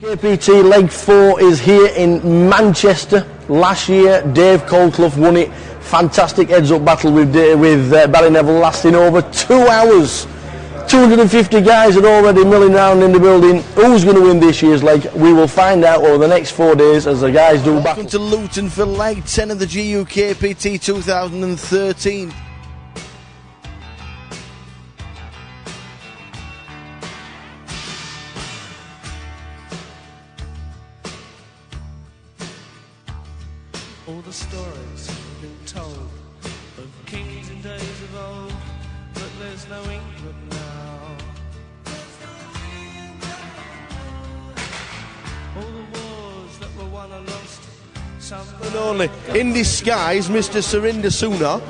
GUKPT Leg 4 is here in Manchester. Last year, Dave Colclough won it. Fantastic heads-up battle with Barry Neville, lasting over 2 hours. 250 guys are already milling around in the building. Who's going to win this year's leg? We will find out over the next 4 days as the guys do battle. Welcome to Luton for Leg 10 of the GUKPT 2013. All the stories have been told of kings in days of old, but there's no England now. All the wars that were won are lost. Some And only in disguise, Mr. Surinder Sooner.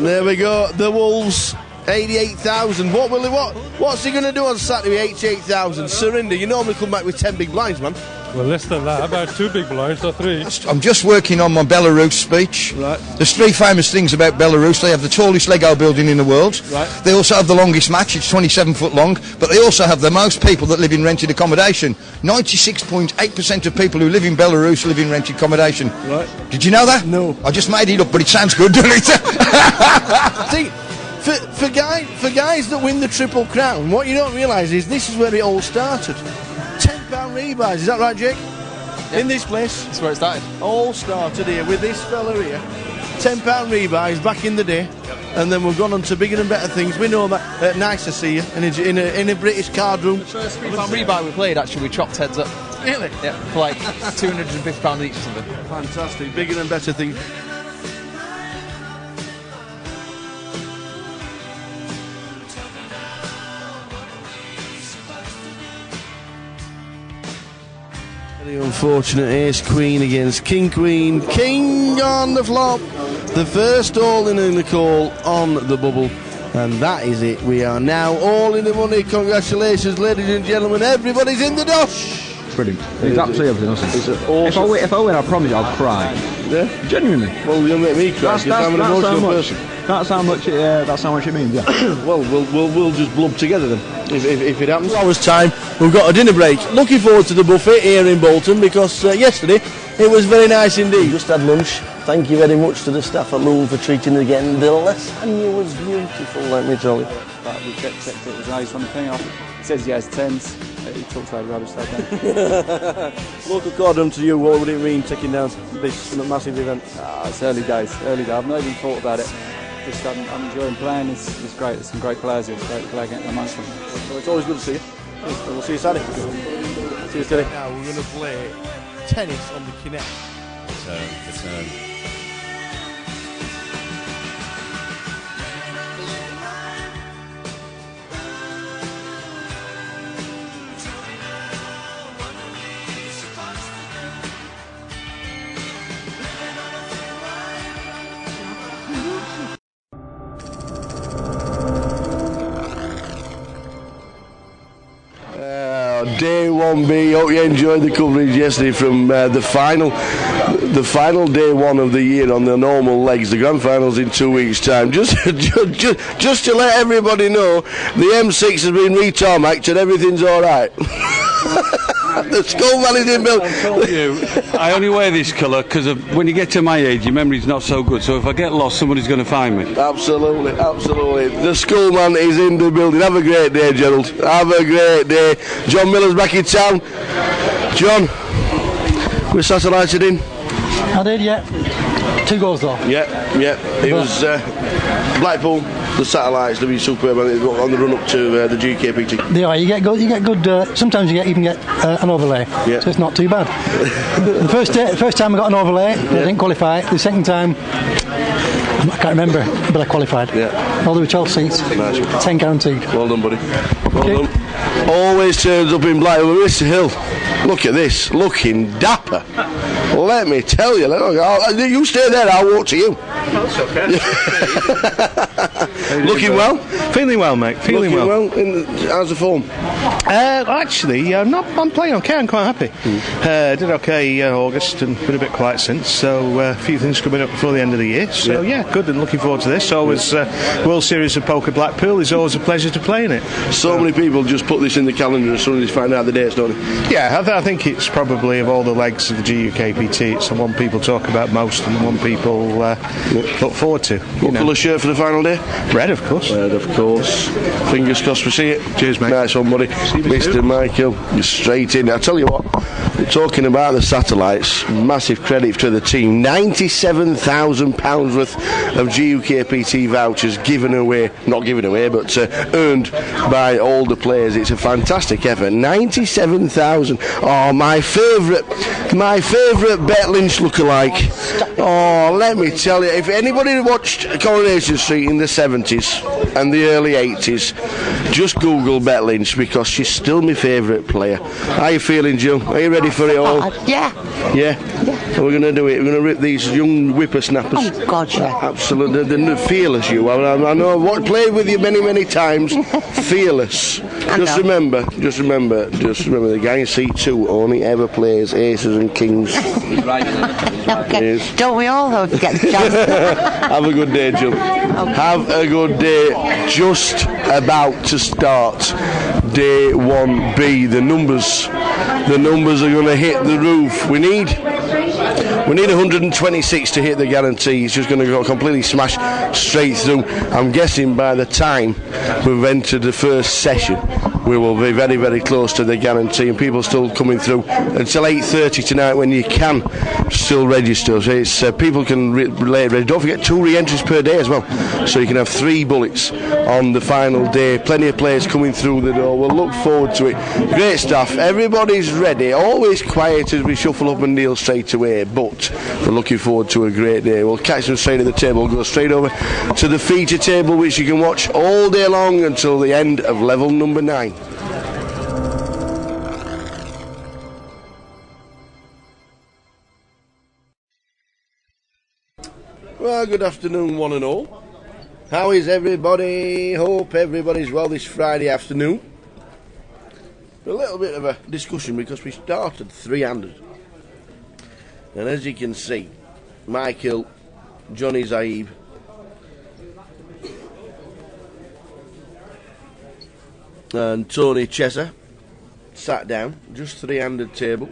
There we go. The Wolves, 88,000. What's he going to do on Saturday? 88,000. Surinder, you normally come back with 10 big blinds, man. Well, less than that, about 2 big blinds or 3. I'm just working on my Belarus speech. Right. There's 3 famous things about Belarus. They have the tallest Lego building in the world. Right. They also have the longest match, it's 27 foot long, but they also have the most people that live in rented accommodation. 96.8% of people who live in Belarus live in rented accommodation. Right. Did you know that? No. I just made it up, but it sounds good, doesn't it? See, for guys that win the Triple Crown, what you don't realise is this is where it all started. £10 rebuys, is that right, Jake? In this place. That's where it started. All started here with this fella here. £10 rebuys back in the day, and then we've gone on to bigger and better things. We know that. Nice to see you in a British card room. The first £3 rebuy we played, actually, we chopped heads up. Really? Yeah, for like £250 each or something. Fantastic, bigger and better things. Very unfortunate ace queen against king queen. King on the flop. The first all in the call on the bubble. And that is it. We are now all in the money. Congratulations, ladies and gentlemen. Everybody's in the dosh. Brilliant. It's absolutely everything awesome. If I win, I promise you I'll cry. Yeah? Genuinely. Well, you'll make me cry because I'm an emotional person. That's how much it means, yeah. Well, we'll just blub together then, if it happens. 2 hours time, we've got a dinner break. Looking forward to the buffet here in Bolton because yesterday it was very nice indeed. Just had lunch. Thank you very much to the staff at Luton for treating us again. The lasagna was beautiful, let me tell you. But we checked it was nice on the thing. It says he has 10s. He talks about rubbish like that. Local cordon to you, what would it mean taking down this massive event? It's early days. I've not even thought about it. Just I'm enjoying playing. It's great. There's some great players here. It's great to play amongst them. Well, it's always good to see you. And we'll see you Saturday. See you Saturday. Now we're going to play tennis on the Kinect. Return. Day 1B, hope you enjoyed the coverage yesterday from the final day 1 of the year on the normal legs. The grand final's in 2 weeks' time. Just to let everybody know, the M6 has been re-tarmacked and everything's all right. The skull man is in build. I told you, I only wear this colour because when you get to my age, your memory's not so good. So if I get lost, somebody's going to find me. Absolutely. The skull man is in the building. Have a great day, Gerald. Have a great day. John Miller's back in town. John, with satellites in? I did, yeah. 2 goals though. Yeah. It was Blackpool. The satellites, they'll be superb on the run up to the GUKPT. They are. You get good. Sometimes you even get an overlay. Yeah. So it's not too bad. the first time I got an overlay, I didn't qualify. The second time, I can't remember, but I qualified. Yeah. All there were 12 seats. Nice. 10 guaranteed. Well done, buddy. Well done. Always turns up in Blackpool. Mr. Hill, look at this, looking dapper. Let me tell you. You stay there. I'll walk to you. That's okay. Looking well? Feeling well, mate. Feeling Looking well. How's the form? Actually, I'm playing okay. I'm quite happy. Did okay August and been a bit quiet since. So a few things coming up before the end of the year. So yeah, good and looking forward to this. Always World Series of Poker Blackpool is always a pleasure to play in it. So many people just put this in the calendar as soon as they find out the dates, don't they? Yeah, I think it's probably of all the legs of the GUKPT, it's the one people talk about most and the one people look forward to. What colour shirt for the final day? Red, of course. Red, of course. Fingers crossed we see it. Cheers, mate. Nice one, buddy. Mr. Michael, you're straight in. I tell you what, we're talking about the satellites. Massive credit to the team. £97,000 worth of GUKPT vouchers given away, not given away, but earned by all the players. It's a fantastic effort. 97,000. Oh, my favourite Bet Lynch lookalike. Oh, let me tell you, if anybody watched Coronation Street in the 70s and the early 80s, just Google Bet Lynch because she's still my favourite player. How are you feeling, Jill? Are you ready for it all? Yeah. Yeah? So we're going to do it. We're going to rip these young whippersnappers. Oh, God, yeah. Absolutely. They're fearless, you. I know. I've played with you many, many times. Fearless. Just remember, the guy in seat 2 only ever plays aces and kings. Okay. Don't we all, though, get the chance? Have a good day, Jill. Okay. Have a good day. Just about to start day 1B. The numbers are going to hit the roof. We need 126 to hit the guarantee. It's just going to go completely smash straight through. I'm guessing by the time we've entered the first session, we will be very, very close to the guarantee, and people still coming through until 8:30 tonight when you can still register. So it's people can relay ready. Don't forget 2 re-entries per day as well, so you can have 3 bullets on the final day. Plenty of players coming through the door. We'll look forward to it. Great stuff. Everybody's ready. Always quiet as we shuffle up and deal straight away, but we're looking forward to a great day. We'll catch them straight at the table. We'll go straight over to the feature table, which you can watch all day long until the end of level number 9. Well, good afternoon, one and all. How is everybody? Hope everybody's well this Friday afternoon. A little bit of a discussion because we started 3-handed. And as you can see, Michael, Johnny Zaib, and Tony Chesser sat down, just 3-handed table.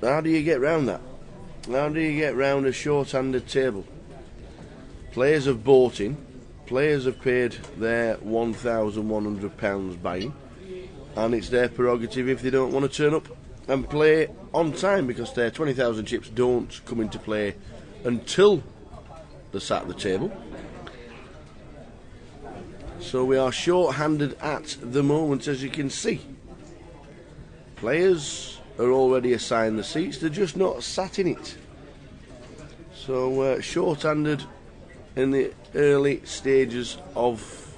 How do you get round that? How do you get round a short-handed table? Players have bought in, players have paid their £1,100 buying, and it's their prerogative if they don't want to turn up and play on time, because their 20,000 chips don't come into play until they're sat at the table. So we are short-handed at the moment, as you can see. Players are already assigned the seats, they're just not sat in it. So short-handed in the early stages of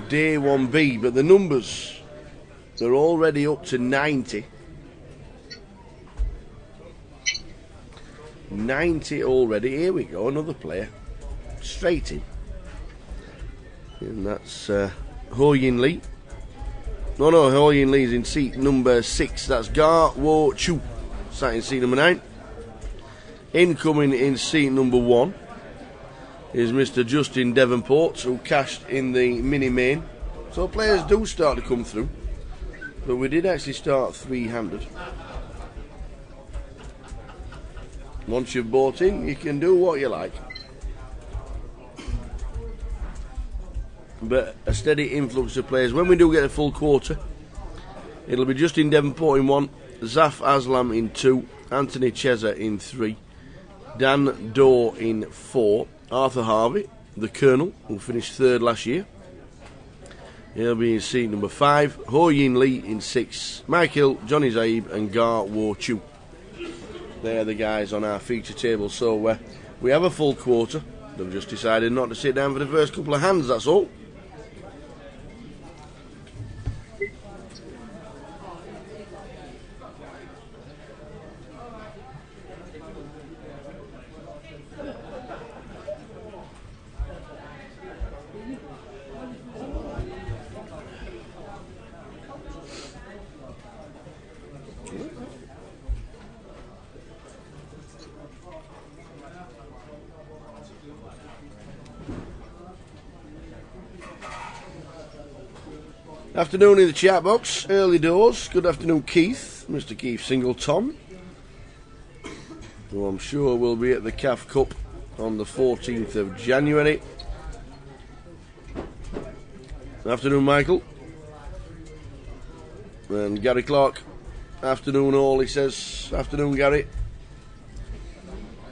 day 1B, but the numbers, they're already up to 90. 90 already. Here we go, another player straight in, and that's Ho Yin Lee. No, Ho Yin Lee's in seat number 6. That's Gar Wo Chu, sat in seat number 9. Incoming in seat number 1 is Mr. Justin Devonport, who cashed in the mini-main. So players do start to come through, but we did actually start 3-handed. Once you've bought in, you can do what you like. But a steady influx of players. When we do get a full quarter, it'll be Justin Devonport in 1, Zaf Aslam in 2, Anthony Chesser in 3, Dan Dorr in 4, Arthur Harvey, the Colonel, who finished 3rd last year. He'll be in seat number 5, Ho Yin Lee in 6, Michael, Johnny Zaib and Gar Wo Chu. They're the guys on our feature table. So we have a full quarter. They've just decided not to sit down for the first couple of hands, that's all. Afternoon in the chat box, early doors. Good afternoon, Keith, Mr. Keith Singleton, who I'm sure will be at the CAF Cup on the 14th of January. Afternoon, Michael. And Gary Clark. Afternoon, all, he says. Afternoon, Gary.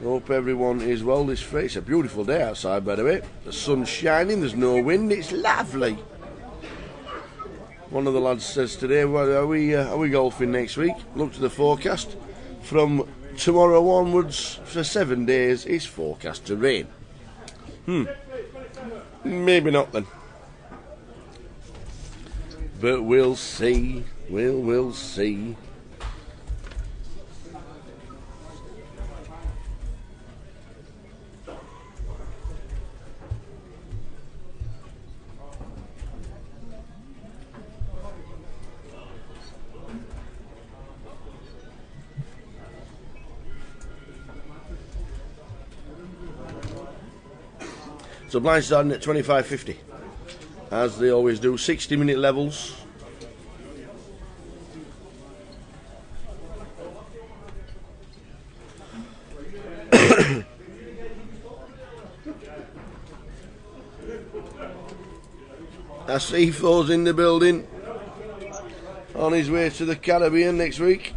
Hope everyone is well this Friday. It's a beautiful day outside, by the way. The sun's shining, there's no wind, it's lovely. One of the lads says today, well, are we golfing next week? Look to the forecast. From tomorrow onwards, for 7 days, it's forecast to rain. Maybe not then. But we'll see. We'll see. So blind starting at 25.50, as they always do. 60-minute levels. Asifo's in the building, on his way to the Caribbean next week.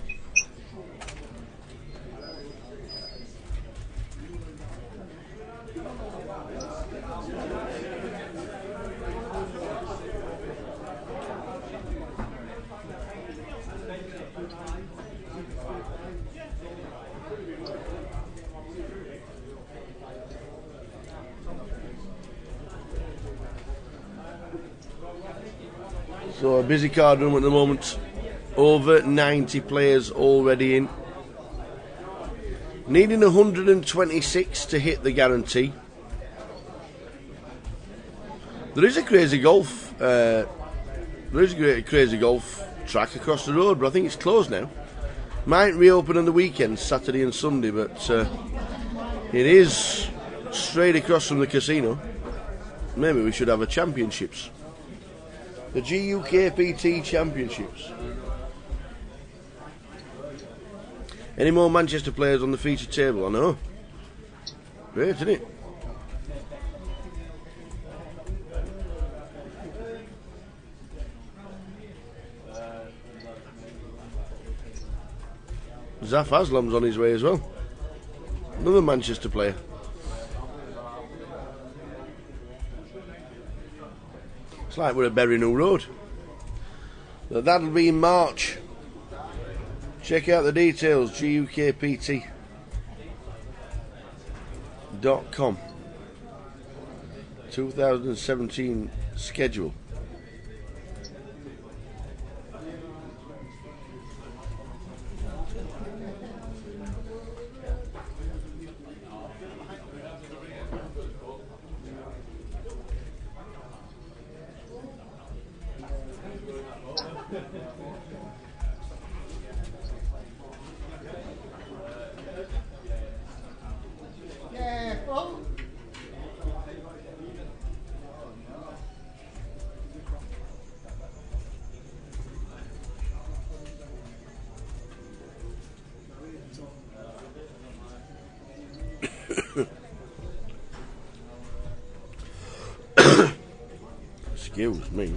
So a busy card room at the moment. Over 90 players already in. Needing 126 to hit the guarantee. There is a crazy golf. There is a crazy golf track across the road, but I think it's closed now. Might reopen on the weekends, Saturday and Sunday, but it is straight across from the casino. Maybe we should have a championships. The GUKPT Championships. Any more Manchester players on the feature table? I know. Great, isn't it? Zaf Aslam's on his way as well. Another Manchester player. It's like we're at Berry New Road. But that'll be in March. Check out the details, GUKPT.com. 2017 schedule. Excuse me.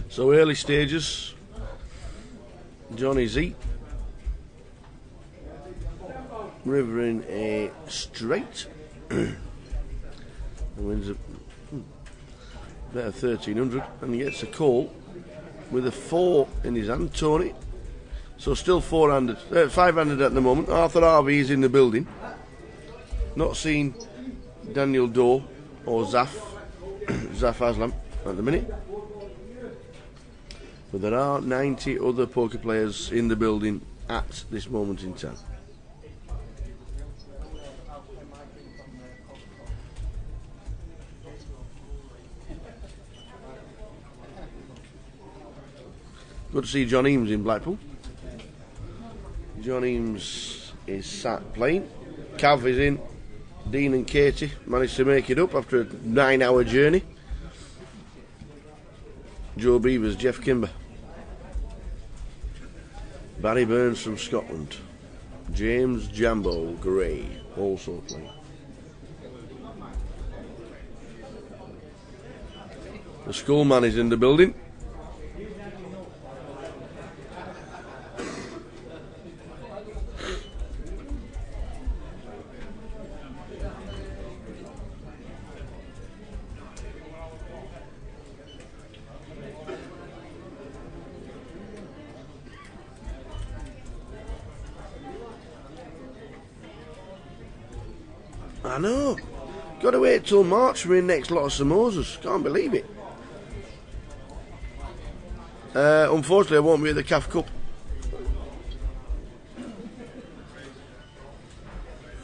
So early stages, Johnny Z. River in a straight. And wins a better 1300 and he gets a call with a 4 in his hand, Tony. So still 500 at the moment. Arthur Harvey is in the building. Not seen Daniel Doe or Zaf Aslam at the minute. But there are 90 other poker players in the building at this moment in time. Good to see John Eames in Blackpool. John Eames is sat playing. Cav is in. Dean and Katie managed to make it up after a 9-hour journey. Joe Beavers, Jeff Kimber. Barry Burns from Scotland. James Jambo Gray also playing. The schoolman is in the building. I know. Got to wait till March for the next lot of samosas. Can't believe it. Unfortunately, I won't be at the CAF Cup.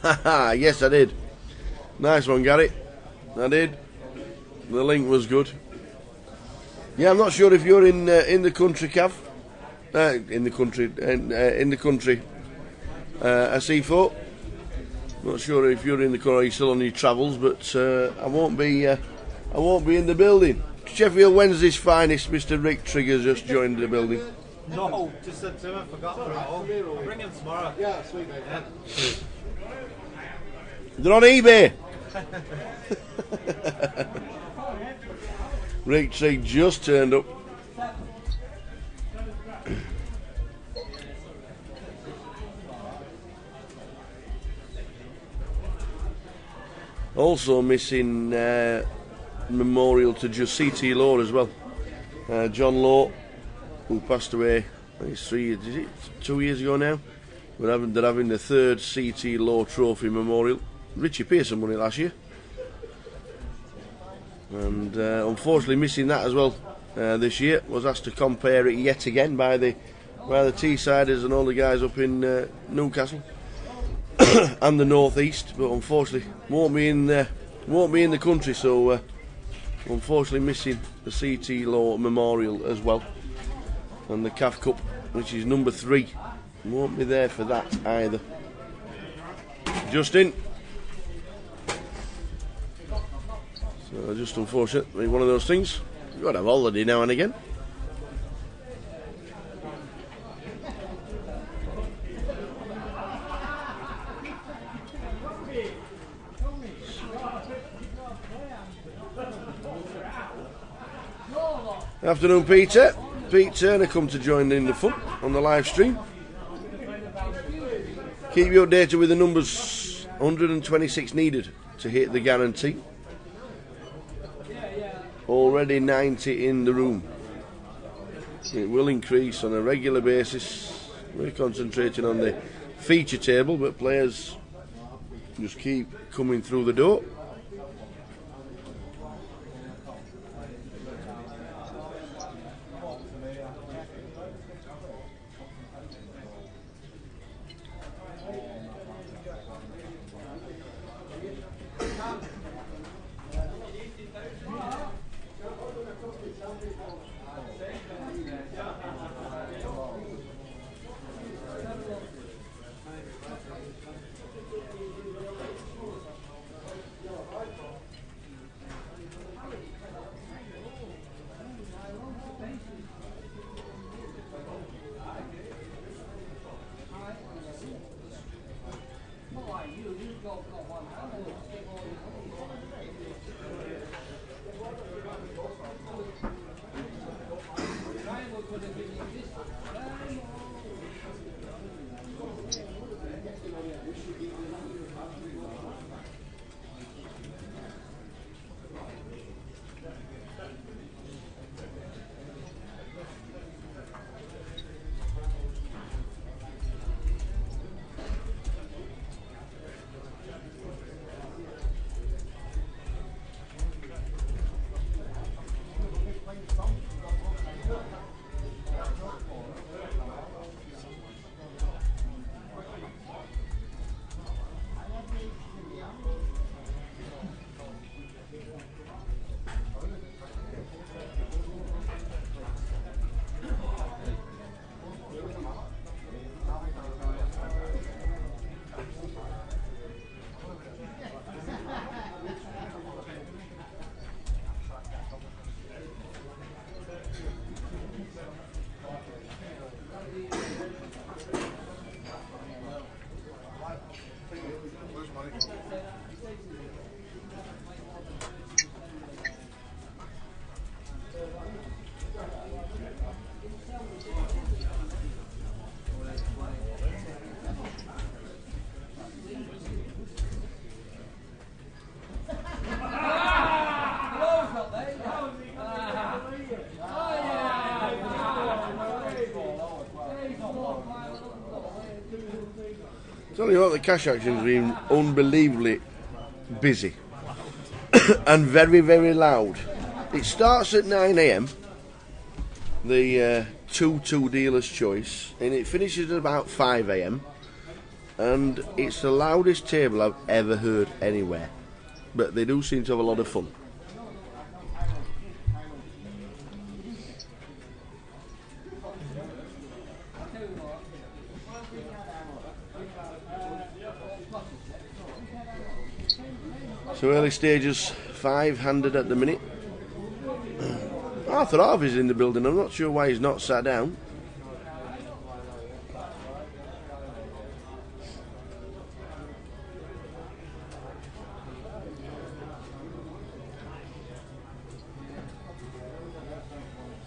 Haha, yes I did. Nice one, Gary. I did. The link was good. Yeah, I'm not sure if you're in the country, Cav. In the country. A C4. Not sure if you're in the car or you're still on your travels, but I won't be in the building. Sheffield Wednesday's finest, Mr. Rick Trigger, just joined the building. No, just said to him, I forgot for it all. Bring him tomorrow. Yeah, sweet mate. Yeah. They're on eBay. Rick Trigg just turned up. Also missing memorial to just C.T. Law as well. John Law, who passed away, I think it's 2 years ago now. They're having the third C.T. Law Trophy memorial. Richie Pearson won it last year. And unfortunately missing that as well this year. Was asked to compare it yet again by the Teessiders and all the guys up in Newcastle. And the northeast, but unfortunately won't be in the country, so unfortunately missing the CT Law Memorial as well, and the CAF Cup, which is number 3, won't be there for that either. Justin, so just unfortunately one of those things. You've got to have holiday now and again. Afternoon, Peter. Pete Turner come to join in the fun on the live stream. Keep you updated with the numbers. 126 needed to hit the guarantee. Already 90 in the room. It will increase on a regular basis. We're concentrating on the feature table, but players just keep coming through the door. thought the cash auction's been unbelievably busy and very, very loud. It starts at 9 a.m. The 2-2 dealer's choice, and it finishes at about 5 a.m. and it's the loudest table I've ever heard anywhere. But they do seem to have a lot of fun. So early stages, 5-handed at the minute. Arthur Harvey's in the building. I'm not sure why he's not sat down.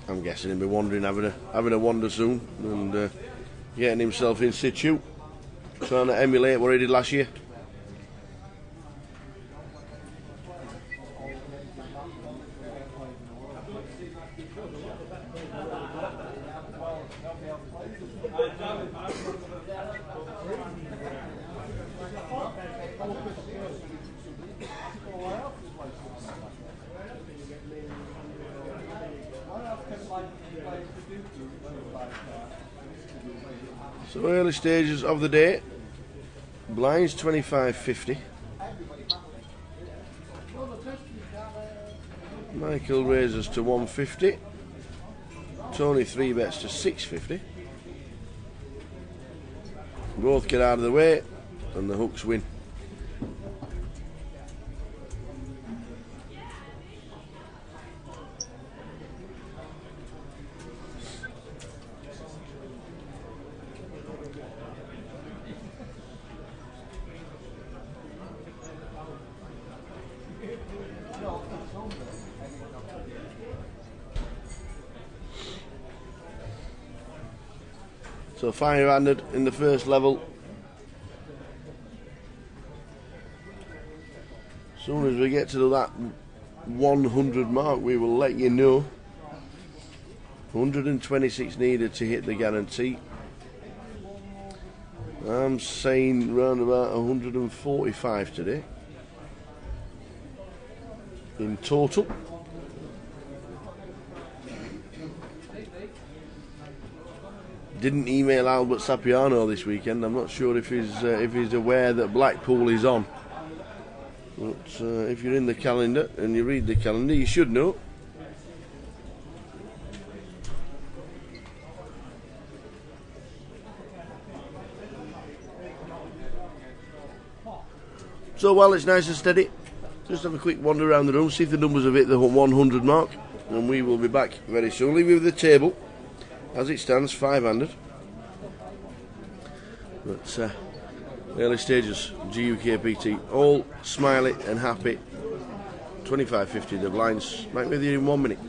I'm guessing he'll be wandering, having a wander soon, and getting himself in situ, trying to emulate what he did last year. So early stages of the day, blinds 25.50. Michael raises to 150. Tony 3 bets to 650. Both get out of the way and the hooks win. So 500 in the first level. As soon as we get to that 100 mark, we will let you know. 126 needed to hit the guarantee. I'm saying round about 145 today in total. Didn't email Albert Sapiano this weekend. I'm not sure if he's aware that Blackpool is on. But if you're in the calendar and you read the calendar, you should know. So while it's nice and steady, just have a quick wander around the room, see if the numbers have hit the 100 mark, and we will be back very soon. Leave you with the table as it stands, 500. But early stages, GUKPT, all smiley and happy. 25.50 the blinds. Back with you in 1 minute.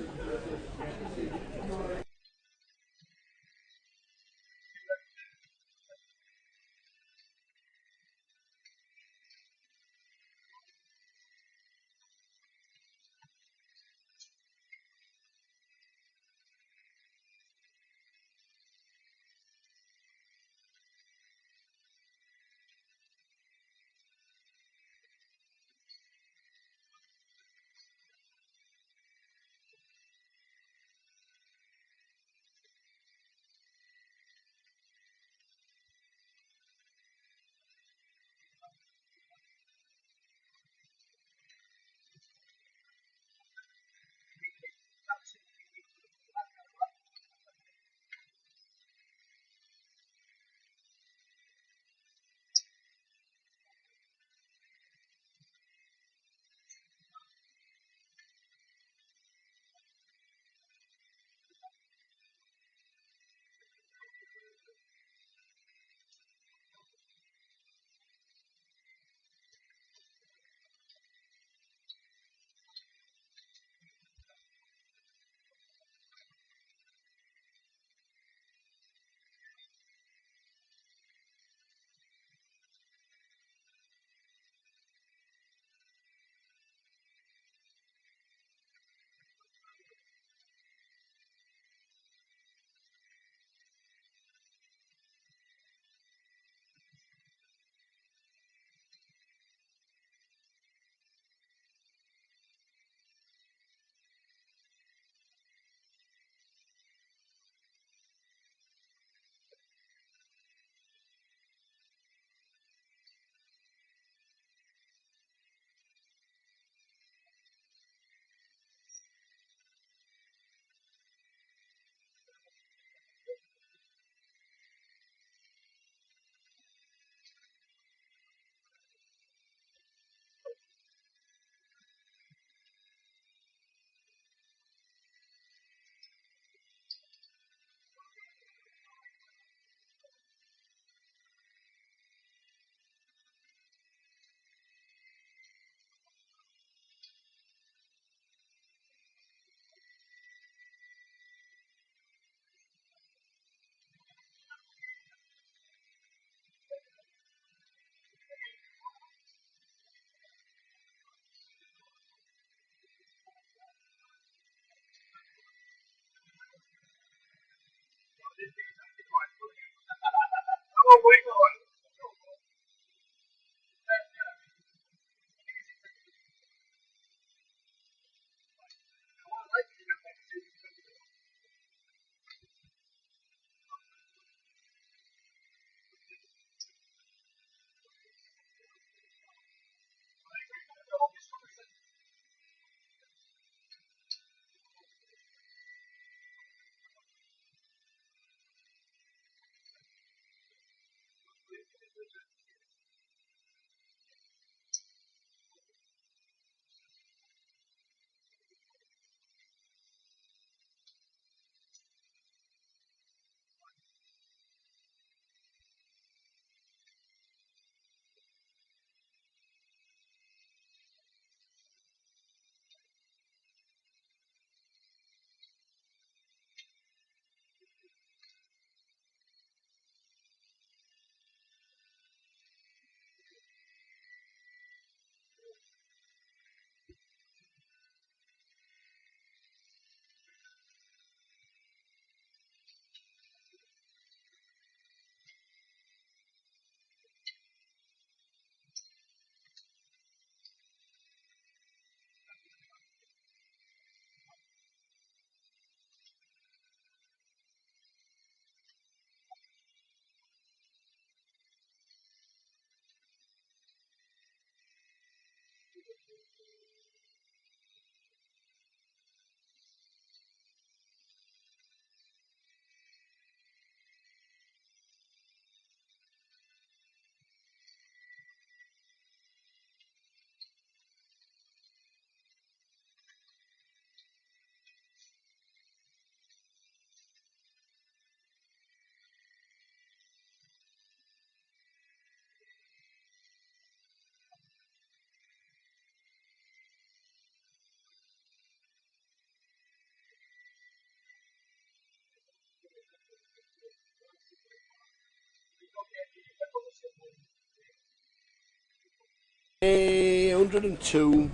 102.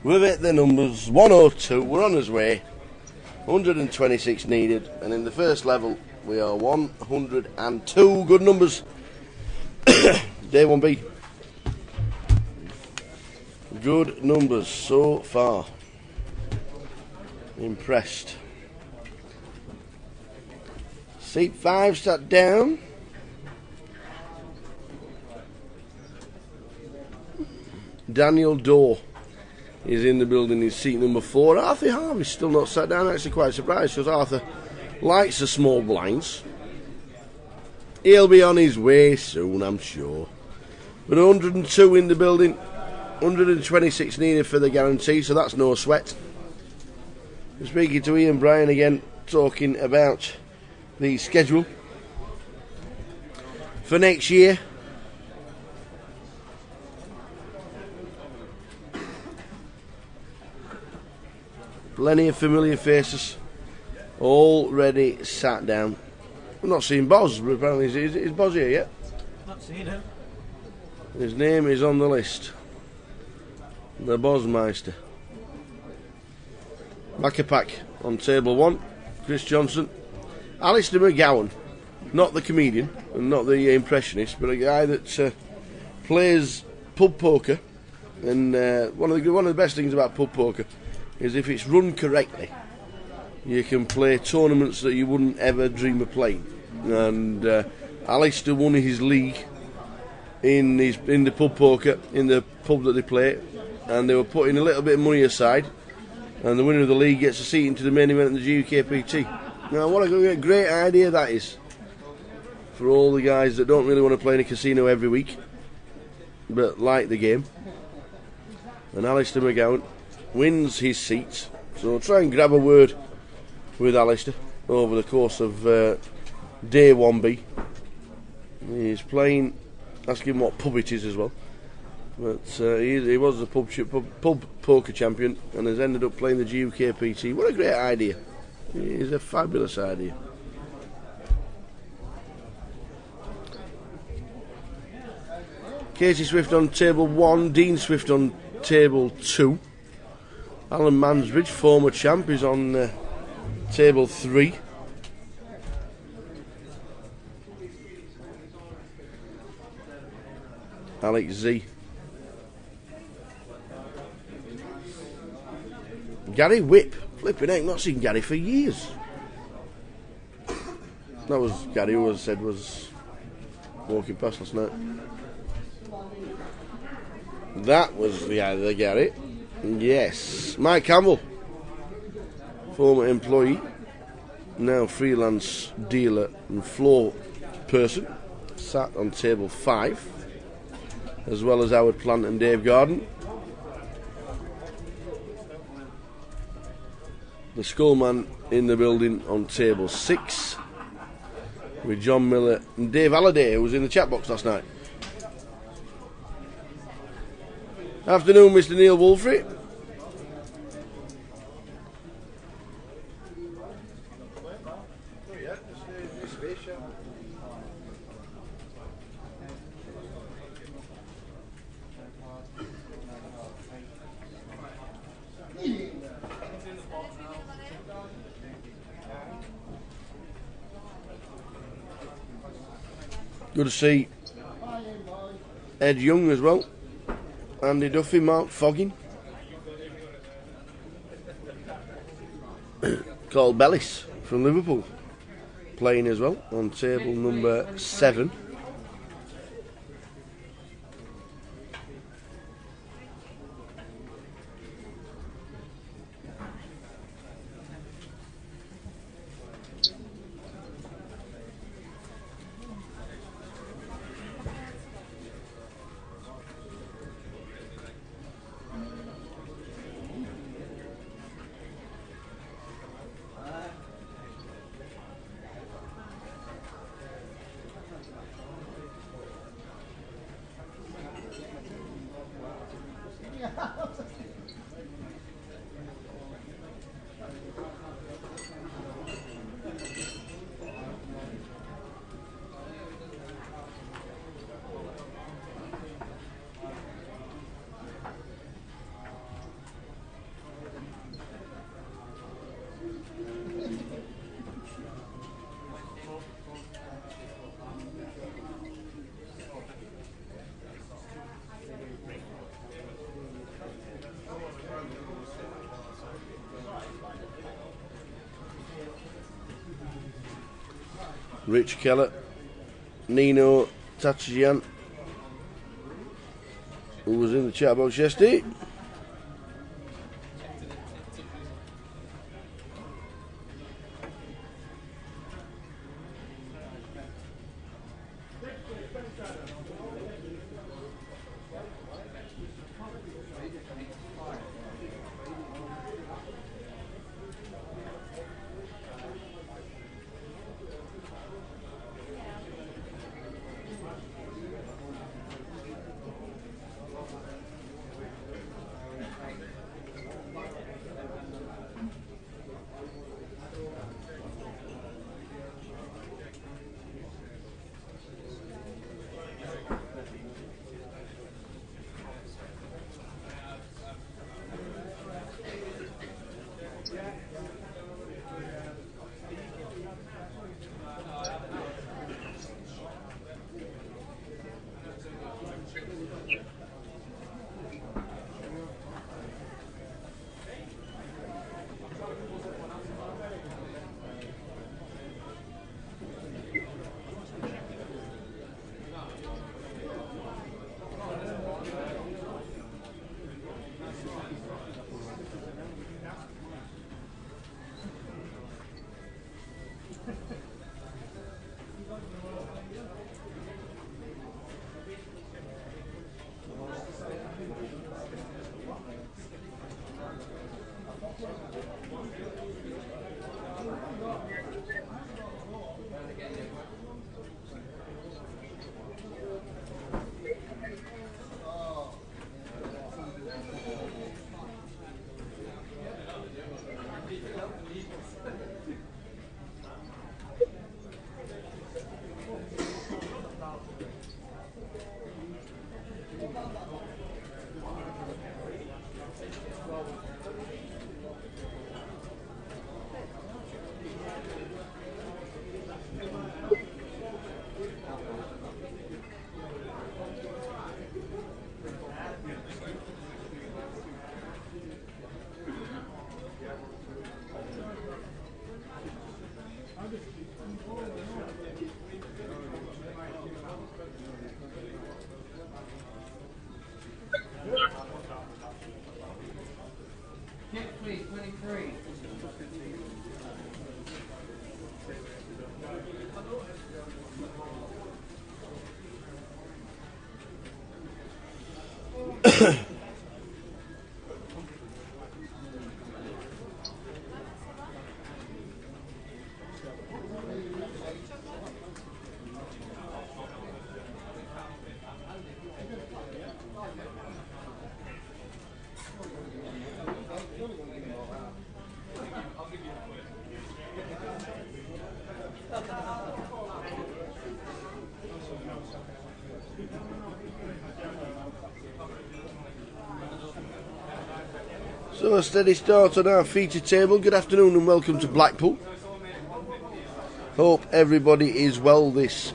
We've hit the numbers. 102. We're on his way. 126 needed, and in the first level we are 102. Good numbers. Day 1B. Good numbers so far. Impressed. Seat 5 sat down. Daniel Dorr is in the building in seat number 4. Arthur Harvey's still not sat down. Actually quite surprised because Arthur likes the small blinds. He'll be on his way soon, I'm sure. But 102 in the building, 126 needed for the guarantee, so that's no sweat. I'm speaking to Ian Bryan again, talking about the schedule for next year. Plenty of familiar faces already sat down. We've not seen Boz, but apparently is Boz here yet? Not seen him. His name is on the list. The Bozmeister. Back on table 1. Chris Johnson. Alistair McGowan. Not the comedian and not the impressionist, but a guy that plays pub poker. And one of the best things about pub poker is if it's run correctly, you can play tournaments that you wouldn't ever dream of playing. And Alistair won his league in the pub poker, in the pub that they play, and they were putting a little bit of money aside, and the winner of the league gets a seat into the main event of the GUKPT. Now what a great idea that is for all the guys that don't really want to play in a casino every week but like the game. And Alistair McGowan wins his seat, so I'll try and grab a word with Alistair over the course of day 1B. He's playing, ask him what pub it is as well, but he was the pub poker champion and has ended up playing the GUKPT. What a great idea. It's a fabulous idea. Casey Swift on table 1, Dean Swift on table 2. Alan Mansbridge, former champ, is on table 3. Alex Z. Gary Whip. Flipping heck, not seen Gary for years. That was Gary who was said was walking past last night. That was the other Gary. Yes. Mike Campbell, former employee, now freelance dealer and floor person, sat on table 5, as well as Howard Plant and Dave Garden. The Skullman in the building on table 6, with John Miller and Dave Halliday, who was in the chat box last night. Afternoon, Mr. Neil Wolfrey. Good to see Ed Young as well. Andy Duffy, Mark Foggin. Carl Bellis from Liverpool playing as well on table number 7. Rich Keller, Nino Tachian, who was in the chat box yesterday. So a steady start on our feature table. Good afternoon and welcome to Blackpool. Hope everybody is well this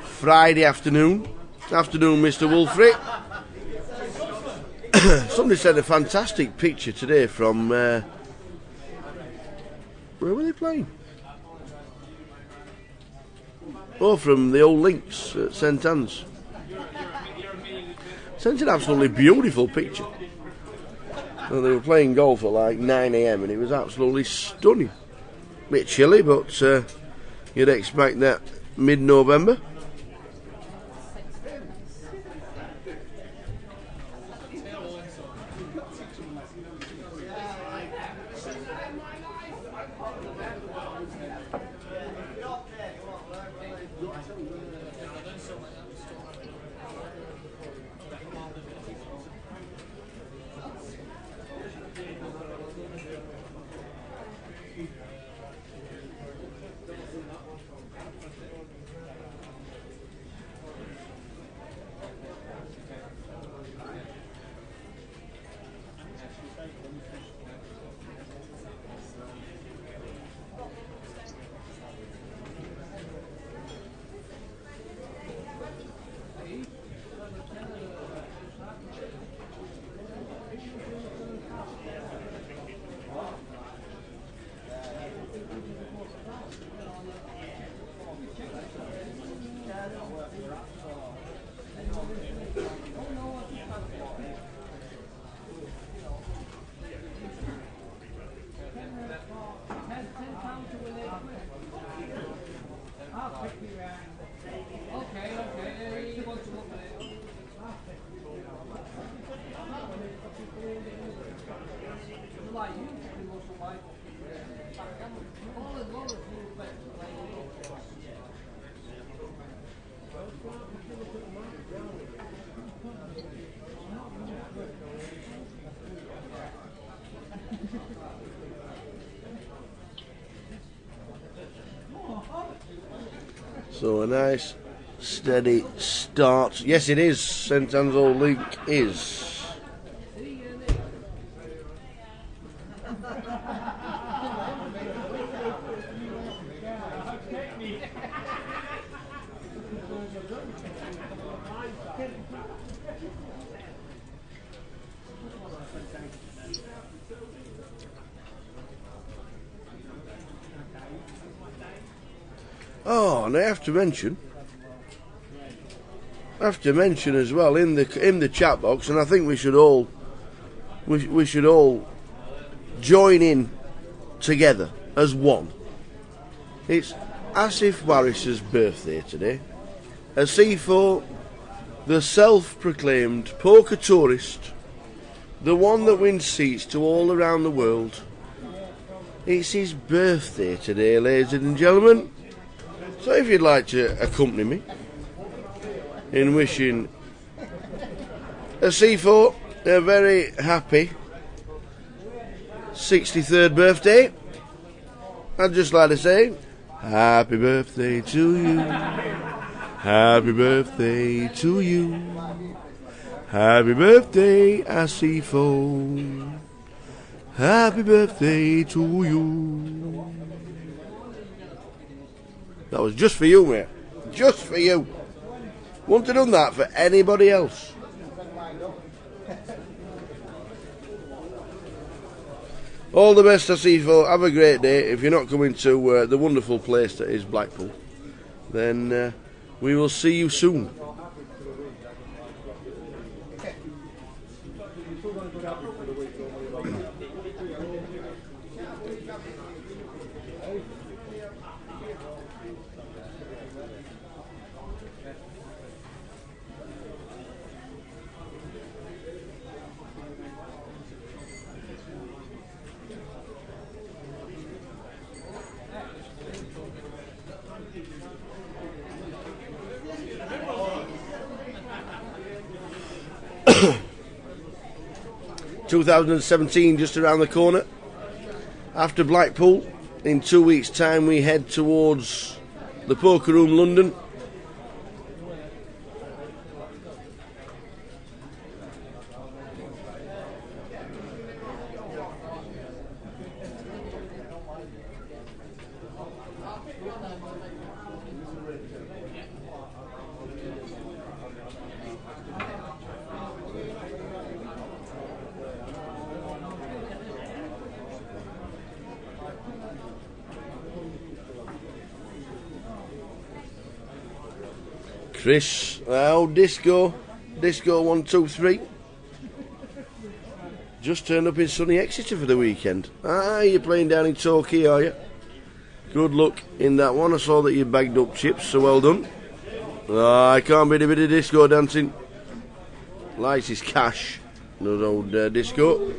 Friday afternoon. Afternoon, Mr. Wolfrey. Somebody sent a fantastic picture today from... where were they playing? Oh, from the old Links at St Anne's. Sent an absolutely beautiful picture. And they were playing golf at like 9 AM and it was absolutely stunning. Bit chilly, but you'd expect that mid-November. So a nice, steady start. Yes, it is. St Anne's Old Link is. Oh, and I have to mention as well in the chat box, and I think we should all join in together as one. It's Asif Waris's birthday today. Asifo, the self-proclaimed poker tourist, the one that wins seats to all around the world. It's his birthday today, ladies and gentlemen. So if you'd like to accompany me in wishing Asifo a very happy 63rd birthday, I'd just like to say, happy birthday to you, happy birthday to you, happy birthday Asifo, happy birthday to you. That was just for you, mate. Just for you. Wouldn't have done that for anybody else. All the best, Asifo. Have a great day. If you're not coming to the wonderful place that is Blackpool, then we will see you soon. 2017 just around the corner. After Blackpool, in 2 weeks' time we head towards the Poker Room London. Chris, Disco 123 just turned up in sunny Exeter for the weekend. You're playing down in Torquay, are you? Good luck in that one. I saw that you bagged up chips, so well done. I can't beat a bit of disco dancing. Likes his cash, those old Disco.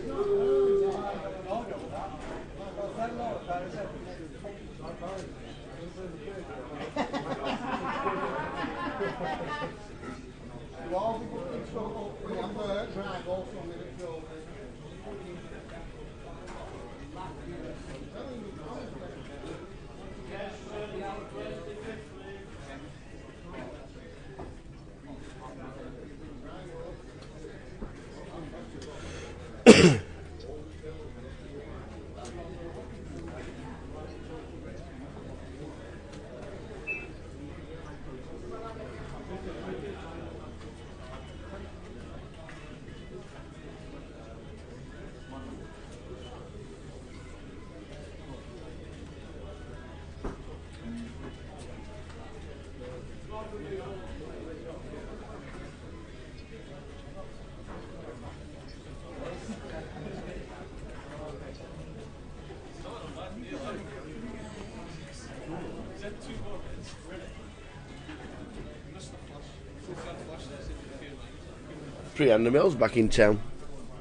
Priyandamel's back in town.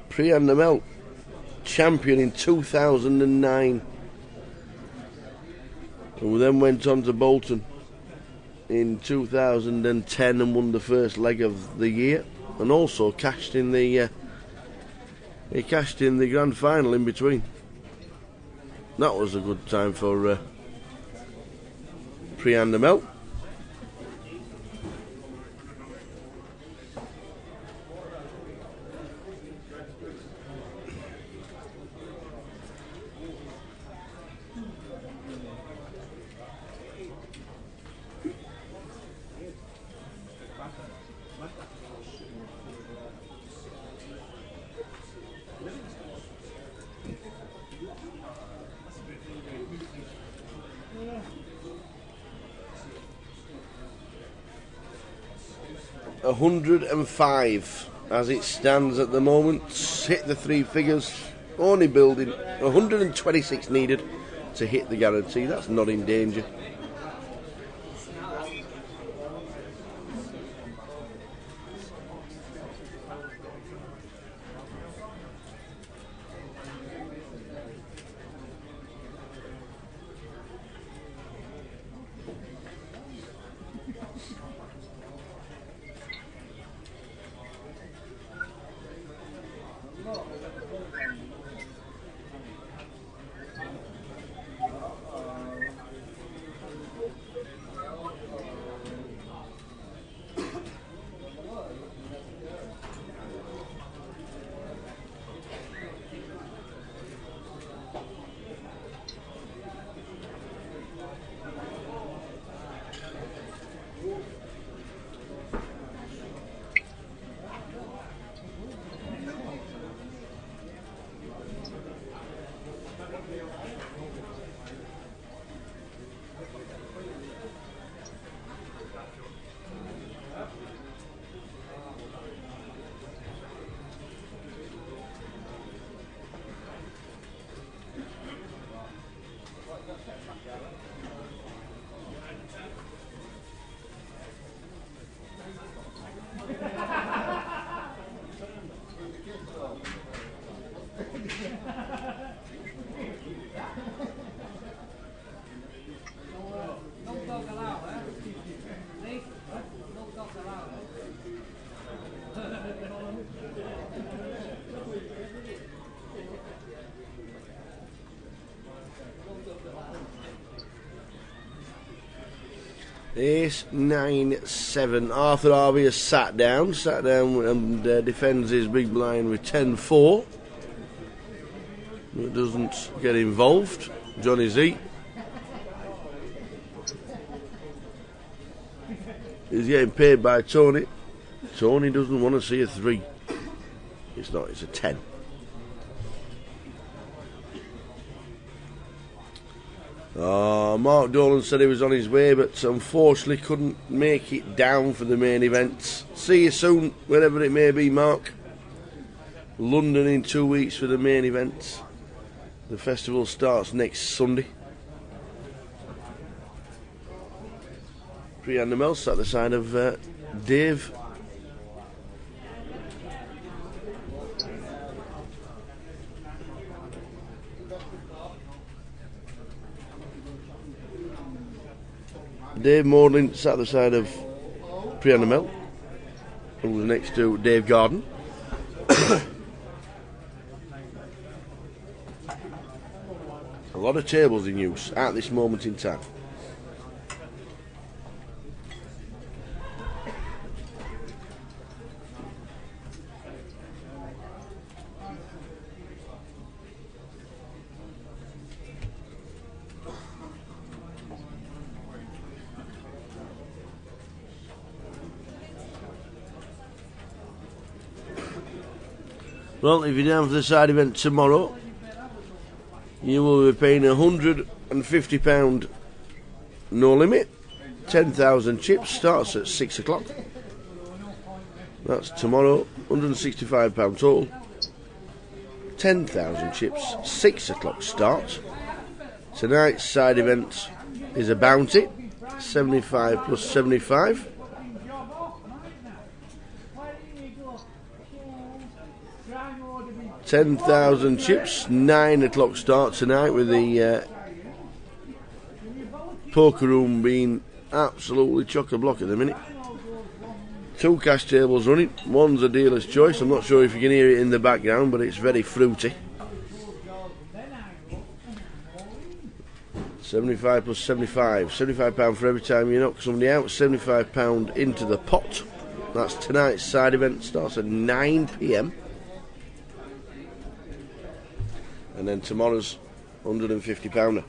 Priyandamel, champion in 2009, who then went on to Bolton in 2010 and won the first leg of the year, and also cashed in the grand final in between. That was a good time for Priyandamel. 105 as it stands at the moment. Hit the three figures. Only building. 126 needed to hit the guarantee. That's not in danger. Ace 9-7. Arthur Harvey has sat down and defends his big blind with 10-4. It doesn't get involved. Johnny Z is getting paid by Tony. Tony doesn't want to see a 3. It's not, it's a 10. Mark Dolan said he was on his way, but unfortunately couldn't make it down for the main event. See you soon, wherever it may be, Mark. London in 2 weeks for the main event. The festival starts next Sunday. Priyan Namel sat at the side of Dave. Dave Maudlin sat at the side of Priyan Namel, who was next to Dave Garden. A lot of tables in use at this moment in time. Well, if you're down for the side event tomorrow, you will be paying £150 no limit. 10,000 chips starts at 6 o'clock. That's tomorrow, £165 total. 10,000 chips, 6 o'clock start. Tonight's side event is a bounty, 75 plus 75. £10,000 chips, 9 o'clock start tonight, with the poker room being absolutely chock-a-block at the minute. 2 cash tables running, one's a dealer's choice. I'm not sure if you can hear it in the background, but it's very fruity. 75 plus 75, £75 for every time you knock somebody out, £75 into the pot. That's tonight's side event, starts at 9 PM. And then tomorrow's £150.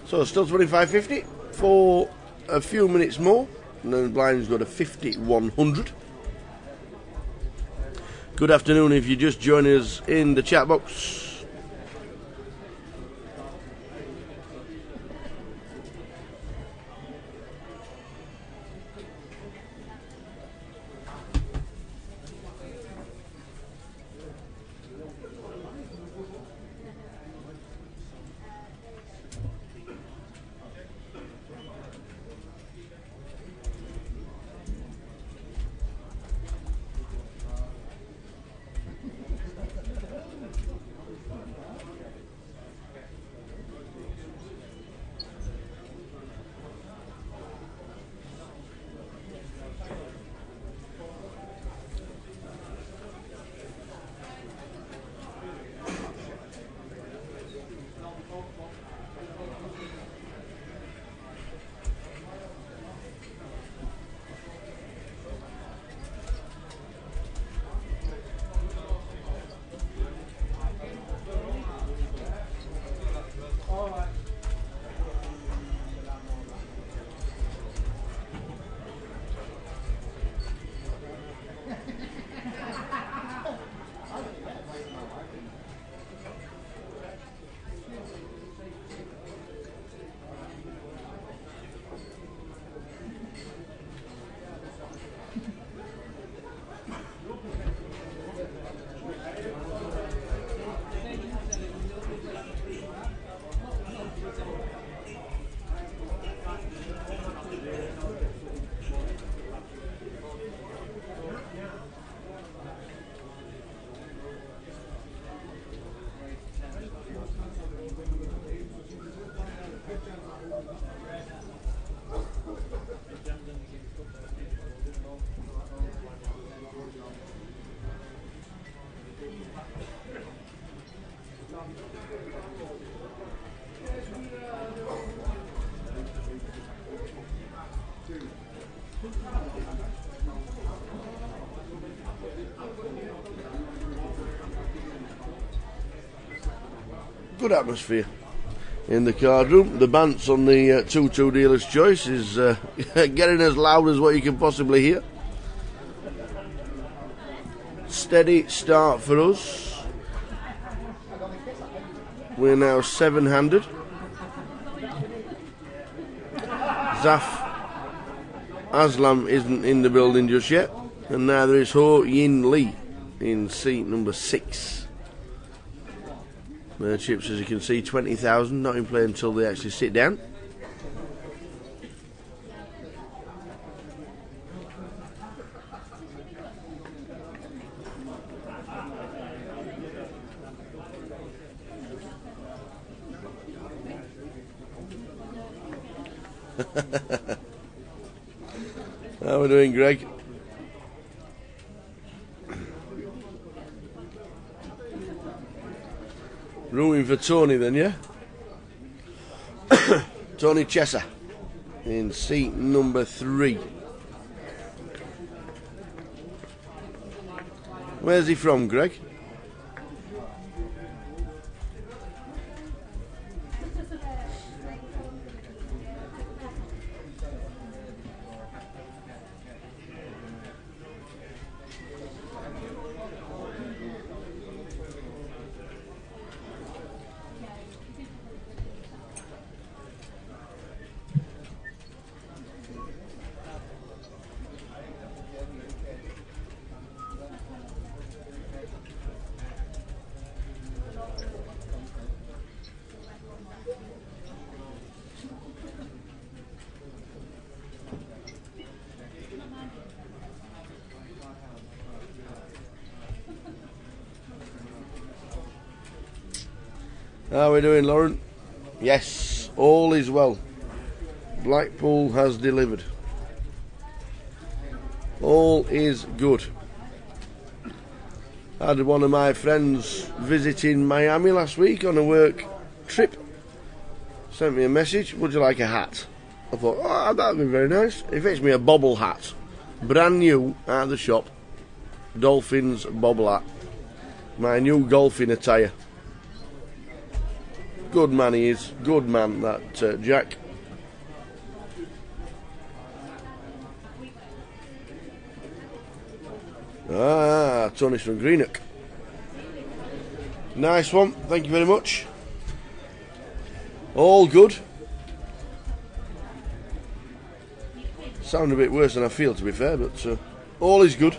So still 25.50 for a few minutes more, and then the blind's got a 50-100. Good afternoon if you just join us in the chat box. Good atmosphere in the card room. The bants on the 2-2 dealer's choice is getting as loud as what you can possibly hear. Steady start for us. We're now 7-handed. Zaf Aslam isn't in the building just yet, and neither is Ho Yin Lee in seat number 6. Chips, as you can see, 20,000, not in play until they actually sit down. How are we doing, Greg? Rooting for Tony then, yeah? Tony Chesser in seat number 3. Where's he from, Greg? How are we doing, Lauren? Yes, all is well. Blackpool has delivered. All is good. I had one of my friends visiting Miami last week on a work trip. Sent me a message, would you like a hat? I thought, oh, that'd be very nice. He fetched me a bobble hat. Brand new out of the shop. Dolphins bobble hat. My new golfing attire. Good man he is. Good man, that Jack. Ah, Tony's from Greenock. Nice one, thank you very much. All good. Sound a bit worse than I feel, to be fair, but all is good.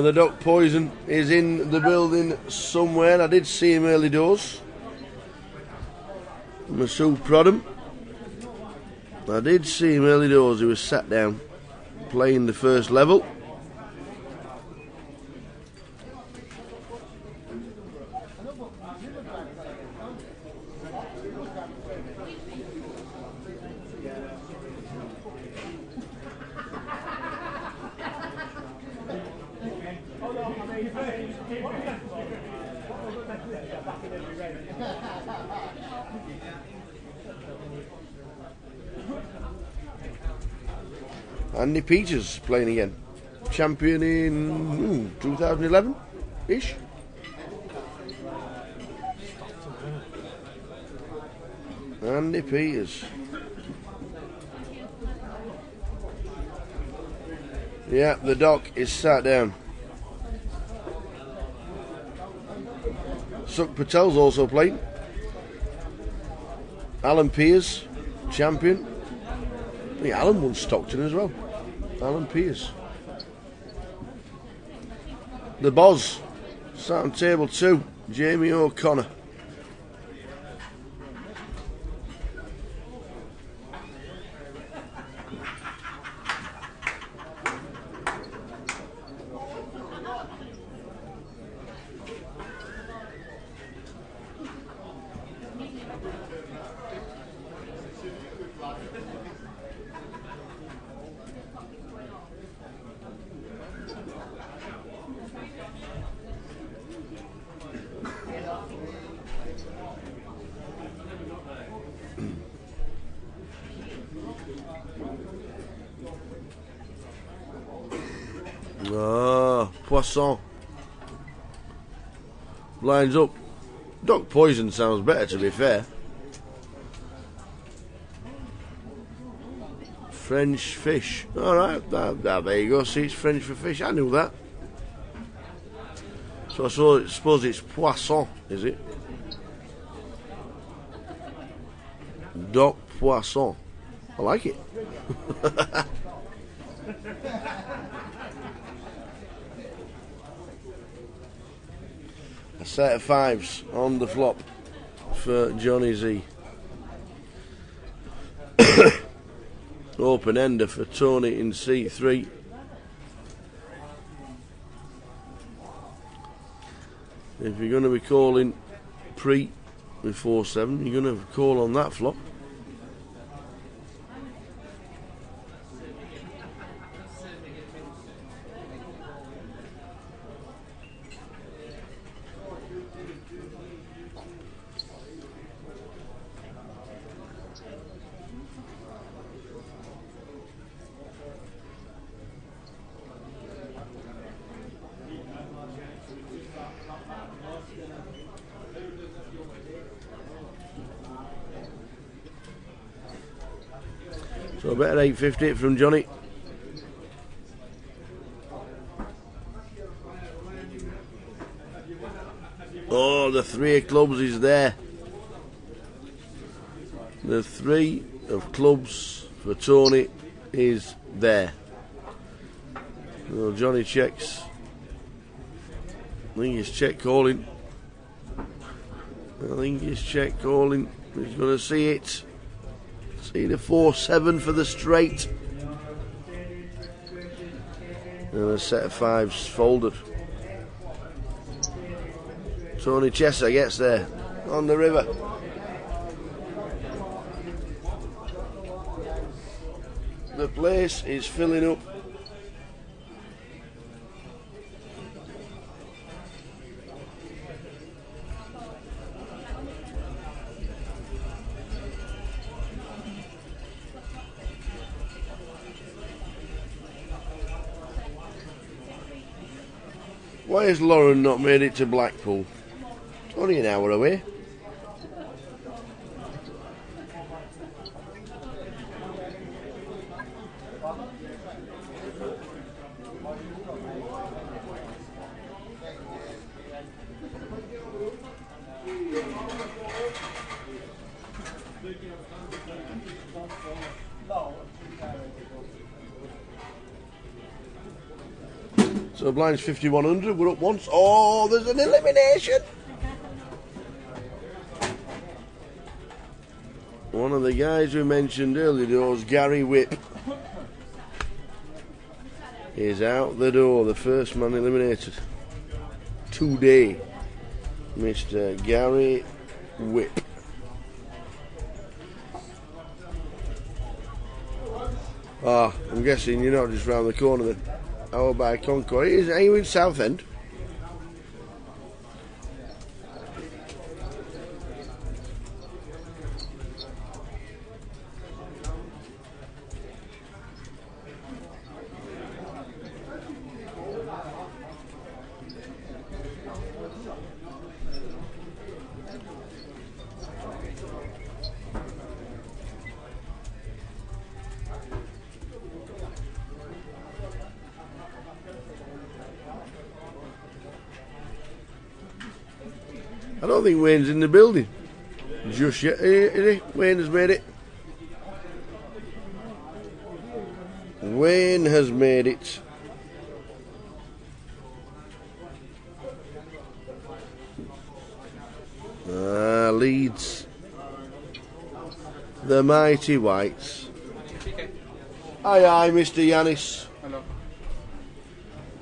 The Doc Poison is in the building somewhere. I did see him early doors. Masood Prodham. I did see him early doors. He was sat down playing the first level. Andy Peters playing again. Champion in 2011-ish. Andy Peters. Yeah, the Doc is sat down. Suk Patel's also playing. Alan Pearce, champion. I think Alan won Stockton as well. Alan Pearce. The Boz, sat on table 2, Jamie O'Connor. Poisson. Lines up. Doc Poison sounds better, to be fair. French fish. Alright, there you go. See, it's French for fish. I knew that. So I suppose it's Poisson, is it? Doc Poisson. I like it. A set of 5s on the flop for Johnny Z. Open ender for Tony in C3. If you're going to be calling pre with 4-7, you're going to call on that flop. So better 850 from Johnny. Oh, the 3 of clubs is there. The 3 of clubs for Tony is there. Well, Johnny checks. I think he's check calling. He's going to see it. See the 4-7 for the straight. And a set of 5s folded. Tony Chesser gets there on the river. The place is filling up. Why has Lauren not made it to Blackpool? It's only an hour away. So blinds 5100, we're up once. Oh, there's an elimination. One of the guys we mentioned earlier was Gary Whip. Is out the door, the first man eliminated today. Mr. Gary Whip. Ah, I'm guessing you're not just round the corner then. How by Concord? Are you in Southend? I don't think Wayne's in the building just yet, is he? Wayne has made it. Wayne has made it. Leeds. The mighty Whites. Aye, Mr. Yanis. Hello.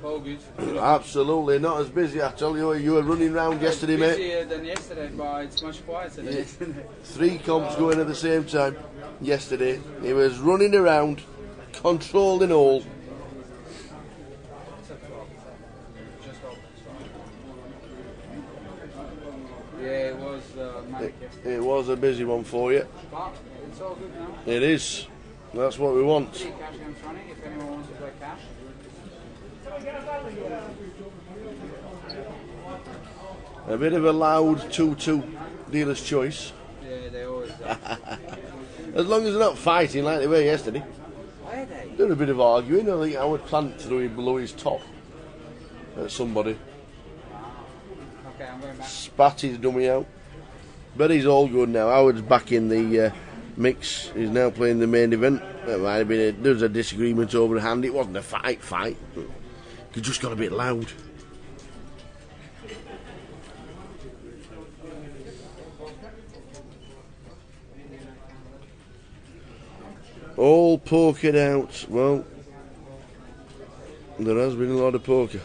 All good. Absolutely, not as busy. I tell you, you were running round yesterday, mate. Busier than yesterday, but it's much quieter than yesterday. 3 comps going at the same time yesterday. He was running around, controlling all. Yeah, it was manic yesterday. It was a busy one for you. But it's all good now. It is. That's what we want. 3 cash games running if anyone wants to play cash. A bit of a loud 2-2 dealer's choice. Yeah, they always do. As long as they're not fighting like they were yesterday. Were they? Doing a bit of arguing. I think Howard Plant threw him below his top at somebody. Okay, I'm going back. Spat his dummy out. But he's all good now. Howard's back in the mix. He's now playing the main event. There might have been there was a disagreement over a hand. It wasn't a fight. It just got a bit loud. All pokered out. Well, there has been a lot of poker.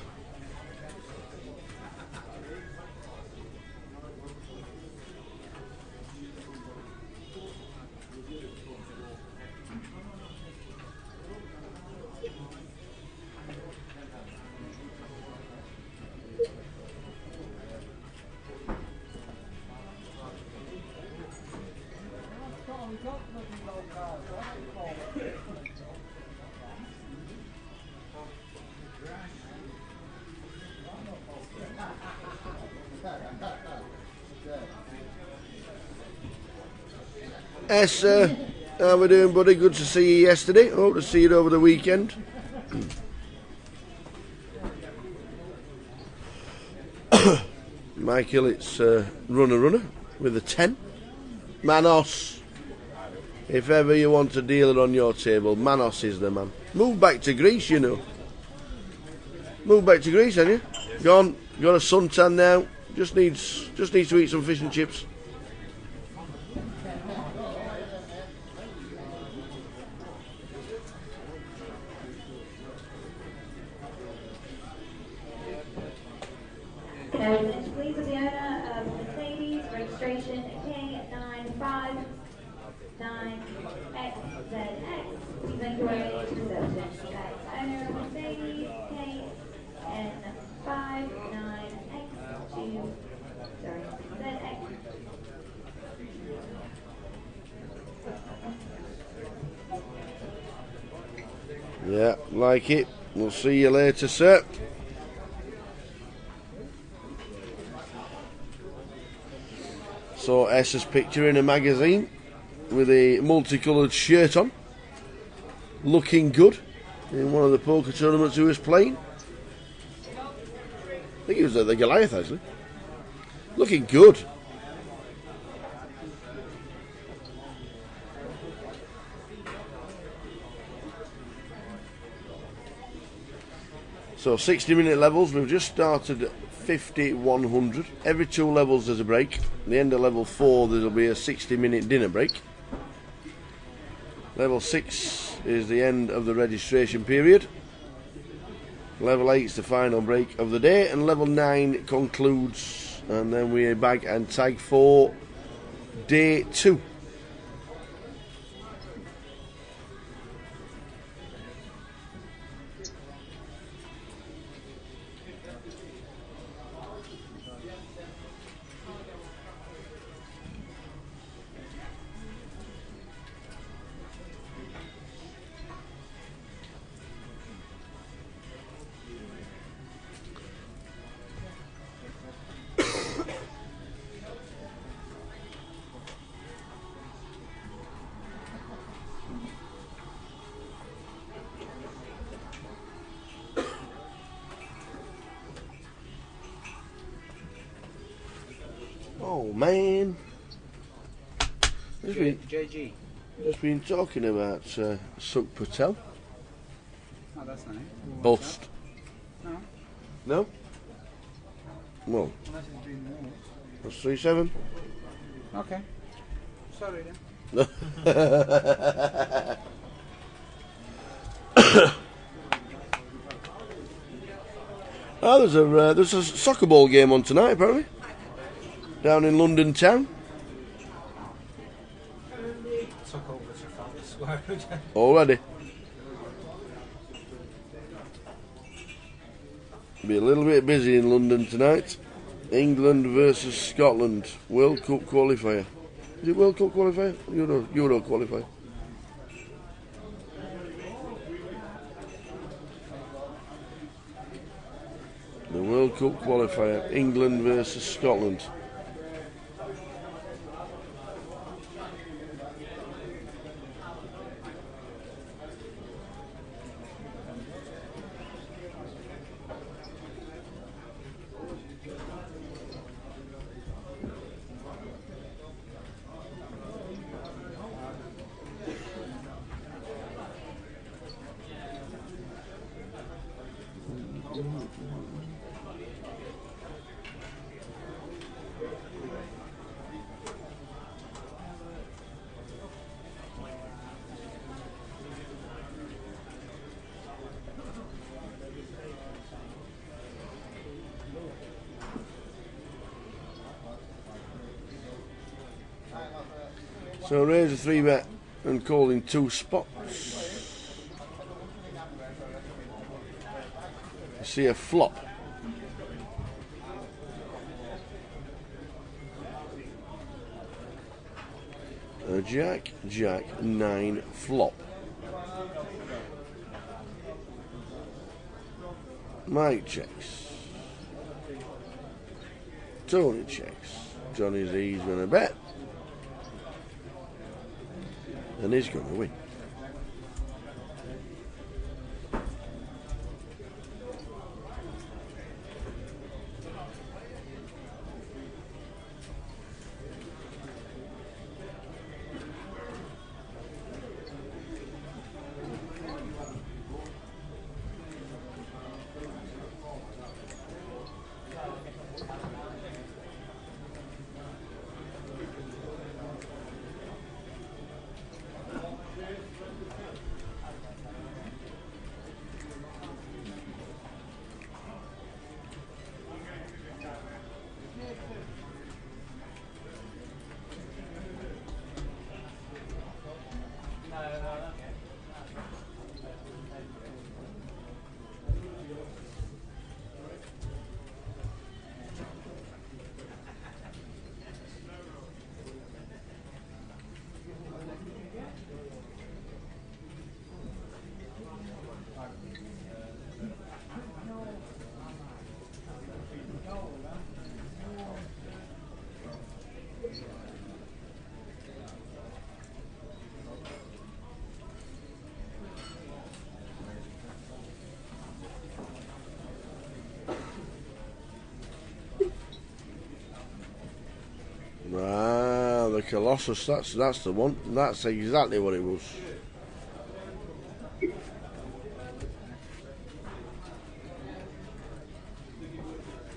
How we doing, buddy? Good to see you yesterday. Hope to see you over the weekend. Michael, it's runner with a 10. Manos. If ever you want a dealer on your table, Manos is the man. Move back to Greece, you know. Move back to Greece, haven't you? Gone. Got a suntan now. Just needs to eat some fish and chips. Please, with the owner of Mercedes, registration K959XZX. Please make your way to reception. That's owner of Mercedes ZX. Yeah, like it. We'll see you later, sir. Saw S's picture in a magazine with a multicoloured shirt on, looking good in one of the poker tournaments he was playing. I think he was at the Goliath, actually. Looking good. So 60-minute levels, we've just started at 50-100. Every 2 levels there's a break. At the end of level 4 there'll be a 60-minute dinner break. Level 6 is the end of the registration period. Level 8 is the final break of the day, and level 9 concludes, and then we're back and tag for day 2. Oh man, JG. Just been talking about Suk Patel. Oh, that's not it. Bust. No. No? Well, Unless it's been more. that's 3-7. Okay. Sorry then. Oh, there's a soccer ball game on tonight, apparently, down in London town. Took over Trafalgar Square again. Already. Be a little bit busy in London tonight. England versus Scotland, World Cup qualifier. Is it World Cup qualifier? Euro qualifier. The World Cup qualifier, England versus Scotland. So raise a 3-bet and calling 2 spots. You see a flop. A Jack, 9 flop. Mike checks. Tony checks. Johnny's he's gonna bet. and he's going to win. Ah, the Colossus, that's the one. That's exactly what it was.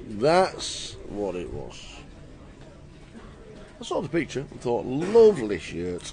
That's what it was. I saw the picture and thought, lovely shirt.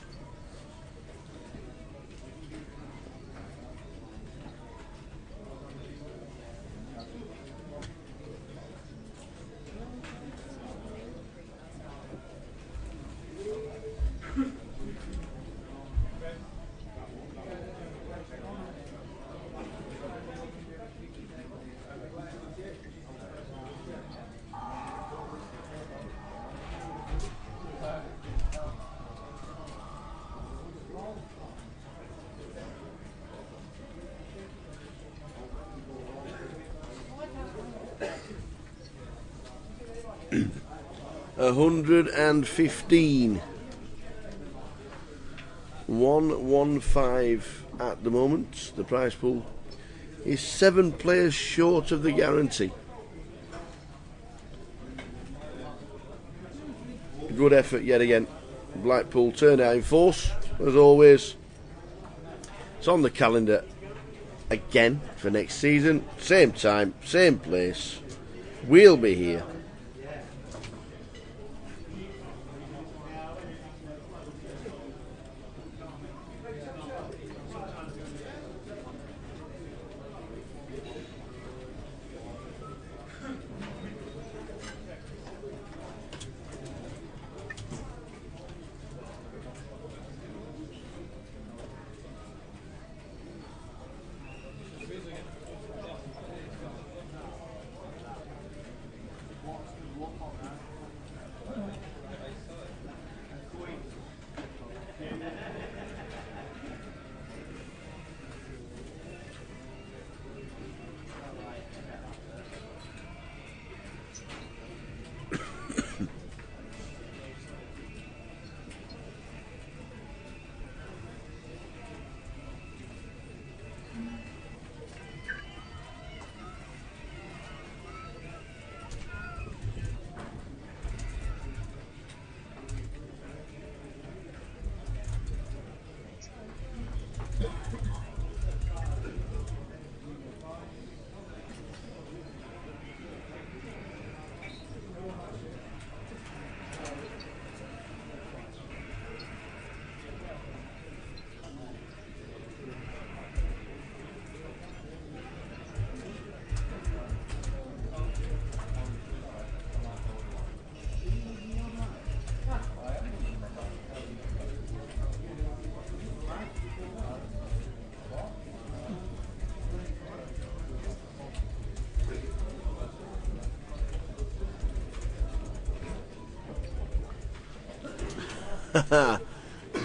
$115. 115 at the moment. The prize pool is 7 players short of the guarantee. Good effort yet again. Blackpool turned out in force, as always. It's on the calendar again for next season. Same time, same place. We'll be here.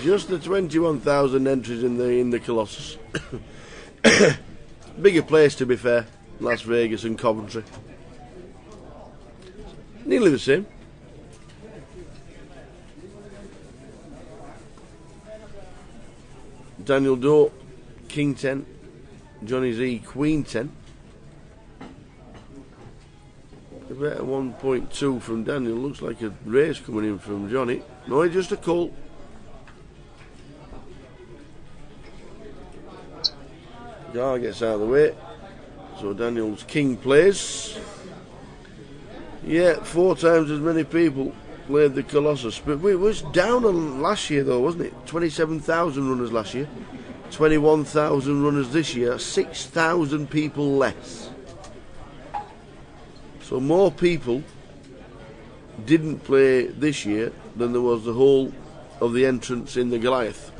Just the 21,000 entries in the Colossus. Bigger place, to be fair. Las Vegas and Coventry. Nearly the same. Daniel Doe, King 10. Johnny Z, Queen 10. A better 1.2 from Daniel. Looks like a race coming in from Johnny. No, it's just a colt. Gar gets out of the way. So Daniel's King plays. Yeah, 4 times as many people played the Colossus. But it was down on last year though, wasn't it? 27,000 runners last year. 21,000 runners this year. 6,000 people less. So more people didn't play this year than there was the whole of the entrance in the Goliath.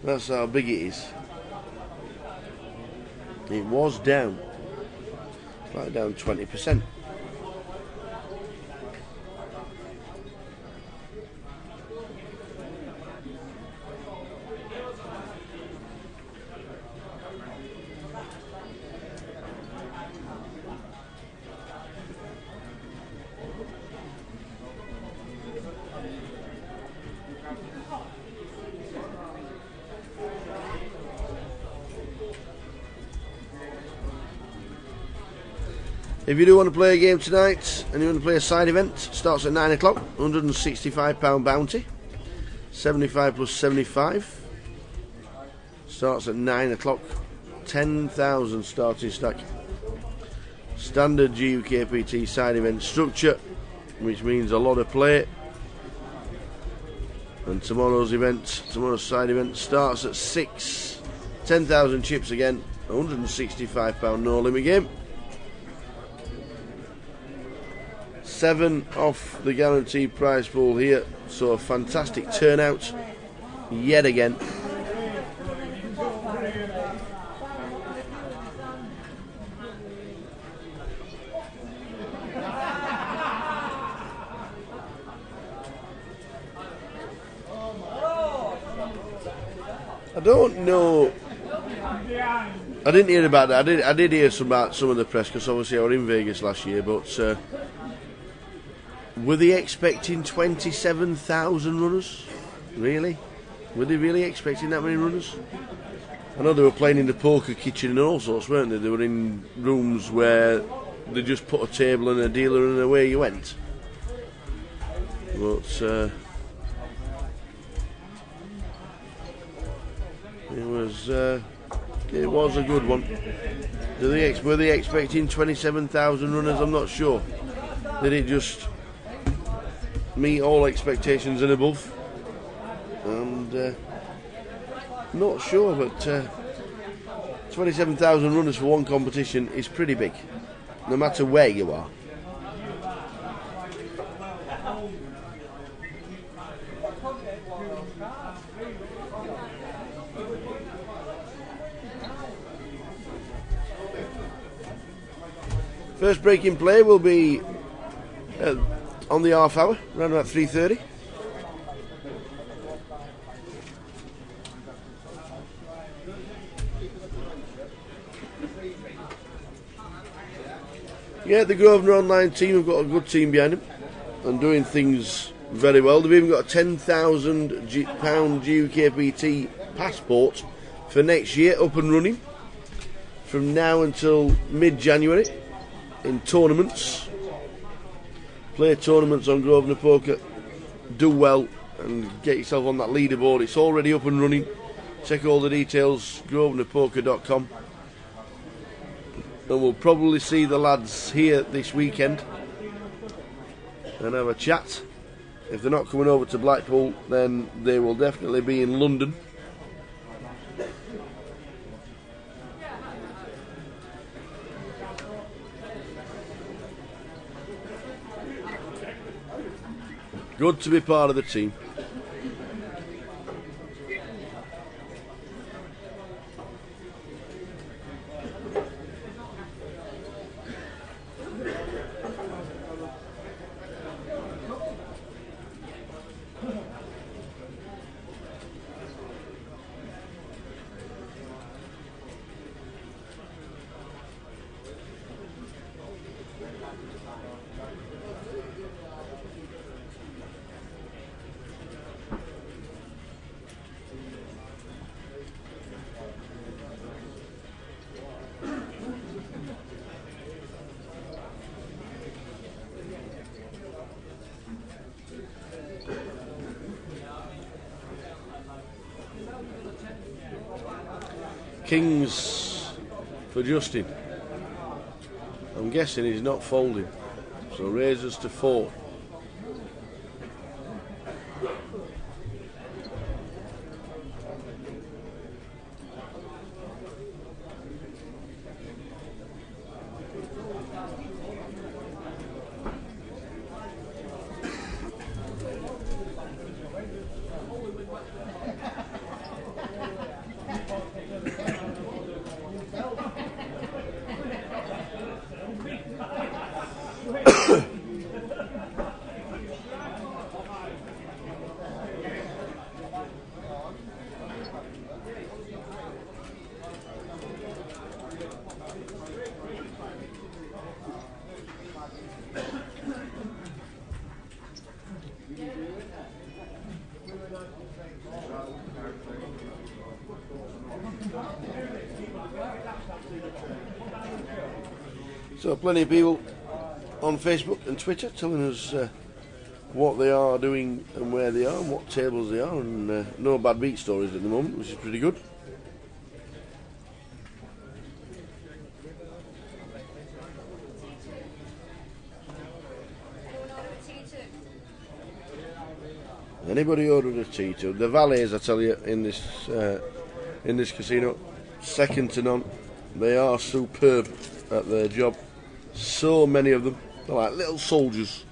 That's how big it is. It was down. Right down 20%. If you do want to play a game tonight and you want to play a side event, starts at 9 o'clock, £165 bounty, 75 plus 75, starts at 9 o'clock, 10,000 starting stack, standard GUKPT side event structure, which means a lot of play, and tomorrow's side event starts at 6, 10,000 chips again, £165 no limit game. 7 off the guaranteed prize pool here, so a fantastic turnout yet again. I don't know. I didn't hear about that. I did hear about some of the press because obviously I was in Vegas last year, but were they expecting 27,000 runners? Really? Were they really expecting that many runners? I know they were playing in the poker kitchen and all sorts, weren't they? They were in rooms where they just put a table and a dealer and away you went. But it was a good one. Were they expecting 27,000 runners? I'm not sure. Did it just meet all expectations and above? And not sure, but 27,000 runners for one competition is pretty big, no matter where you are. First break in play will be on the half hour, around about 3:30. Yeah, the Grosvenor Online team have got a good team behind them and doing things very well. They've even got a £10,000 GUKPT passport for next year up and running from now until mid-January in tournaments. Play tournaments on Grosvenor Poker, do well and get yourself on that leaderboard. It's already up and running. Check all the details, grosvenorpoker.com. And we'll probably see the lads here this weekend and have a chat. If they're not coming over to Blackpool, then they will definitely be in London. Good to be part of the team. Kings for Justin. I'm guessing he's not folding, so raises to 4. So plenty of people on Facebook and Twitter telling us what they are doing and where they are and what tables they are, and no bad beat stories at the moment, which is pretty good. Anybody ordered a T2? The valets, I tell you, in this casino, second to none. They are superb at their job. So many of them. They're like little soldiers.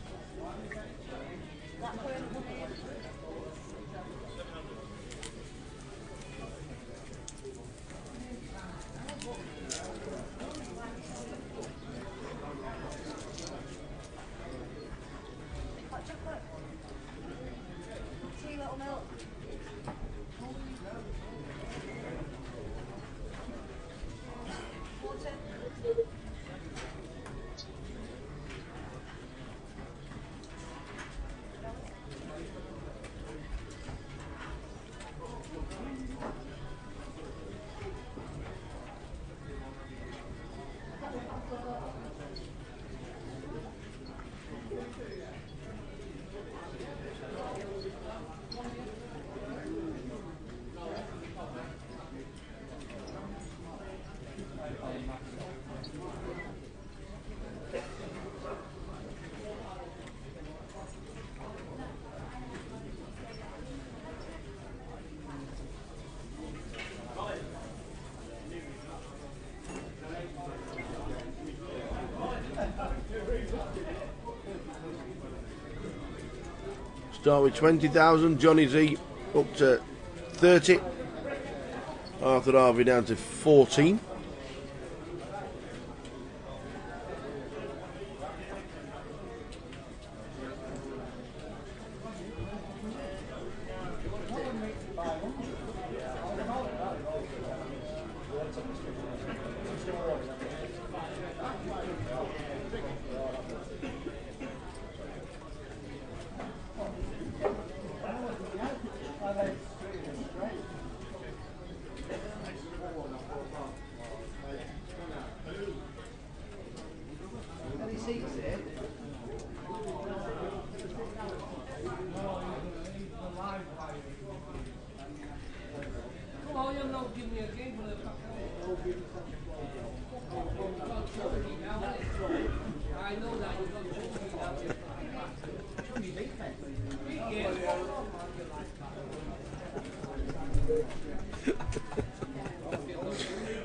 Start with 20,000, Johnny Z up to 30, Arthur Harvey down to 14.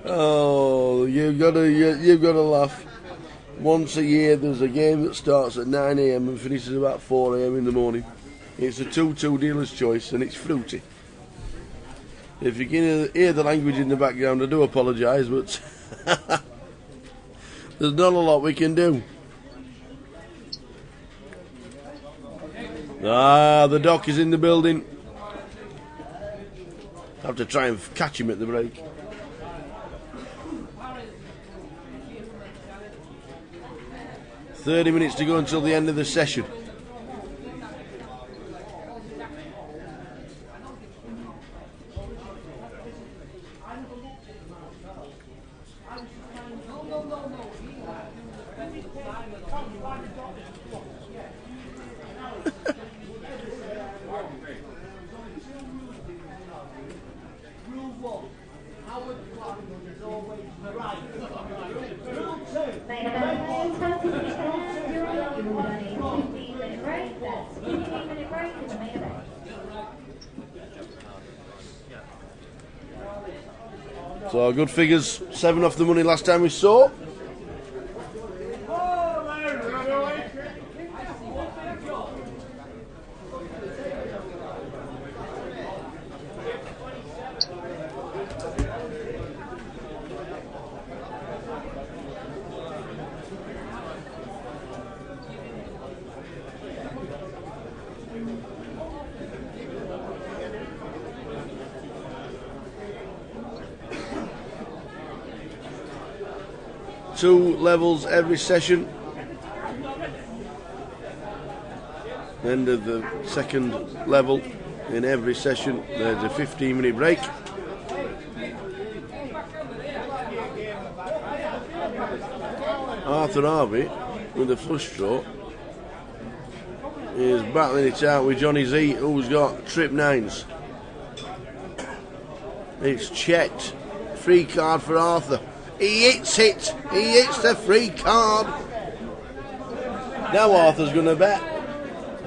Oh, you've got to laugh. Once a year there's a game that starts at 9 AM and finishes about 4 AM in the morning. It's a 2-2 dealer's choice and it's fruity. If you can hear the language in the background, I do apologise, but there's not a lot we can do. Ah, the doc is in the building. I have to try and catch him at the break. "30 minutes to go until the end of the session." Main event, starting to stand, you're on, you will run a 15-minute break. That's 15-minute break in the main event. So good figures, 7 off the money last time we saw. Two levels every session. End of the second level in every session. There's a 15-minute break. Arthur Harvey with the flush draw is battling it out with Johnny Z, who's got trip 9s. It's checked. Free card for Arthur. He hits it. He hits the free card. Now Arthur's going to bet.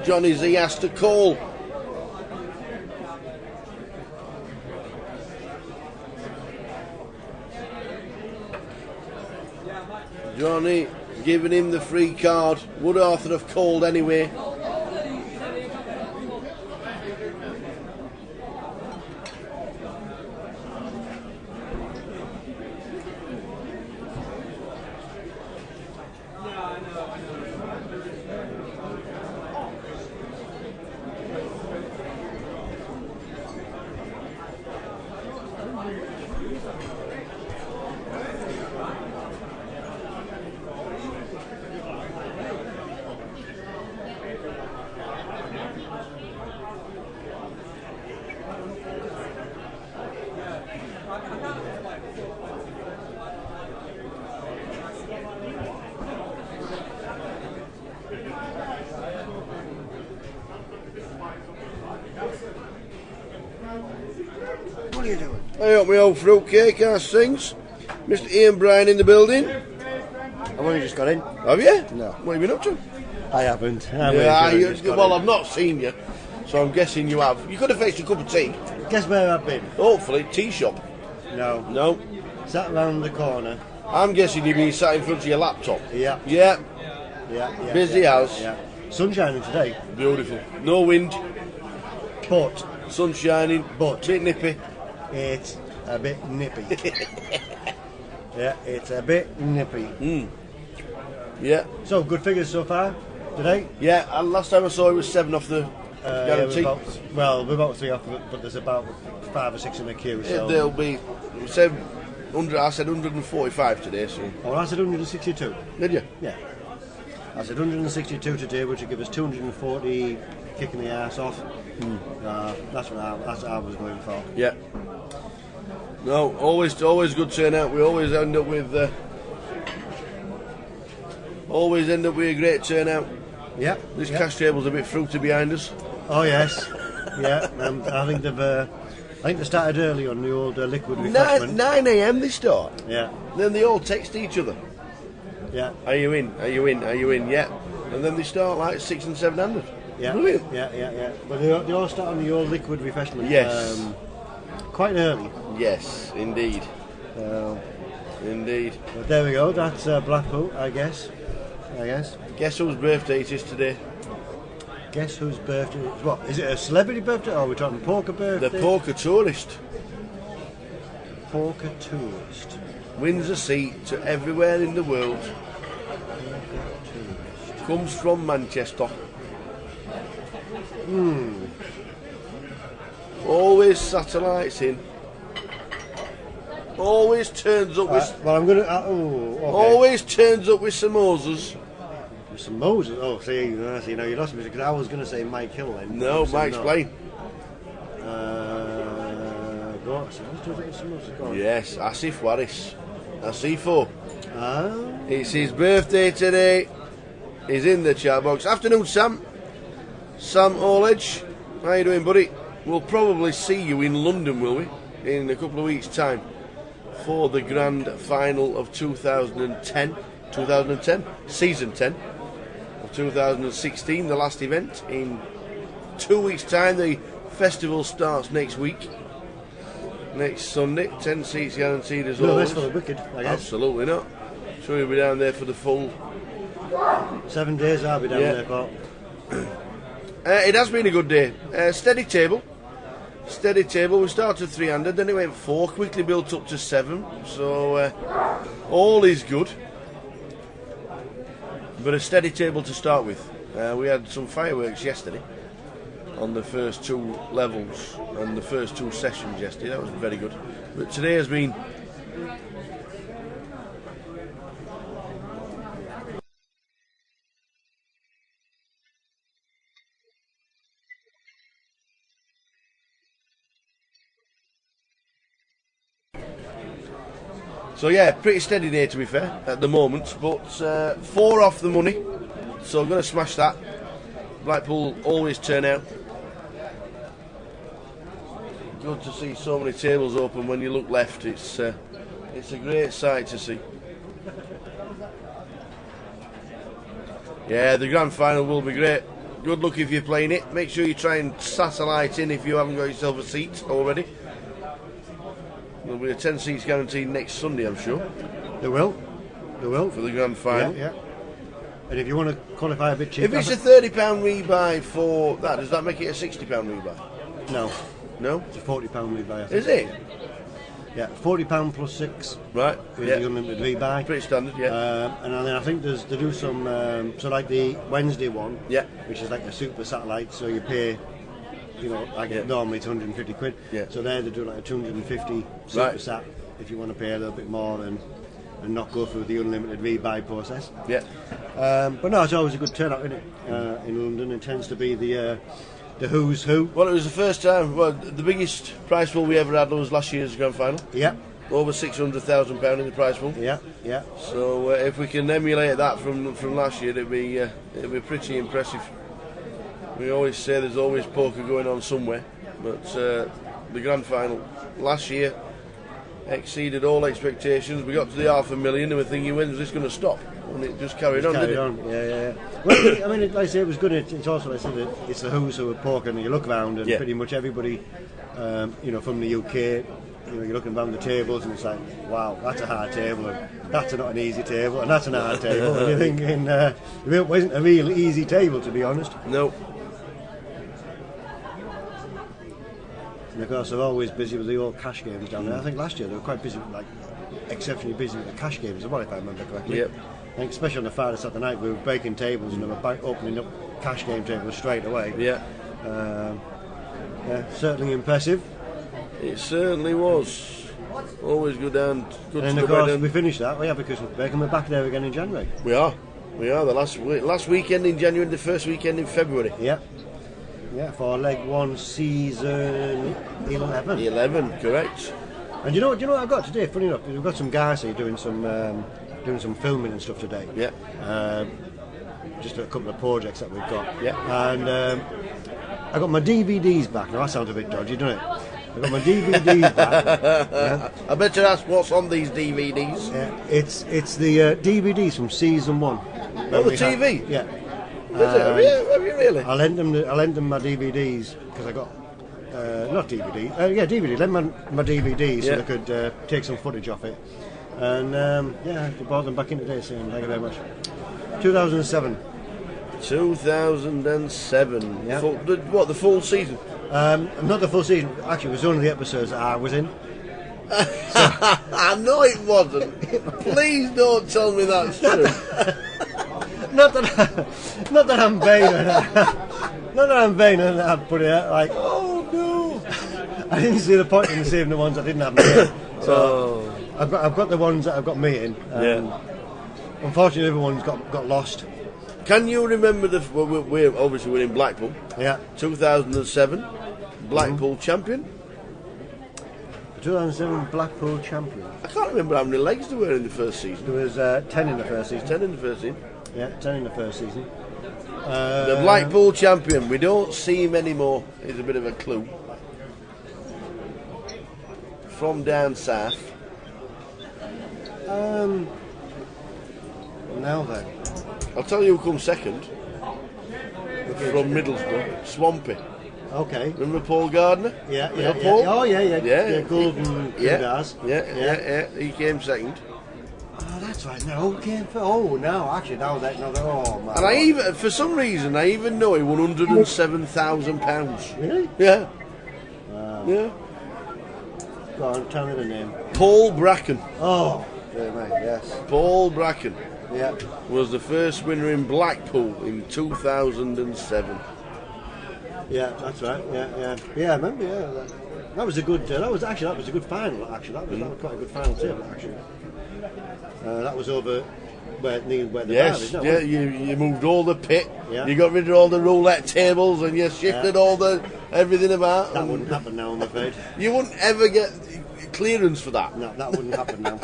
Johnny Z has to call. Johnny giving him the free card. Would Arthur have called anyway? What are you doing? Hey up, my old fruitcake, ass things. Mr. Ian Bryan in the building. I've only just got in. Have you? No. What have you been up to? I haven't. Well, I've not seen you, so I'm guessing you have. You could have fetched a cup of tea. Guess where I've been? Hopefully, tea shop. No. No. Sat round the corner. I'm guessing you've been sat in front of your laptop. Yeah. Yeah. Yeah. Busy as. Yeah. Sun shining today. Beautiful. No wind. But. Sun shining. But. Bit nippy. It's a bit nippy. Yeah, it's a bit nippy. Yeah. So, good figures so far today? Yeah, and last time I saw it was 7 off the guarantee. Yeah, we're about 3 off, but there's about 5 or 6 in the queue. So. There'll be 700. I said 145 today. So. Oh, I said 162. Did you? Yeah. I said 162 today, which would give us 240 kicking the arse off. That's what I was going for. Yeah. No, always good turnout. We always end up with a great turnout. Yeah. This cash table's a bit fruity behind us. Oh yes. Yeah. I think they started early on the old liquid refreshment. 9 a.m. they start. Yeah. Then they all text each other. Yeah. Are you in? Are you in? Are you in? Yeah. And then they start like 600 and 700. Yeah. Brilliant. Yeah. But they all start on the old liquid refreshment. Yes. Quite early. Yes, indeed. Indeed. But there we go. That's Blackpool, I guess. Guess whose birthday it is today? Guess whose birthday? What is it? A celebrity birthday, or are we talking poker birthday? The poker tourist. Poker tourist wins a seat to everywhere in the world. Comes from Manchester. Always satellites in. Always turns up with. Well, I'm gonna. Okay. Always turns up with samosas. With samosas. Oh, see, now you lost me because I was going to say Mike Hill then. No, Mike's playing. Go on. Samosas. Go on. Yes, Asif Waris. Asifo. Ah. It's his birthday today. He's in the chat box. Afternoon, Sam. Sam Oledge. How you doing, buddy? We'll probably see you in London, will we? In a couple of weeks' time. for the grand final of 2010, season 10 of 2016, the last event. In 2 weeks' time, the festival starts next week. Next Sunday, 10 seats guaranteed as No, always. that's for the wicked, I guess. Absolutely not. Sure you'll be down there for the full 7 days I'll be down there, Paul. It has been a good day. Steady table. We started 300, then it went 4, quickly built up to 7. So all is good. But a steady table to start with. We had some fireworks yesterday on the first 2 levels and the first 2 sessions yesterday. That was very good. But today has been so yeah, pretty steady day to be fair at the moment, but 4 off the money, so I'm going to smash that. Blackpool always turn out. Good to see so many tables open when you look left. It's a great sight to see. Yeah, the grand final will be great. Good luck if you're playing it. Make sure you try and satellite in if you haven't got yourself a seat already. There'll be a 10 seats guaranteed next Sunday, I'm sure. There will. For the grand final. Yeah. And if you want to qualify a bit cheaper... If it's a £30 rebuy for that, does that make it a £60 rebuy? No. No? It's a £40 rebuy, I think. Is it? Yeah, £40 plus 6. Right. With the unlimited rebuy. Pretty standard, yeah. And then I think they do some... so like the Wednesday one, yeah, which is like a super satellite, so you pay... normally it's 150 quid. Yeah. So there they do like a 250 super sat if you want to pay a little bit more and not go through the unlimited rebuy process. Yeah. But no, it's always a good turnout, isn't it? In London, it tends to be the who's who. Well, it was the first time. Well, the biggest prize pool we ever had was last year's grand final. Yeah. Over £600,000 in the prize pool. Yeah. So if we can emulate that from last year, it'd be pretty impressive. We always say there's always poker going on somewhere, but the grand final last year exceeded all expectations. We got to the $500,000 and we're thinking, when's this going to stop? And it just carried on, didn't it? Yeah. Well, I mean, like I say, it was good. It's also, like I said, it's the who's who of poker, and you look around and pretty much everybody, from the UK, you're looking around the tables and it's like, wow, that's a hard table, and that's not an easy table, and that's an hard table. And you're thinking, it wasn't a real easy table, to be honest. No. And of course, they're always busy with the old cash games down there. I think last year they were quite busy, like exceptionally busy with the cash games as well, if I remember correctly. Yep. I think especially on the Friday, Saturday night, we were breaking tables and they were opening up cash game tables straight away. Yeah. Certainly impressive. It certainly was. Always good down. Good and to of go course, down. we finished that. We have a Christmas break and we're back there again in January. We are. The last weekend in January, the first weekend in February. Yeah, for leg 1, season 11. 11, correct. And you know what I've got today? Funny enough, we've got some guys here doing some filming and stuff today. Yeah. Just a couple of projects that we've got. Yeah. And I got my DVDs back. Now that sounds a bit dodgy, doesn't it? I got my DVDs back. Yeah. I bet you ask what's on these DVDs. Yeah. It's the DVDs from season 1. Oh, the TV. Yeah. Have you really? I lent them my DVDs because I got not DVD. DVD. Lent my DVDs so they could take some footage off it. And I brought them back in today. Saying thank you very much. 2007. 2007. Yeah. The full season? Not the full season. Actually, it was only the episodes that I was in. I know it wasn't. Please don't tell me that's true. Not that I'm vain and I put it out like, oh no, I didn't see the point in saving the ones I didn't have me in. So I've got the ones that I've got me in. Unfortunately, everyone's got lost. Can you remember we're obviously in Blackpool. Yeah. 2007 Blackpool champion. 2007 Blackpool champion. I can't remember how many legs there were in the first season. There was 10 in the first season. 10 in the first season. Yeah, 10 in the first season. The Blackpool champion. We don't see him anymore. Is a bit of a clue. From down south. Now then. I'll tell you who comes second. From Middlesbrough, Swampy. Okay. Remember Paul Gardner? Yeah. Paul? Oh, yeah. Yeah. Golden Cigars. Yeah. He came second. Oh, that's right. No, who came for? Oh, no, actually, now that. Oh, man. And I even, for some reason, I even know he won £107,000. Really? Yeah. Wow. Yeah. Go on, tell me the name. Paul Bracken. Oh, there, mate, yes. Paul Bracken. Yeah. Was the first winner in Blackpool in 2007. Yeah, that's right. Yeah, I remember. Yeah, that was a good. That was a good final. Actually, that was quite a good final table. Actually, that was over where the bar is. Yeah, you moved all the pit. Yeah. You got rid of all the roulette tables, and you shifted all the everything about. That wouldn't happen now, I'm afraid. You wouldn't ever get clearance for that. No, that wouldn't happen now.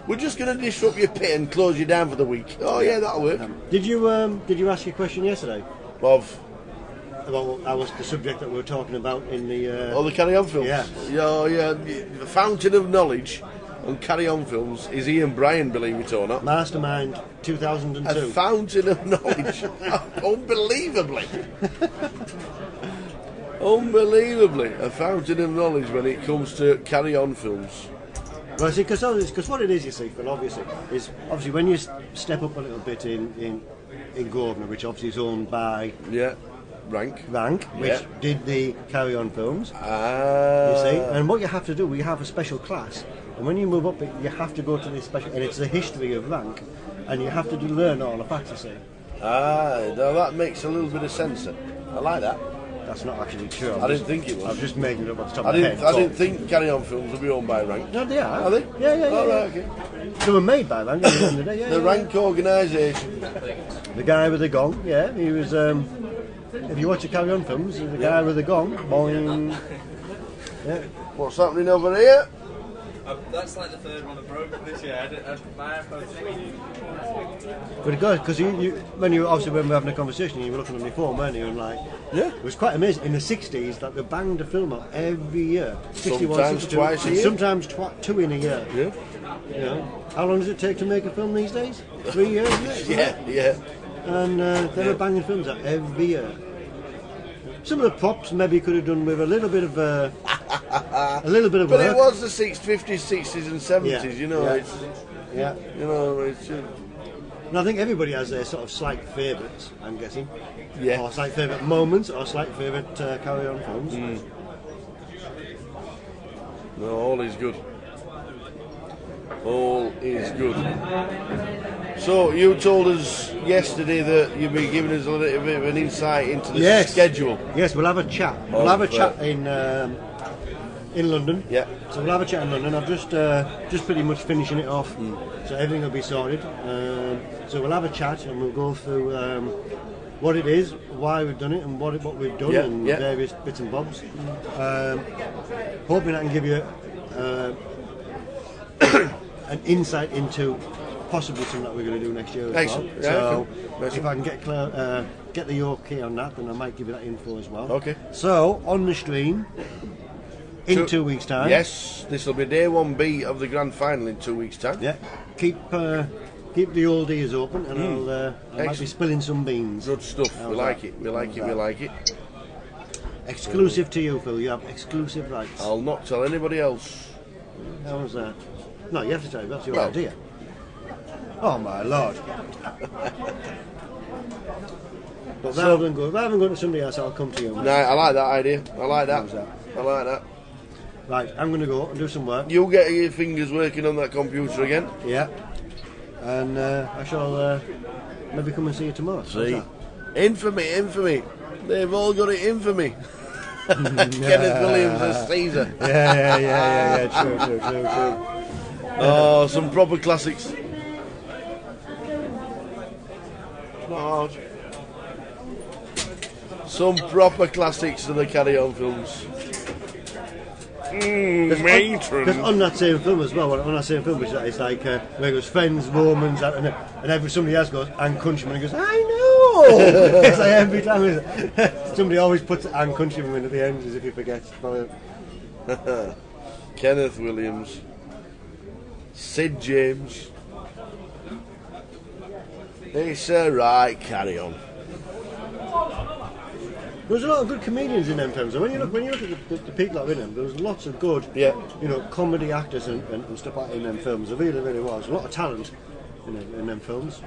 We're just going to disrupt your pit and close you down for the week. Oh yeah, that'll work. Did you ask your question yesterday? Of? About that was the subject that we were talking about in the... the Carry On films? Yeah. Yeah. The fountain of knowledge on Carry On films is Ian Bryan, believe it or not. Mastermind 2002. A fountain of knowledge. Unbelievably. Unbelievably. A fountain of knowledge when it comes to Carry On films. Well, see, because what it is, you see, Phil, obviously when you step up a little bit in Grosvenor, which obviously is owned by... Yeah. Rank, which did the Carry On films. You see, and what you have to do, we have a special class, and when you move up, you have to go to this special, and it's the history of Rank, and you have to learn all of that. You see. Now that makes a little bit of sense. Then. I like that. That's not actually true. I didn't think it was. I'm just making it up on the top of my head. I didn't think Carry On films would be owned by Rank. No, they are. Are they? Yeah. Oh, right, okay. They were made by Rank at the end of the day. The Rank organisation. The guy with the gong. Yeah, he was. If you watch the Carry On films, the guy with the gong, boing. Yeah. What's happening over here? That's like the third one I've broken this year. My iPhone's because when we were having a conversation, you were looking on your phone, weren't you? And it was quite amazing. In the 60s, that they banged a film out every year. 61, sometimes 62, twice a year. Sometimes two in a year. Yeah. You know, how long does it take to make a film these days? 3 years, isn't it? Yeah. And they were banging films out every year. Some of the props maybe could have done with a little bit of work. But it was the 50s, 60s, and 70s. You know, it's And I think everybody has their sort of slight favourites. I'm guessing. Yeah. Or slight favourite moments, or slight favourite Carry On films. No, all is good. All is good. So you told us yesterday that you'd be giving us a little bit of an insight into the schedule. Yes, we'll have a chat. We'll have a chat in London. Yeah. So we'll have a chat in London. I've just pretty much finishing it off, so everything will be sorted. So we'll have a chat and we'll go through what it is, why we've done it, and what we've done, and various bits and bobs. Hoping I can give you an insight into possibly something that we're going to do next year as well. So if I can get the OK on that, then I might give you that info as well. Okay. So on the stream in 2 weeks' time. Yes, this will be day 1B of the grand final in 2 weeks' time. Yeah. Keep the old ears open, and I might be spilling some beans. Good stuff. We like it. We like it. Exclusive to you, Phil. You have exclusive rights. I'll not tell anybody else. How was that? No, you have to tell me. That's your idea. Oh my lord! But rather than go to somebody else, I'll come to you. No, I like that idea. I like that. Right, I'm going to go and do some work. You'll get your fingers working on that computer again. Yeah. And I shall maybe come and see you tomorrow. See? Infamy. They've all got it in for me. Kenneth Williams as Caesar. Yeah. True. Oh, some proper classics. Not hard. Some proper classics of the Carry On films. Because on that same film as well, it's like where it goes Friends, Romans, and somebody else goes, and Countryman, and he goes, I know! It's like every time somebody always puts and Countryman at the end as if he forgets. Kenneth Williams, Sid James. It's alright, carry on. There's a lot of good comedians in them films. And when you look at the people that are in them, there's lots of good, comedy actors and stuff like that in them films. There really, really was. A lot of talent in them films.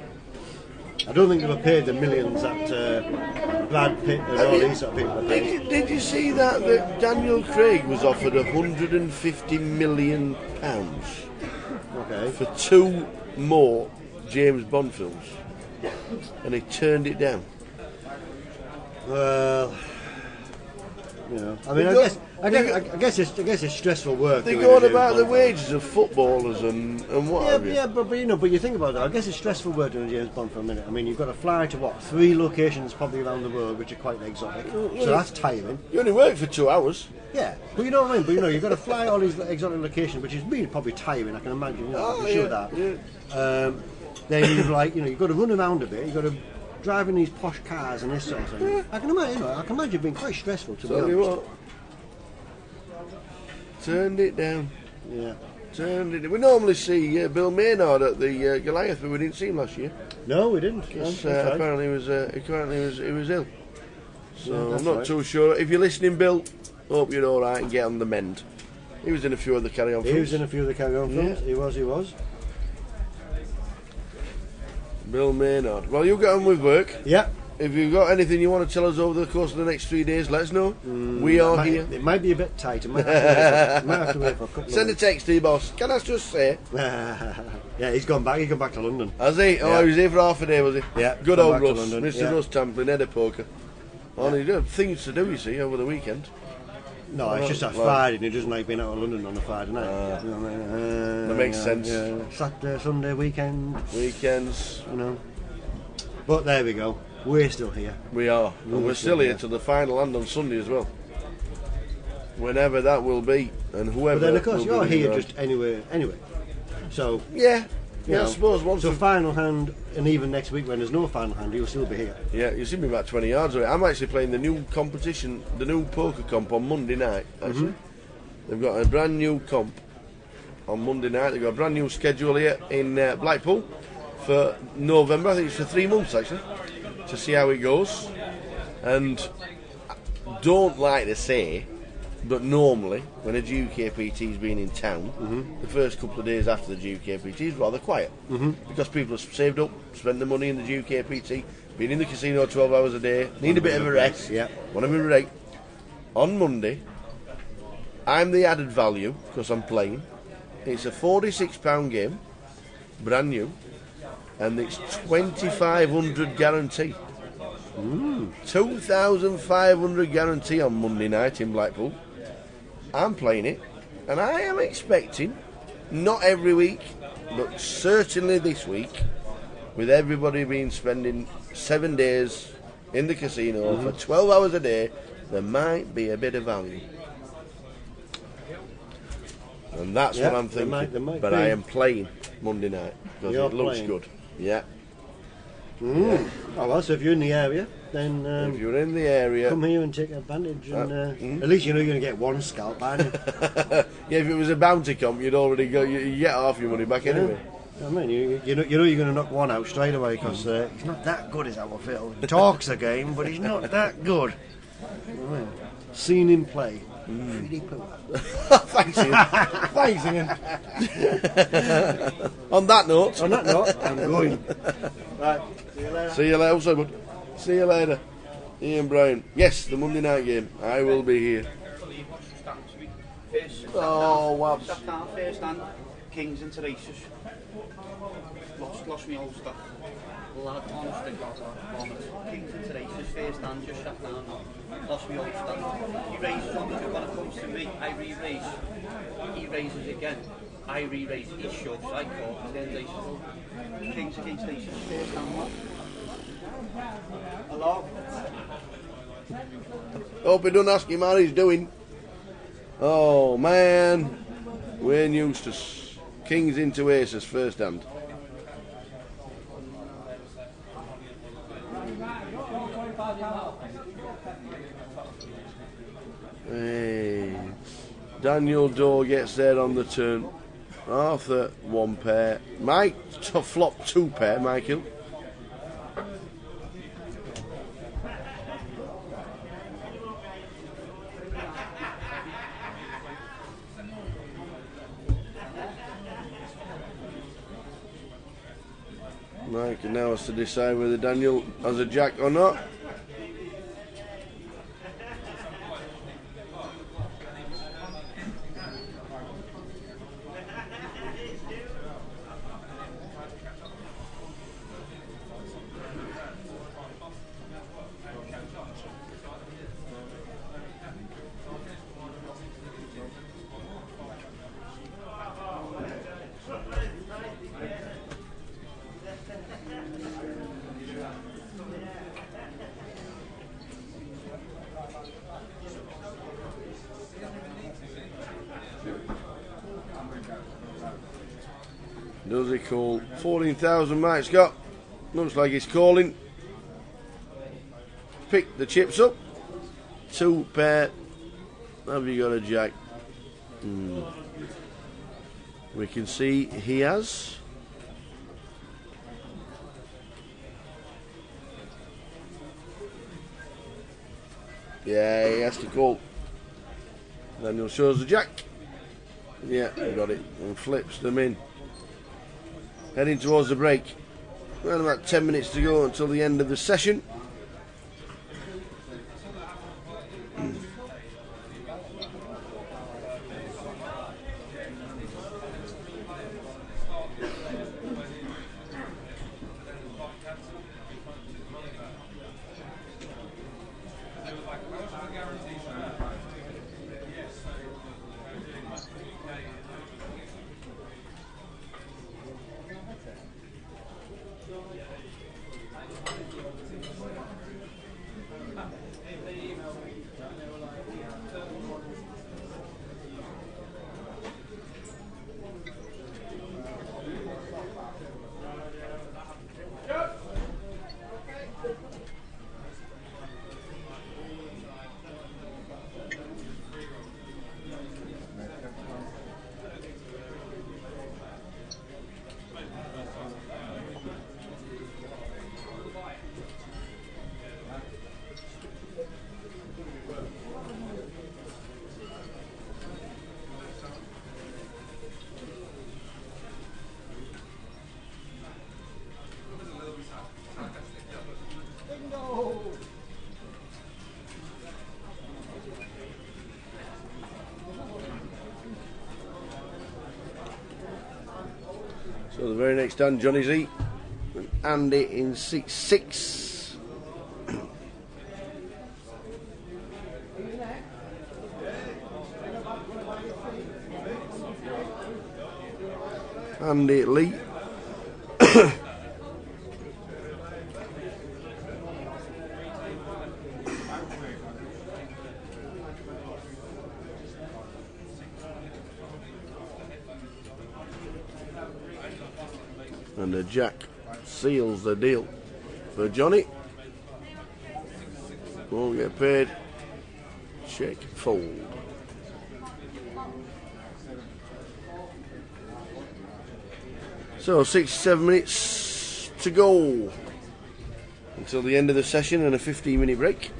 I don't think they were paid the millions that Brad Pitt and all these sort of people are paid. Did you see that Daniel Craig was offered £150 million for 2 more James Bond films, and he turned it down? Well, I mean, I guess it's stressful work. They're going about the wages of footballers and what have you. Yeah, but you think about it. I guess it's stressful work doing a James Bond for a minute. I mean, you've got to fly to 3 locations probably around the world, which are quite exotic. So that's tiring. You only work for 2 hours. Yeah, but you know what I mean. But you've got to fly all these exotic locations, which is really probably tiring. I can imagine. I'm sure that. Yeah. Then you've got to run around a bit. You've got to drive in these posh cars and this sort of thing. Yeah. I can imagine it being quite stressful, to be honest. What? Turned it down. Yeah. Turned it. We normally see Bill Maynard at the Goliath, but we didn't see him last year. No, we didn't. Apparently he was ill. So I'm not too sure. If you're listening, Bill, hope you're all right and get on the mend. He was in a few of the Carry On films. He was in a few of the Carry On films. Yeah. He was. Bill Maynard. Well, you get on with work. Yeah. If you've got anything you want to tell us over the course of the next 3 days, let us know. We are here. It might be a bit tight. Might have to wait for a couple Send a text to your boss. Can I just say? Yeah, he's gone back. He's gone back to London. Has he? Yeah. Oh, he was here for half a day, was he? Yeah. Good old Russ. London. Mr. Russ Tamplin, head of poker. Only things to do, you see, over the weekend. No, it's just that Friday, and he doesn't like being out of London on a Friday night. That makes sense. Yeah. Saturday, Sunday, weekends. But there we go. We're still here. We are. And we're still here till the final and on Sunday as well. Whenever that will be, and whoever. But then, of course, you're here just anyway. So. Yeah, I suppose once. So final hand, and even next week when there's no final hand, you'll still be here. Yeah, you'll see me about 20 yards away. I'm actually playing the new competition, the new poker comp on Monday night, actually. They've got a brand new comp on Monday night. They've got a brand new schedule here in Blackpool for November. I think it's for 3 months, actually, to see how it goes. And I don't like to say, but normally, when a GUKPT's been in town, the first couple of days after the GUKPT is rather quiet. Because people have saved up, spent the money in the GUKPT, been in the casino 12 hours a day, need a bit of a rest, want to be right. On Monday, I'm the added value, because I'm playing. It's a £46 game, brand new, and it's 2,500 guarantee. 2,500 guarantee on Monday night in Blackpool. I'm playing it, and I am expecting, not every week, but certainly this week, with everybody being spending 7 days in the casino for 12 hours a day, there might be a bit of value. And that's what I'm thinking. There might but be. I am playing Monday night because it looks good. Yeah. Oh well, so if you're in the area, then if you're in the area, come here and take advantage. And at least you know you're going to get one scalp, aren't you? Yeah, if it was a bounty comp, you'd already go. You get half your money back anyway. I mean, you know you're going to knock one out straight away because he's not that good, is how I feel. He talks a game, but he's not that good. Seen him play. 3D Thanks, Ian. Thanks, Ian. On that note, I'm going. Right. See you later. Also, bud. See you later, Ian Brown. Yes, the Monday night game. I will be here. Oh, wow. First hand, Kings and Teresa's. Lost me old stuff. Lad, honestly, Kings and Teresa's first hand just sat down. Lost me old stuff. He raises on when it comes to me, I re-raise. He raises again. I re-raise. He shoves. I call. Then Teresa's. Kings against Teresa's first hand. Hello? Hope you don't ask him how he's doing. Oh man, Wayne Eustace, Kings into Aces first hand. Hey, Daniel Doe gets there on the turn. Arthur 1 pair. Mike flop 2 pair. Michael. Mike now has to decide whether Daniel has a jack or not. Does he call? 14,000 Mike's got. Looks like he's calling. Pick the chips up. 2 pair. Have you got a jack? We can see he has. Yeah, he has to call. Daniel shows the jack. Yeah, he got it. And flips them in. Heading towards the break. Around about 10 minutes to go until the end of the session. So the very next hand, Johnny Z and Andy in 6-6. Andy Lee. And the jack seals the deal for Johnny. Won't get paid. Check fold. So 67 minutes to go until the end of the session and a 15-minute break.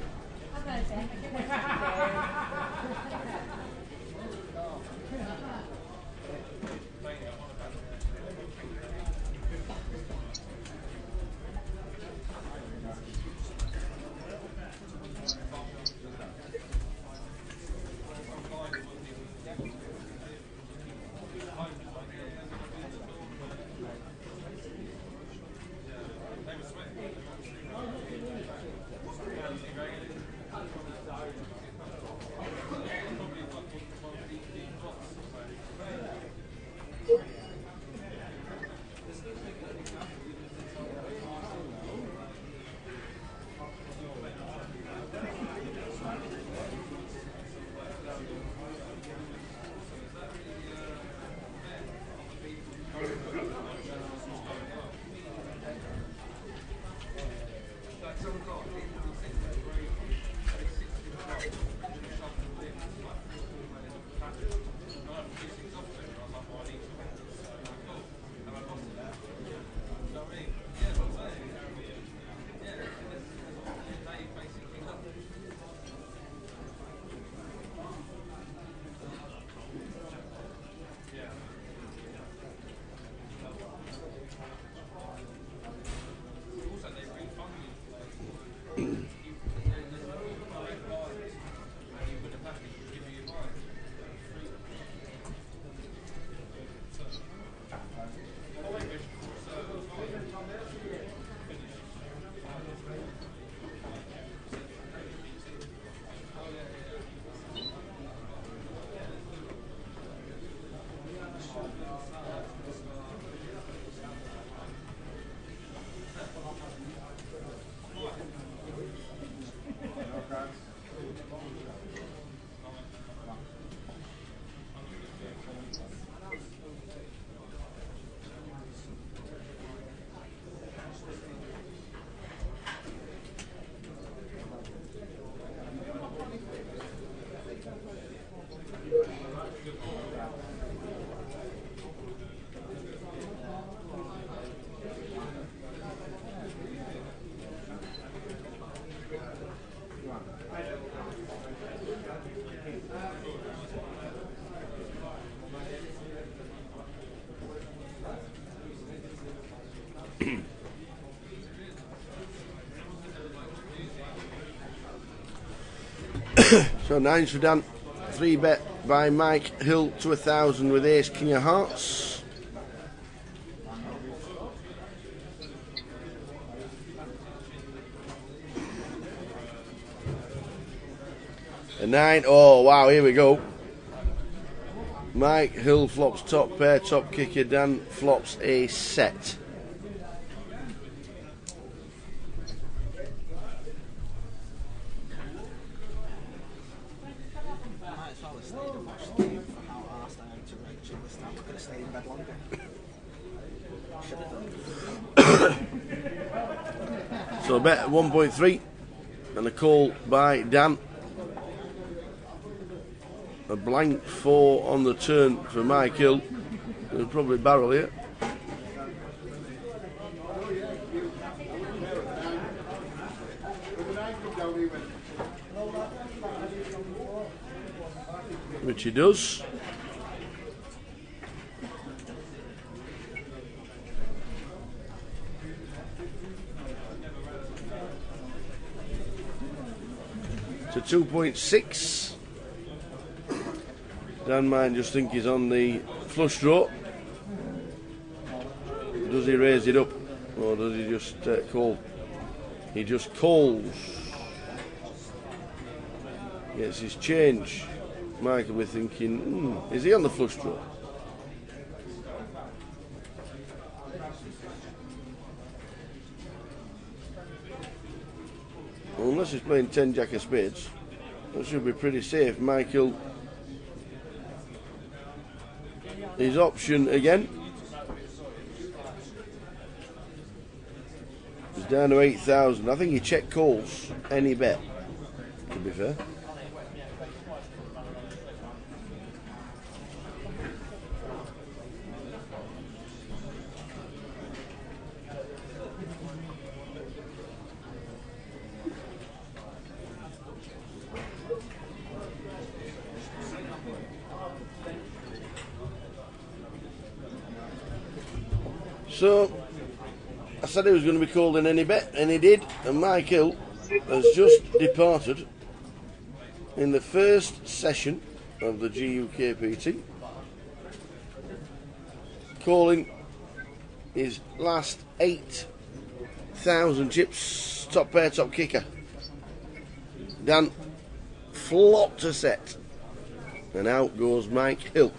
So 9s for Dan, 3 bet by Mike Hill to 1,000 with ace king of hearts. A 9, oh wow, here we go. Mike Hill flops top pair, top kicker. Dan flops a set. So a bet at 1.3 and a call by Dan. A blank 4 on the turn for Mike Hill. He'll probably barrel here. Which he does. To 2.6. Dan might just think he's on the flush draw. Does he raise it up or does he just call? He just calls. Gets his change. Mike will be thinking, is he on the flush draw? Well, unless he's playing 10 jack of spades, that should be pretty safe. Michael, his option again. He's down to 8,000. I think he check calls any bet, to be fair. So, I said he was going to be called in any bet, and he did, and Mike Hill has just departed in the first session of the GUKPT, calling his last 8,000 chips, top pair, top kicker. Dan flopped a set, and out goes Mike Hill.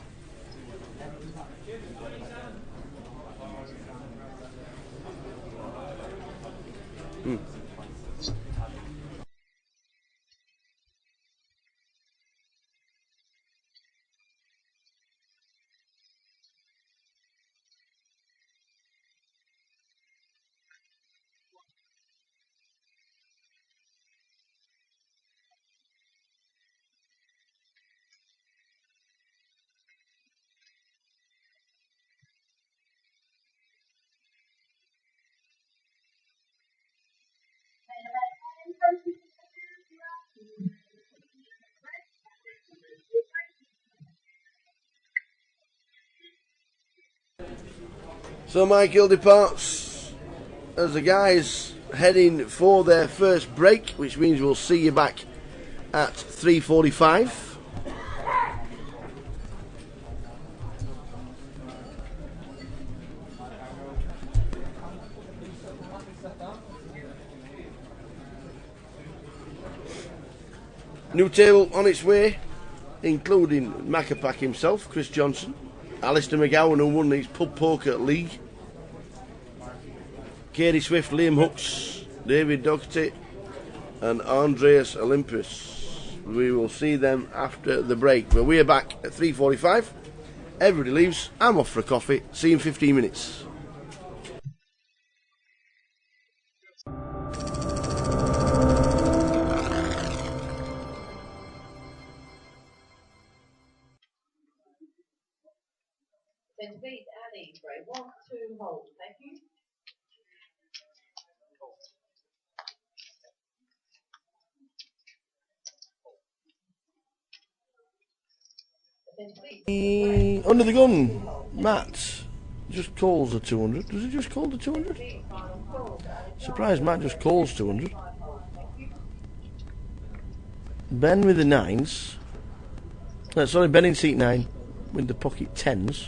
So Michael departs as the guys heading for their first break, which means we'll see you back at 3:45. New table on its way, including Macapac himself, Chris Johnson, Alistair McGowan, who won his Pub Poker League, Katie Swift, Liam Hooks, David Doherty and Andreas Olympus. We will see them after the break, but we are back at 3:45. Everybody leaves, I'm off for a coffee, see you in 15 minutes. Then beat Annie, Ray. 1, 2, hold. Thank you. Under the gun, Matt Just calls the 200. Does he just call the 200? Surprised Matt just calls 200. Ben with the 9s. No, sorry, Ben in seat 9 with the pocket 10s.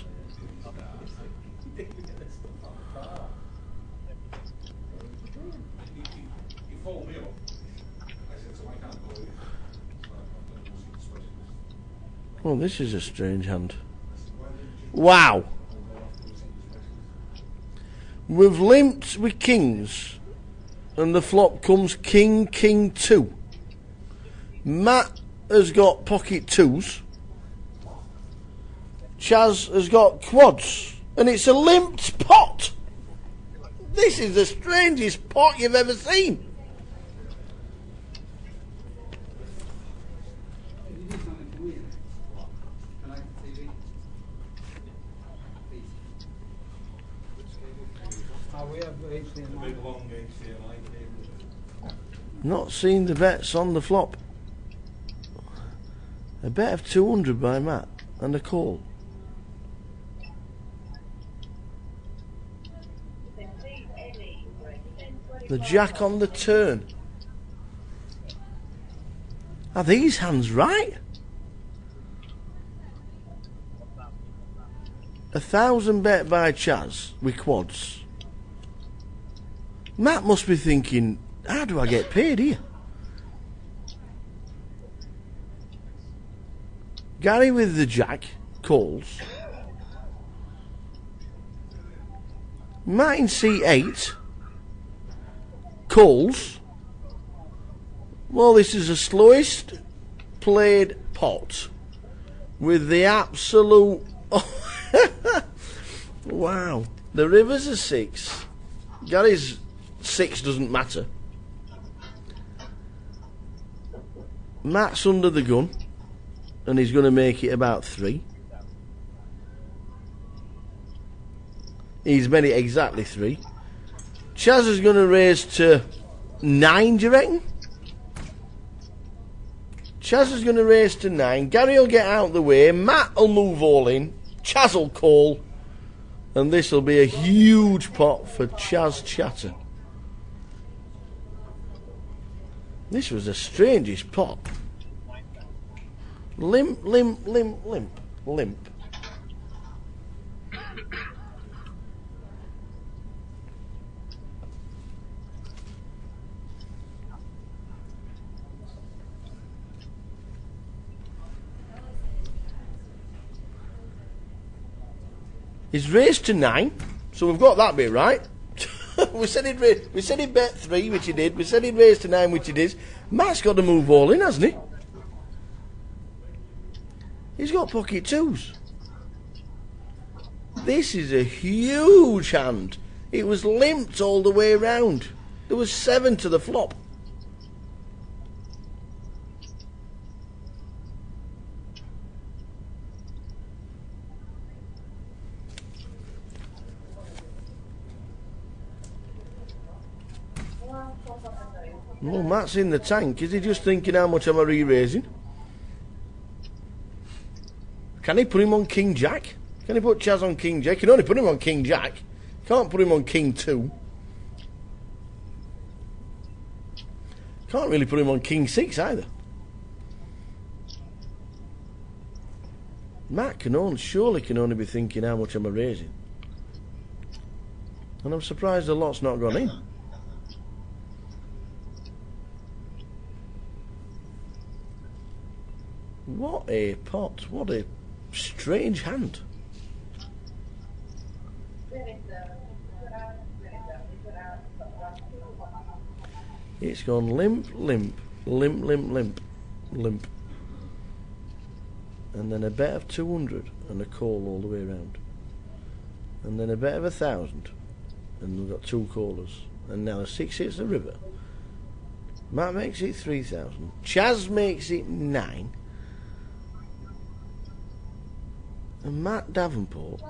Oh, this is a strange hand. Wow. We've limped with kings, and the flop comes king, king 2. Matt has got pocket 2s. Chaz has got quads, and it's a limped pot. This is the strangest pot you've ever seen. Not seen the bets on the flop. A bet of 200 by Matt and a call. The jack on the turn. Are these hands right? 1,000 bet by Chaz with quads. Matt must be thinking, how do I get paid here? Gary with the jack calls. Matt in C8 calls. Well, this is the slowest played pot with the absolute... Wow. The river's a 6. Gary's 6 doesn't matter. Matt's under the gun, and he's going to make it about 3. He's made it exactly 3. Chaz is going to raise to 9, do you reckon? Chaz is going to raise to 9. Gary will get out of the way. Matt will move all in. Chaz will call. And this will be a huge pot for Chaz Chatter. This was the strangest pot. Limp, limp, limp, limp, limp. He's raised to 9, so we've got that bit right. we said he'd bet 3, which he did. We said he'd raise to 9, which he did. Matt's got to move all in, hasn't he? He's got pocket 2s. This is a huge hand. It was limped all the way around. There was 7 to the flop. Well, Matt's in the tank. Is he just thinking, how much am I re-raising? Can he put him on King Jack? Can he put Chaz on King Jack? He can only put him on King Jack. Can't put him on King 2. Can't really put him on King 6 either. Matt surely can only be thinking, how much am I raising? And I'm surprised the lot's not gone in. What a pot. What a strange hand. It's gone limp, limp, limp, limp, limp, limp. And then a bet of 200 and a call all the way around. And then a bet of 1,000. And we've got 2 callers. And now a 6 hits the river. Matt makes it 3,000. Chaz makes it 9. And Matt Davenport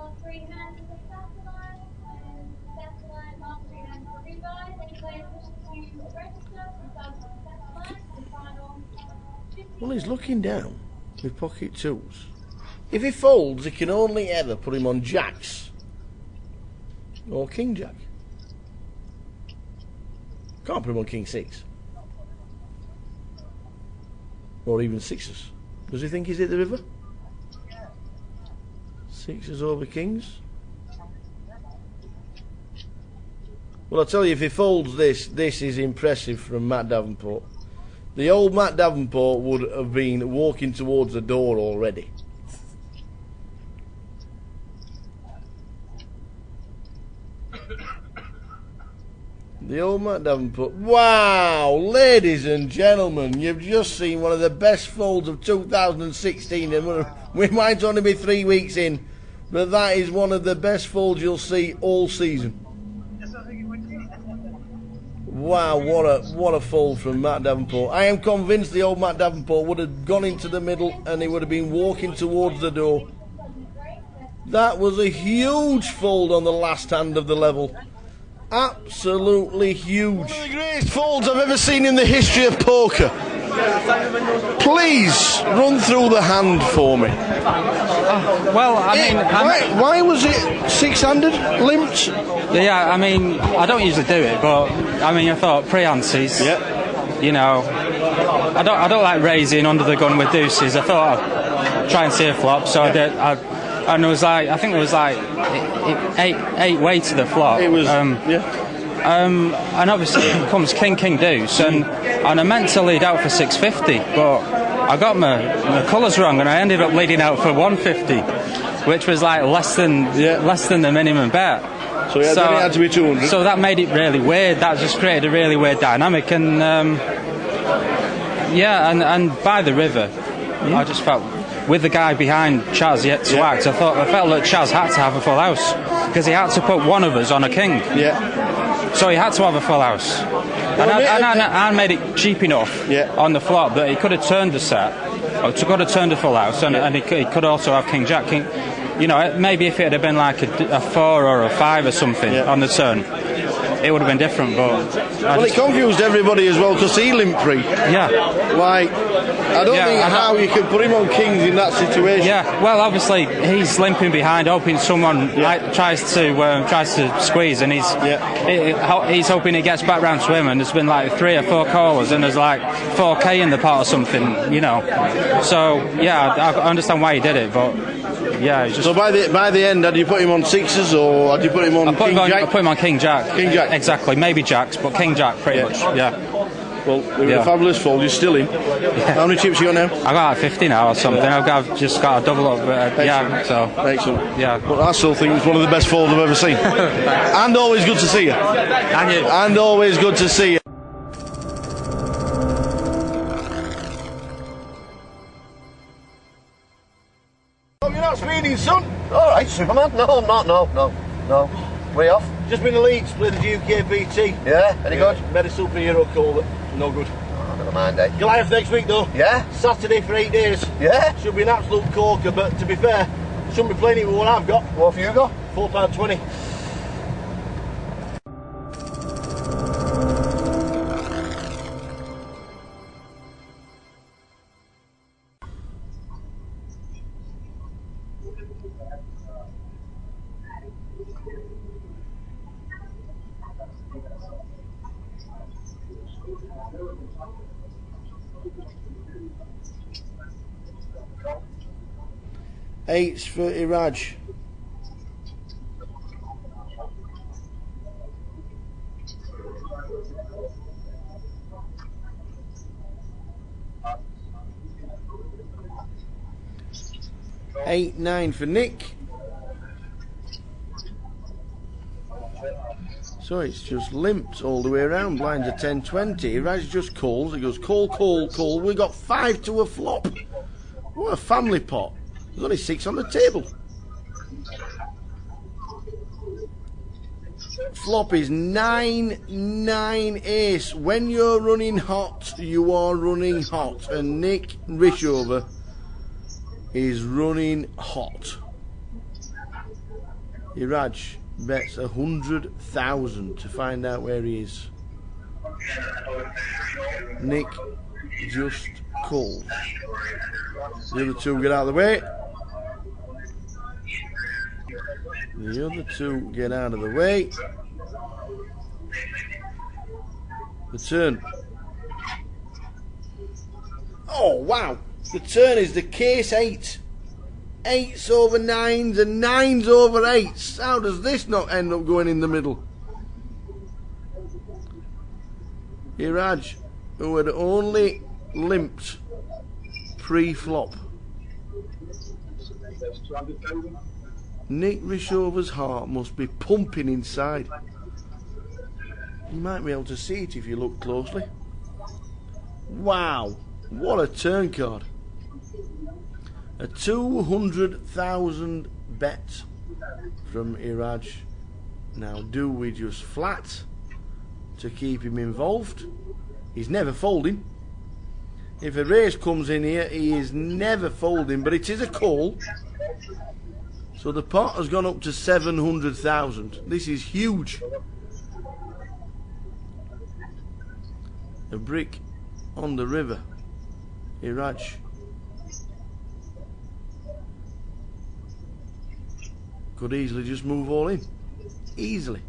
well, he's looking down with pocket 2s. If he folds, he can only ever put him on jacks. Or King Jack. Can't put him on King 6. Or even 6s. Does he think he's hit the river? 6s over Kings. Well, I'll tell you, if he folds this, this is impressive from Matt Davenport. The old Matt Davenport would have been walking towards the door already. The old Matt Davenport. Wow, ladies and gentlemen, you've just seen one of the best folds of 2016. And we might only be 3 weeks in, but that is one of the best folds you'll see all season. Wow, what a fold from Matt Davenport. I am convinced the old Matt Davenport would have gone into the middle and he would have been walking towards the door. That was a huge fold on the last hand of the level. Absolutely huge. One of the greatest folds I've ever seen in the history of poker. Please run through the hand for me. Well, I mean, why was it six-handed, limped? Yeah, I mean, I don't usually do it, but I mean, I thought pre-antes. Yeah. You know, I don't like raising under the gun with deuces. I thought I'd try and see a flop, so I did. And it was like, I think it was like eight way to the flop. It was, and obviously it comes king deuce, and I meant to lead out for 650, but I got my colours wrong, and I ended up leading out for 150, which was like less than the minimum bet. So then it had to be 200. So that made it really weird. That just created a really weird dynamic, and and by the river, I just felt, with the guy behind Chaz yet to act, I felt that Chaz had to have a full house because he had to put one of us on a king. Yeah. So he had to have a full house. I made it cheap enough on the flop that he could have turned the set, or could have turned a full house, and he could also have King Jack. You know, maybe if it had been like a 4 or a 5 or something on the turn, it would have been different, but... it confused everybody as well, because he limped free. Yeah. Like, I don't think how you can put him on kings in that situation. Yeah, well, obviously, he's limping behind, hoping someone tries to squeeze, and he's hoping it gets back round to him, and there's been like 3 or 4 callers, and there's like 4k in the pot or something, you know. So, yeah, I understand why he did it, but... Yeah, so by the end, had you put him on 6s or had you put him on King Jack? I put him on King Jack. King Jack. Exactly, maybe Jacks, but King Jack pretty much, yeah. Well, it was a fabulous fold, you're still in. Yeah. How many chips you got now? I got like 50 now or something. I've just got a double up, Excellent. Yeah. But I still think it's one of the best folds I've ever seen. And always good to see you. And you. And always good to see you. You're not speeding, son. All right, Superman. No, I'm not. No. Way off. Just been to Leeds, played the GUKPT. Yeah, any good? Made a superhero call, but no good. Oh, never mind, eh? Goliath next week, though. Yeah? Saturday for 8 days. Yeah? Should be an absolute corker, but to be fair, shouldn't be playing it with what I've got. What have you got? £4.20. Eights for Iraj. Eight, 9 for Nick. So it's just limped all the way around. Blinds are 10-20. Iraj just calls. He goes call. We got 5 to a flop. What a family pot. There's only 6 on the table. Flop is 9 ace. When you're running hot, you are running hot. And Nick Rishover is running hot. Iraj bets 100,000 to find out where he is. Nick just calls. The other two get out of the way. The other two get out of the way. The turn. Oh, wow. The turn is the case 8. 8s over 9s and 9s over 8s. How does this not end up going in the middle? Iraj, who had only limped pre-flop. Nick Rishover's heart must be pumping inside. You might be able to see it if you look closely. Wow, what a turn card. A 200,000 bet from Iraj. Now, do we just flat to keep him involved? He's never folding. If a race comes in here, he is never folding, but it is a call. So the pot has gone up to 700,000. This is huge. A brick on the river. Iraj. Could easily just move all in. Easily.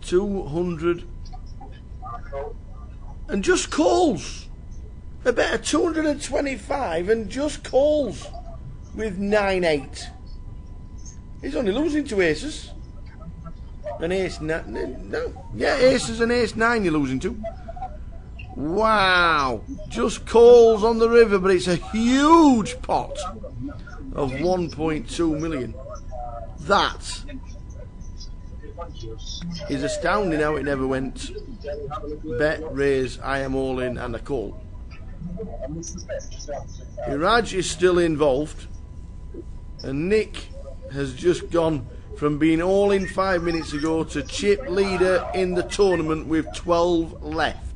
$200 and just calls. A bet of 225 and just calls with 9-8. He's only losing to aces. An ace, no, yeah, aces and ace 9 you're losing to. Wow, just calls on the river, but it's a huge pot of 1.2 million. That is astounding how it never went. Bet, raise, I am all in, and a call. Iraj is still involved, and Nick has just gone from being all in 5 minutes ago to chip leader in the tournament with 12 left.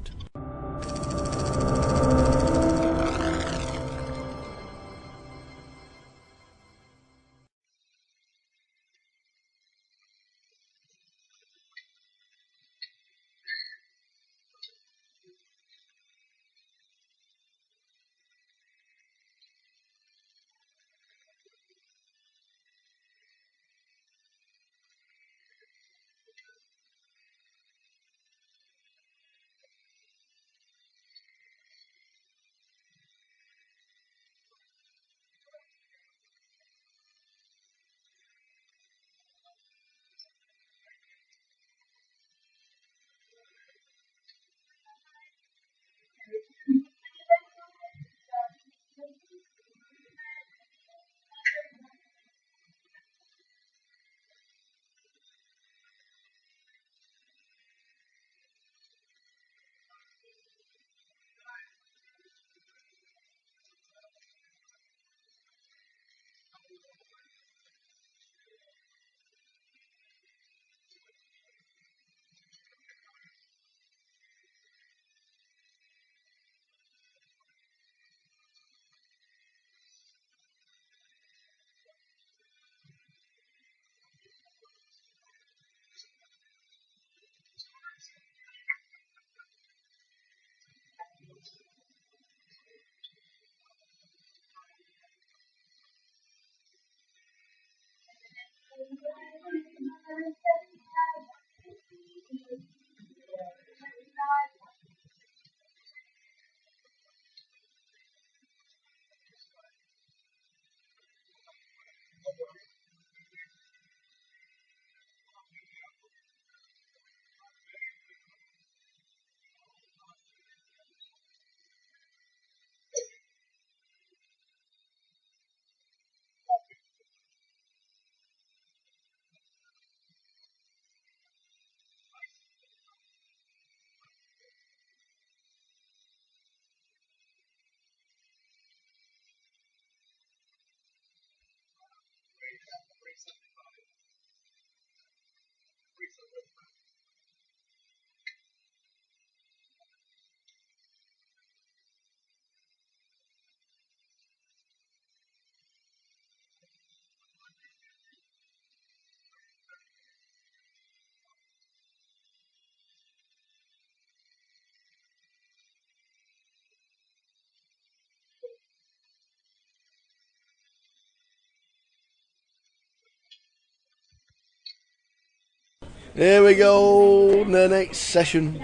Here we go, the next session.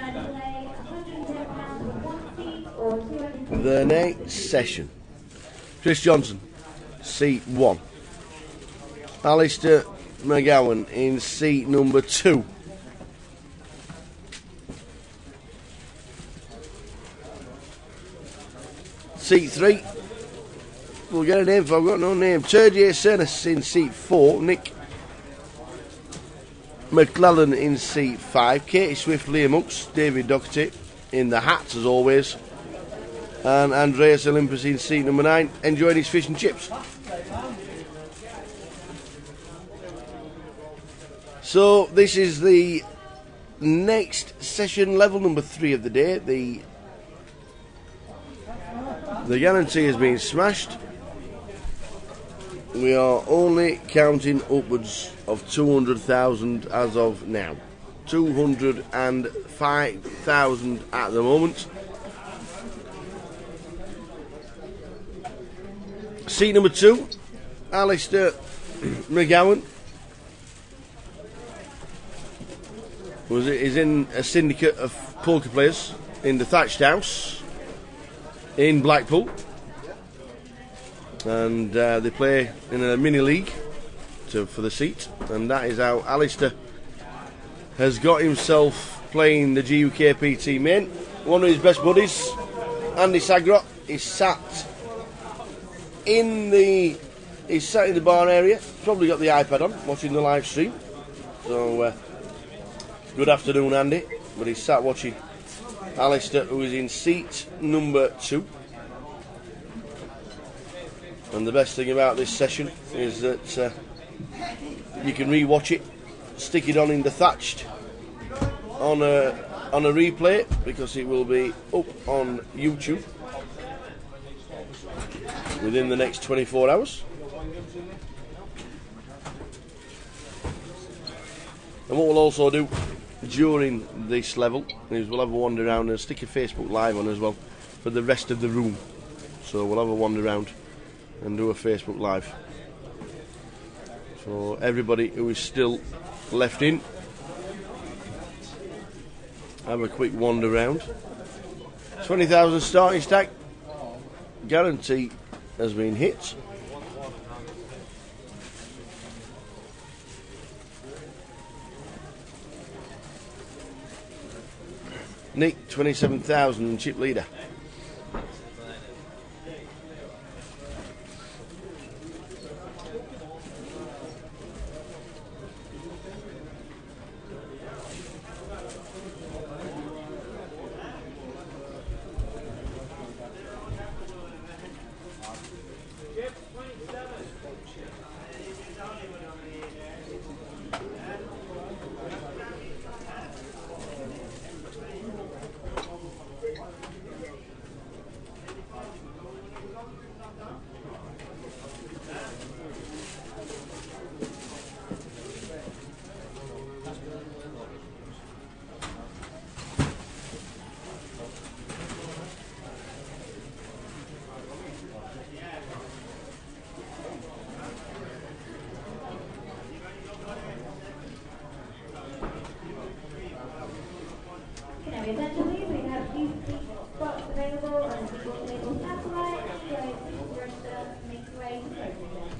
The next session. Chris Johnson, seat 1. Alistair McGowan in seat number 2. Seat 3. We'll get a name if I've got no name. Sergei Cernas in seat 4. Nick McClellan in seat 5. Katie Swift, Liam Hooks, David Doherty in the hats as always. And Andreas Olympus in seat number 9, enjoying his fish and chips. So this is the next session, level number 3 of the day. The guarantee has been smashed. We are only counting upwards of 200,000 as of now. 205,000 at the moment. Seat number 2, Alistair McGowan is in a syndicate of poker players in the Thatched House in Blackpool, and they play in a mini league for the seat, and that is how Alistair has got himself playing the GUKPT main. One of his best buddies, Andy Sagrot, is sat in the bar area, probably got the iPad on, watching the live stream. So good afternoon, Andy. But he's sat watching Alistair, who is in seat number 2. And the best thing about this session is that you can re-watch it, stick it on in the Thatched on a replay, because it will be up on YouTube within the next 24 hours. And what we'll also do during this level is we'll have a wander around and stick a Facebook Live on as well for the rest of the room. So we'll have a wander around and do a Facebook Live for everybody who is still left in. Have a quick wander around. 20,000 starting stack. Guarantee has been hit. Nick, 27,000 chip leader. Essentially, we have these spots available on the label satellite, so please make your way to purchase them.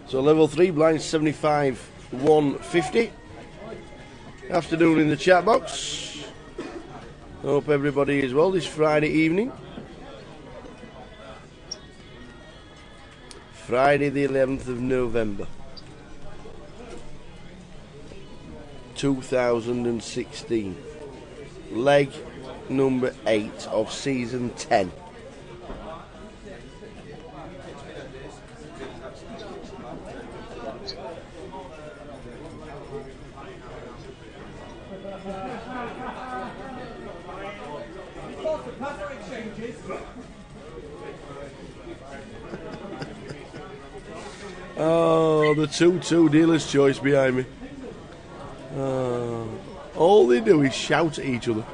So level 3 blinds 75 150. Afternoon in the chat box. Hope everybody is well this Friday evening. Friday the 11th of November 2016. Leg number 8 of season 10. Oh, the 2-2 dealer's choice behind me. All they do is shout at each other.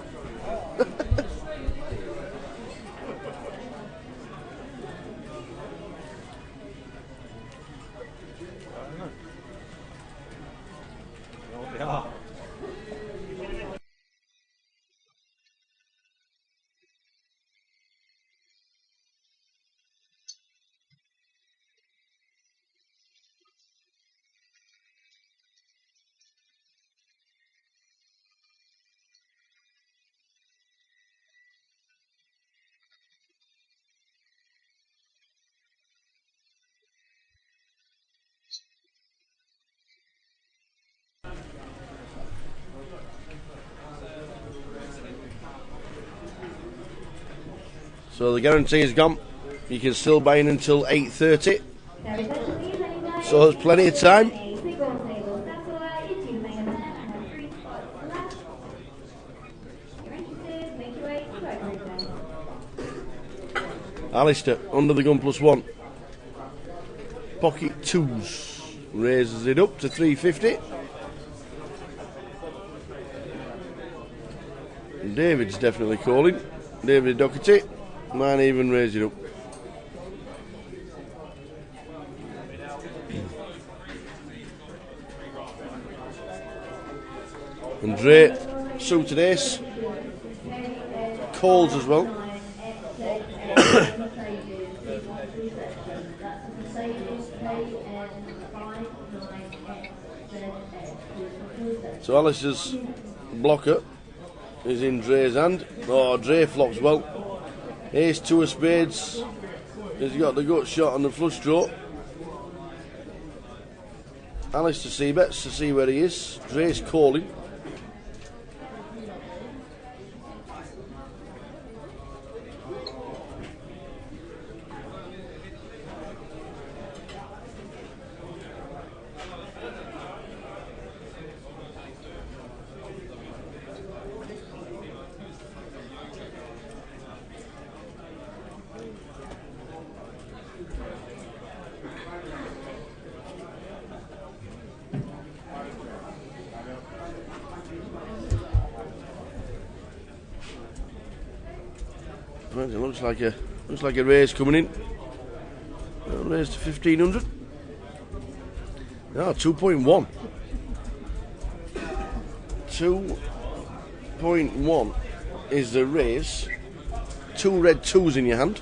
So the guarantee is gone. You can still buy in until 8:30. So there's plenty of time. Alistair under the gun +1. Pocket 2s raises it up to 350. And David's definitely calling. David GUKPT. Might even raise it up. And Dre suited ace. Calls as well. So Alice's blocker is in Dre's hand. Oh, Dre flops well. Ace 2 of spades. He's got the gut shot on the flush draw. Alice to see bets to see where he is. Dre's calling. Right, it looks like a raise coming in. Raise to 1500. No, 2.1. 2.1 is the raise. 2 red 2s in your hand.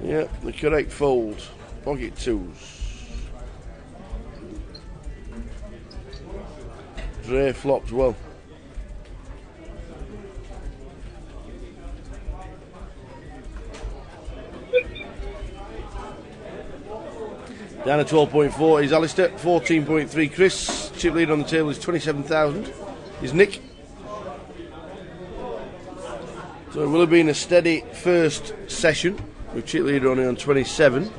Yep, the correct fold. Pocket 2s. Dre flopped well. Down at 12.4 is Alistair, 14.3 Chris. Chip lead on the table is 27,000. Is Nick. So it will have been a steady first session with chip leader only on 27.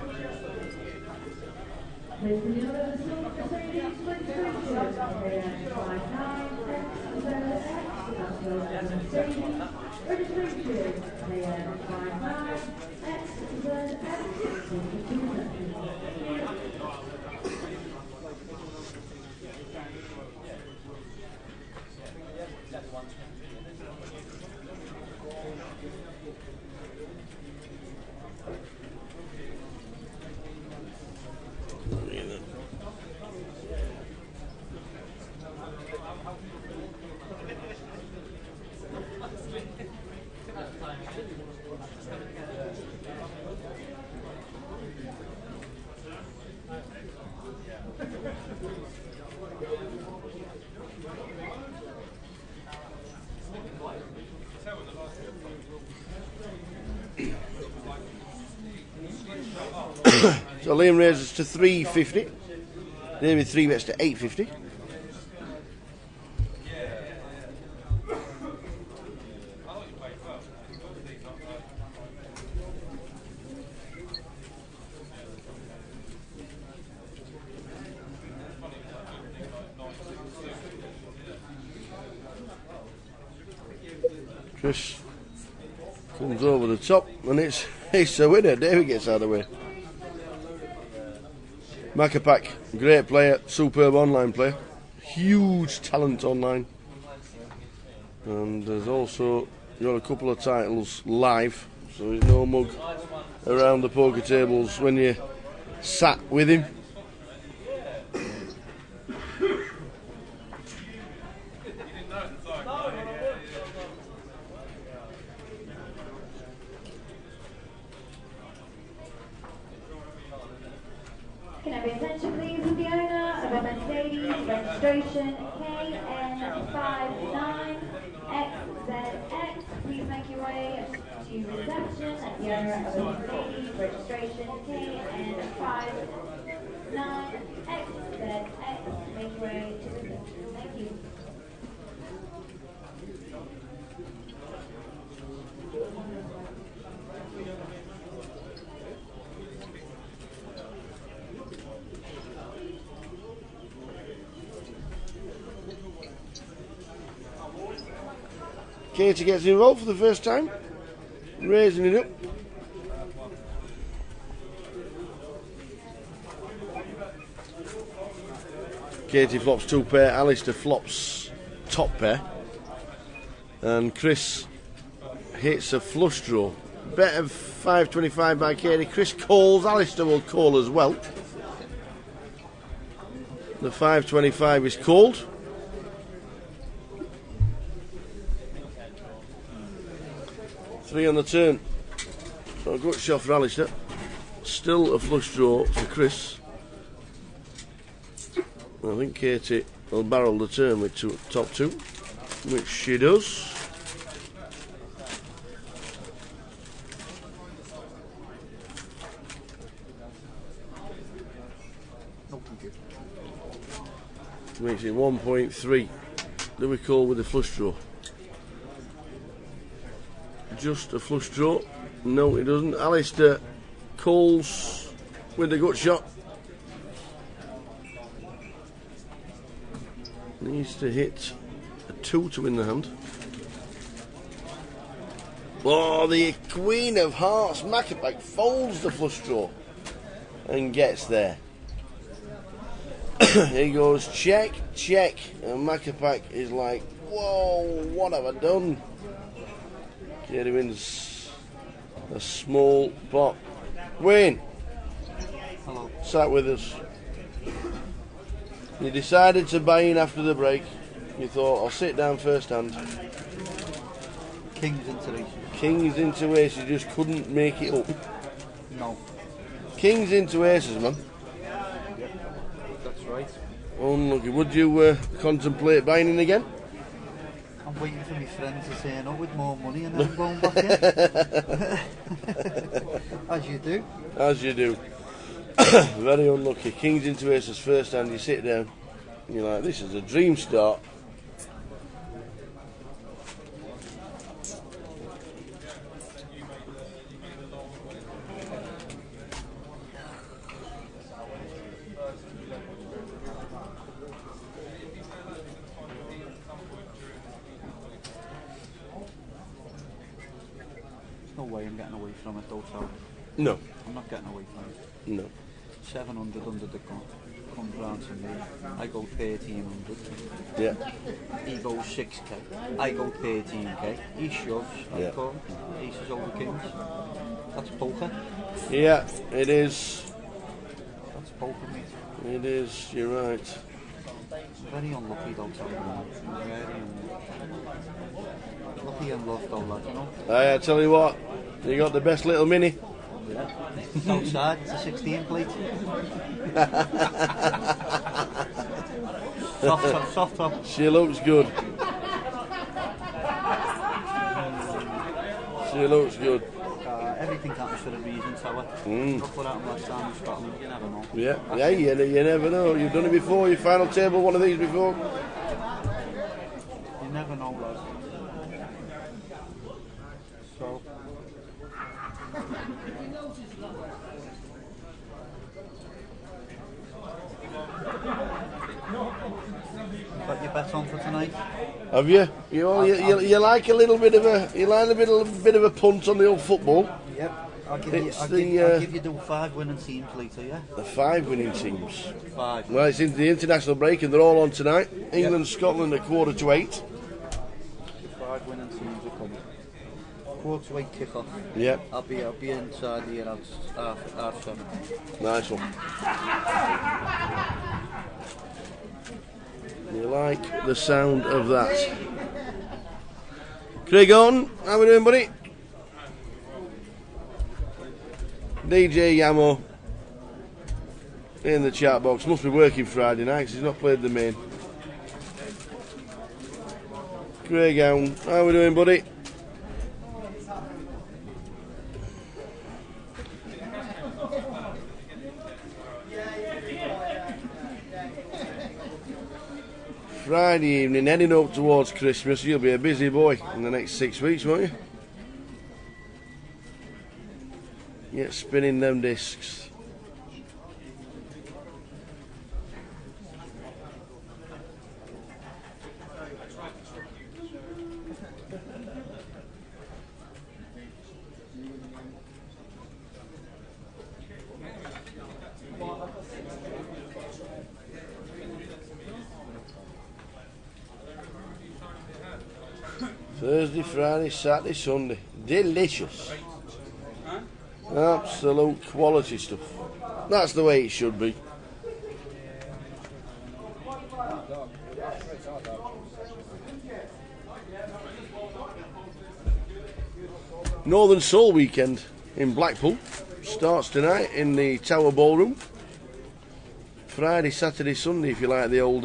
So Liam raises to 350. David 3 bets to 850. Chris comes over the top and it's a winner. David gets out of the way. Macapac, great player, superb online player, huge talent online, and has also got a couple of titles live, so he's no mug around the poker tables when you sat with him. Can I have your attention please with the owner of a Mercedes registration KN59XZX. Please make your way to reception at the owner of a Mercedes registration KN59XZX. Make your way to reception. Thank you. Katie gets involved for the first time, raising it up. Katie flops 2 pair, Alistair flops top pair, and Chris hits a flush draw. Bet of 525 by Katie. Chris calls, Alistair will call as well. The 525 is called. Three on the turn. So a good shot for Alistair. Still a flush draw for Chris. I think Katie will barrel the turn with top 2, which she does. Makes it 1.3. Do we call with a flush draw? Just a flush draw. No, it doesn't. Alistair calls with a gut shot. Needs to hit a 2 to win the hand. Oh, the Queen of Hearts, Macapac, folds the flush draw and gets there. He goes check, check, and Macapac is like, whoa, what have I done? Katie wins a small pot. Wayne, hello. Sat with us. You decided to buy in after the break. You thought, I'll sit down first hand. Kings into aces. Kings into aces, you just couldn't make it up. No. Kings into aces, man. Yep, that's right. Unlucky. Would you contemplate buying in again? I'm waiting for my friends to turn up with more money and then going back in. As you do. As you do. Very unlucky. Kings into aces first hand, you sit down. And you're like, this is a dream start. There's no way I'm getting away from it though, so. No. I'm not getting away from it. No. 700 under the gun comes round to me. I go 1300. Yeah. He goes 6k. I go 13k. He shoves. I call. Aces over kings. That's poker. Yeah, it is. That's poker, mate. It is, you're right. Very unlucky though, Very unlucky. Lucky and love though, lad, you know. I tell you what, you got the best little mini. Yeah. It's outside, it's a 16 plate. Soft top, soft top. She looks good. She looks good. Every think that was for a reason, Tower. Look what happened last time in Scotland, you never know. Yeah, you never know. You've done it before. You final table one of these before. You never know, lad. So. Got your bet on for tonight? Have you? You like a little bit of a punt on the old football? Yep. I'll give you the 5 winning teams later, yeah? The 5 winning teams. 5. Well, it's into the international break and they're all on tonight. England, Scotland at 7:45. 5 winning teams are coming. 7:45 kick-off. Yep. I'll be inside here at half 7. Nice one. You like the sound of that. Craig on, how we doing, buddy? DJ Yamo in the chat box. Must be working Friday night because he's not played the main. Craig on, how we doing, buddy? Friday evening, heading up towards Christmas. You'll be a busy boy in the next 6 weeks, won't you? Get spinning them discs. Thursday, Friday, Saturday, Sunday. Delicious. Absolute quality stuff. That's the way it should be. Northern Soul weekend in Blackpool starts tonight in the Tower Ballroom. Friday, Saturday, Sunday, if you like the old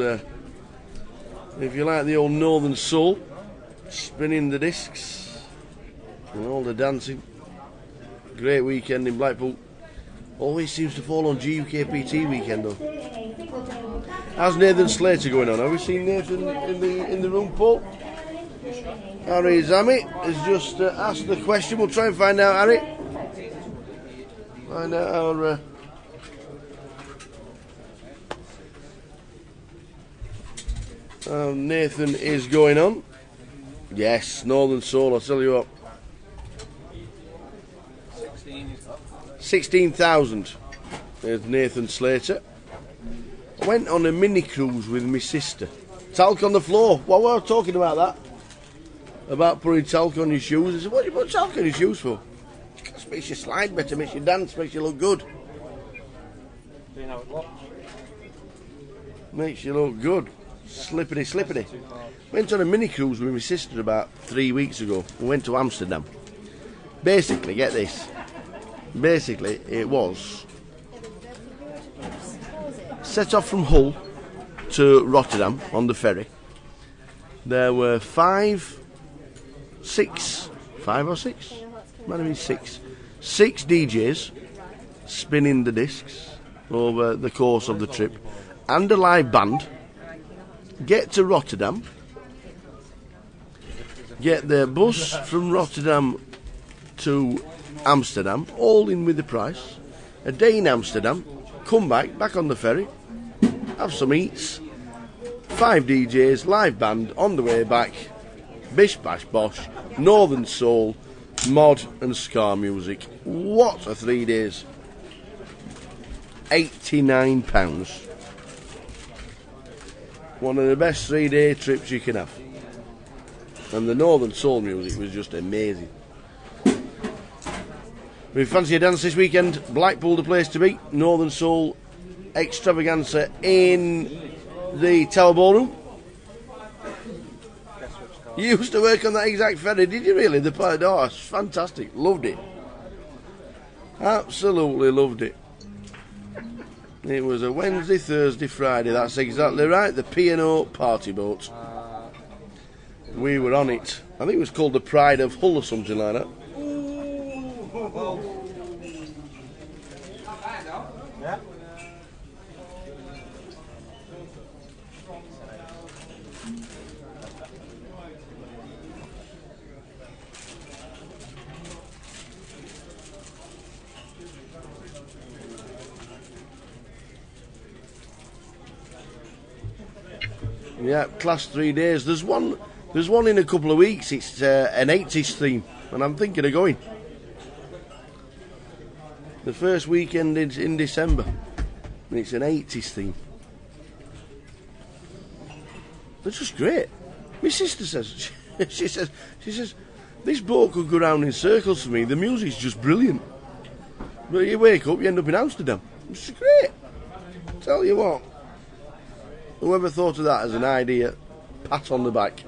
Northern Soul. Spinning the discs and all the dancing. Great weekend in Blackpool. Always seems to fall on GUKPT weekend though. How's Nathan Slater going on? Have we seen Nathan in the room, Paul? Harry Zammit has just asked the question. We'll try and find out, Harry. Find out how Nathan is going on. Yes, Northern Soul, I'll tell you what. 16,000 is Nathan Slater. I went on a mini cruise with my sister. Talc on the floor. What were we talking about that? About putting talc on your shoes. I said, what do you put talc on your shoes for? Because it makes you slide better, makes you dance, makes you look good. Makes you look good. Slippity, slippity. Went on a mini cruise with my sister about 3 weeks ago. We went to Amsterdam. Basically, get this. Basically, it was set off from Hull to Rotterdam on the ferry. There were 5 or 6, might have been 6 DJs spinning the discs over the course of the trip, and a live band. Get to Rotterdam, get their bus from Rotterdam to Amsterdam, all in with the price. A day in Amsterdam, come back on the ferry, have some eats, 5 DJs, live band on the way back, bish bash bosh, Northern Soul, mod and ska music. What a 3 days. £89. One of the best 3-day trips you can have. And the Northern Soul music was just amazing. We fancy a dance this weekend. Blackpool the place to be. Northern Soul extravaganza in the Tower Ballroom. You used to work on that exact ferry, did you really? Oh, it's fantastic. Loved it. Absolutely loved it. It was a Wednesday, Thursday, Friday. That's exactly right. The P&O party boat. We were on it. I think it was called the Pride of Hull or something like that. Yeah. Yeah, class 3 days. There's one in a couple of weeks. It's an 80s theme, and I'm thinking of going. The first weekend is in December, and it's an 80s theme. They're just great. My sister says, she says, this boat could go round in circles for me. The music's just brilliant. But you wake up, you end up in Amsterdam. It's just great. Tell you what. Whoever thought of that as an idea, pat on the back.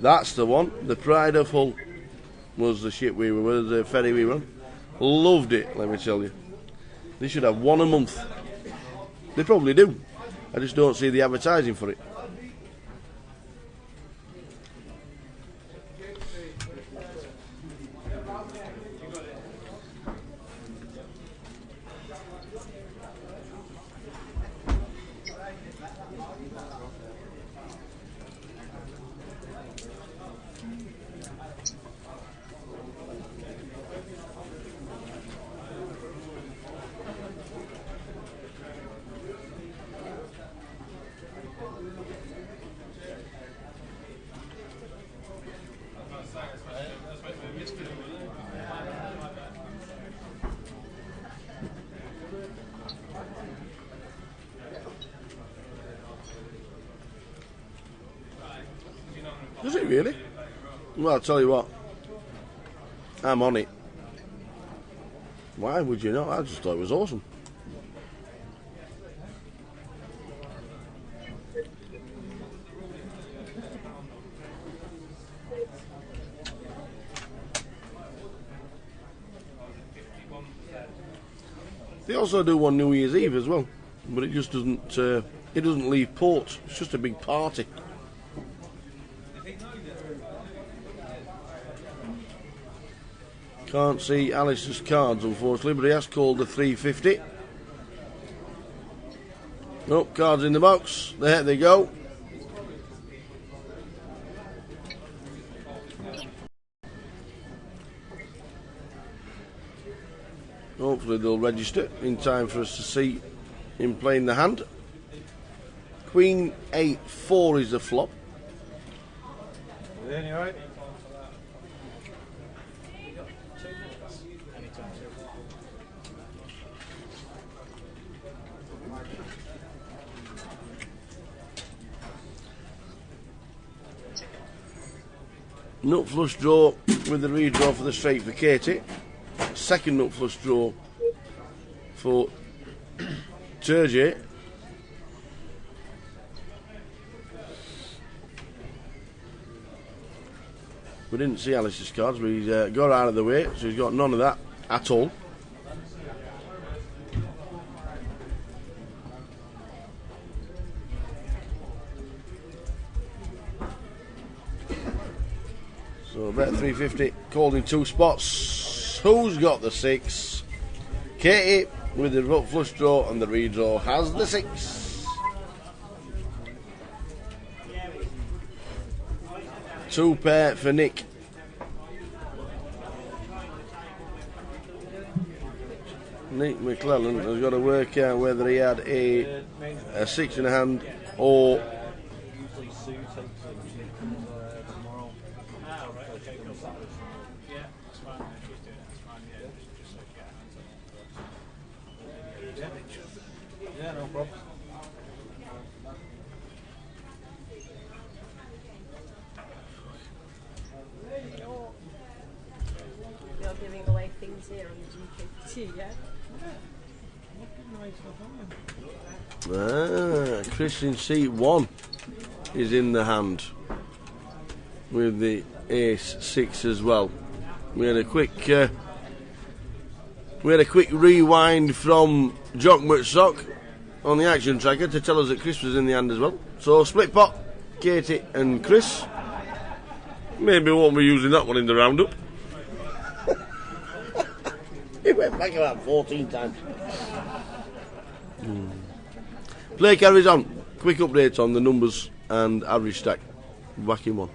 That's the one. The Pride of Hull was the ship we were with, the ferry we were on. Loved it, let me tell you. They should have one a month. They probably do. I just don't see the advertising for it. Does it really? Well, I'll tell you what. I'm on it. Why would you not? I just thought it was awesome. They also do one New Year's Eve as well, but it just doesn't. It doesn't leave port. It's just a big party. Can't see Alice's cards, unfortunately, but he has called the 350. Nope, cards in the box. There they go. Hopefully they'll register in time for us to see him playing the hand. Queen 8-4 is the flop. Yeah, you alright? Nut flush draw with the redraw for the straight for Katie. Second nut flush draw for Turgey. We didn't see Alice's cards, but he's got out of the way, so he's got none of that at all. So bet 350 called in two spots. Who's got the 6? Katie with the flush draw, and the redraw has the 6. 2 pair for Nick. Nick McClellan has got to work out whether he had a 6 in the hand or Yeah, no problem. You're giving away things here on the GUKPT, yeah? Christian seat 1 is in the hand with the ace 6 as well. We had a quick rewind from Jock Murtsock on the action tracker to tell us that Chris was in the hand as well. So split pot, Katie and Chris. Maybe we won't be using that one in the roundup. went back about 14 times. Play carries on. Quick update on the numbers and average stack. Back in one.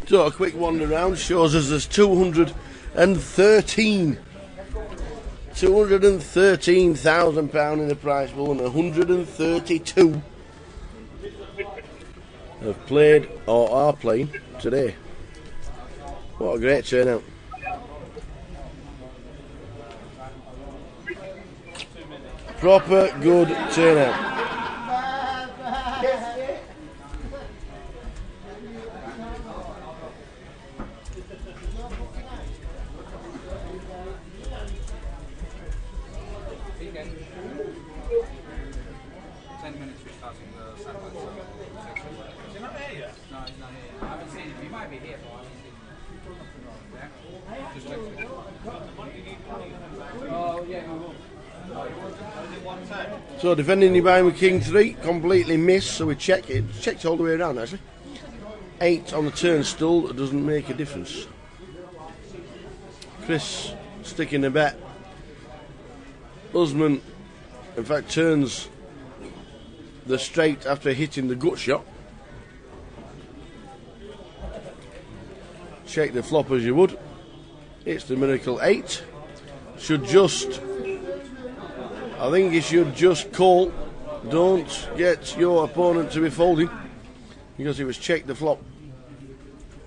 So a quick wander around shows us there's 213,000 pound in the prize pool, and 132 have played or are playing today. What a great turnout. Proper good turnout. So defending your buying with King 3, completely missed, so we check it. Checked all the way around actually. 8 on the turnstile, it doesn't make a difference. Chris sticking a bet. Usman, in fact, turns the straight after hitting the gut shot. Check the flop as you would. It's the miracle 8. Should just, I think he should just call. Don't get your opponent to be folding, because he was checked the flop.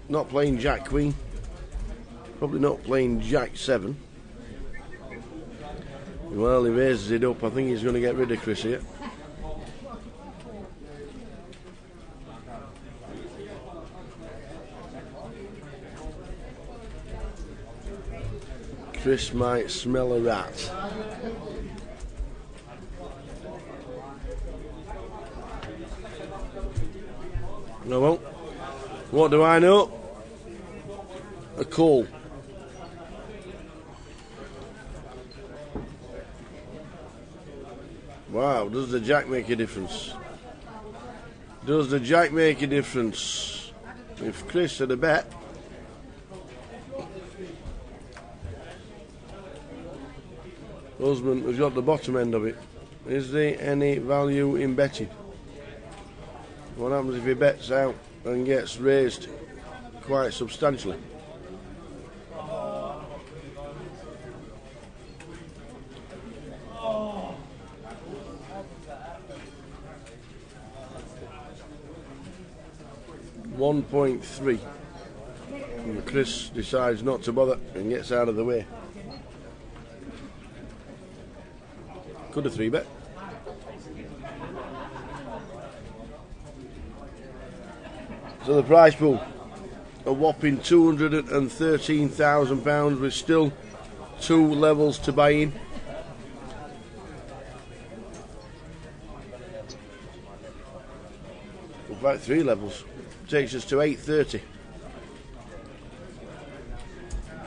Not playing Jack Queen. Probably not playing Jack 7. Well, he raises it up. I think he's going to get rid of Chris here. Chris might smell a rat. No, well, what do I know? A call. Wow, does the jack make a difference? Does the jack make a difference? If Chris had a bet, Usman has got the bottom end of it. Is there any value in betting? What happens if he bets out and gets raised quite substantially? $1.3. And Chris decides not to bother and gets out of the way. Could have 3-bet. So the prize pool, a whopping £213,000 with still 2 levels to buy in. About 3 levels. Takes us to 830.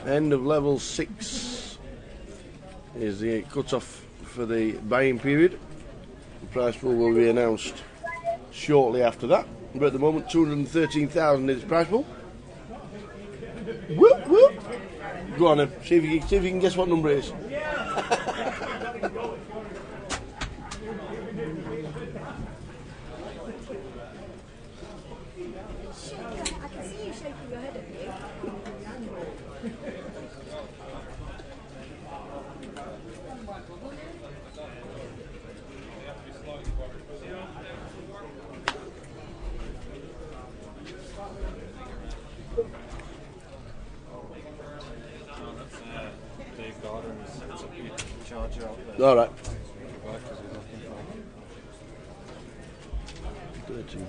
End of level 6 is the cut-off for the buying period. The prize pool will be announced shortly after that. But at the moment, 213,000 is the prize pool. Whoop, whoop. Go on then, see if you can guess what number it is. All right. 13.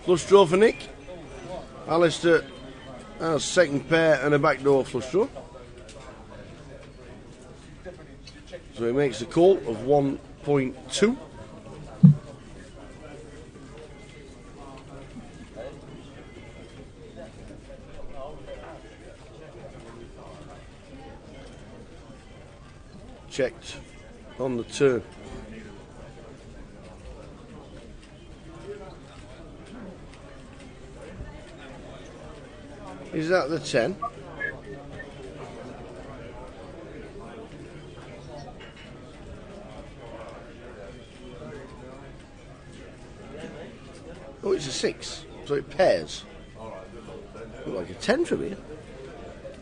Flush draw for Nick. Alistair has second pair and a backdoor flush draw. So he makes the call of 1.2. checked on the turn. Is that the 10? Oh, it's a 6, so it pairs. Look like a 10 from here.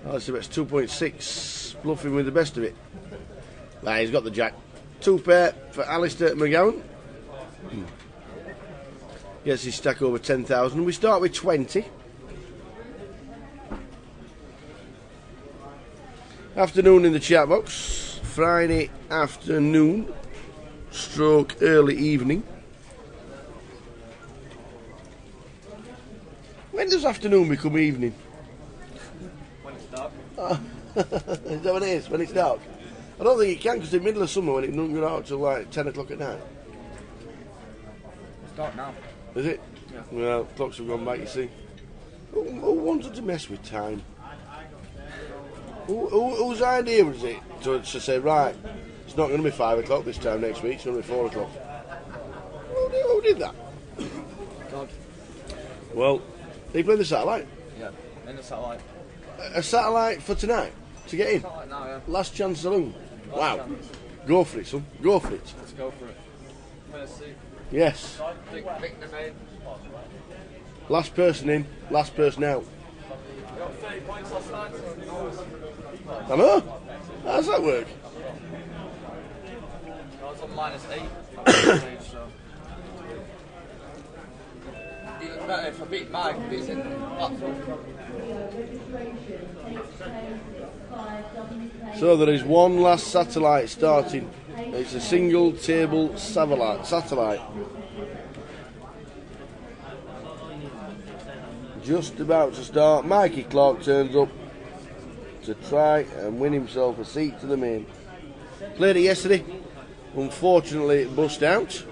Alistair bets 2.6, bluffing with the best of it. Nah, he's got the jack. 2 pair for Alistair McGowan. Yes, he's stack over 10,000. We start with 20. Afternoon in the chat box. Friday afternoon, stroke early evening. When does afternoon become evening? When it's dark. Is that what it is? When it's dark? I don't think it can, because in the middle of summer when it doesn't go out till like 10 o'clock at night. It's dark now. Is it? Yeah. Well, clocks have gone back, you see. Who wanted to mess with time? Whose idea was it to say, right, it's not going to be 5 o'clock this time next week, it's going to be 4 o'clock? Who did that? God. Well, they play the satellite. Yeah, in the satellite. A satellite for tonight, to get in. Satellite now, yeah. Last chance saloon. Wow. Chance. Go for it, son. Go for it. Let's go for it. Merci. Yes. Pick the name. Last person in, last person out. We got 30 points last night. I know. How does that work? I was on -8. So. Even better if I beat Mike, if he's in Blackpool. So there is one last satellite starting. It's a single table satellite. Just about to start. Mikey Clark turns up to try and win himself a seat to the main. Played it yesterday. Unfortunately, it bust out.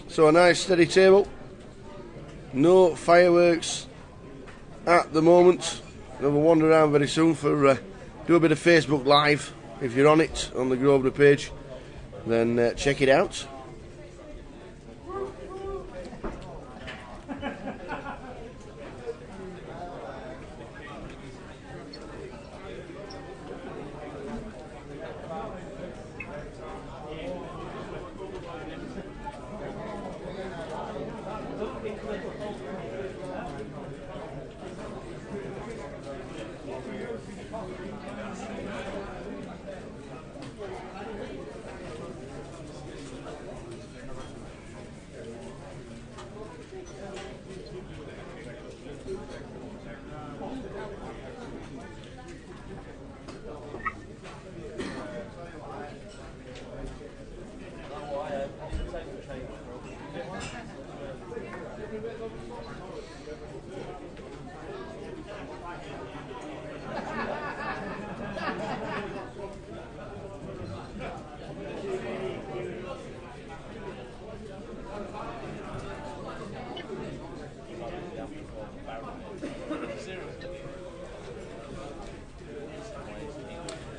So a nice steady table. No fireworks at the moment. We'll wander around very soon for do a bit of Facebook Live. If you're on it, on the Grosvenor page, then check it out.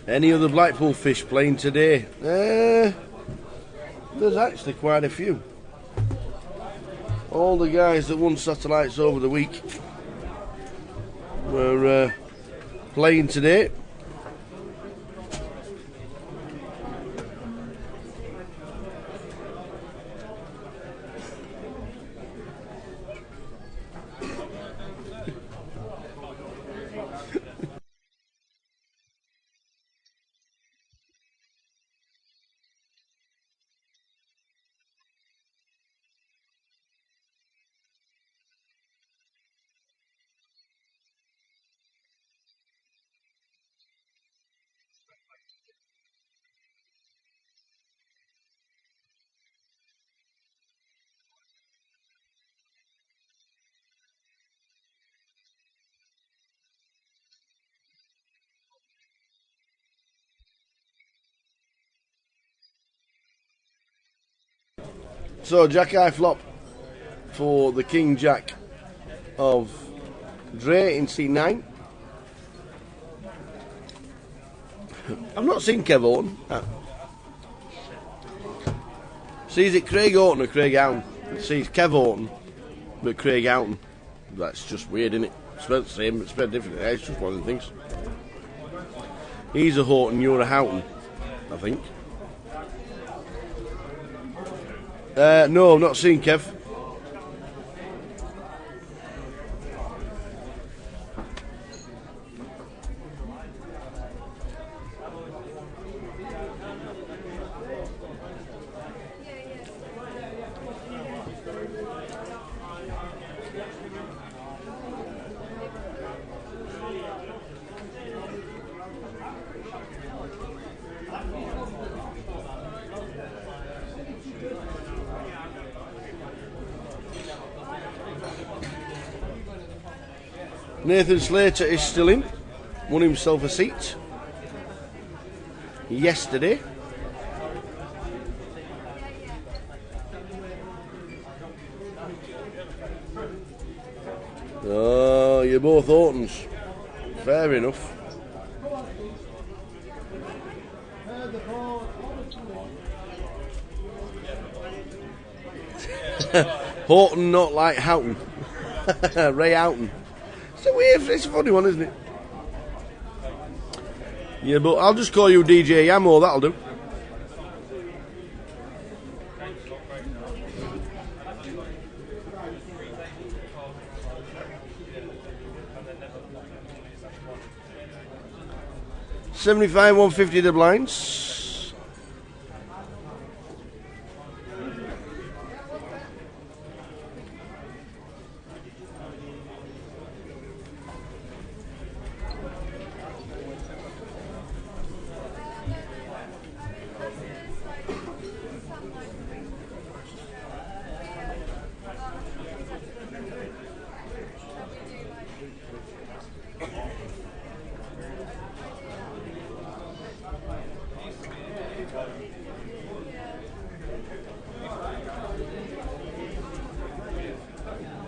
Any other Blackpool fish playing today? There's actually quite a few. All the guys that won satellites over the week were playing today. So Jack Eye flop for the King Jack of Dre in C9. I've not seen Kev Orton. See, is it Craig Orton or Craig Houghton? See, it's Kev Orton, but Craig Houghton. That's just weird, isn't it? It's spelled the same, but it's spelled different. It's just one of the things. He's a Horton, you're a Houghton, I think. No, I've not seen Kev. Nathan Slater is still in, won himself a seat yesterday. Oh, you're both Ortons. Fair enough. Horton, not like Houghton. Ray Houghton. It's a funny one, isn't it? Yeah, but I'll just call you DJ Yamo, that'll do. $75, $150 the blinds.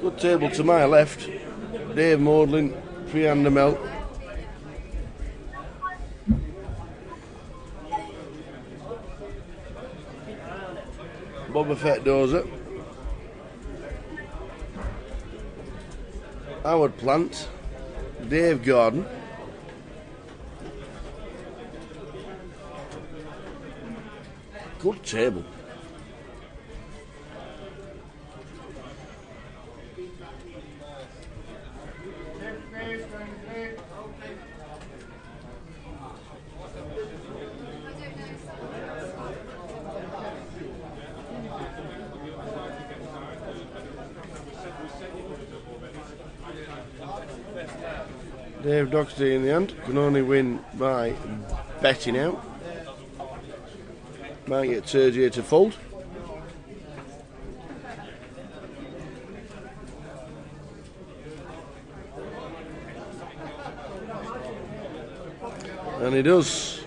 Good table to my left. Dave Maudlin, Priyan Mel. Boba Fett Dozer. Howard Plant. Dave Gordon. Good table. Dave Doxty in the end. Can only win by betting out. Might get Sergio to fold. And he does.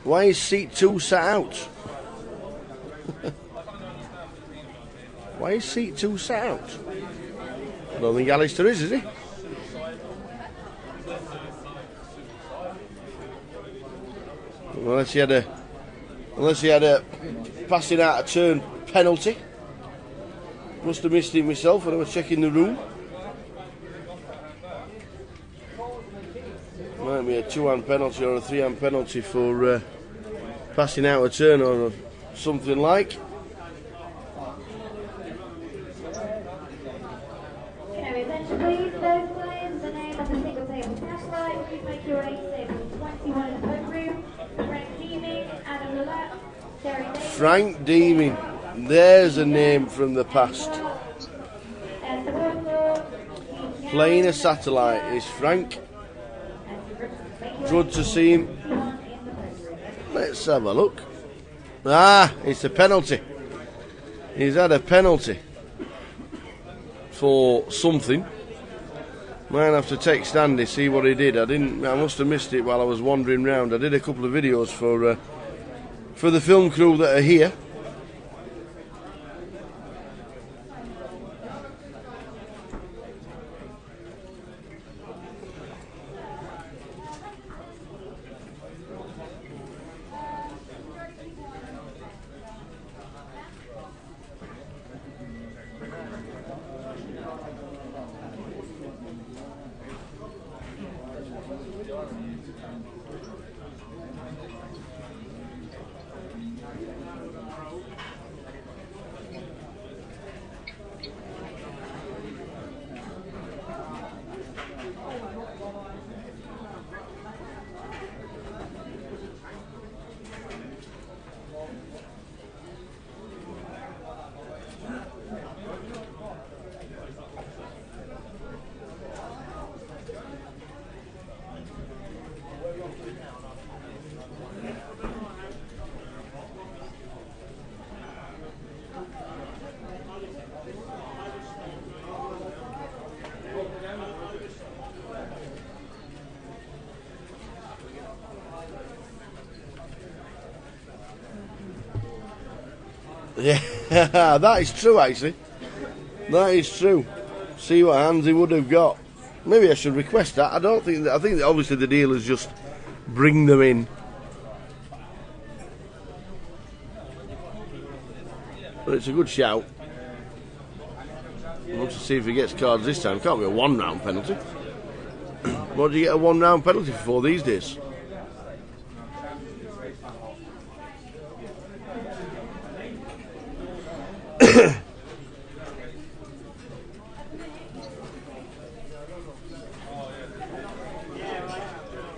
Why is seat 2 sat out? Why is seat 2 sat out? I don't think Alistair is he? Unless he had a passing out of turn penalty. Must have missed it myself when I was checking the room. Might be a 2-hand penalty or a 3-hand penalty for passing out a turn or something like. Can I have attention please, those players, the name of the single table cash line, please make your way safe. 21 in the boat room, Frank Deeming, Adam Lalette, Terry Davis. Frank Deeming, there's a name from the past. Playing a satellite is Frank. Good to see him. Let's have a look. Ah, it's a penalty. He's had a penalty for something. Might have to text Andy, see what he did. I must have missed it while I was wandering round. I did a couple of videos for the film crew that are here. Yeah, that is true actually. That is true. See what hands he would have got. Maybe I should request that. I think that obviously the dealers just bring them in. But it's a good shout. I want to see if he gets cards this time. Can't be a 1 round penalty. What do you get a 1 round penalty for these days?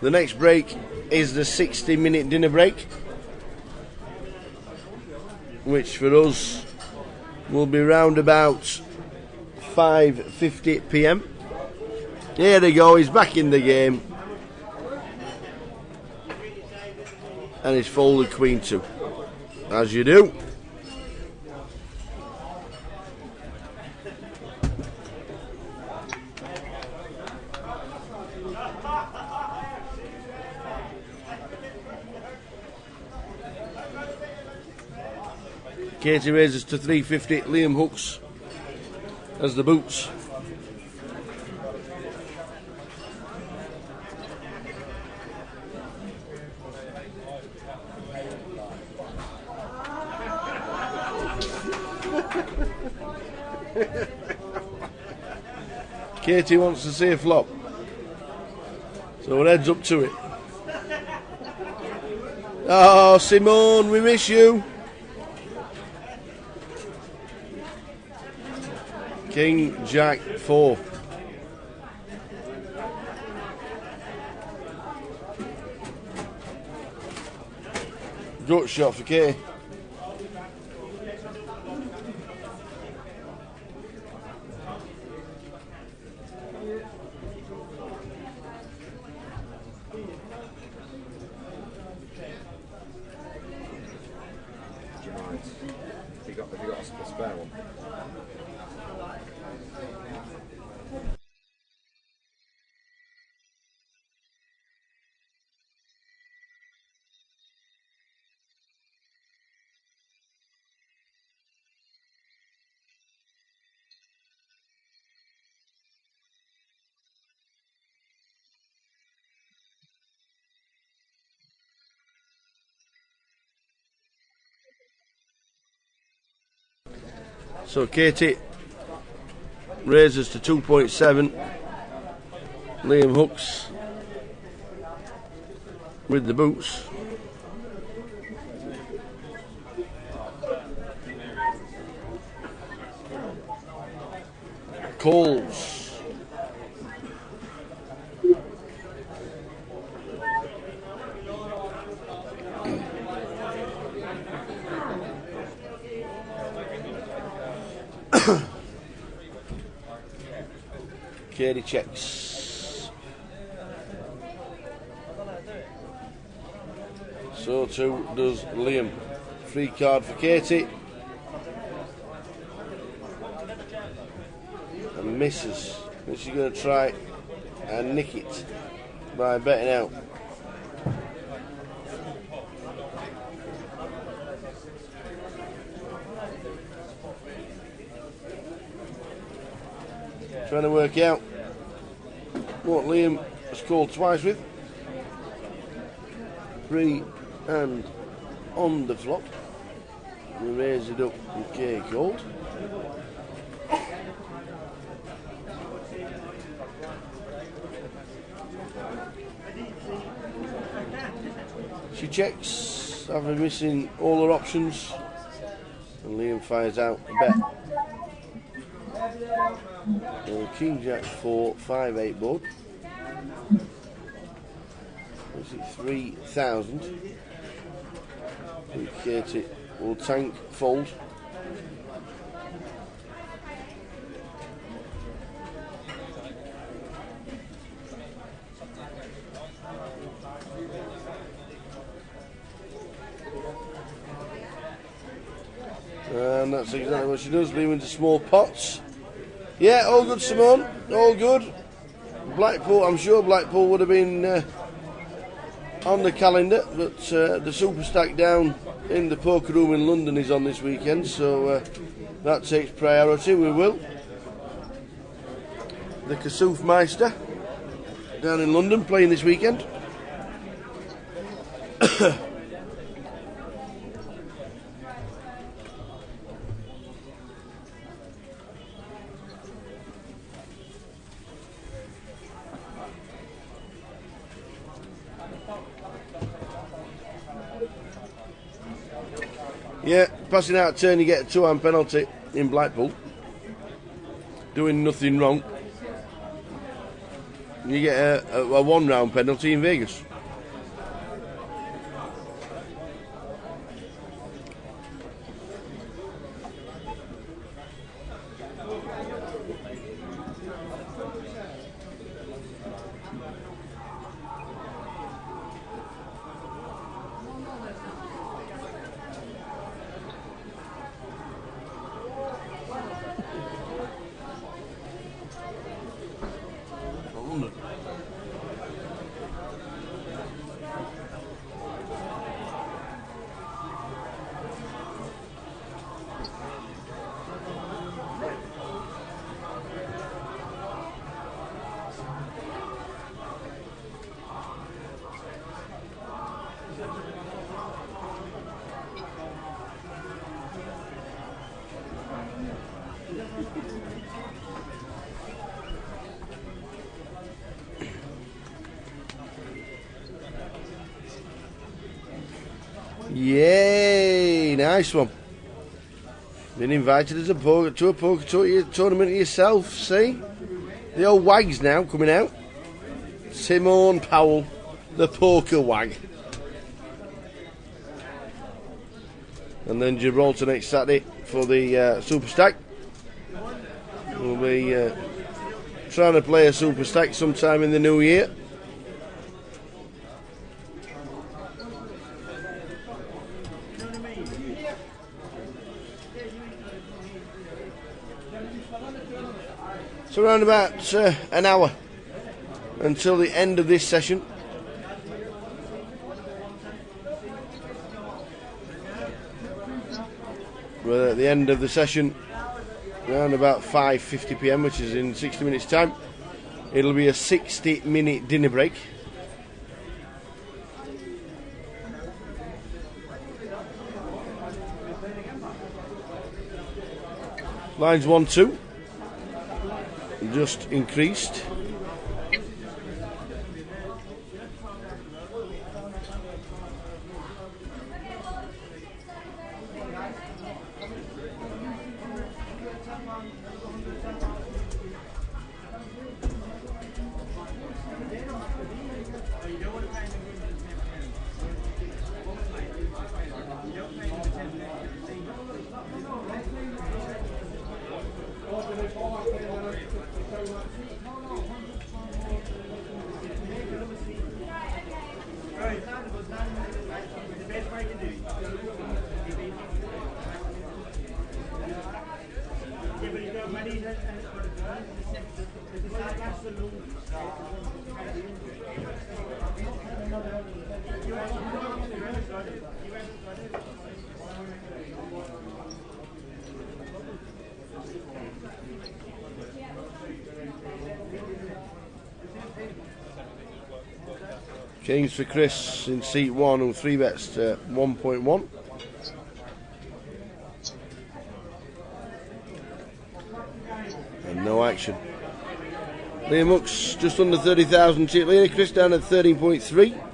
The next break is the 60-minute dinner break, which for us will be round about 5:50 p.m. Here they go, he's back in the game, and he's folded Queen 2, as you do. Katie raises to 350. Liam Hooks as the boots. Katie wants to see a flop, so it heads up to it. Oh, Simone, we miss you. King, Jack, 4. Gut shot for Katie. Have you got a spare one? So Katie raises to 2.7. Liam Hooks with the boots. Calls. Katie checks. So too does Liam. Free card for Katie. And misses. And she's going to try and nick it by betting out. Trying to work out what Liam has called twice with. 3 and on the flop. We raise it up and Kay called. She checks, after missing all her options, and Liam fires out a bet. King Jack 4, 5-8 board. Is it 3,000? Katie will tank, fold. And that's exactly what she does, leave into small pots. Yeah, all good, Simone, all good. Blackpool, I'm sure Blackpool would have been on the calendar, but the Super Stack down in the poker room in London is on this weekend, so that takes priority. We will. The Kasoof Meister down in London playing this weekend. Yeah, passing out of turn, you get a 2-hand penalty in Blackpool. Doing nothing wrong. You get a 1-round penalty in Vegas. Yay! Nice one. Been invited as a poker to a poker tournament yourself. See, the old wags now coming out. Simone Powell, the poker wag. And then Gibraltar next Saturday for the Super Stack. We'll be trying to play a Super Stack sometime in the new year. So around about an hour until the end of this session. We're at the end of the session around about 5:50 p.m, which is in 60 minutes time. It'll be a 60-minute dinner break. Lines 1-2 just increased. Change for Chris in seat 1 who 3 bets to 1.1. And no action. Liam Hooks just under 30,000 chip leader. Chris down at 13.3.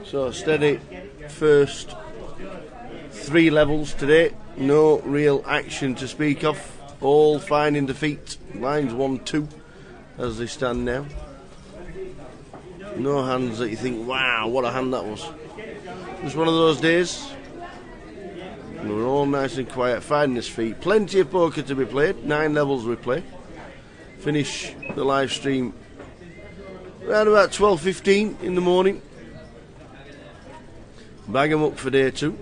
So steady first 3 levels today. No real action to speak of. All finding defeat. Lines 1-2 as they stand now. No hands that you think, wow, what a hand that was. Just one of those days. We were all nice and quiet, finding his feet. Plenty of poker to be played. 9 levels we play. Finish the live stream around about 12:15 in the morning. Bag 'em up for day 2.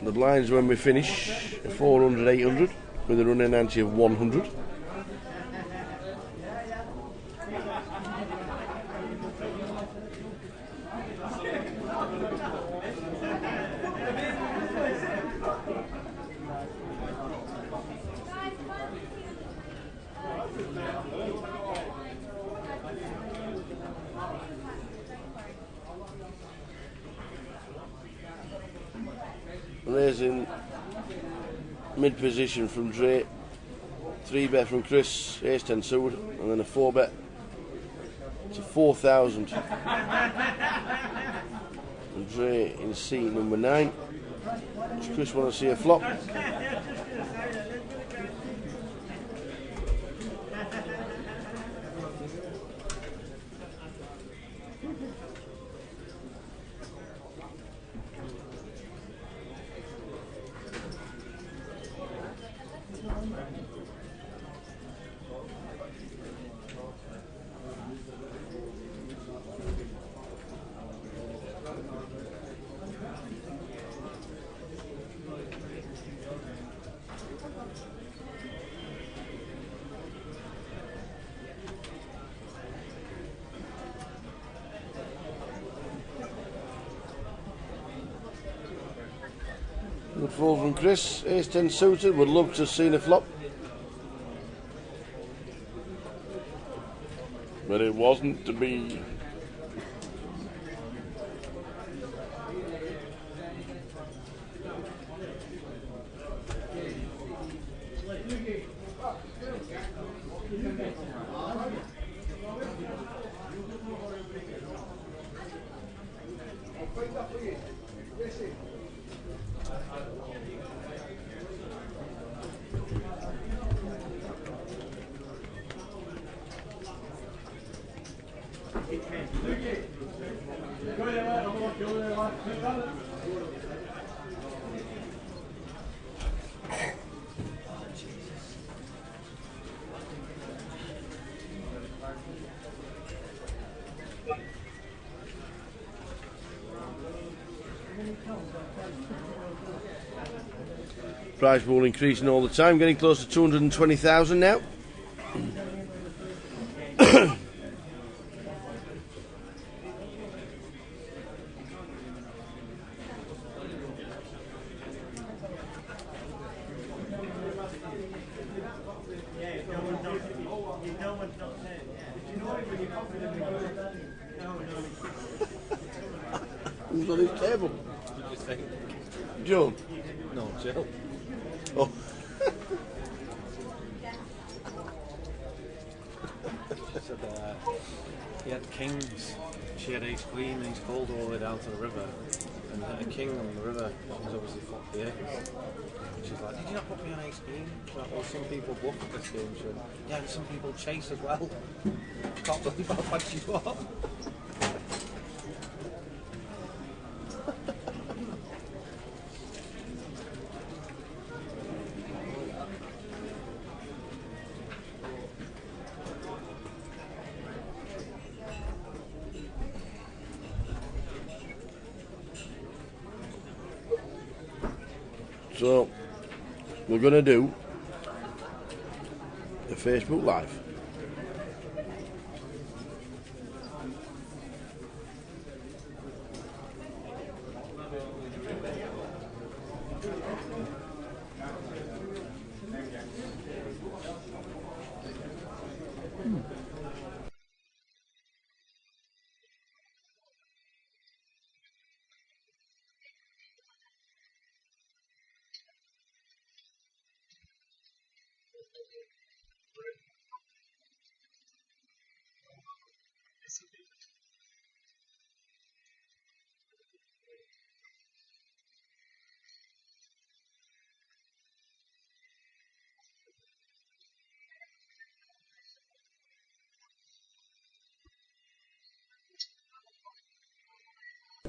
The blinds when we finish are 400, 800 with a running ante of 100. Raising mid position from Dre, 3-bet from Chris, ace-10 suited, and then a 4-bet to 4,000. And Dre in seat number 9. Does Chris want to see a flop? Good fold from Chris, ace-10 suited, would love to have seen a flop. But it wasn't to be. Price pool increasing all the time, getting close to 220,000 now. Who's on his table? Joe? No, Jill. Oh. She said he had kings, she had ace queen, and he's called all the way down to the river, and a king on the river, she's obviously flopped the ace. She's like, did you not put me on ace queen? She's like, well, some people bluff at this game. She went, yeah, and some people chase as well. Can't believe how bad she's got. So, we're going to do the Facebook Live.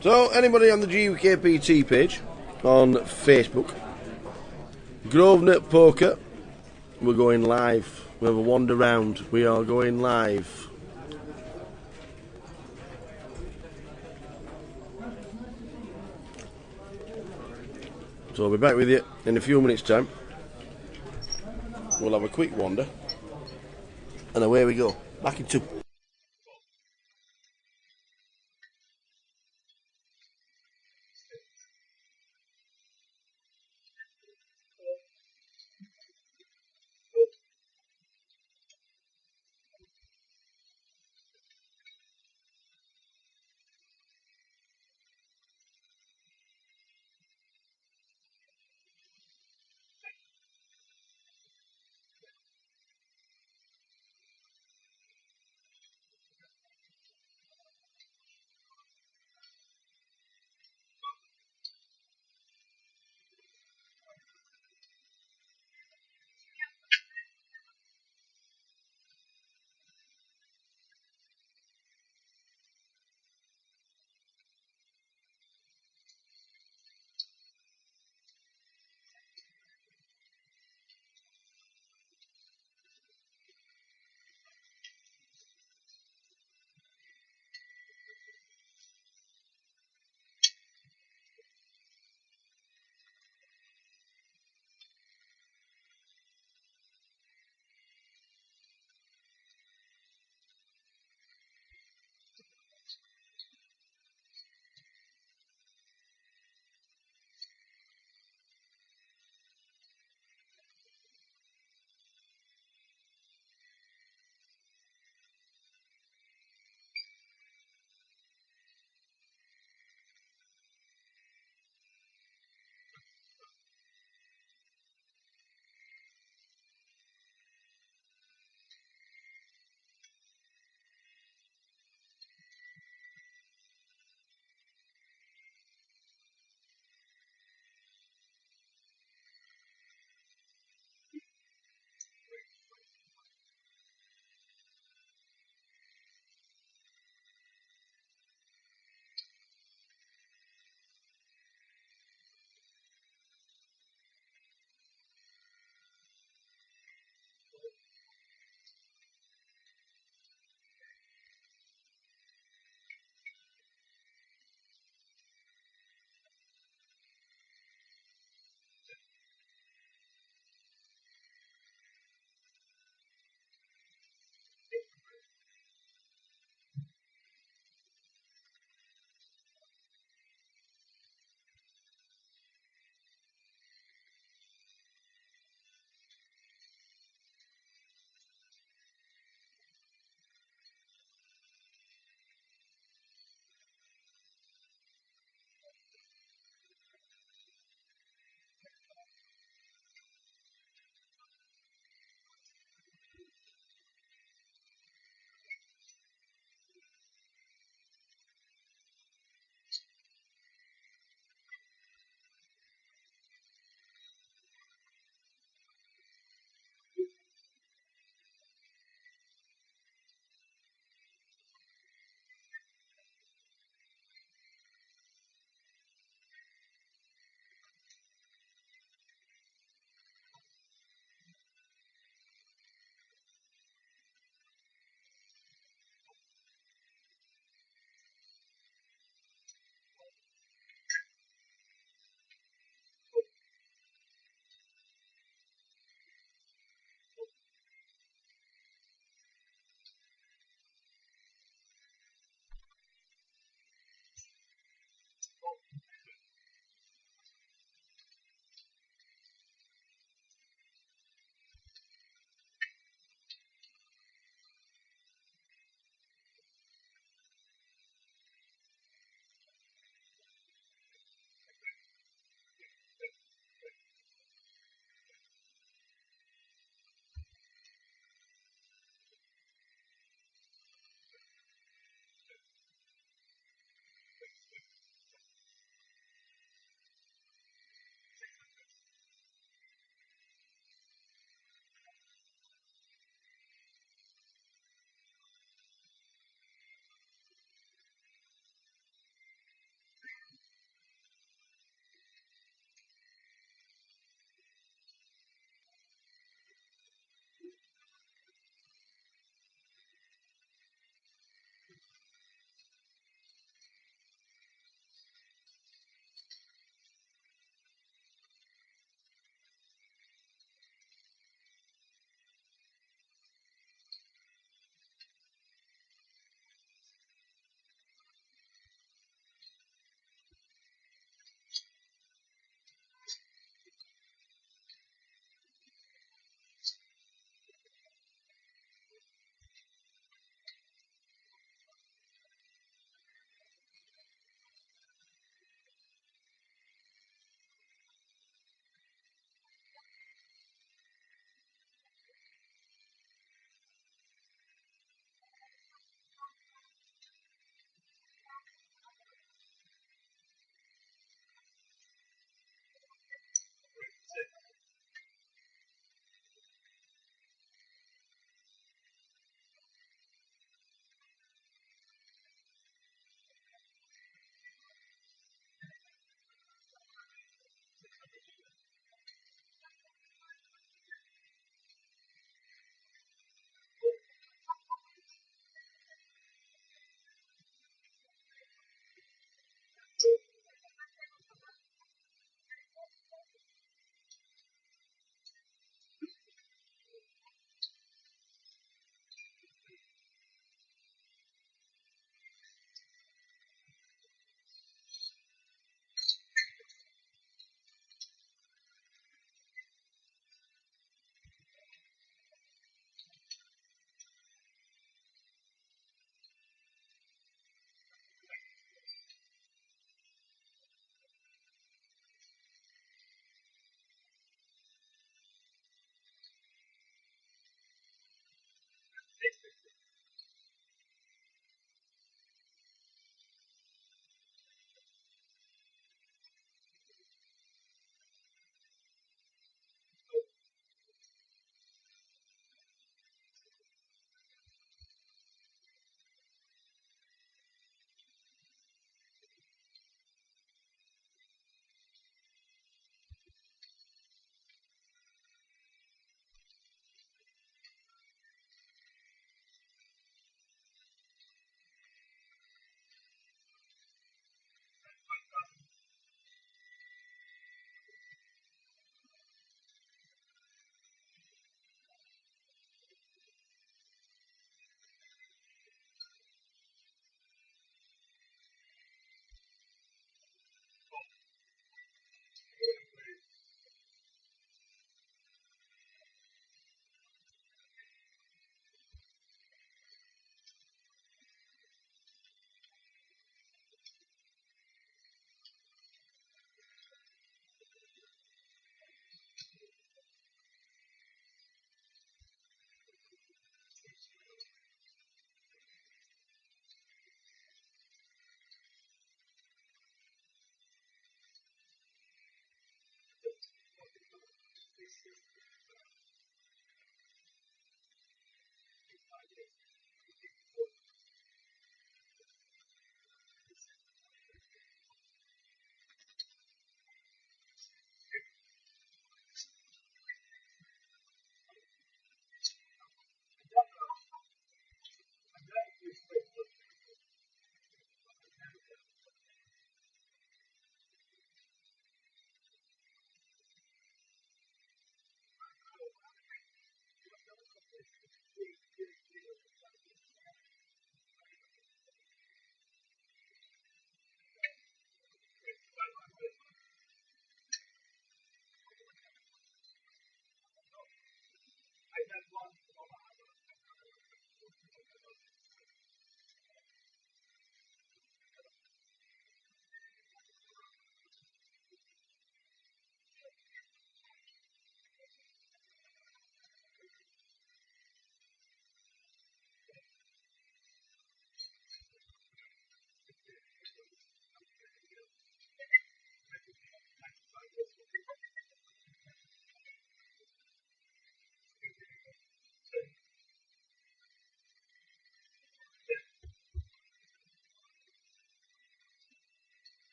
So, anybody on the GUKPT page on Facebook, Grosvenor Poker, we're going live. We have a wander round. We are going live. So I'll be back with you in a few minutes' time. We'll have a quick wander. And away we go. Back in two.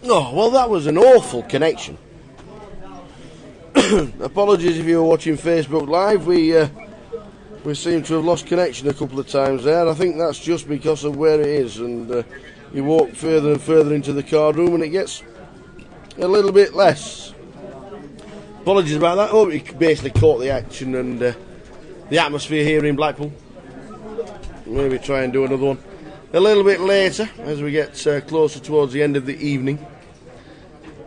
Oh, well, that was an awful connection. Apologies if you were watching Facebook Live. We seem to have lost connection a couple of times there. I think that's just because of where it is, and you walk further and further into the card room and it gets a little bit less. Apologies about that. Oh, we basically caught the action and the atmosphere here in Blackpool. Maybe try and do another one a little bit later as we get closer towards the end of the evening.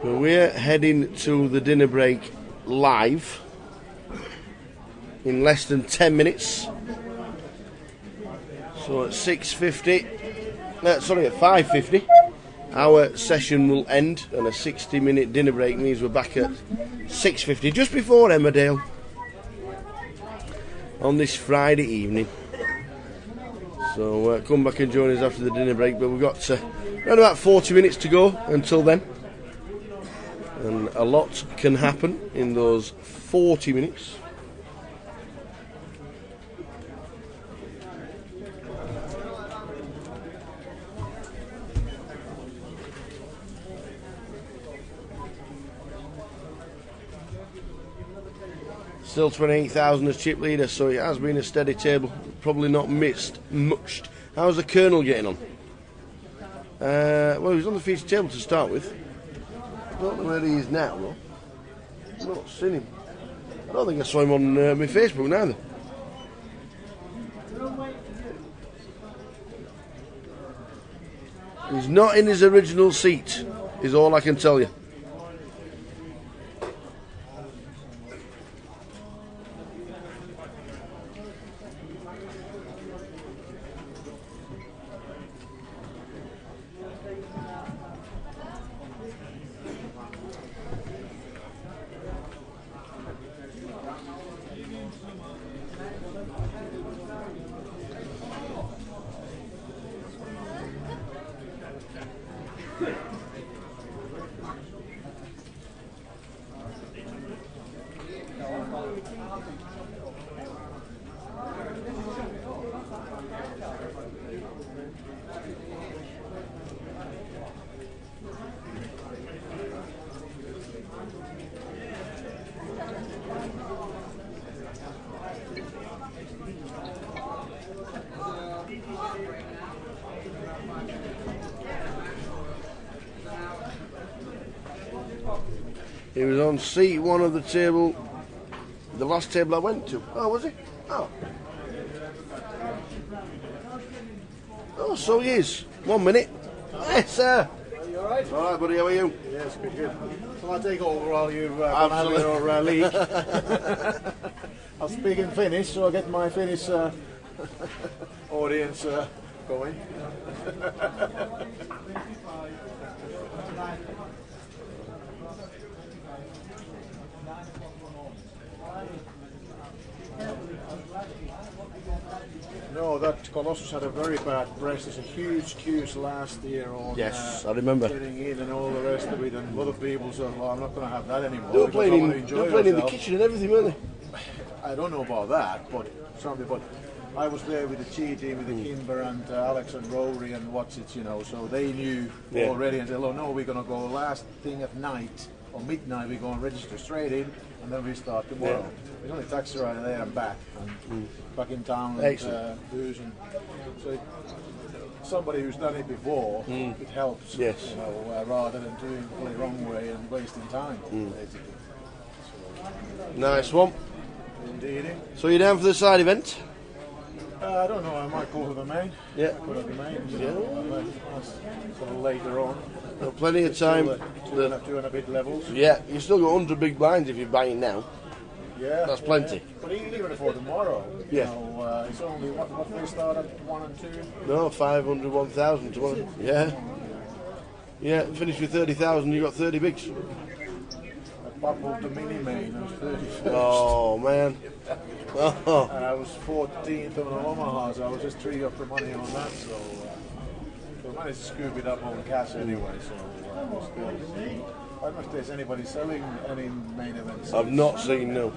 But we're heading to the dinner break live in less than 10 minutes. So at 6:50, at 5:50, our session will end, and a 60-minute dinner break means we're back at 6:50, just before Emmerdale, on this Friday evening. So come back and join us after the dinner break, but we've got around about 40 minutes to go until then. And a lot can happen in those 40 minutes. Still 28,000 as chip leader, so it has been a steady table. Probably not missed much. How's the Colonel getting on? Well, he was on the feature table to start with. I don't know where he is now, though. I've not seen him. I don't think I saw him on my Facebook neither. He's not in his original seat, is all I can tell you. He was on seat one of the table, the last table I went to. Oh, was he? Oh. Oh, so he is. 1 minute. Yes, sir. Are you alright? Alright, buddy, how are you? Yes, good. Shall I take over while you've Absolutely. your league? I'll speak in Finnish, so I'll get my Finnish audience going. No, that Colossus had a very bad press. There's a huge queues last year on Yes, I remember. getting in and all the rest of it, and a lot of people said, well, I'm not going to have that anymore. They were because I playing, want to in, enjoy they were playing in the myself." kitchen and everything, weren't they? I don't know about that, but I was there with the G team, with the Kimber and Alex and Rory and what's it, so they knew Yeah. already and said, oh no, we're going to go last thing at night, or midnight, we're going to register straight in, and then we start tomorrow. Yeah. There's only taxi ride there and back, and back in town, and Excellent. booze, and so somebody who's done it before, it helps, Yes. rather than doing it the wrong way and wasting time, basically. Nice one. Indeed. So you're down for the side event? I don't know, I might go for the main. Yeah. I could have the main. Yeah. Sort of later on. Well, plenty of time. Two and a bit levels. Yeah, you've still got 100 big blinds if you're buying now. Yeah. That's plenty. Yeah. But even for tomorrow, Yeah. you know, it's only, what they start at 1 and 2? No, 500, 1,000 tomorrow. Yeah. Yeah, finish with 30,000, you got 30 bigs. I bubbled the mini main, I was 31st. Oh, man. Oh. And I was 14th on the Omaha, so I was just 3 up the money on that, so I managed to scoop it up on cash anyway, so still. I don't know if there's anybody selling any main events. I've not seen, no.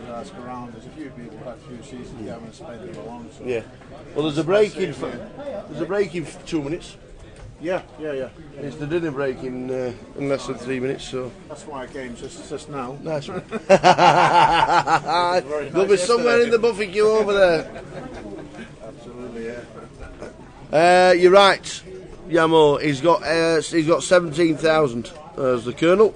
I'll ask around, there's a few people who have a few seasons they haven't spent it along, so. Yeah. Well, there's a break in 2 minutes. Yeah. It's the dinner break in less than 3 minutes, so. That's why I came just now. Nice one. Very There'll nice be somewhere in the yesterday. buffet queue over there. Absolutely, yeah. You're right, Yamo. He's got 17,000 as the colonel.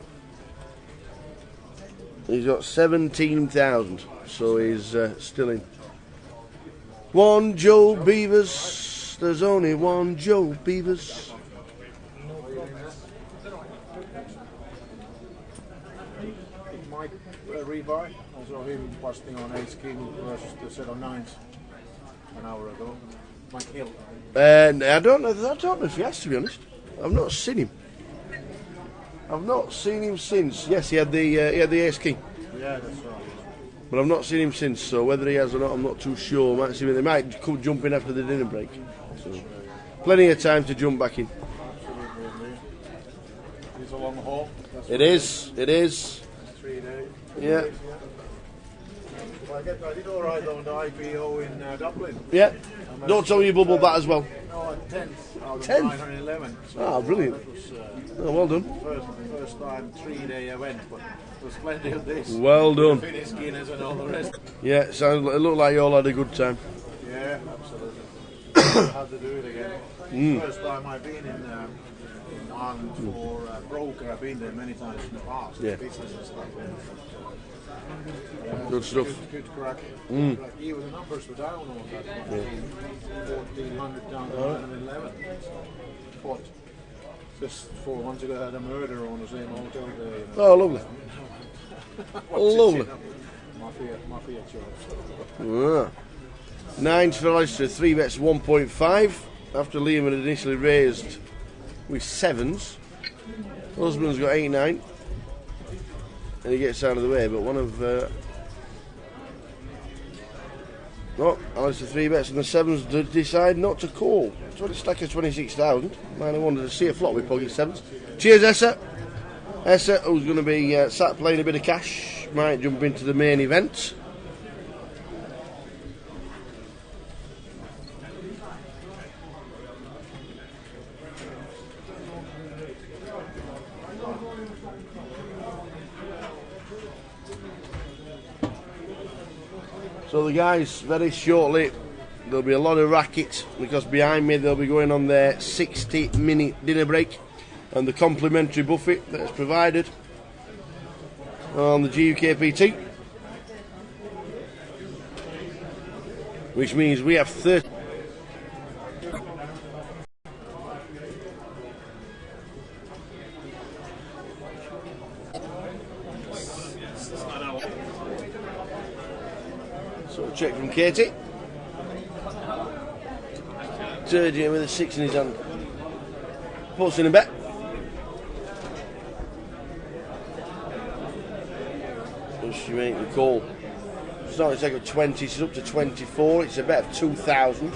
He's got 17,000, so he's still in. One Joe Beavers. There's only one Joe Beavers. Mike rebuy. I saw him busting on Ace King versus the set of 9s an hour ago. Mike Hill. I don't know if he has, to be honest. I've not seen him. I've not seen him since. Yes, he had the Ace King. Yeah, that's right. But I've not seen him since, so whether he has or not, I'm not too sure. Might see him. They might come jump in after the dinner break. So, plenty of time to jump back in. Absolutely. It's a long haul. It is. 3 days. Yeah. Well, I did all right on the IPO in Dublin. Yeah. Don't tell me you bubbled that as well. No, 10th out of 10th? 911. So Ah, brilliant. That was, Oh, well done. First time 3-day event, but there was plenty of this. Well done. Finnish Guinness and all the rest. Yeah, it looked like you all had a good time. Yeah, absolutely. I have to do it again. Mm. First time I've been in one for broker. I've been there many times in the past. Yeah. Business and stuff. Good stuff. Good crack. Mm. Even the numbers were down on that one. Yeah. 1,400 down to Alright. 911. But just 4 months ago I had a murder on the same hotel there. You know. Oh, lovely. Lovely. Mafia jobs. Ah. 9s for Leicester, 3 bets 1.5 after Liam had initially raised with 7s. Husband's got 8-9 and he gets out of the way, but one of Alistair 3 bets and the 7s decide not to call. 20 stack of 26,000. Man, I wanted to see a flop with pocket 7s. Cheers, Essa. Essa, who's going to be sat playing a bit of cash, might jump into the main event. So the guys, very shortly, there'll be a lot of racket because behind me they'll be going on their 60-minute dinner break and the complimentary buffet that's provided on the GUKPT, which means we have 30. So check from Katie. Sergio with a 6 in his hand. Pulsing a bet. Does she make the call? Starting to take up 20, she's up to 24. It's a bet of 2,000.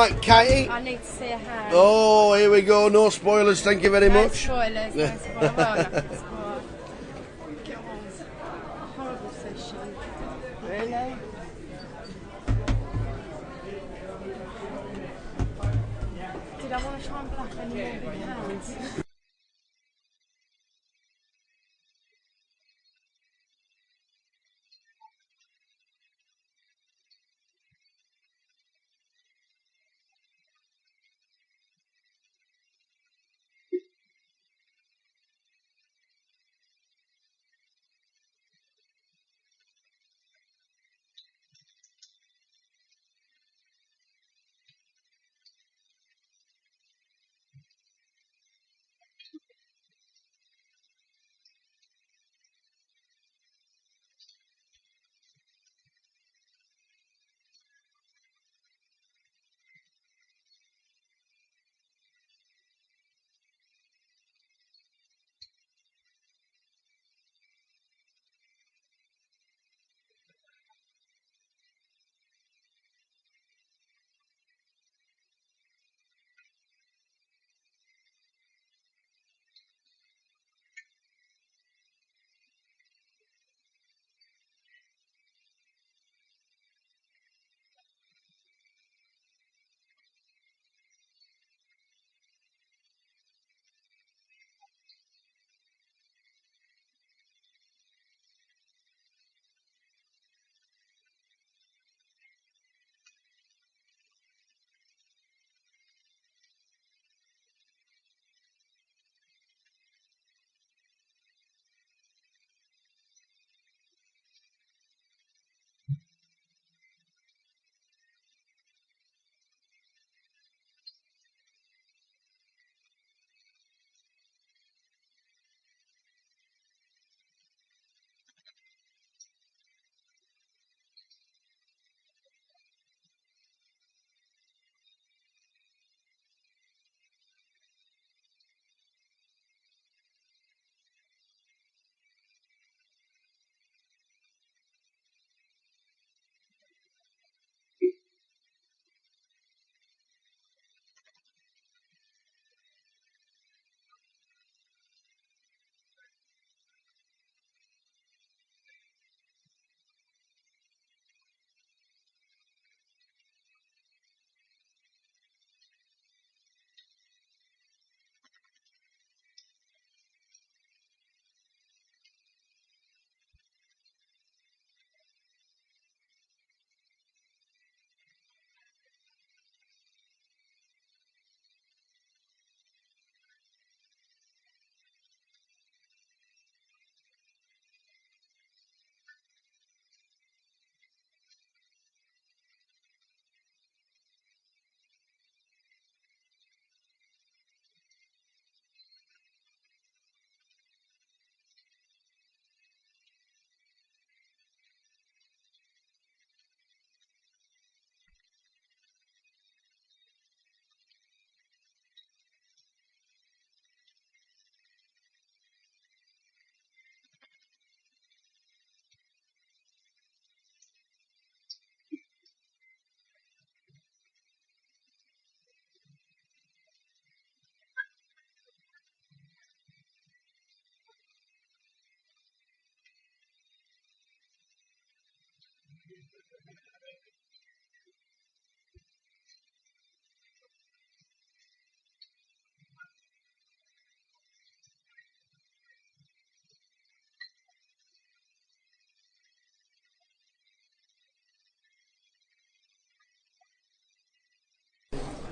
right, Katie. I need to see a hand. Oh, here we go. No spoilers. Thank you very No much. spoilers, no spoilers. Well, nothing spoiled. Get on. Horrible session. Really? Did I want to try and bluff any more big hands?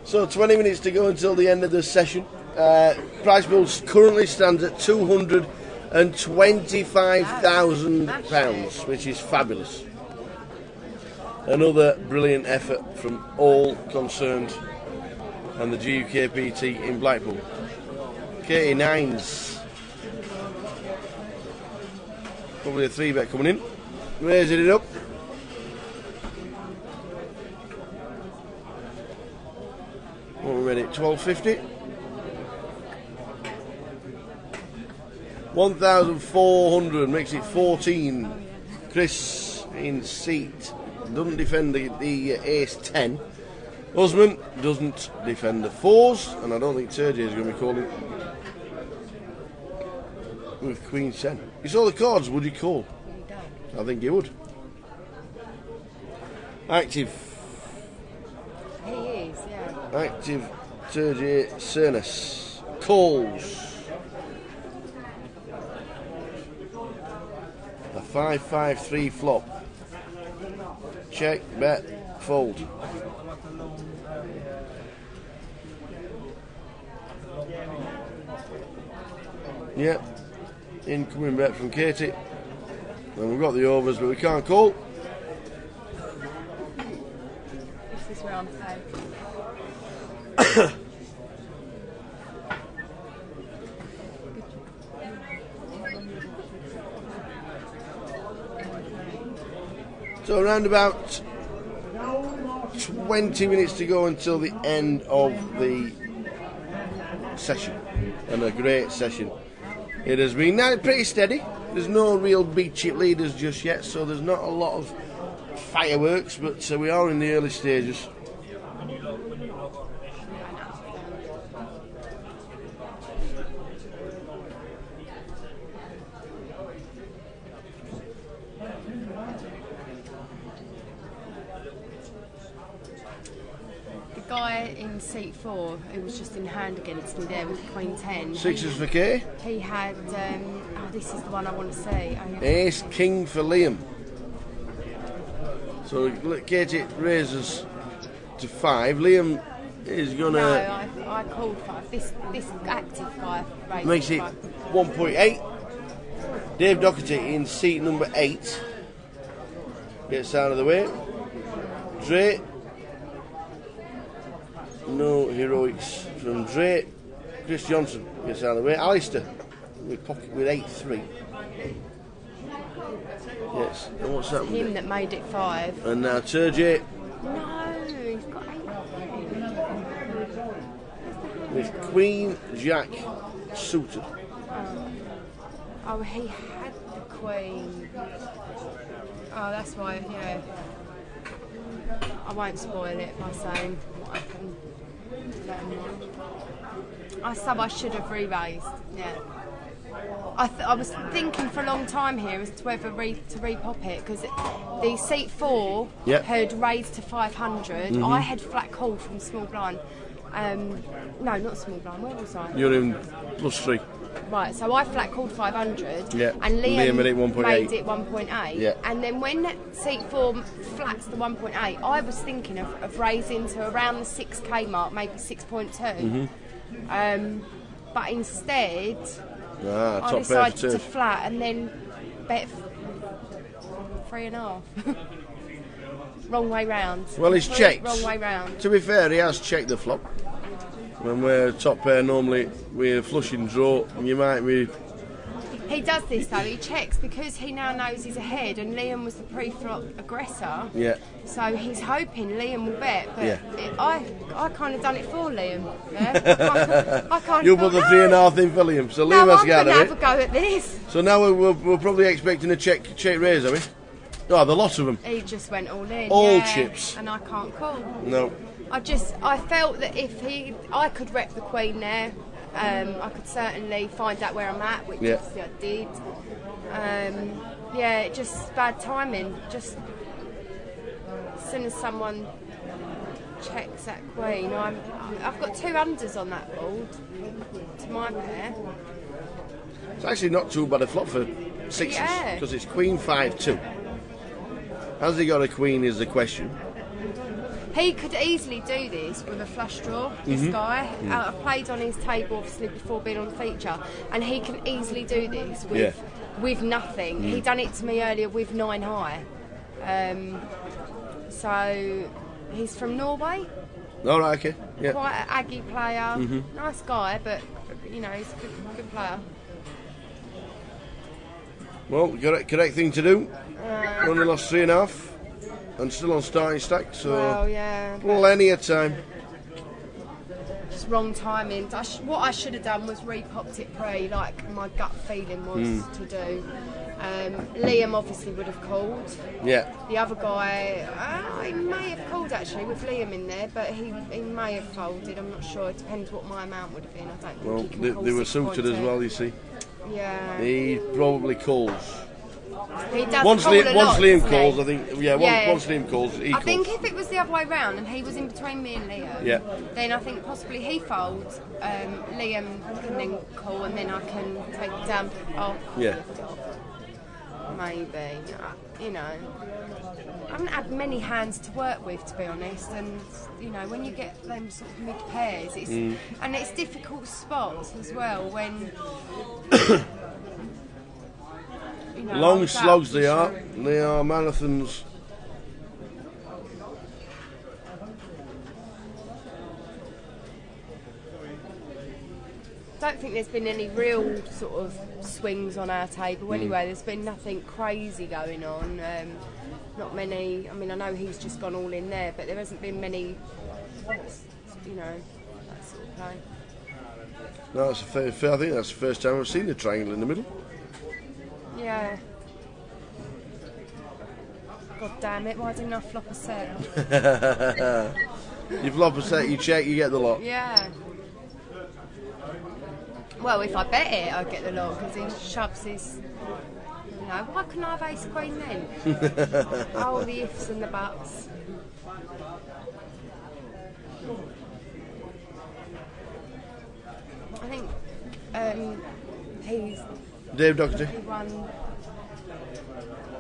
So 20 minutes to go until the end of the session. Prize pool currently stands at £225,000, which is fabulous. Another brilliant effort from all concerned and the GUKPT in Blackpool. Katie Nines, probably a 3-bet coming in, raising it up. What are we ready? 12.50. 1,400 makes it 14. Chris in seat doesn't defend the ace 10. Husband doesn't defend the 4s, and I don't think Turgey is going to be calling with Queen 10. You saw the cards, would you call? I think you would. Active. He is, yeah. Active Turgey Cernus. Calls. A 5-5-3 flop. Check, bet, fold. Yep. Incoming bet from Katie. And we've got the overs, but we can't call. This is where I'm playing. So around about 20 minutes to go until the end of the session, and a great session it has been. Now pretty steady. There's no real big chip leaders just yet, so there's not a lot of fireworks, but we are in the early stages. The guy in seat 4 who was just in hand against me there with Queen 10. Sixes for Kay. He had, this is the one I want to see. Ace King for Liam. So Katie raises to 5. Liam is gonna. No, I called 5. This active guy raised makes it 1.8. Dave Doherty in seat number 8 gets out of the way. Dre. No heroics from Dre. Chris Johnson gets out of the way. Alistair with pocket with 8-3. Yes, and what's that? Him that made it 5. And now Turgey No, he's got 8. with Queen Jack suited. Oh, he had the Queen. Oh, that's why, yeah. I won't spoil it by saying what happened. I should have re-raised, yeah. I was thinking for a long time here as to whether to re-pop it, because the seat 4 had raised to 500. Mhm. I had flat call from small blind. No, not small blind, where was I? You're in +3. Right, so I flat called 500, Yeah. and Liam made it 1.8. made it 1.8. Yeah. And then when seat 4 flats the 1.8, I was thinking of raising to around the 6k mark, maybe 6.2. But instead, I top pair decided for to turf. flat and then bet 3.5. Wrong way round. Well, he's checked. Wrong way round. To be fair, he has checked the flop. When we're top pair, normally we're flushing draw. You might be. He does this though, he checks because he now knows he's ahead and Liam was the pre-flop aggressor. Yeah. So he's hoping Liam will bet, but Yeah. I kind of done it for Liam. Yeah? I kind You of put the thought, 3.5 in for Liam, so no, Liam has I'm got going to have a it. go at this. So now we're probably expecting a check raise, are we? Oh, the lot of them. He just went all in. All yeah, chips. And I can't call. No. I felt that if I could rep the Queen there, I could certainly find out where I'm at, which obviously I did. Yeah, just bad timing. Just as soon as someone checks that Queen, I've got 2 unders on that board to my pair. It's actually not too bad a flop for sixes, because it's Queen 5-2. Has he got a Queen is the question. He could easily do this with a flush draw, this Mhm. guy. Mm. I've played on his table, obviously, before being on feature, and he can easily do this with nothing. Mm. He done it to me earlier with 9 high. So, he's from Norway. All right, okay. Yeah. Quite an Aggie player. Mhm. Nice guy, but, you know, he's a good player. Well, correct thing to do. Only lost 3.5, and still on starting stack, so Well, yeah. plenty of time. Just wrong timing. What I should have done was re-popped it pre, like my gut feeling was to do. Liam obviously would have called. Yeah. The other guy, he may have called actually with Liam in there, but he may have folded. I'm not sure. It depends what my amount would have been. I don't think Well, he can call they were suited as 6.2. well, you see. Yeah. He probably calls. He does Once call a lot, Liam doesn't calls, he? I think. Yeah, once Liam calls, he I calls. think if it was the other way round and he was in between me and Leo, then I think possibly he folds. Liam can then call and then I can take the damp off. Yeah. Maybe. You know, I haven't had many hands to work with, to be honest, and you know, when you get them sort of mid pairs, it's and it's difficult spots as well when. You know, Long slogs they are marathons. I don't think there's been any real sort of swings on our table anyway. There's been nothing crazy going on. Not many. I mean, I know he's just gone all in there, but there hasn't been many. You know, that sort of play. No, that's fair. I think that's the first time I've seen the triangle in the middle. Yeah. God damn it! Why didn't I flop a set? You flop a set, you check, you get the lot. Yeah. Well, if I bet it, I get the lot because he shoves his. You know, why couldn't I have ace queen then? All the ifs and the buts. I think he's. Dave Doherty. He won.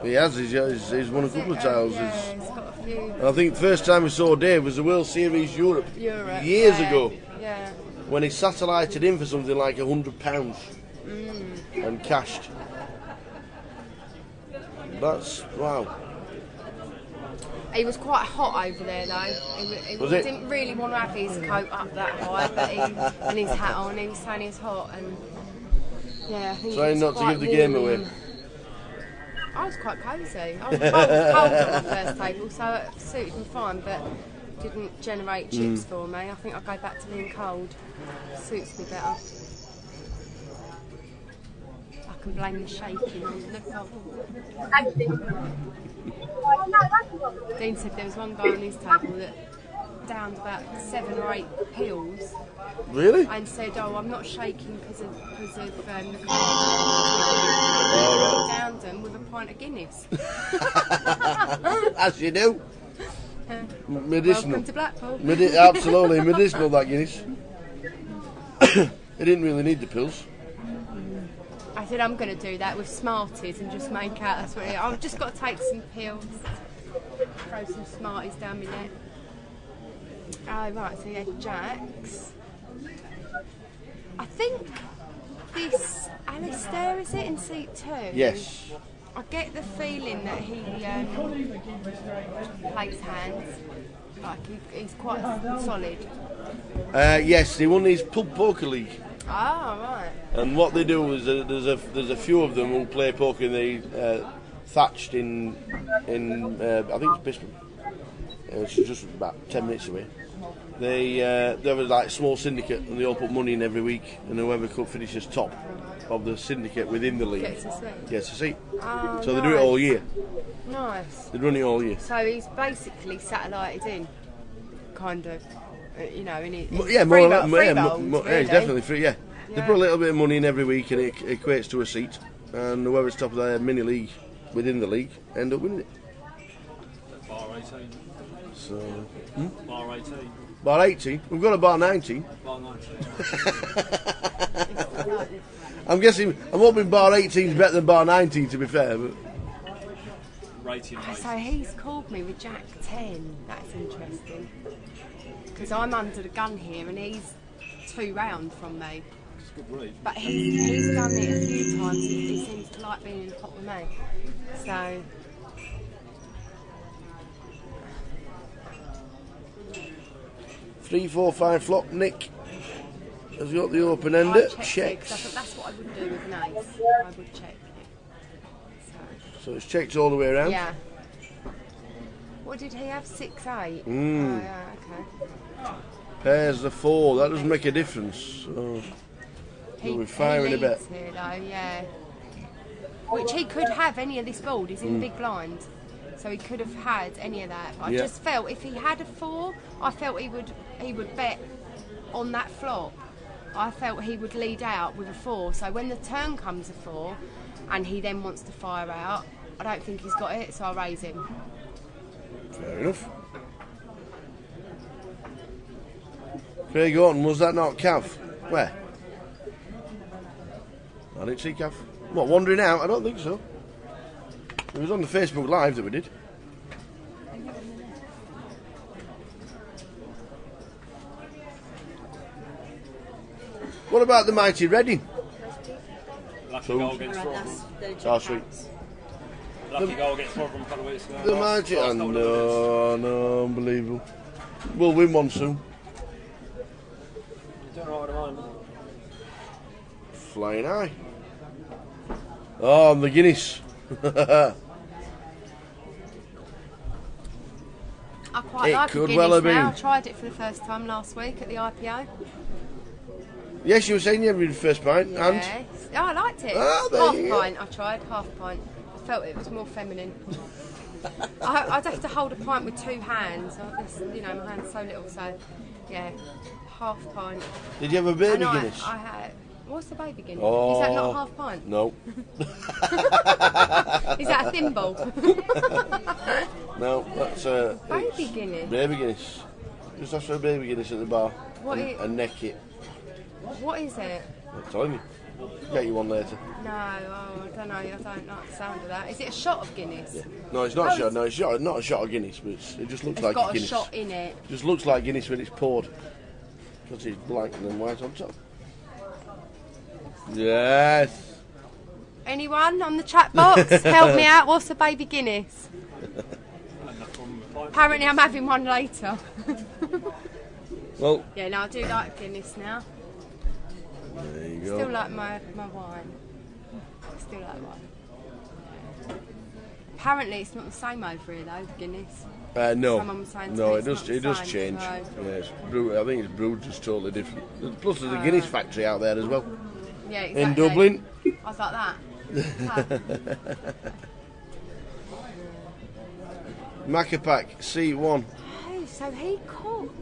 He has. He's won a couple of titles. Yeah, he's got a few. I think the first time we saw Dave was the World Series Europe years ago. Yeah. When he satellited in for something like £100 and cashed. That's wow. He was quite hot over there though. He didn't really want to have his coat up that high, but and his hat on. He was saying he's hot and yeah. I think Trying not to give the game away. I was quite cosy. I was cold on my first table, so it suited me fine, but didn't generate chips for me. I think I'll go back to being cold. Suits me better. I can blame the shaking on the Dean said there was one guy on his table that downed about 7 or 8 pills. Really? And said, "Oh, I'm not shaking because of the cold." Downed them with a pint of Guinness. As you do. Medicinal. Welcome to Blackpool. Absolutely medicinal, that Guinness. They didn't really need the pills. I said I'm going to do that with Smarties and just make out that's what it is. I've just got to take some pills, throw some Smarties down my neck. Oh right, so yeah, Jacks. I think this Alistair, is it, in seat 2? Yes. I get the feeling that he plays hands, like he's quite solid. Yes, they won his pub poker league. Oh, right. And what they do is there's a few of them who play poker in the Thatched in I think it's Bispham, which is just about 10 minutes away. They have a like small syndicate and they all put money in every week, and whoever finishes top of the syndicate within the league gets a seat. Oh, so they do it all year. Nice. They run it all year. So he's basically satellited in, kind of, you know, in his Yeah, free more, bowls, yeah, it's definitely free. Yeah. They Yeah. put a little bit of money in every week, and it equates to a seat. And whoever's top of their mini league within the league end up winning it. Bar 18. So, Bar 18. bar 18. We've got a bar 19. Bar 19. I'm hoping bar 18 is better than bar 19, to be fair. But Rating. So he's called me with Jack 10. That's interesting. Because I'm under the gun here and he's 2 round from me. It's a good read. But he's done it a few times. He seems to like being in the pot with me. So. 3-4-5 flop. Nick has got the open ender. Checks. I thought that's what I would do with an ace. I would check. So it's checked all the way around. Yeah. What did he have? 6-8. Mm. Oh yeah, okay. Pairs the 4. That doesn't make a difference. So we're firing a bet. Here, though, yeah. Which he could have any of this board. He's in the big blind, so he could have had any of that. But I just felt if he had a 4, I felt he would bet on that flop. I felt he would lead out with a 4. So when the turn comes a 4, and he then wants to fire out, I don't think he's got it. So I'll raise him. Fair enough. Craig Orton, was that not Cav? Where? I didn't see Cav. What, wandering out? I don't think so. It was on the Facebook Live that we did. What about the mighty Reading? Lucky goal against Rotherham. Oh, sweet. Lucky goal against Rotherham a couple of weeks ago. The mighty... no, unbelievable. We'll win one soon. You're doing alright at the moment. Flying high. Oh, and the Guinness. I quite like could a well have Guinness now. been. I tried it for the first time last week at the IPO. Yes, you were saying you had the first pint, and... Yes. Oh, I liked it. Ah, there half you go. pint, I tried, half pint. I felt it was more feminine. I'd have to hold a pint with 2 hands. My hand's so little, so yeah, half pint. Did you have a baby And Guinness? I had. What's the baby Guinness? Oh, Is that not half pint? No. Is that a thimble? No, that's a... Baby Guinness? Baby Guinness. Just ask for a baby Guinness at the bar. What and neck it. What is it? I'm telling you. Get you one later. No, I don't know. I don't like the sound of that. Is it a shot of Guinness? Yeah. No, it's not a shot. No, it's not a shot of Guinness, but it just looks It's like got a a Guinness. shot in it. Just looks like Guinness when it's poured. Because it's black and then white on top. Yes. Anyone on the chat box? Help me out. What's a baby Guinness? Apparently I'm having one later. Well. Yeah, no, I do like Guinness now. There you go. Still like my wine. Still like wine. Apparently it's not the same over here though, Guinness. No. Someone was saying to No, me it it's does. not It the does same, change. so- Yeah, it's I think it's brewed just totally different. Plus, there's a Guinness factory out there as well. Yeah, exactly. In Dublin. I was like that. Macapac C1 Oh, so he caught.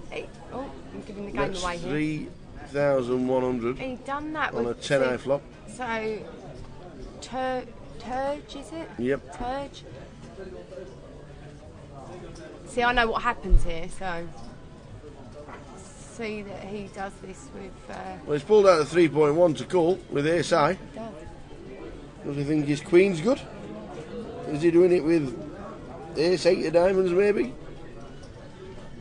Oh, I'm giving the game That's away here. 3,100 He done that on a with 10-eye flop. So, Turge, is it? Yep. Turge. See, I know what happens here, so see that he does this with. Well, he's pulled out a 3.1 to call with ace high. Does he think his queen's good? Is he doing it with ace 8 of diamonds maybe?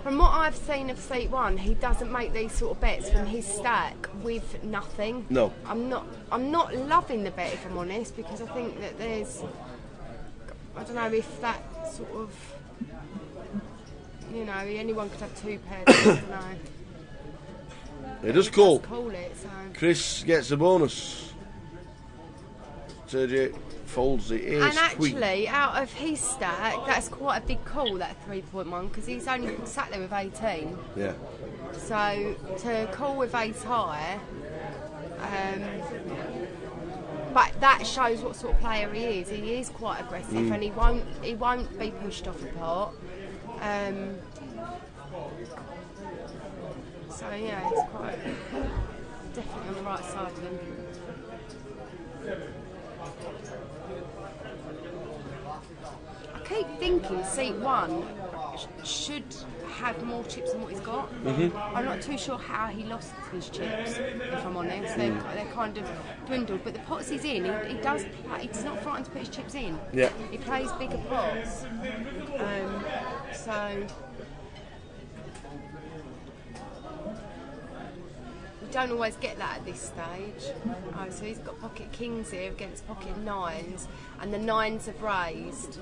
From what I've seen of seat 1, he doesn't make these sort of bets from his stack with nothing. No. I'm not loving the bet, if I'm honest, because I think that there's, I don't know if that sort of, anyone could have 2 pairs. I don't know. He does call. Call it. So. Chris gets a bonus. Sergey folds the ace And actually, queen. out of his stack, that's quite a big call, that 3.1, because he's only sat there with 18. Yeah. So to call with ace high, but that shows what sort of player he is. He is quite aggressive, and he won't be pushed off the pot. So yeah, it's quite definitely on the right side of him. I keep thinking seat 1 should have more chips than what he's got. I'm not too sure how he lost his chips, if I'm honest. They're kind of dwindled, but the pots he's in, he does play, he's not frightened to put his chips in. Yeah. He plays bigger pots. So we don't always get that at this stage. Oh, so he's got pocket kings here against pocket 9s, and the 9s have raised.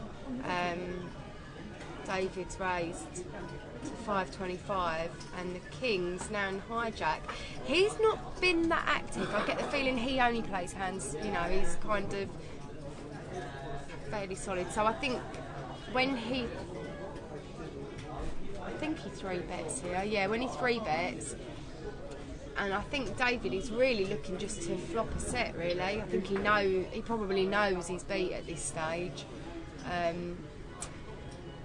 David's raised to 525, and the king's now in hijack. He's not been that active. I get the feeling he only plays hands, he's kind of fairly solid. So I think think he 3-bets here. Yeah, when he 3-bets. And I think David is really looking just to flop a set, really. I think he probably knows he's beat at this stage.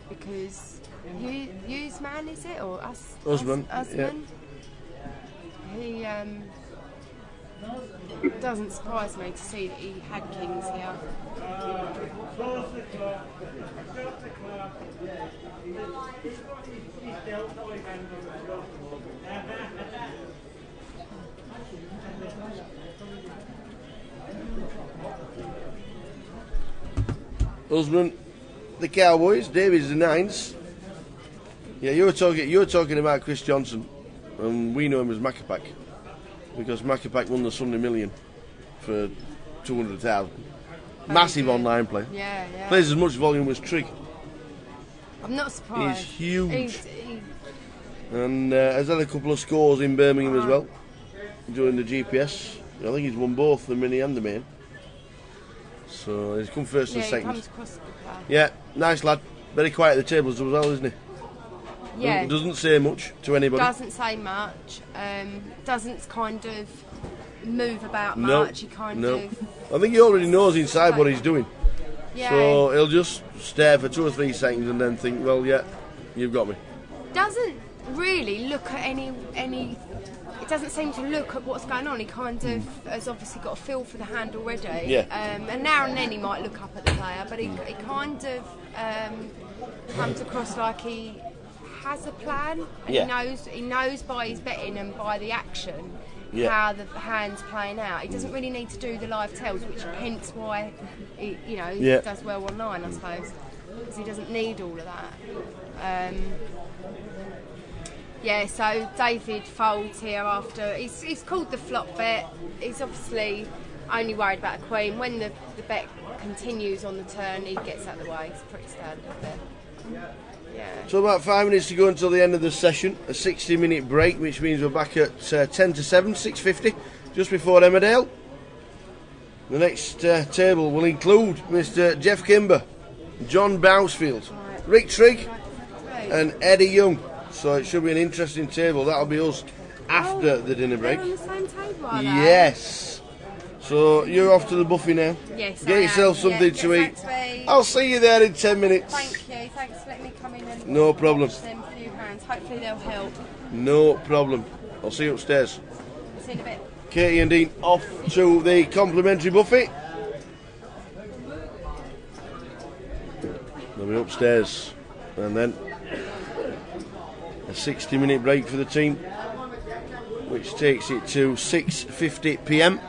Because Usman, is it? Or Usman. Usman? He doesn't surprise me to see that he had kings here. Usman, the Cowboys, Davies the Nines. Yeah, you were talking about Chris Johnson, and we know him as Maccapac because Maccapac won the Sunday Million for 200,000. Massive online play. Yeah. Plays as much volume as Trig. I'm not surprised. He's huge. And has had a couple of scores in Birmingham as well during the GPS. I think he's won both the mini and the main. So he's come first and second. He comes across the play. Yeah, nice lad. Very quiet at the tables as well, isn't he? Yeah. Doesn't say much to anybody. Doesn't say much. Doesn't kind of move about much. He kind of. I think he already knows inside what he's doing. Yeah. So he'll just stare for 2 or 3 seconds and then think, well, yeah, you've got me. Doesn't really look at any. It doesn't seem to look at what's going on. He kind of has obviously got a feel for the hand already. Yeah. And now and then he might look up at the player, but he kind of comes across like he has a plan. And he knows by his betting and by the action how the hand's playing out. He doesn't really need to do the live tells, which hence why he does well online, I suppose, because he doesn't need all of that. So David folds here after he's called the flop bet. He's obviously only worried about a queen. When the bet continues on the turn, he gets out of the way. It's pretty standard bet. Yeah. So about 5 minutes to go until the end of the session. A 60-minute break, which means we're back at 10 to 7, 6:50, just before Emmerdale. The next table will include Mr. Jeff Kimber, John Bousfield, Rick Trigg, and Eddie Young. So it should be an interesting table. That'll be us after the dinner break. They're on the same table, are they? Yes. So you're off to the buffet now. Yes, Get yourself something to eat. I'll see you there in 10 minutes. Thank you. Thanks for letting me come in and No problem. watch them few hands. Hopefully they'll help. No problem. I'll see you upstairs. See you in a bit. Katie and Dean off to the complimentary buffet. They'll be upstairs, and then a 60-minute break for the team, which takes it to 6:50 p.m.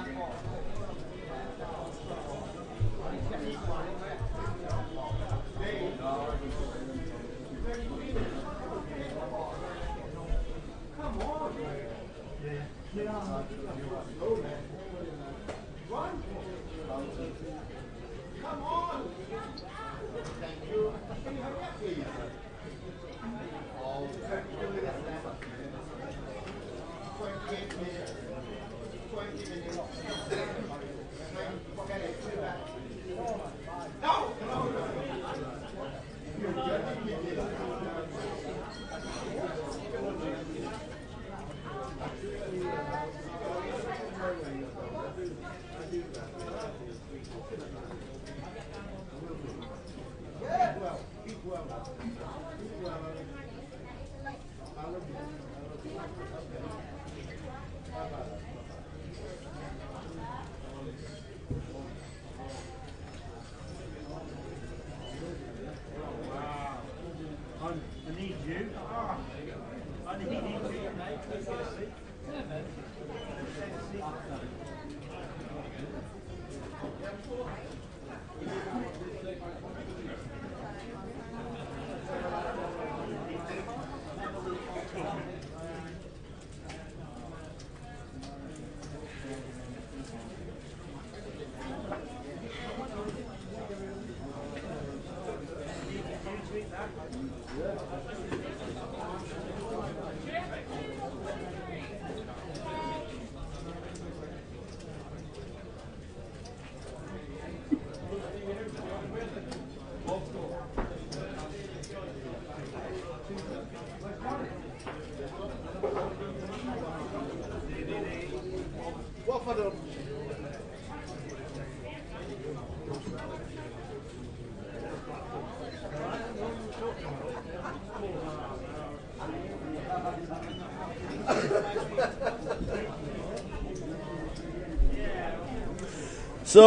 So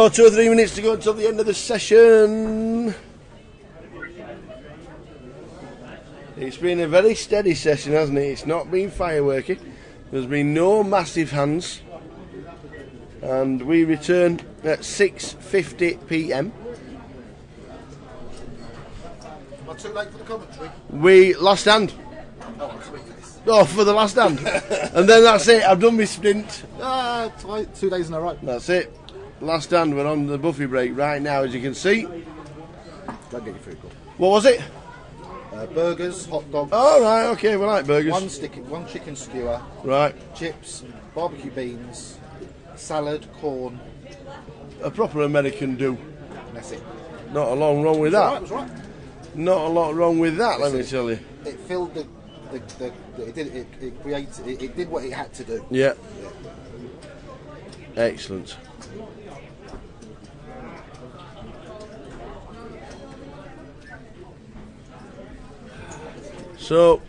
2 or 3 minutes to go until the end of the session. It's been a very steady session, hasn't it? It's not been fireworky. There's been no massive hands. And we return at 6:50 p.m. Am I too late for the commentary? We last hand. Oh, I'm sweet for this. Oh, for the last hand. And then that's it. I've done my sprint. Ah, 2 days in a row. That's it. Last hand. We're on the buffet break right now, as you can see. Don't get your food, go. What was it? Burgers, hot dogs. Oh, right, okay, we like burgers. One chicken skewer. Right. Chips, barbecue beans, salad, corn. A proper American do. And that's it. Not a lot wrong with that. It was right. Not a lot wrong with that, let me tell you. It filled it created, it did what it had to do. Yeah. Excellent. So,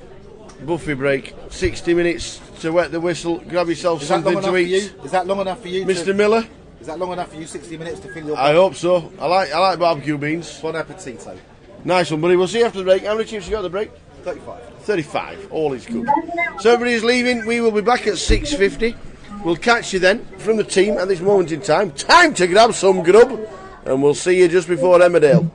buffet break, 60 minutes to wet the whistle, grab yourself something to eat. Is that long enough for you? Mr. Miller? Is that long enough for you, 60 minutes to fill your I hope so. I like barbecue beans. Bon appetito. Nice one, buddy. We'll see you after the break. How many chips you got at the break? 35. 35. All is good. So everybody's leaving. We will be back at 6:50. We'll catch you then from the team at this moment in time. Time to grab some grub. And we'll see you just before Emmerdale.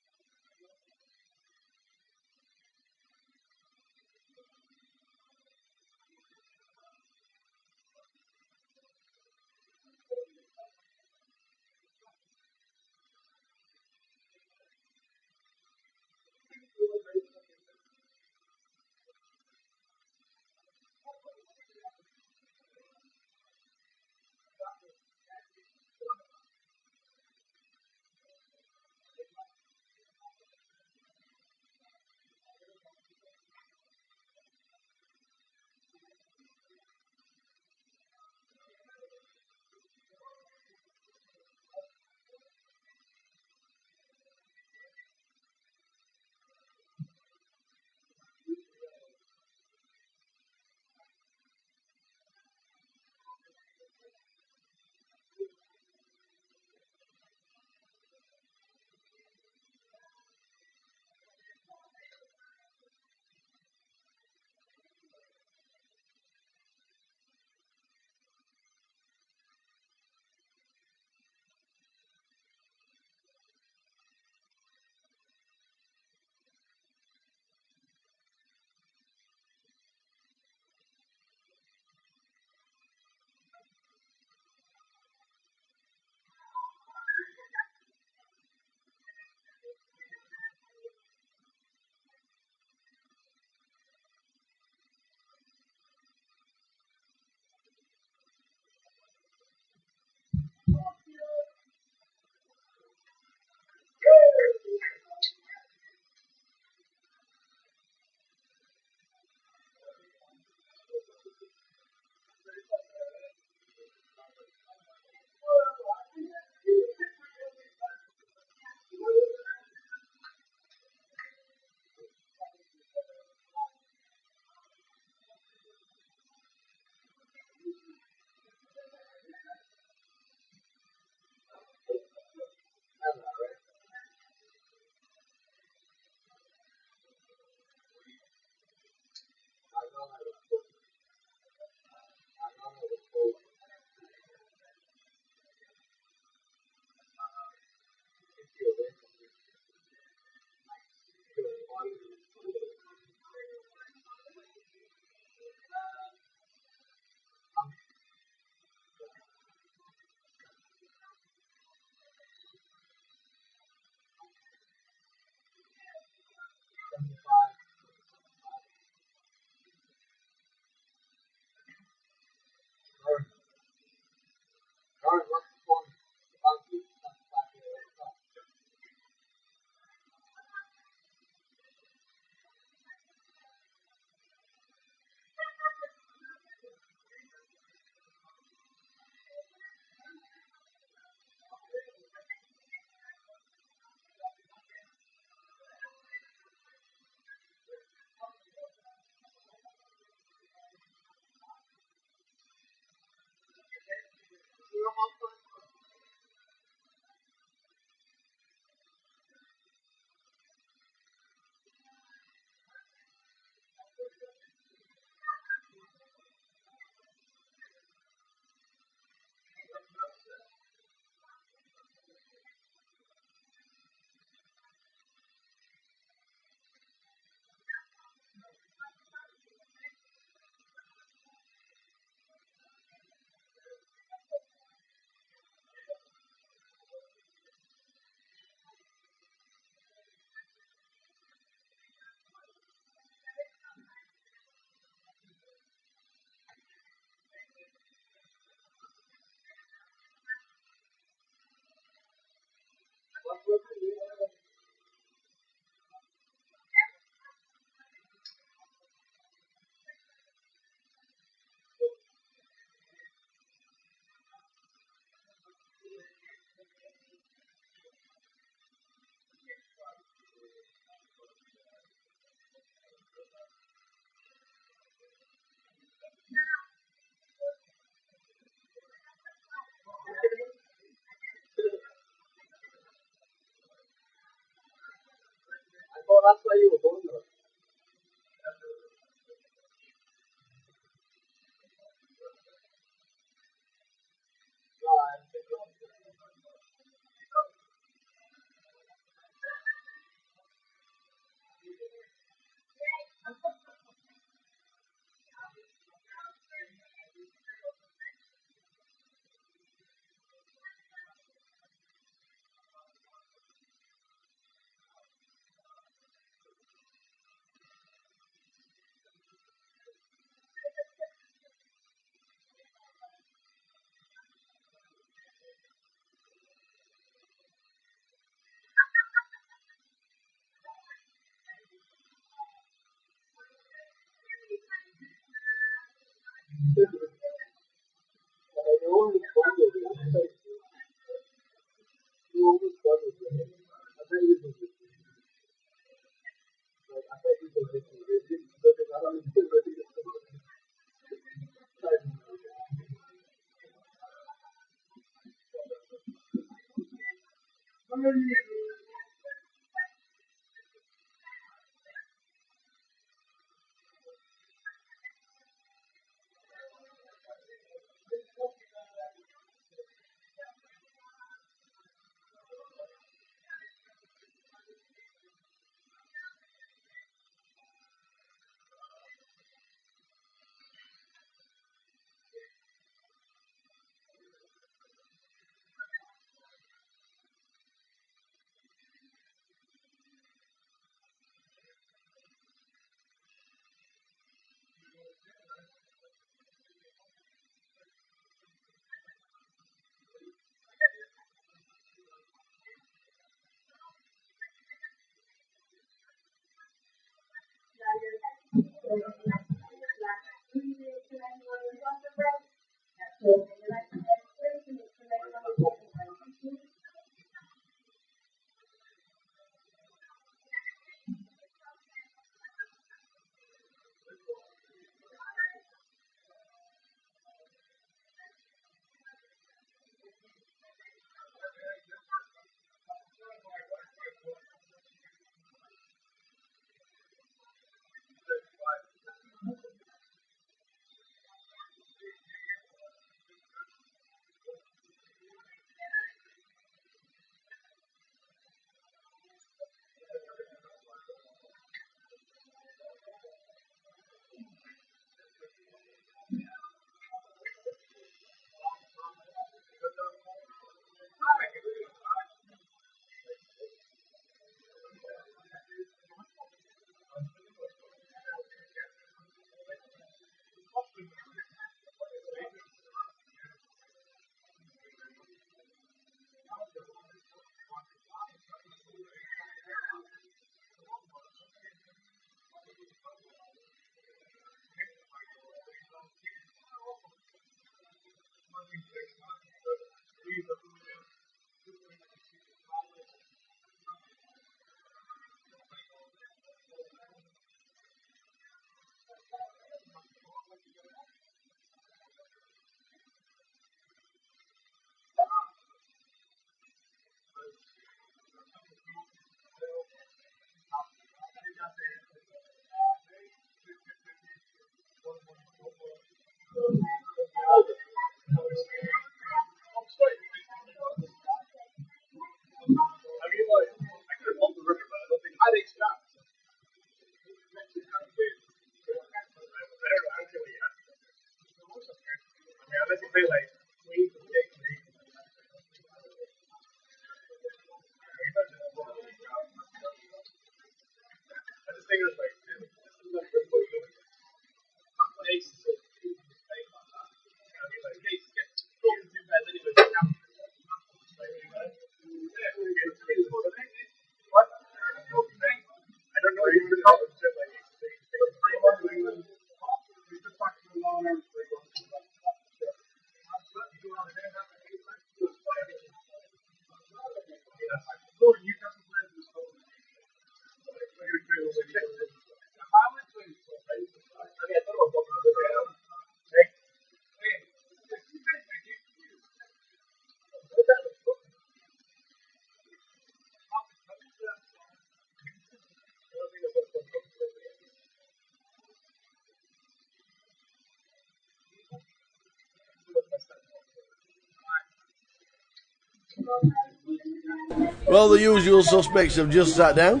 Well, the usual suspects have just sat down.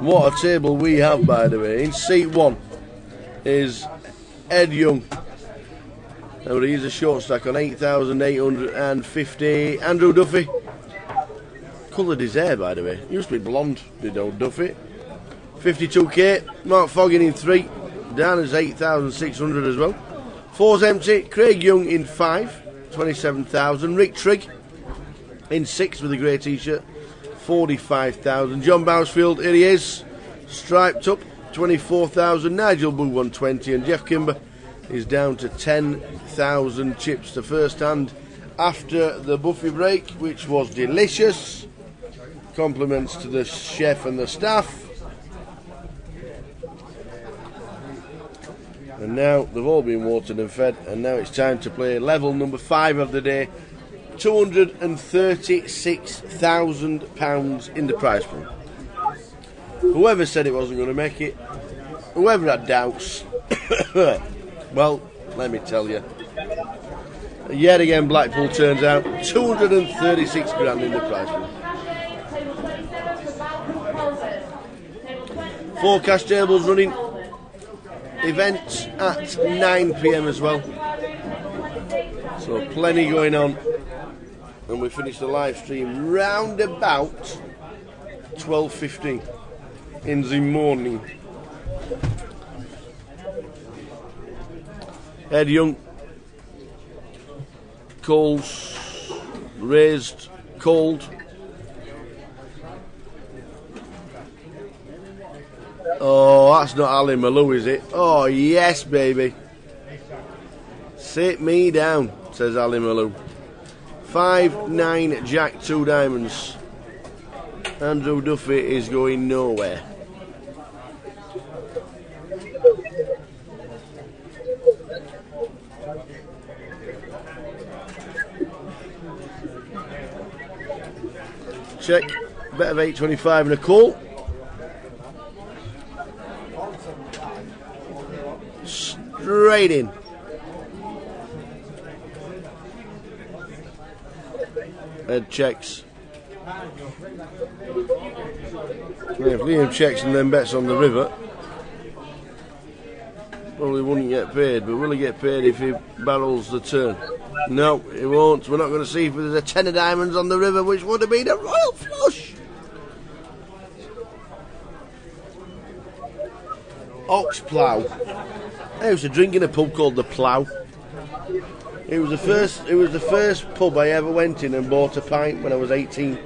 What a table we have, by the way. In seat 1 is Ed Young. Now, he's a short stack on 8,850. Andrew Duffy. Coloured his hair, by the way. Used to be blonde, did old Duffy. 52k. Mark Foggin in 3. Down as 8,600 as well. 4's empty. Craig Young in 5. 27,000. Rick Trigg in 6 with a grey t-shirt. 45,000. John Bousfield, here he is. Striped up. 24,000. Nigel Boo 120. And Jeff Kimber is down to 10,000 chips to first hand after the buffet break, which was delicious. Compliments to the chef and the staff. And now they've all been watered and fed, and now it's time to play level number 5 of the day. £236,000 in the prize pool. Whoever said it wasn't going to make it, whoever had doubts, well, let me tell you. Yet again, Blackpool turns out 236 grand in the prize pool. Forecast tables running. Events at 9 p.m. as well. So plenty going on. And we finish the live stream round about 12:15 in the morning. Ed Young, Coles, raised, cold. Oh, that's not Ali Malou, is it? Oh, yes, baby. Sit me down, says Ali Malou. 5-9 Jack, 2 diamonds. Andrew Duffy is going nowhere. Check. Bet of 8.25 and a call. Straight in. Ed checks. If Liam checks and then bets on the river, probably wouldn't get paid, but will he get paid if he barrels the turn? No, he won't. We're not going to see if there's a 10 of diamonds on the river, which would have been a royal flush. Ox Plough. I used to drink in a pub called the Plough. It was the first pub I ever went in and bought a pint when I was 18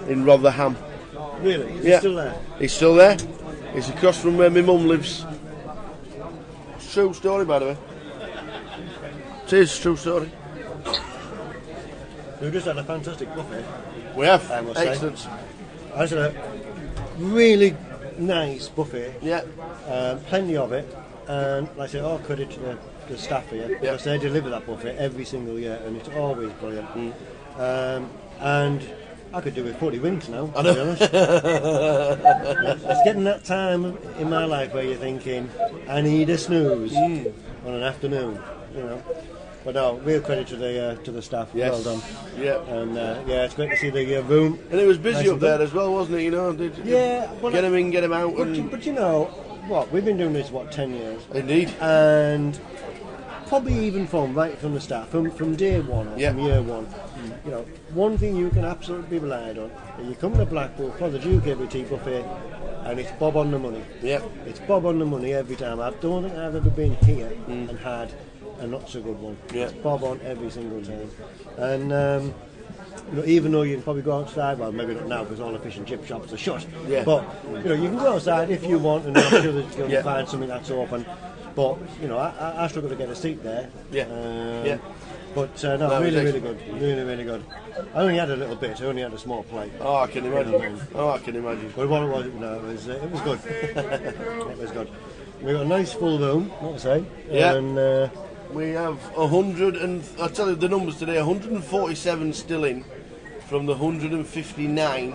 in Rotherham. Really? Is Yeah. it still there? It's still there. It's across from where my mum lives. True story, by the way. It is true story. We've just had a fantastic buffet. We have. I must say. Excellent. I just had a really nice buffet. Yeah. Plenty of it. And like I say, all credit to the staff here, because they deliver that buffet every single year, and it's always brilliant. And I could do with 40 wins now, to be honest. It's getting that time in my life where you're thinking, I need a snooze on an afternoon, you know. But no, real credit to the staff. Yes. Well done. Yeah. And yeah, it's great to see the room. And it was busy nice up there as well, wasn't it? You know, get them in, get them out. But you know what? We've been doing this 10 years. Indeed. And probably even from the start, from day one, or from year one. You know, one thing you can absolutely be relied on: you come to Blackpool for the GUKPT buffet, and it's bob on the money. Yep. It's bob on the money every time. I don't think I've ever been here and had a not so good one. Yeah. It's bob on every single time. And you know, even though you can probably go outside, well, maybe not now because all the fish and chip shops are shut. Yeah. But you know, you can go outside if you want, and I'm sure that you'll find something that's open. But you know, I struggle to get a seat there. Yeah. Yeah. But no, really good. Really good. I only had a little bit. I only had a small plate. Oh, I can imagine. You know what I mean? Oh, I can imagine. But what it was, no, it was good. It was good. We got a nice full room, what to say. Yeah. And we have 100 and I'll tell you the numbers today. 147 still in from the 159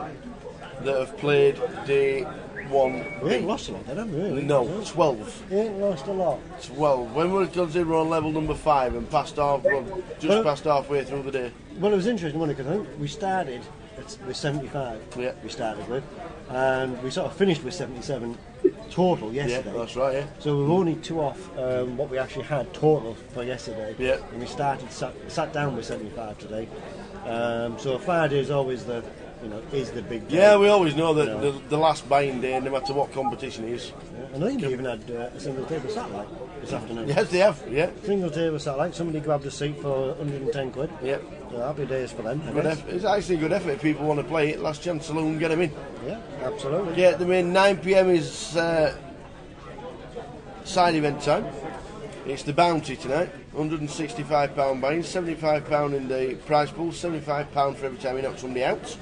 that have played day one. We ain't lost a lot, haven't we? Really? No, 12. We ain't lost a lot. 12. When we're considered we're on level number 5 and past past halfway through the day. Well, it was interesting, wasn't it? Because I think we started with 75. Yeah. We started with, and we sort of finished with 77 total yesterday. Yeah, that's right. Yeah. So we're only 2 off what we actually had total for yesterday. Yeah. And we sat down with 75 today. So Friday is always is the big day. Yeah, we always know that You know. the last buying day, no matter what competition is. Yeah. And I think we even had a single table satellite this afternoon. Yes, they have. Yeah. Single table satellite. Somebody grabbed a seat for 110 quid. Yeah. So happy days for them. I Good guess. effort. It's actually a good effort if people want to play it. Last chance saloon, get them in. Yeah, absolutely. Get them in. 9 p.m. is side event time. It's the bounty tonight. £165 buying, £75 in the prize pool, £75 for every time you knock somebody out.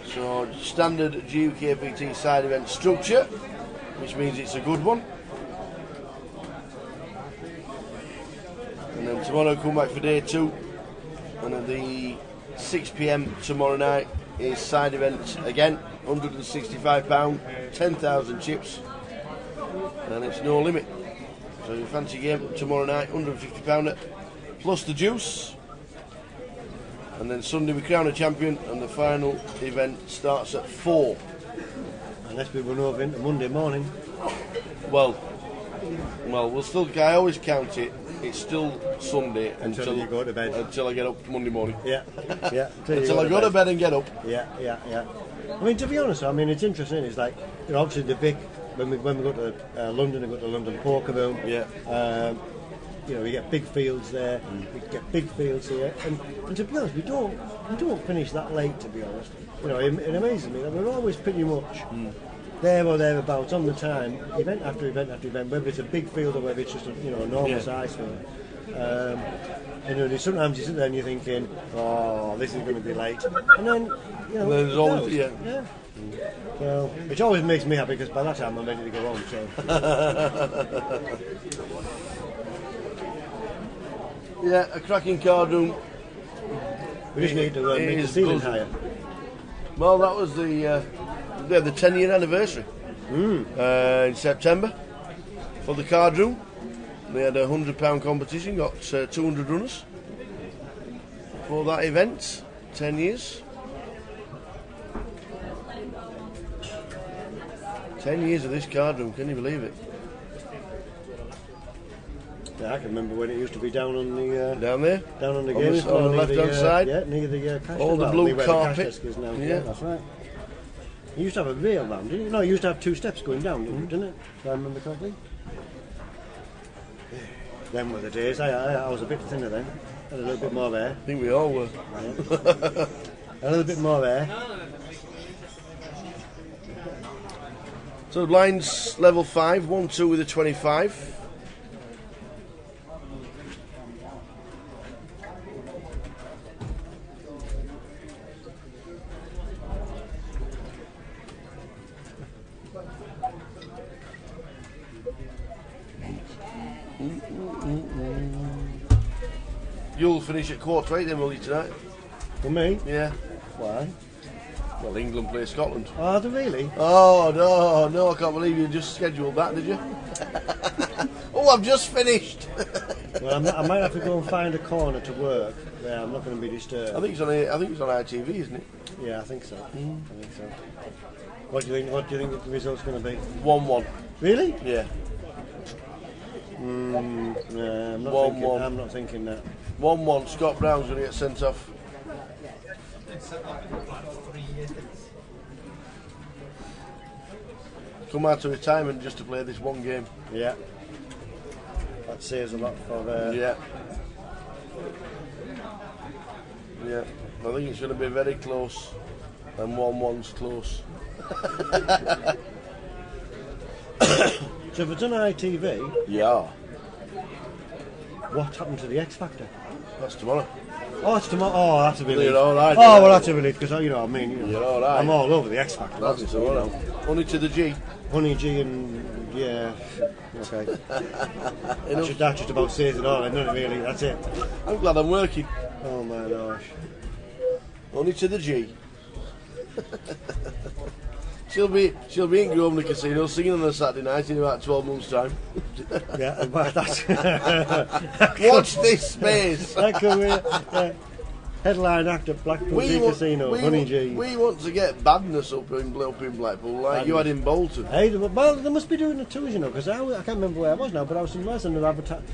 So standard GUKPT side event structure, which means it's a good one. And then tomorrow come back for day 2. And at the 6 p.m. tomorrow night is side event again, £165, 10,000 chips, and it's no limit. So you fancy game tomorrow night, £150 plus the juice. And then Sunday we crown a champion, and the final event starts at 4. Unless we run over into Monday morning. Well, we'll still. I always count it. It's still Sunday until you go to bed. Until I get up Monday morning. Yeah, yeah. Until I go to bed and get up. Yeah. I mean, to be honest, I mean it's interesting. It's like, you know, obviously the Vic. When we go to London, we go to London Poker Boom. Yeah. You know, we get big fields there. We get big fields here, and to be honest, we don't finish that late. To be honest, you know, it amazes me that we're always pretty much there or thereabouts on the time, event after event after event, whether it's a big field or whether it's just a normal size field. And sometimes you sit there and you're thinking, oh, this is going to be late, and then you know, there's always yeah. So, which always makes me happy because by that time I'm ready to go home. So. Yeah, a cracking card room. We just need to make the ceiling higher. Well, that was the 10-year anniversary in September for the card room. They had a £100 competition, got 200 runners for that event. 10 years. 10 years of this card room, can you believe it? Yeah, I can remember when it used to be down on the down there, down on the gaming floor, on the left-hand side. Yeah, near the cash. All the blue carpet. Cash desk is now. Yeah, that's right. You used to have a rail round, didn't you? No, you used to have 2 steps going down, didn't it? If I remember correctly. Them were the days. I was a bit thinner then. Had a little bit more there. I think we all were. A little bit more there. So the blinds level 5, 1-2 with a 25. You'll finish at 8:15 then, will you, tonight? For me? Yeah. Why? Well, England play Scotland. Oh, do really? Oh, no, I can't believe you just scheduled that, did you? Oh, I've just finished. Well, I might have to go and find a corner to work where I'm not going to be disturbed. I think it's on ITV, isn't it? Yeah, I think so. I think so. What do you think the result's going to be? 1-1. Really? Yeah. No, I'm not thinking that. 1-1. Scott Brown's going to get sent off. Come out of retirement just to play this one game. Yeah. That saves a lot for. Yeah. Yeah. I think it's going to be very close, and 1-1's close. So if it's on ITV, yeah. What happened to the X Factor? That's tomorrow. Oh, it's tomorrow. Oh, that's a relief. You're all right. Oh, well, that's a relief because you know, I mean, you're all right. I'm all over the X Factor. That's tomorrow. Honey to the G. Honey G and yeah. Okay. That just about says it all. Not really. That's it. I'm glad I'm working. Oh my gosh. Honey to the G. She'll be in Grosvenor Casino singing on a Saturday night in about 12 months' time. Yeah, but that's watch this space. That could be headline act at Blackpool Casino. Honey G. We want to get badness up in Blackpool, like you had in Bolton. Hey, well, they must be doing it too, you know, because I can't remember where I was now, but I was somewhere and they're advertising.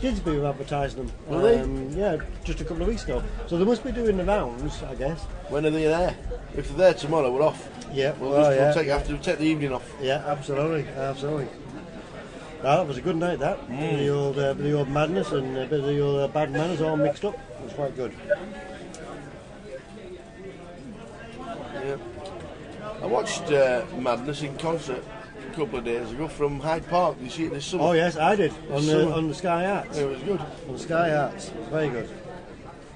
Didsby were advertising them. Were they? Yeah, just a couple of weeks ago. So they must be doing the rounds, I guess. When are they there? If they're there tomorrow, we're off. Yeah, we'll have to take the evening off. Yeah, absolutely. That was a good night. That the old madness and a bit of the old bad manners all mixed up. It was quite good. Yeah, I watched Madness in concert a couple of days ago from Hyde Park. Did you see it this summer? Oh yes, I did on the Sky Arts. It was good. On Sky Arts, it was very good.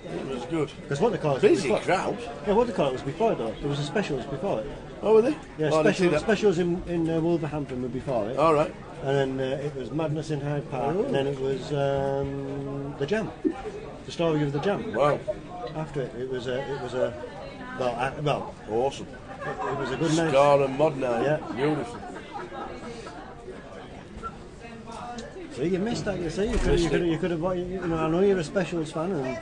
It was good. Because what they call it busy crowd. Yeah, what they call it was before it though. There was a specials before it. Oh, were they? Yeah, specials in Wolverhampton were before it. All right. and then it was Madness in Hyde Park, and then it was the Jam, the story of the Jam. Wow! After it was a awesome. It was a good night. Scar and Mod night. Yeah, beautiful. See, you missed that. You see, you could have. You know, I know you're a Specials fan, and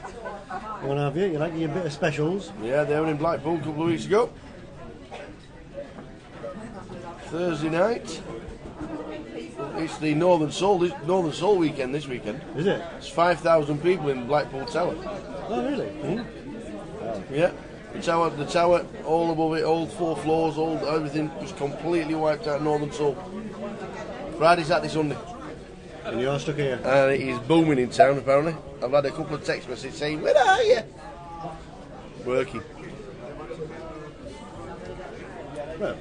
what have you? You like your bit of Specials. Yeah, they were in Blackpool a couple of weeks ago. Thursday night. It's the Northern Soul weekend this weekend. Is it? It's 5,000 people in Blackpool Tower. Oh, really? Yeah. The tower, all above it, all 4 floors, all everything was completely wiped out. Northern Soul. Friday, Saturday, Sunday. And you're stuck here. And it is booming in town. Apparently, I've had a couple of text messages saying, "Where are you?" Working. Well,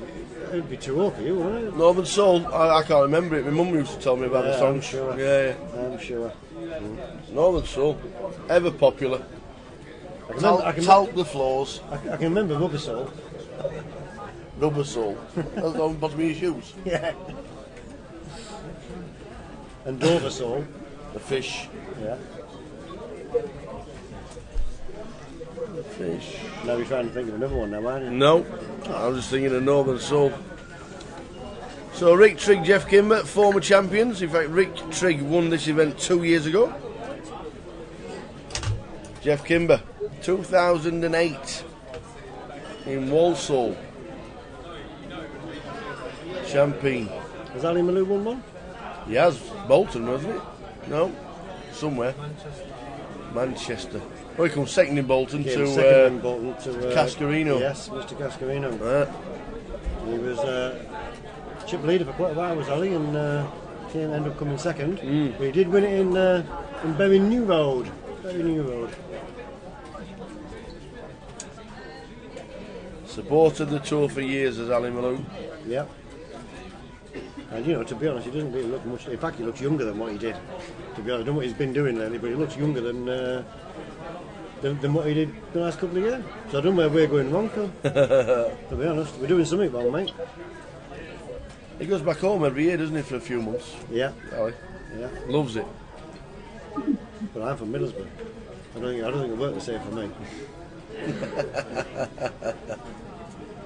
it would be too old for you, wouldn't it? Northern Soul. I can't remember it. My mum used to tell me about the song. I'm sure. Yeah. I'm sure. Northern Soul, ever popular. I can Talc the floors. I can remember Rubber Soul. Rubber Soul. That's on the bottom of your shoes. Yeah. And Dover Soul. The fish. Yeah. The fish. Now you're trying to think of another one now, aren't you? No. I'm just thinking of Northern Soul. So Rick Trigg, Jeff Kimber, former champions. In fact, Rick Trigg won this event 2 years ago. Jeff Kimber, 2008 in Walsall. Champagne. Has Ali Malou won one? He has. Bolton, wasn't it? No? Somewhere. Manchester. Oh, he comes second in Bolton to Cascarino. Yes, Mr. Cascarino. He was chip leader for quite a while, was Ali, and ended up coming second. But he did win it in Bury New Road. Bury New Road. Supported the tour for years as Ali Malou. Yep. And you know, to be honest, he doesn't really look much. In fact, he looks younger than what he did. To be honest, I don't know what he's been doing lately, but he looks younger than what he did the last couple of years. So I don't know where we're going wrong, Phil. To be honest, we're doing something wrong, mate. He goes back home every year, doesn't he, for a few months? Yeah. Ali. Yeah. Loves it. But I'm from Middlesbrough. I don't think it worked the same for me.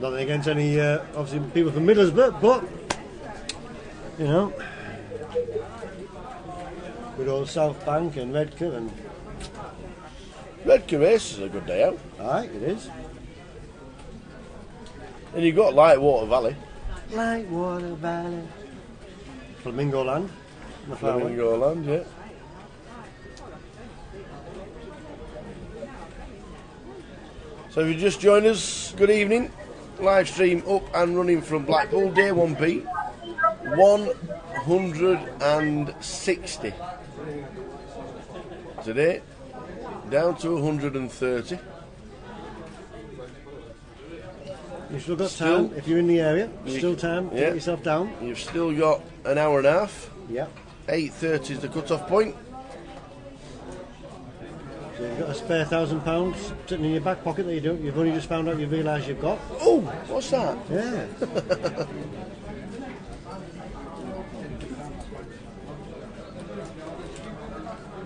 Nothing against any obviously people from Middlesbrough, but you know, good old South Bank and Redcar and Redcar Race is a good day out. Aye, it is. And you've got Lightwater Valley. Lightwater Valley. Flamingo Land. Flamingo Land, yeah. So if you just joined us, good evening. Live stream up and running from Blackpool, day 1P. 160 today, down to 130. You've still got time, if you're in the area, still time to get yourself down. You've still got an hour and a half. Yeah. 8:30 is the cut-off point. So you've got a spare £1,000 sitting in your back pocket that you've only just found out you realise you've got. Oh, what's that? Yeah.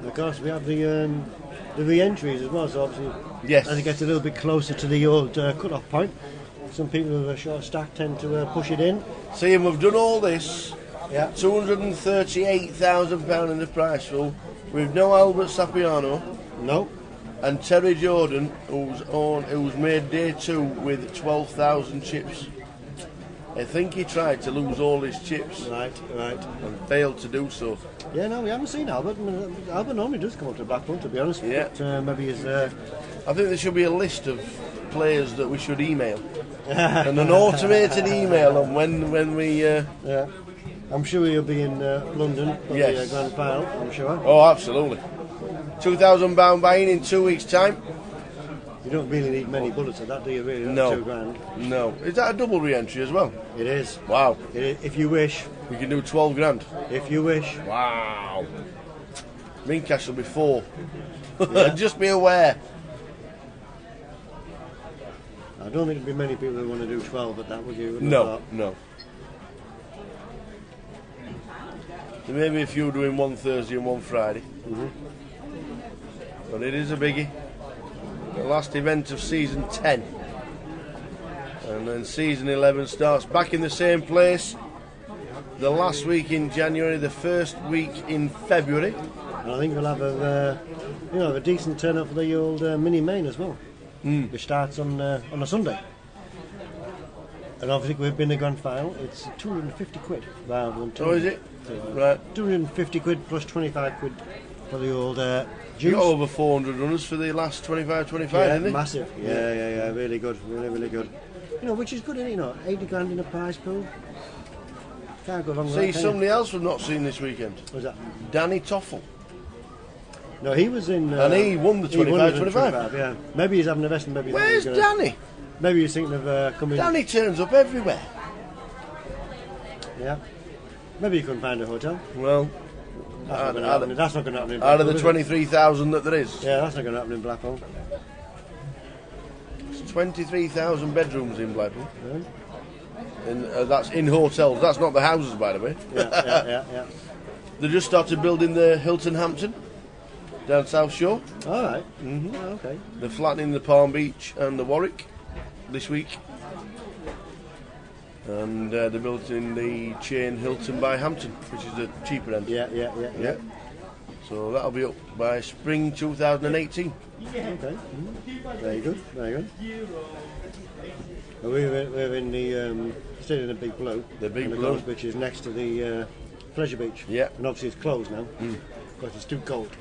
Of course, we have the re-entries as well, so obviously as it gets a little bit closer to the old cut-off point, some people with a short stack tend to push it in. See, and we've done all this, £238,000 in the prize pool, with no Albert Sapiano. No. And Terry Jordan, who's made day 2 with 12,000 chips. I think he tried to lose all his chips. Right. And failed to do so. Yeah, no, we haven't seen Albert. Albert normally does come up to Blackpool, to be honest. Yeah. But maybe he's... I think there should be a list of players that we should email. And an automated email on when we... Yeah. I'm sure he'll be in London for the Grand Final, I'm sure. Oh, absolutely. £2,000 buy-in in 2 weeks' time. You don't really need many bullets at that, do you, really? No. £2,000. No. Is that a double re-entry as well? It is. Wow. It is, if you wish. You can do 12 grand. If you wish. Wow. Ringcash will be 4. Yeah. Just be aware. I don't think there'll be many people who want to do 12 at that, would you? No. There may be a few doing one Thursday and one Friday. But it is a biggie. The last event of season 10. And then season 11 starts back in the same place. The last week in January, the first week in February. And I think we'll have a decent turnout for the old mini main as well, which starts on a Sunday. And obviously we've been the grand final. It's 250 quid. Oh, is it? Right. 250 quid plus 25 quid for the old You juice. got over 400 runners for the last 25, Yeah, didn't they? massive. Yeah, really good, really good. Which is good, isn't it? 80 grand in a prize pool. Can't go wrong with that, See, can somebody you? else we've not seen this weekend. Who's that? Danny Toffel. No, he was in... and he won the 25. Yeah. Maybe he's having a vest and maybe... Where's Danny? Maybe he's thinking of coming... Danny turns up everywhere. Yeah. Maybe he couldn't find a hotel. Well... That's not going to happen in Blackpool. Out of the 23,000 that there is. Yeah, that's not going to happen in Blackpool. It's 23,000 bedrooms in Blackpool. And that's in hotels. That's not the houses, by the way. Yeah. They just started building the Hilton Hampton down South Shore. All right. Okay. They're flattening the Palm Beach and the Warwick this week. And they're building the chain Hilton by Hampton, which is the cheaper end. Yeah. So that'll be up by spring 2018. Okay. Very good. We're in the staying in the Big Blue. The Big and Blue, which is next to the Pleasure Beach. Yeah. And obviously it's closed now because it's too cold.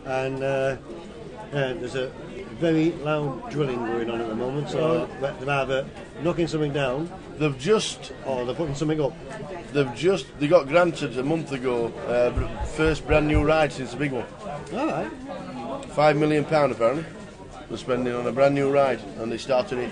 And there's a very loud drilling going on at the moment. So they're either knocking something down. They're putting something up. They got granted a month ago first brand new ride since the big one. All right. £5 million apparently. They're spending on a brand new ride, and they started it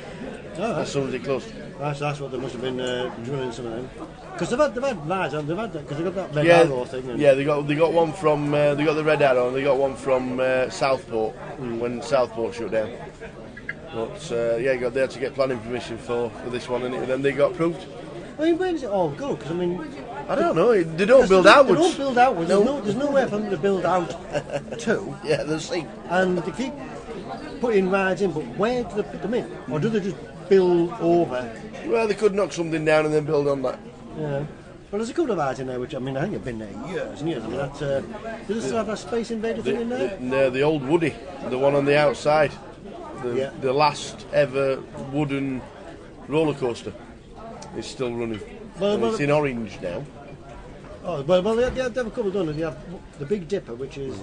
as soon as it closed. That's what they must have been drilling some of them. Because they've had rides, haven't they? Because they've got that Red Arrow thing. And they got one from they got the Red Arrow, and they got one from Southport when Southport shut down. But they had to get planning permission for this one, and then they got approved. I mean, where does it all go? Because I don't know. They don't build outwards. They don't build outwards. No. There's nowhere for them to build out to. Yeah, there's sea. And they keep putting rides in, but where do they put them in? Or do they just build over? Well, they could knock something down and then build on that. Yeah. Well, there's a couple of rides in there, which I think have been there years and years. I mean, do they still have that Space Invader thing in there? The old Woody, the one on the outside. The last ever wooden roller coaster is still running. It's in orange now. Oh, well, they have a couple done. They have the Big Dipper, which is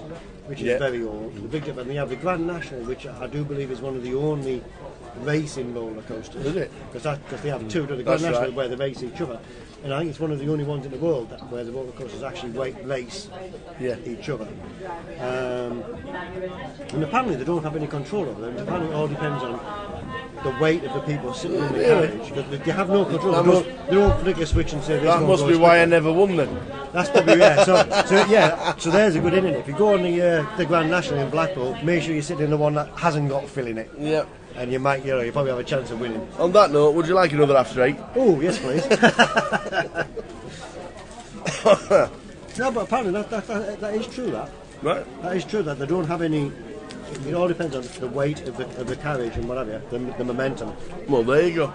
very old. The Big Dipper, and they have the Grand National, which I do believe is one of the only racing roller coasters. Is it? Because they have two. The Grand National where they race each other, and I think it's one of the only ones in the world where the roller coasters actually race each other. And apparently they don't have any control over them. Apparently it all depends on the weight of the people sitting in the carriage. They have no control. They don't flick a switch and say this. That must be why I never won then. That's probably So there's a good in it. If you go on the Grand National in Blackpool, make sure you sit in the one that hasn't got fill in it. Yeah. And you probably have a chance of winning. On that note, would you like another after 8? Oh, yes, please. No, but apparently that is true. That is true. That they don't have any. It all depends on the weight of the carriage and whatever, the momentum. Well, there you go.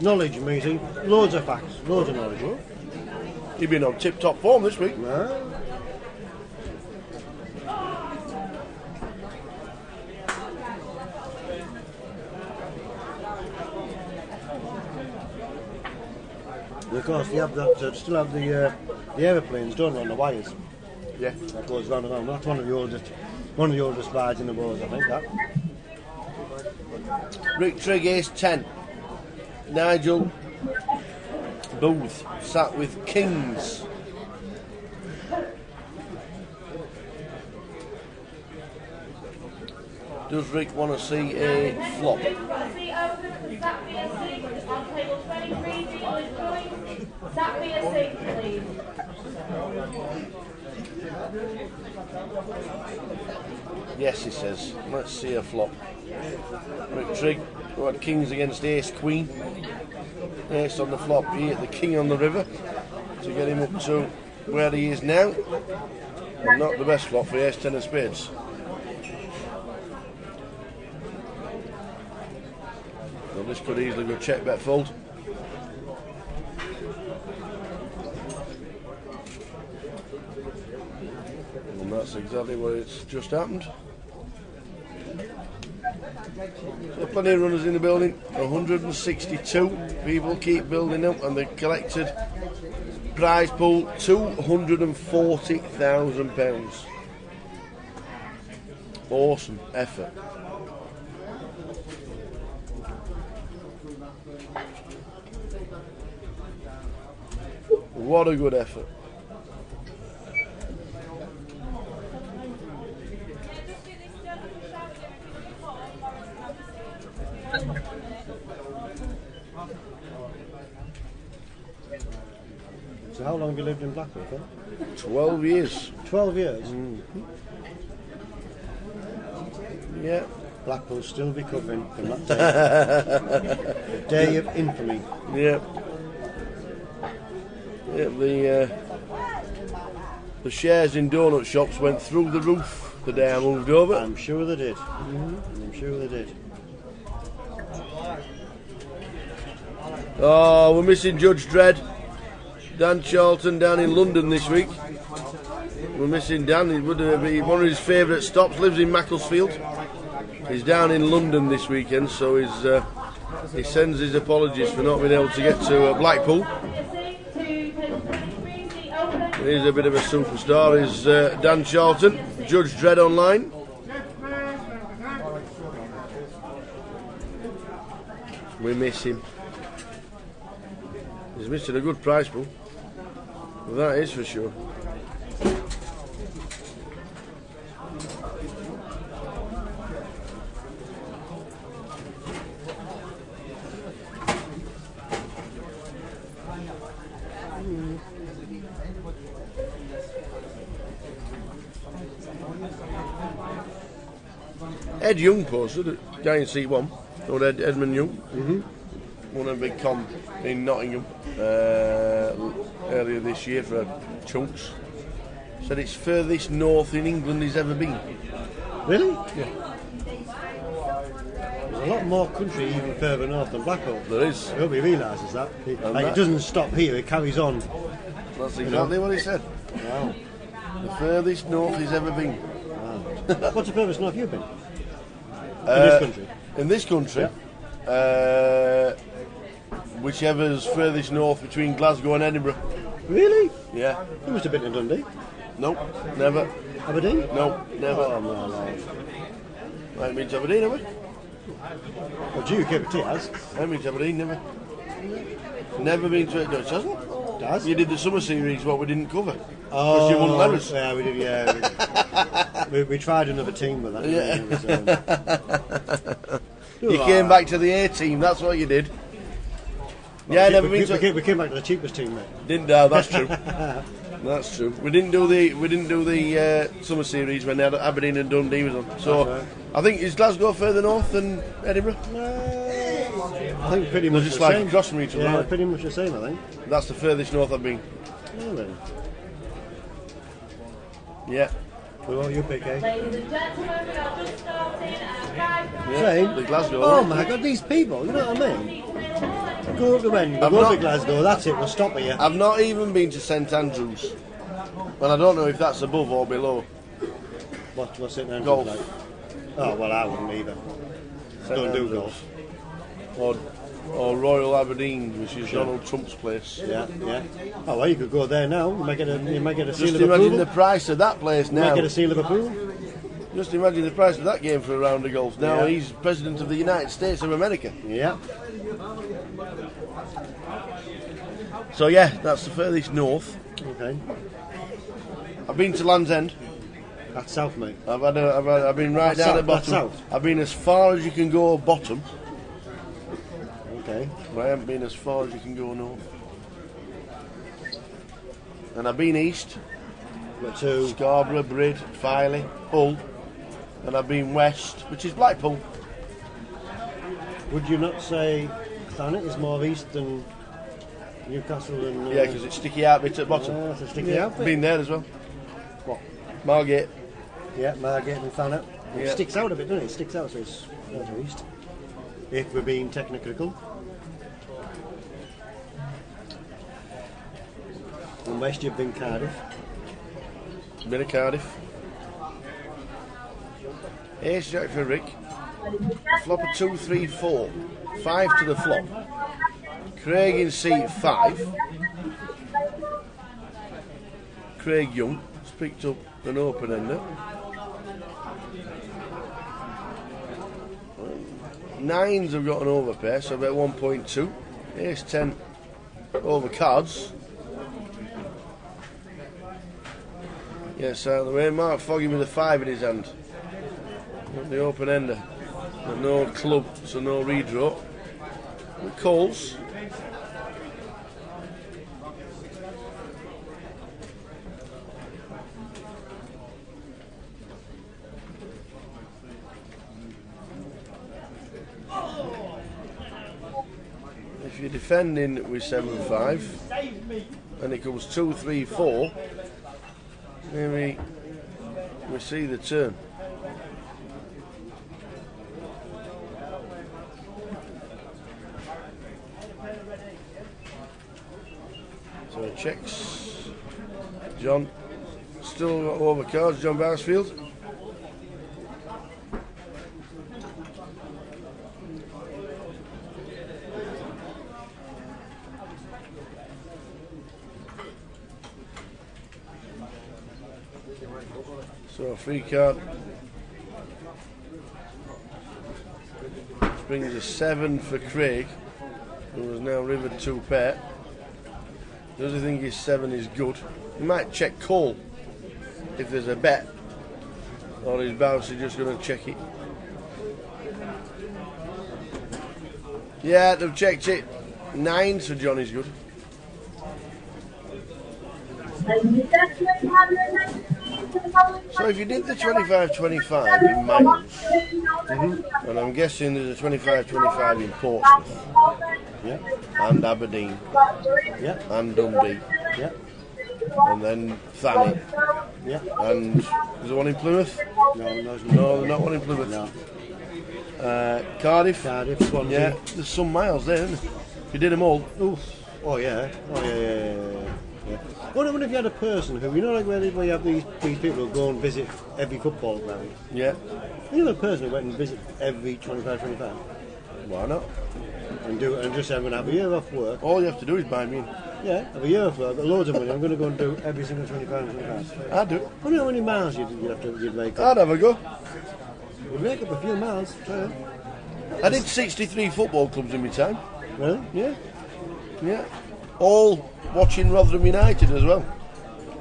Knowledge meeting, loads of facts, loads of knowledge. You've been on tip-top form this week. No. Of course, you have that. Still have the aeroplanes, don't they, on the wires? Yeah. That goes round and round. That's one of the oldest rides in the world, I think. That. Rick Trigg, ace 10. Nigel Booth sat with Kings. Does Rick want to see a flop? Yes, he says. Let's see a flop. Rick Trigg, we had Kings against Ace Queen. Ace on the flop, he hit the King on the river to get him up to where he is now. And not the best flop for ace 10 of spades. Well, this could easily go check, bet, fold. And that's exactly what it's just happened. So plenty of runners in the building. 162 people keep building up, and the collected prize pool £240,000. Awesome effort. What a good effort. So how long have you lived in Blackpool for? 12 years. 12 years? Yeah. Blackpool's still recovering from that day. The day of infamy. Yeah. Yeah, the shares in donut shops went through the roof the day I moved over. I'm sure they did. I'm sure they did. Oh, we're missing Judge Dredd. Dan Charlton down in London this week. We're missing Dan. He would be one of his favourite stops. Lives in Macclesfield. He's down in London this weekend, so he sends his apologies for not being able to get to Blackpool. He's a bit of a superstar. Is Dan Charlton, Judge Dredd online. We miss him. He's missing a good prize pool. That is for sure. Ed Young posted, guy in seat 1, or Edmund Young, won a big comp in Nottingham earlier this year for chunks. Said it's furthest north in England he's ever been. Really? Yeah. There's a lot more country even further north than Blackpool. There is. I hope he realises that. It doesn't stop here, it carries on. That's exactly what he said. Wow. The furthest north he's ever been. Wow. What's the furthest north you've been? In this country? In this country? Yeah. Whichever's furthest north between Glasgow and Edinburgh. Really? Yeah. You must have been in Dundee. Nope, never. Aberdeen? Nope, never. Oh, my Lord. I haven't been to Aberdeen, have we? Well, GUKPT has. I haven't been to Aberdeen, never. Never been to it. No, it hasn't. Does? You did the summer series, what we didn't cover. Oh, because you wouldn't let us. Yeah, we did, yeah. we tried another team with that. Yeah. You came back to the A team, that's what you did. Well, never been to. We came back to the cheapest team, mate. Didn't that's true. That's true. We didn't do the summer series when Aberdeen and Dundee was on. So right. I think is Glasgow further north than Edinburgh? I think pretty much just the like same. across from each other. Yeah, Right? pretty much the same, I think. That's the furthest north I've been. Really? Yeah. Well, what you pick, eh? Ladies and gentlemen, we are just starting at 5. Same. The Glasgow. Oh my God, these people, you know what I mean? Go up the end, go to Glasgow, that's it, we'll stop here. I've not even been to St Andrews. And I don't know if that's above or below. What's St Andrews Golf. like? Oh, well, I wouldn't either. Don't do golf. Or Royal Aberdeen, which is Donald Trump's place. Yeah, yeah. Oh, well, you could go there now. You might get a seal Just of imagine approval. the price of that place You now. might get a seal of approval. Just imagine the price of that game for a round of golf. Now Yeah. he's President of the United States of America. Yeah. So yeah, that's the furthest north. Okay. I've been to Land's End. That's south, mate. I've been right That's down south, at that's bottom. south. I've been as far as you can go bottom. Okay. But I haven't been as far as you can go north. And I've been east. Where to? Scarborough, Brid, Filey, Hull. And I've been west, which is Blackpool. Would you not say Thanet is more east than Newcastle and... Yeah, because it's sticky out bit at the bottom. It's a sticky outfit. Been there as well. What? Margate. Yeah, Margate and Thanet. It Yeah. sticks out a bit, doesn't it? It sticks out, so it's north or east. If we're being technical. And west you've been Cardiff. Bit of Cardiff. Ace Jack for Rick. Flop of 2, 3, 4. 5 to the flop. Craig in seat 5. Craig Young has picked up an open ender. 9s have got an overpair, so about 1.2. Ace 10 over cards. Yes, out of the way. Mark Foggy with a 5 in his hand. The open ender. But no club, so no redraw. The calls. If you're defending with 7-5 and it comes 2, 3, 4, maybe we see the turn. So it checks. John still got over cards. John Barsfield. So a free card. This brings a 7 for Craig, who has now rivered 2 pair. Does he think his 7 is good? He might check call if there's a bet, or his bouncer just going to check it. Yeah, they've checked it. 9, so Johnny's good. So if you did the 25-25 in miles, and I'm guessing there's a 25-25 in Portsmouth, and Aberdeen, and Dundee, and then Thanet, and there's one in Plymouth? No, there's not one in Plymouth. Cardiff, Swansea. Yeah, there's some miles there, isn't there? If you did them all. Oh yeah. I wonder if you had a person who, you know, like where you have these people who go and visit every football ground. Yeah. You know, a person who went and visit every 25-25. Why not? And just say, I'm going to have a year off work. All you have to do is buy me in. Yeah, have a year off work, I've got loads of money, I'm going to go and do every single 25-25. I do. I wonder how many miles you'd make up. I'd have a go. You'd make up a few miles, try it. I did 63 football clubs in my time. Really? Yeah. Yeah. All watching Rotherham United as well.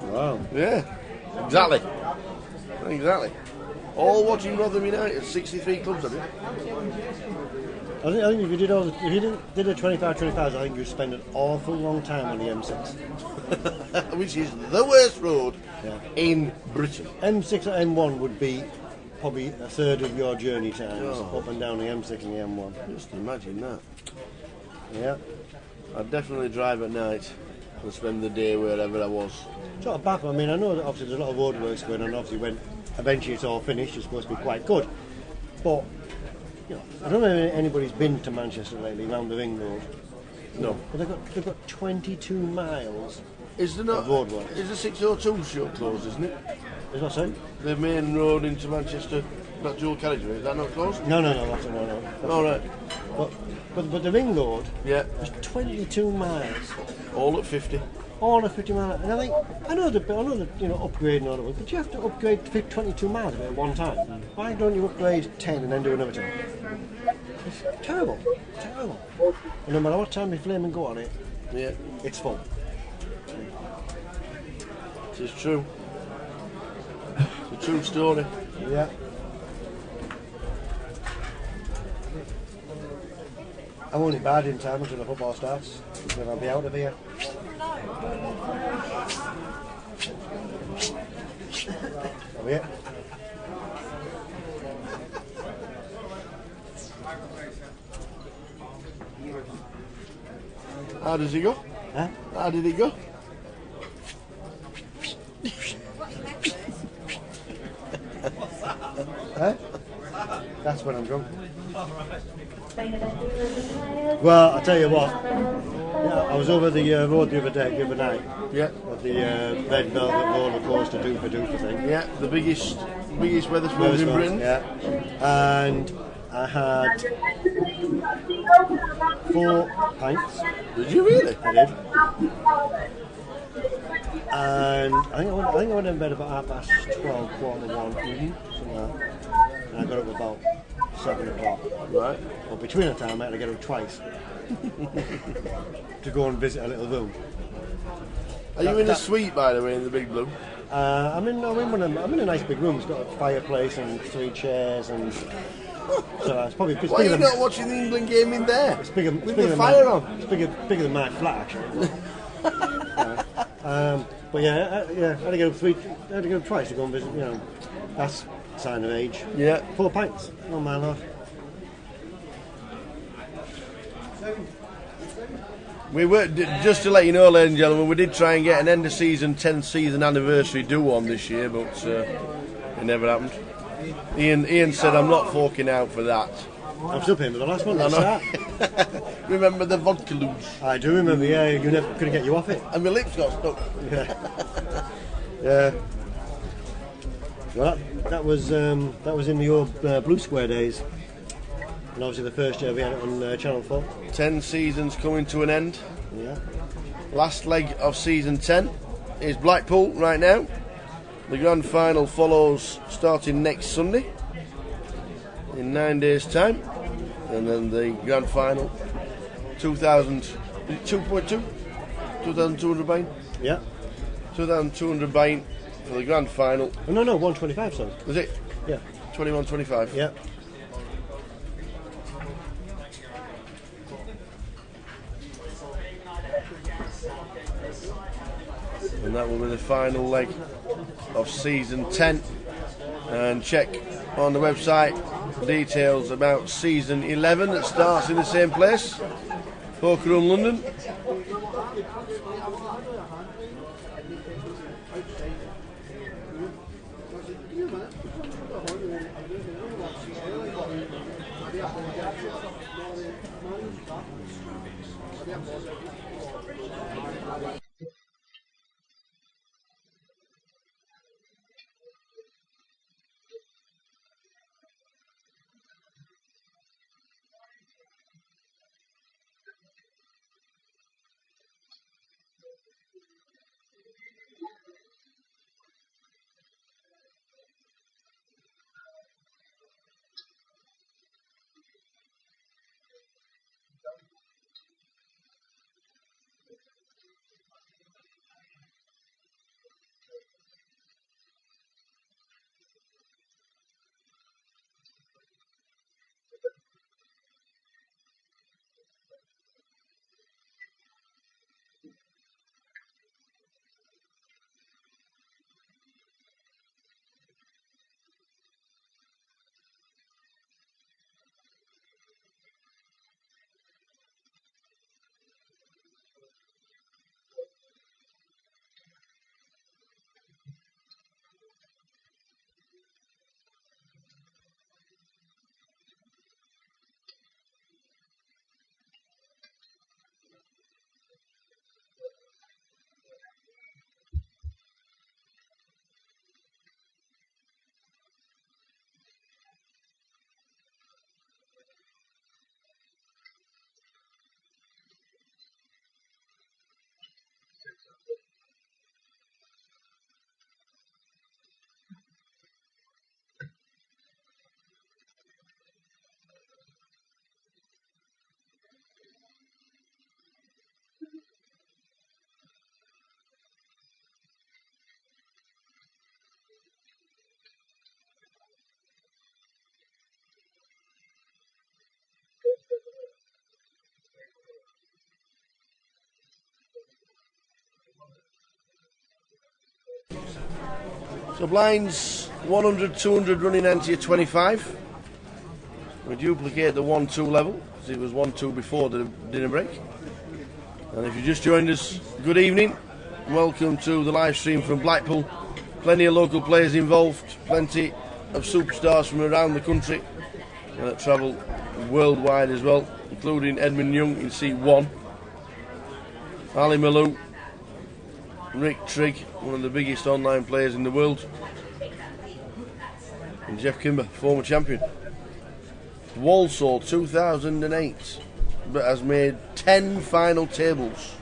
Wow. Yeah. Exactly. All watching Rotherham United. 63 clubs I did. I think if you did did a 25-25, I think you'd spend an awful long time on the M6. Which is the worst road in Britain. M6 or M1 would be probably a third of your journey times up and down the M6 and the M1. Just imagine that. Yeah. I'd definitely drive at night and spend the day wherever I was. Sort of baffled. I mean, I know that obviously there's a lot of roadworks going on. Obviously, when eventually it's all finished, it's supposed to be quite good. But you know, I don't know if anybody's been to Manchester lately round the Ring Road. No. But they've got 22 miles Is there not? of roadworks. Is the 602 short closed, isn't it? Is what saying? The main road into Manchester, that dual carriageway, is that not closed? No, that's no. All right. But the Ring Road, yeah, is 22 miles. All at 50. All at 50 miles. And I think I know that upgrading all of it, but you have to upgrade 22 miles of it at one time. Why don't you upgrade 10 and then do another 10? It's terrible. And no matter what time you flame and go on it, it's full. It's true. It's a true story. Yeah. I'm only bad in time until the football starts, then I'll be out of here. Oh yeah. How does he go? Huh? How did it go? Huh? That's when I'm drunk. Well, I'll tell you what. Yeah, I was over the road the other night. Yeah. At the Red Velvet roller coaster Doofa thing. Yeah, the biggest Wetherspoons in Britain. Yeah. And I had 4 pints. Did you really? I did. And I think I went in bed about 12:30, quarter to 1. Something like that. And I got up about 7 o'clock. Right. But between the time I had to get up twice to go and visit a little room. Are you in a suite, by the way, in the Big Blue? I'm in a nice big room. It's got a fireplace and 3 chairs and. So it's probably. Why are you not watching the England game in there? It's bigger. With the fire on. It's bigger than my flat actually. But yeah, I had to get up twice to go and visit. You know, that's a sign of age. Yeah. 4 pints. Oh my lord. We were, just to let you know, ladies and gentlemen, we did try and get an end of season 10th season anniversary do one this year, but it never happened. Ian said, I'm not forking out for that. I'm still paying for the last one. I know. Remember the vodka luge? I do remember, yeah, you never couldn't get you off it. And my lips got stuck. Yeah. Well, that was in the old Blue Square days. And obviously the first year we had it on Channel 4. 10 seasons coming to an end. Yeah. Last leg of season 10 is Blackpool right now. The grand final follows starting next Sunday in 9 days' time. And then the grand final, 2,200 buying? Yeah. 2,200 buying for the grand final. Oh, no, 125, sorry. Was it? Yeah. 21.25? Yeah. And that will be the final leg of season 10. And check on the website details about season 11 that starts in the same place, Poker Room London. So blinds 100, 200 running into your 25. We duplicate the 1-2 level because it was 1-2 before the dinner break. And if you just joined us, good evening. Welcome to the live stream from Blackpool. Plenty of local players involved, plenty of superstars from around the country that travel worldwide as well, including Edmund Young in seat 1, Ali Malou, Rick Trigg, one of the biggest online players in the world, and Jeff Kimber, former champion. Walsall 2008, but has made 10 final tables.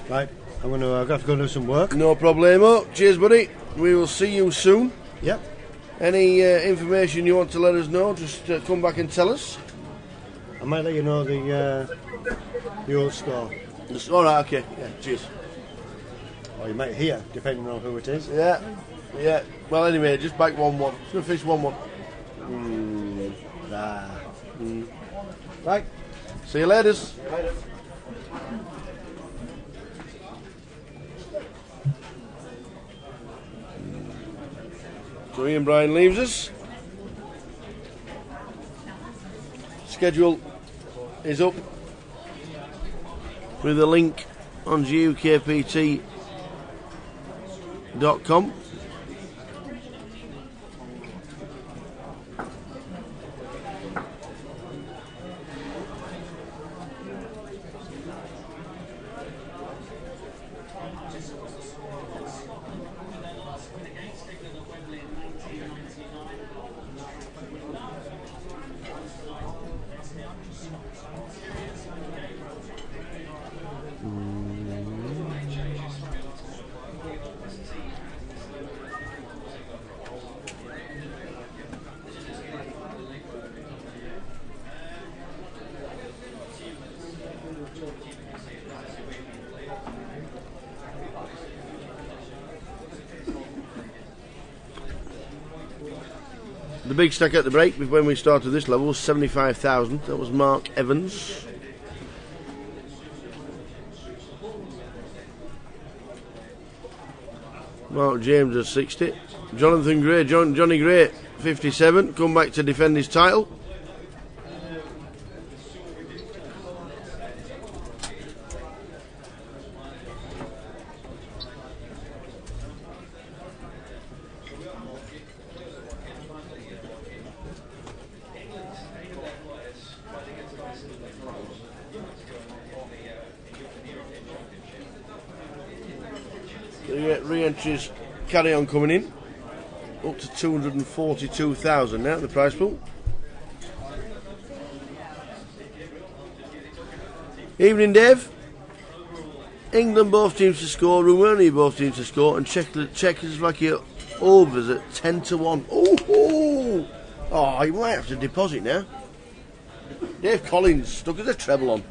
Right, I'm going to have to go do some work. No problemo. Cheers, buddy. We will see you soon. Yep. Any information you want to let us know, just come back and tell us. I might let you know the old score. All right, okay. Yeah, cheers. Or you might hear, depending on who it is. Yeah, yeah. Well, anyway, just back 1-1. It's going to finish 1-1. Right. See you later. So Ian Bryan leaves us. Schedule is up with a link on GUKPT.com. The big stack at the break when we started this level was 75,000. That was Mark Evans. Mark James at 60. Jonathan Gray, Johnny Gray, 57. Come back to defend his title. Re-entries carry on coming in, up to 242,000 now, the prize pool. Evening, Dave. England both teams to score, Romania both teams to score, and Czechoslovakia overs at 10-1. Oh, you might have to deposit now. Dave Collins stuck as a treble on.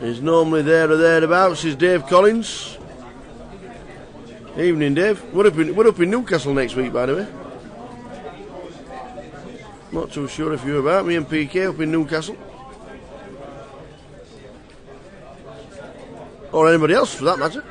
He's normally there or thereabouts, is Dave Collins. Evening, Dave. We're up in Newcastle next week, by the way. Not too sure if you're about. Me and PK up in Newcastle. Or anybody else, for that matter.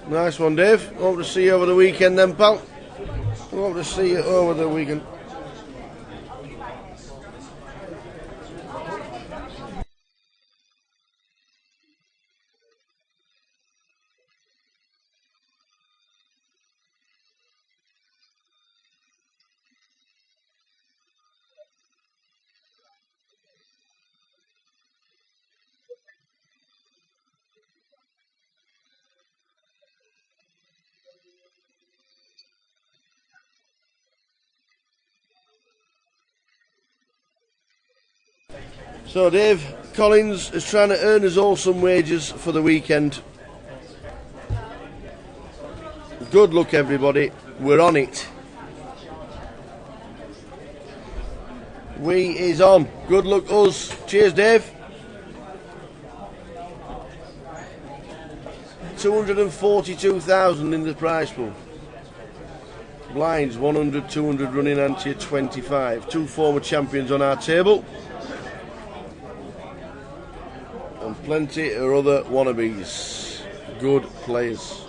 Nice one, Dave. Hope to see you over the weekend then, pal. Hope to see you over the weekend. So Dave, Collins is trying to earn us all some wages for the weekend. Good luck everybody, we're on it. We is on. Good luck us. Cheers Dave. 242,000 in the prize pool. Blinds 100, 200 running ante 25. 2 former champions on our table. And plenty of other wannabes. Good players.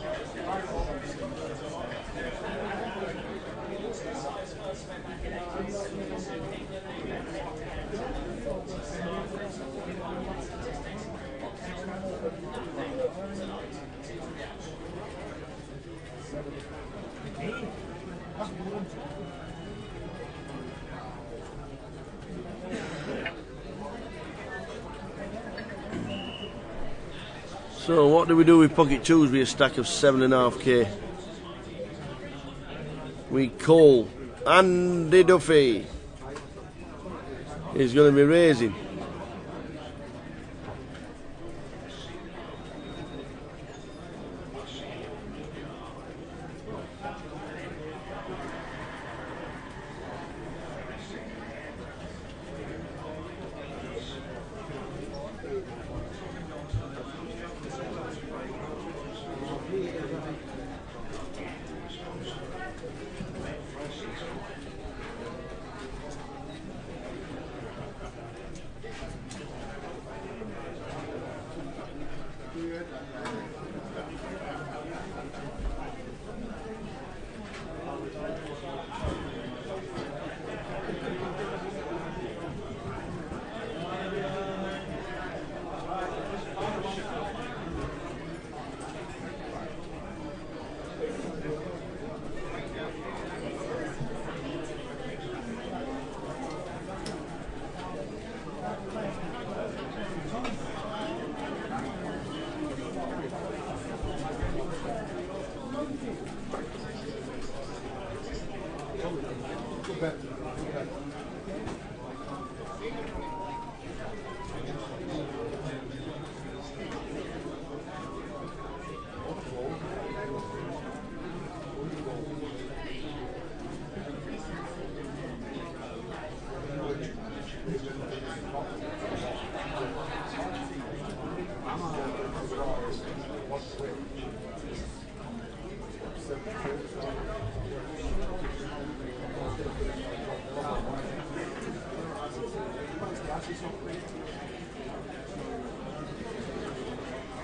So what do we do with pocket twos with a stack of 7.5k? We call Andy Duffy. He's going to be raising.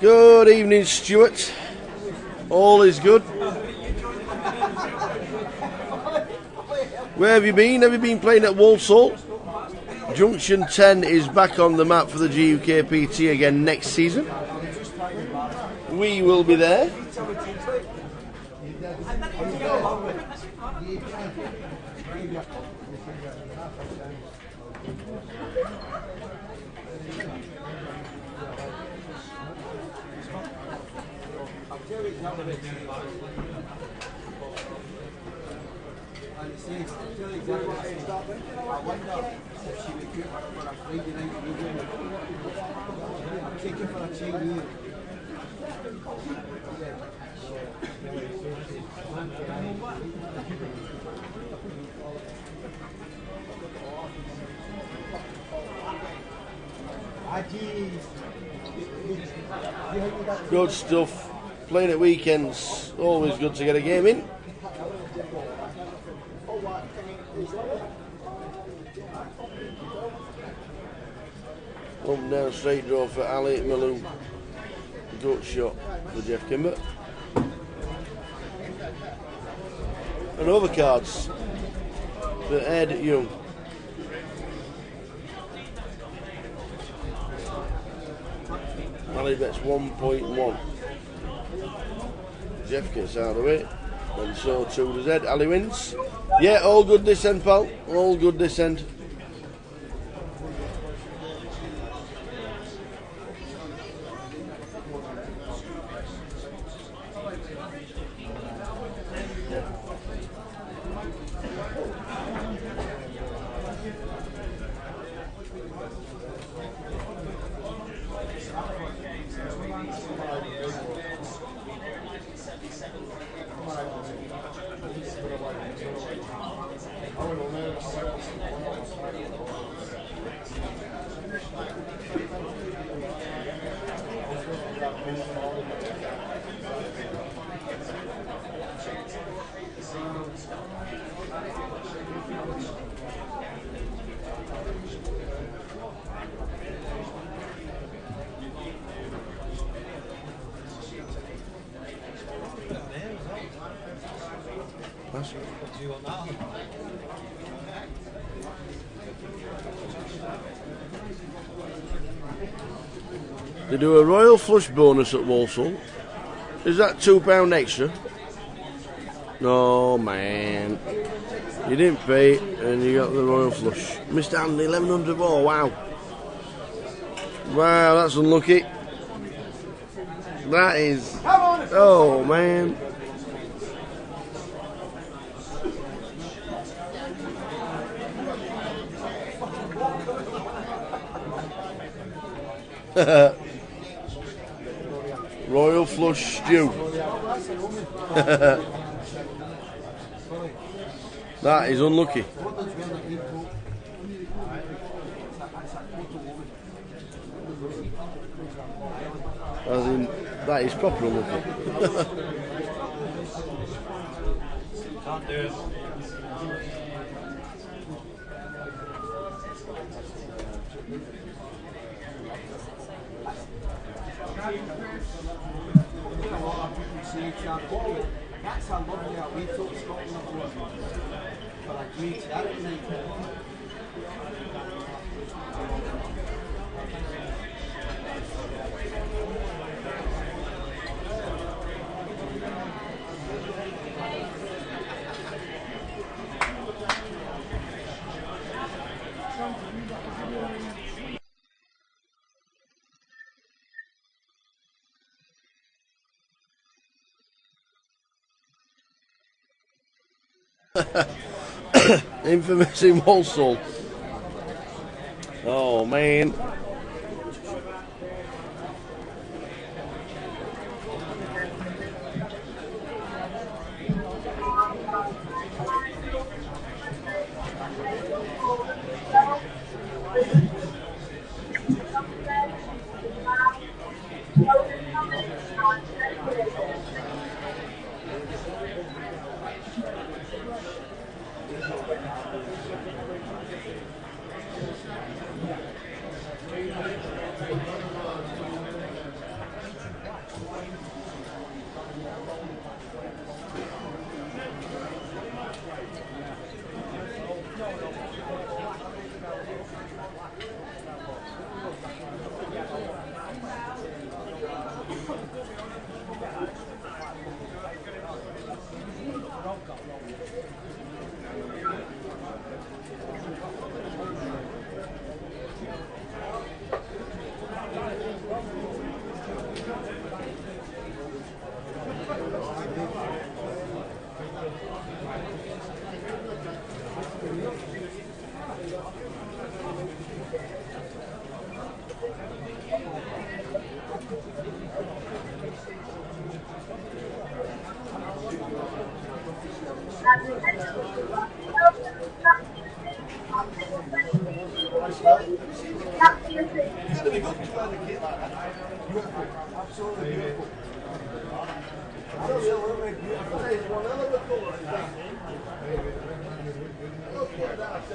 Good evening, Stuart. All is good. Where have you been? Have you been playing at Walsall? Junction 10 is back on the map for the GUKPT again next season. We will be there. Good stuff. Playing at weekends, always good to get a game in. Up and down straight draw for Ali Malou. Gut shot for Jeff Kimber. And overcards for Ed Young. Ali bets 1.1. Jeff gets out of it, and so too does Ed. Ali wins. Yeah, all good this end, pal. All good this end. They do a royal flush bonus at Walsall. Is that £2 extra? No, man. You didn't pay and you got the royal flush. Mr. Andy, 1100. Oh, wow. Wow, that's unlucky. That is. Oh, man. Royal flush stew. That is unlucky. As in, that is proper unlucky. Can't do it. That's how lovely we took Scotland up. But I agree to that at night. Infamous in Walsall. Oh, man.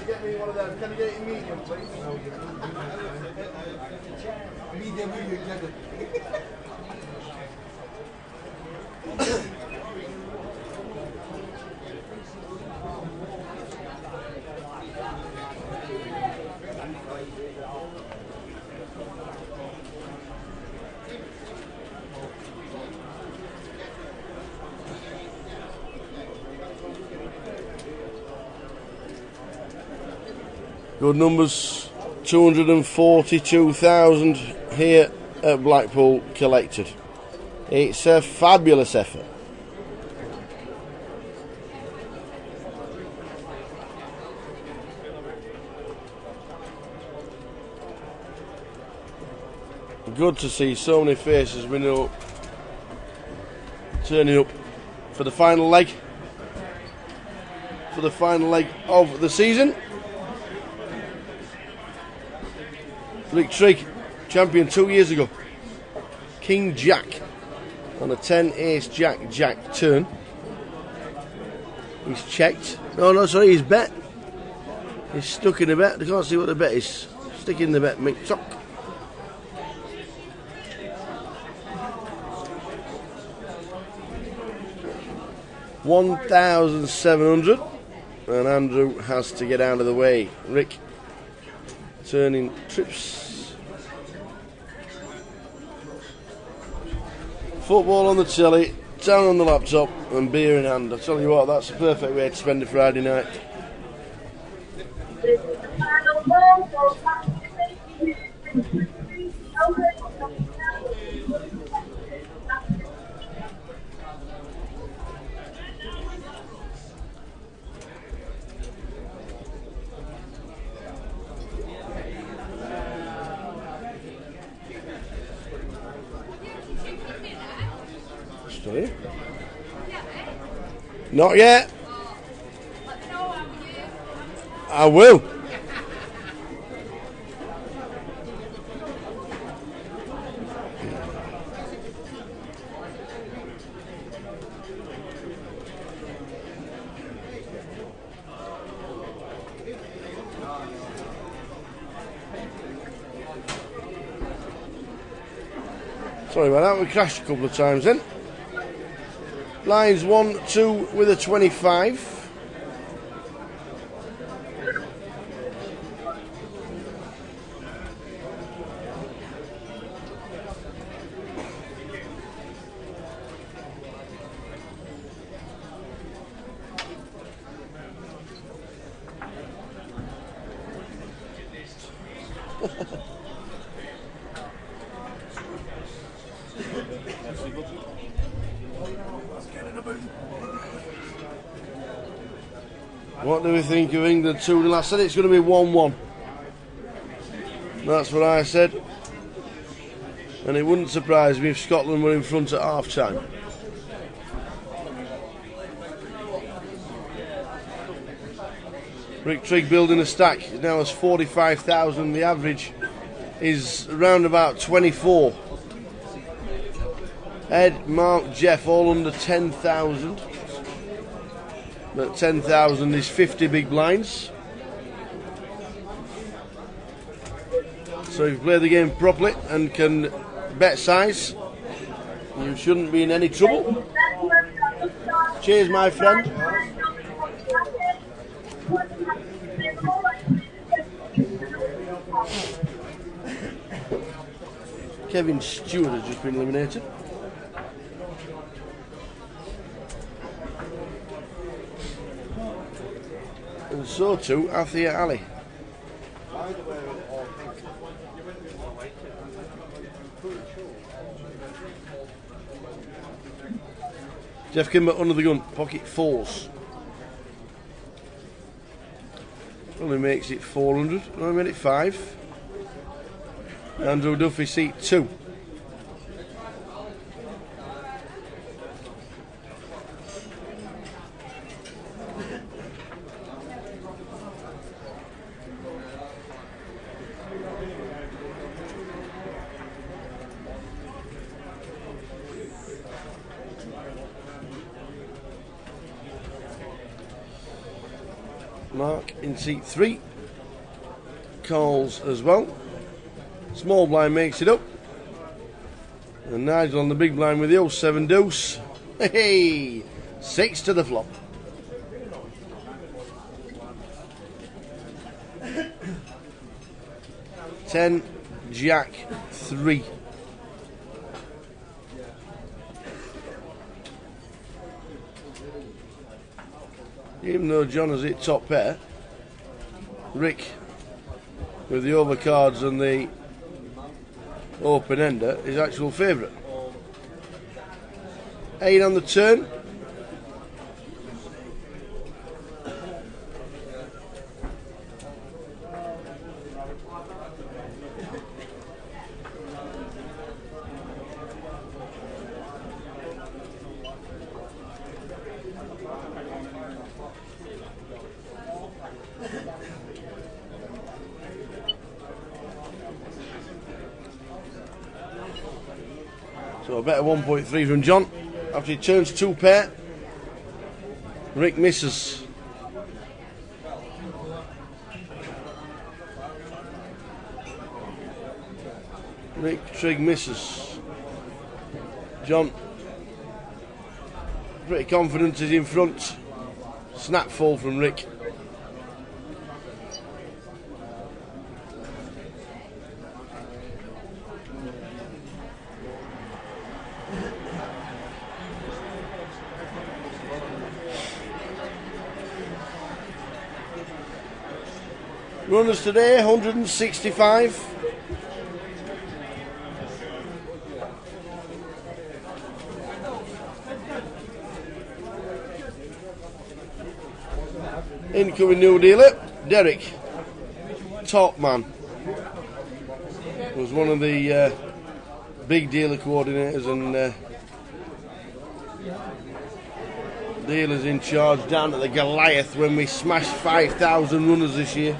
Get me one of those. Can you get it in medium, please? Good numbers, 242,000 here at Blackpool collected. It's a fabulous effort. Good to see so many faces we know turning up for the final leg. For the final leg of the season. Rick Trigg, champion 2 years ago. King Jack on a 10 ace Jack turn. He's checked. No, sorry, he's bet. He's stuck in the bet. I can't see what the bet is. Stick in the bet, Mick Tuck. $1,700, and Andrew has to get out of the way. Rick turning trips. Football on the telly, down on the laptop, and beer in hand. I tell you what, that's a perfect way to spend a Friday night. Still here? Not yet. I will. Sorry about that, we crashed a couple of times then. Lines 1, 2 with a 25. What do we think of England 2-0? I said it's going to be 1-1. That's what I said. And it wouldn't surprise me if Scotland were in front at half time. Rick Trigg building a stack. It now has 45,000. The average is around about 24. Ed, Mark, Jeff all under 10,000. But 10,000 is 50 big blinds. So if you play the game properly and can bet size, you shouldn't be in any trouble. Cheers, my friend. Kevin Stewart has just been eliminated. And so too, Athia Ali. Jeff Kimber under the gun, pocket fours. Only makes it 400, only made it 5. Andrew Duffy, seat 2. Mark in seat 3. Calls as well. Small blind makes it up. And Nigel on the big blind with the 07 deuce. Hey, 6 to the flop. Ten, Jack, 3. Even though John has hit top pair, Rick with the overcards and the open ender is actual favourite. 8 on the turn. So a better 1.3 from John. After he turns 2 pair, Rick misses. Rick Trigg misses. John, pretty confident, he's in front. Snap fall from Rick. Runners today, 165. Incoming new dealer, Derek. Top man. Was one of the big dealer coordinators and dealers in charge down at the Goliath when we smashed 5,000 runners this year.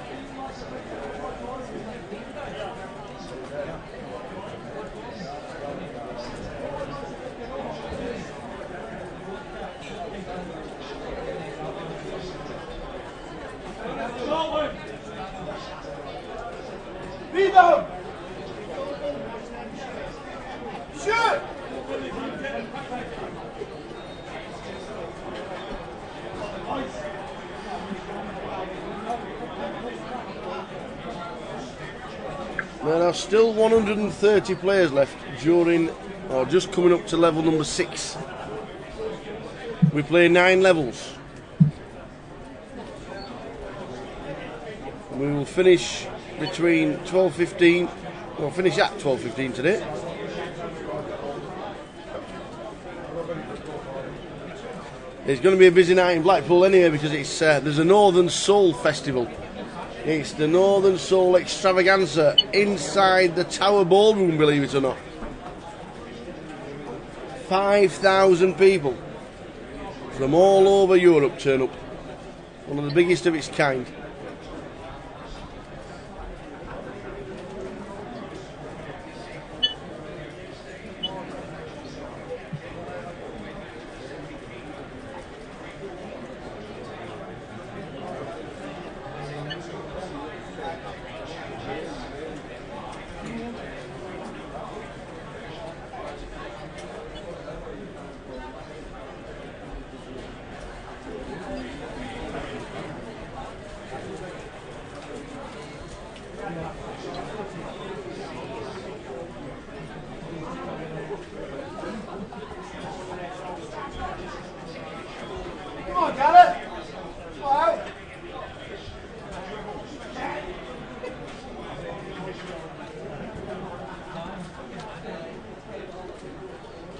There are still 130 players left during, or just coming up to level number 6. We play 9 levels. We will finish between 12:15. We'll finish at 12:15 today. It's going to be a busy night in Blackpool anyway because it's there's a Northern Soul Festival. It's the Northern Soul Extravaganza inside the Tower Ballroom, believe it or not. 5,000 people from all over Europe turn up. One of the biggest of its kind.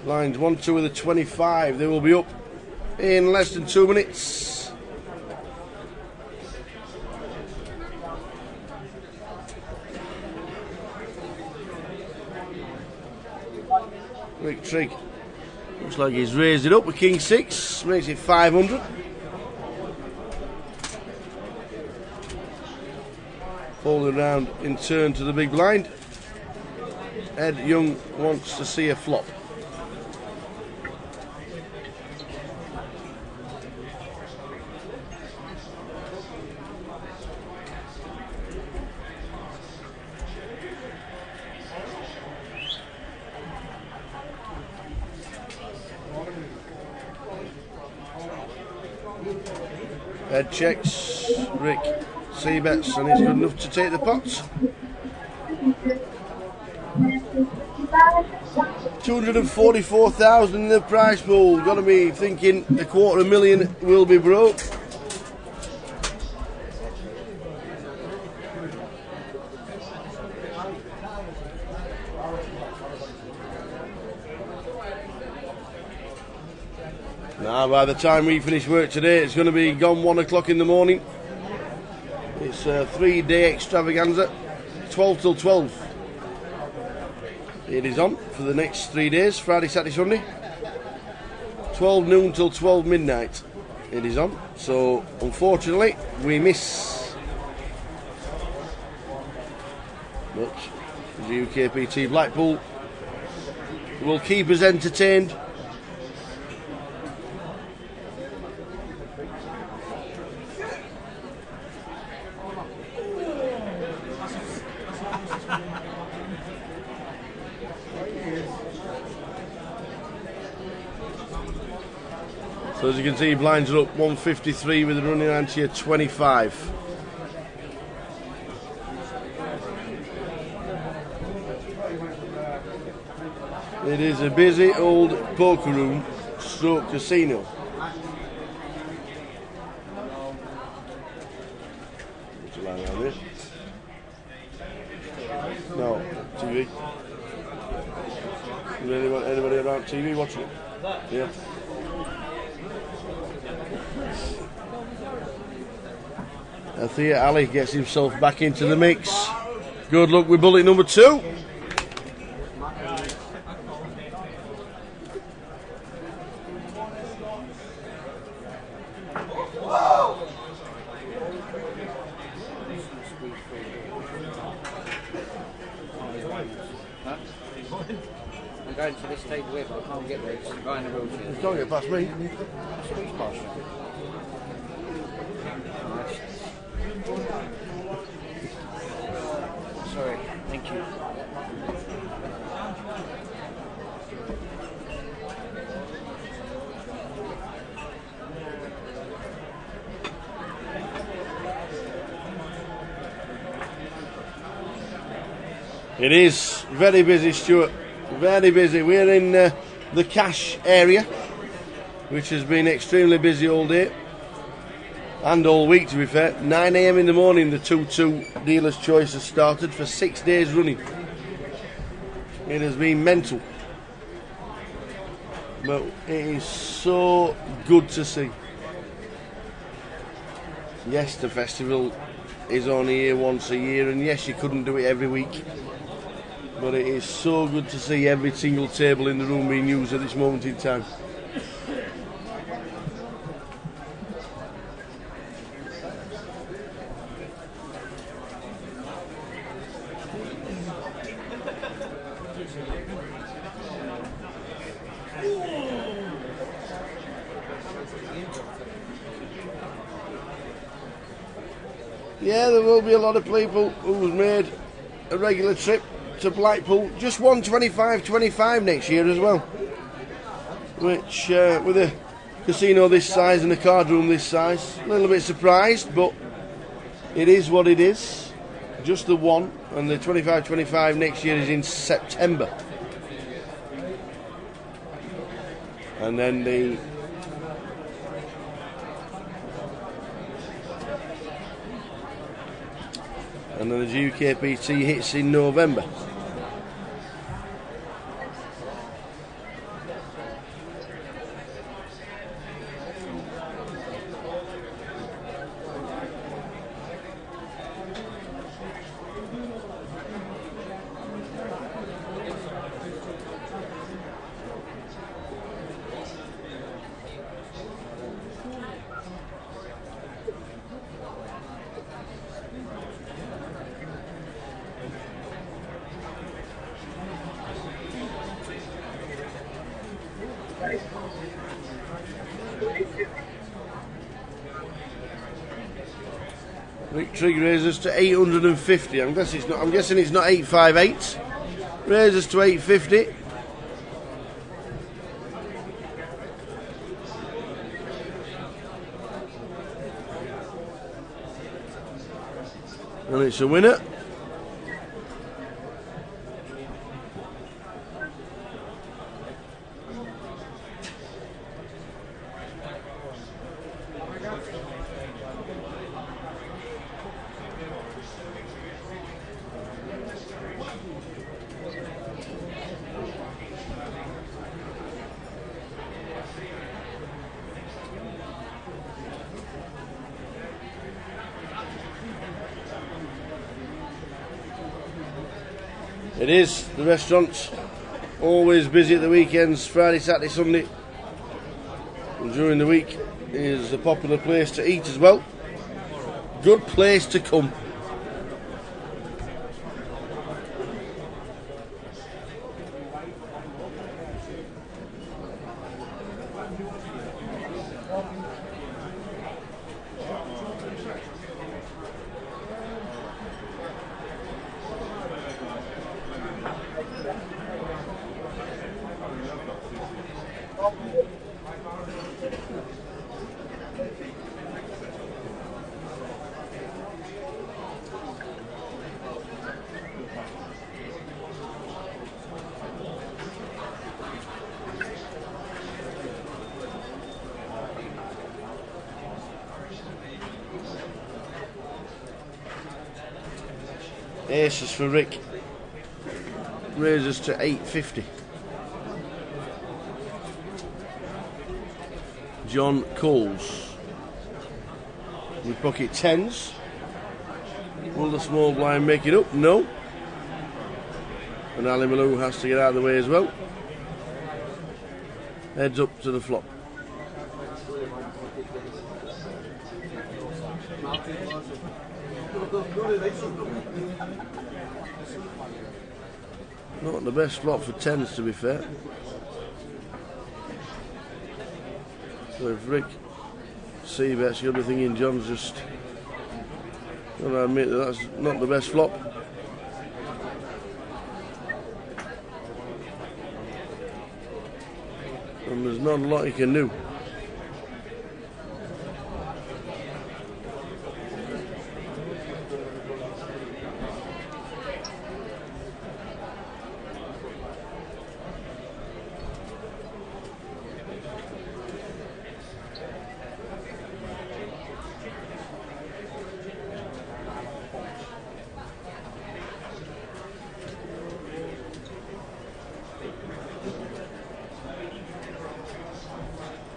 Lines 1, 2 with a 25. They will be up in less than 2 minutes. Rick Trigg looks like he's raised it up with King 6, makes it 500. Folded around in turn to the big blind. Ed Young wants to see a flop. Head checks. Rick Seabets, and he's good enough to take the pots. 244,000 in the prize pool. Got to be thinking 250,000 will be broke. Now, by the time we finish work today, it's going to be gone 1 o'clock in the morning. It's a 3-day extravaganza, 12 till 12. It is on for the next 3 days, Friday, Saturday, Sunday. 12 noon till 12 midnight. It is on. So, unfortunately, we miss. But the GUKPT Blackpool will keep us entertained. So as you can see, blinds are up 153 with a running ante of 25. It is a busy old poker room stroke casino. What's the line around this? No, TV. Really want anybody around TV watching it? Yeah. Thea Ali gets himself back into the mix. Good luck with bullet number 2. I'm going to this table here, but I can't get there. It's right in the road here. You can't get past me. Squeeze past you. Sorry, thank you. It is very busy, Stuart. Very busy. We're in the cash area, which has been extremely busy all day and all week, to be fair. 9 AM in the morning, the 2-2 Dealer's Choice has started for 6 days running. It has been mental, but it is so good to see. Yes, the festival is only here once a year, and yes, you couldn't do it every week. But it is so good to see every single table in the room being used at this moment in time. Yeah, there will be a lot of people who's made a regular trip to Blackpool. Just 125-25 next year as well, which with a casino this size and a card room this size, a little bit surprised, but it is what it is. Just the one, and the 25-25 next year is in September, and then the GUKPT hits in November. Rick Trigg raises to 850. I'm guessing it's not 858. Raises to 850. And it's a winner. It is. The restaurant's always busy at the weekends, Friday, Saturday, Sunday. And during the week is a popular place to eat as well. Good place to come. Aces for Rick. Raises to 850. John Coles with pocket tens. Will the small blind make it up? No. And Ali Malou has to get out of the way as well. Heads up to the flop. Not the best flop for tens, to be fair. So if Rick c-bets, the other thing in John's just got to admit that that's not the best flop. And there's not a lot he can do.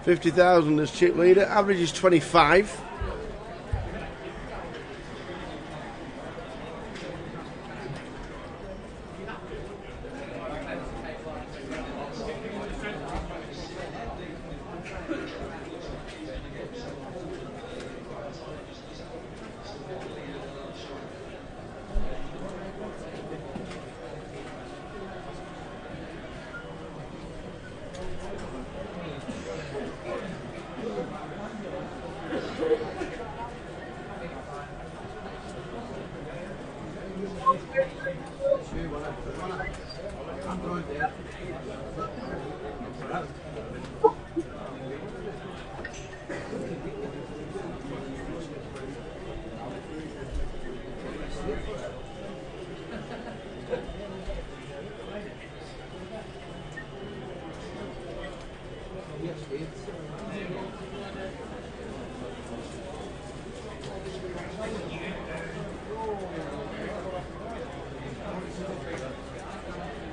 $50,000 as chip leader, average is 25.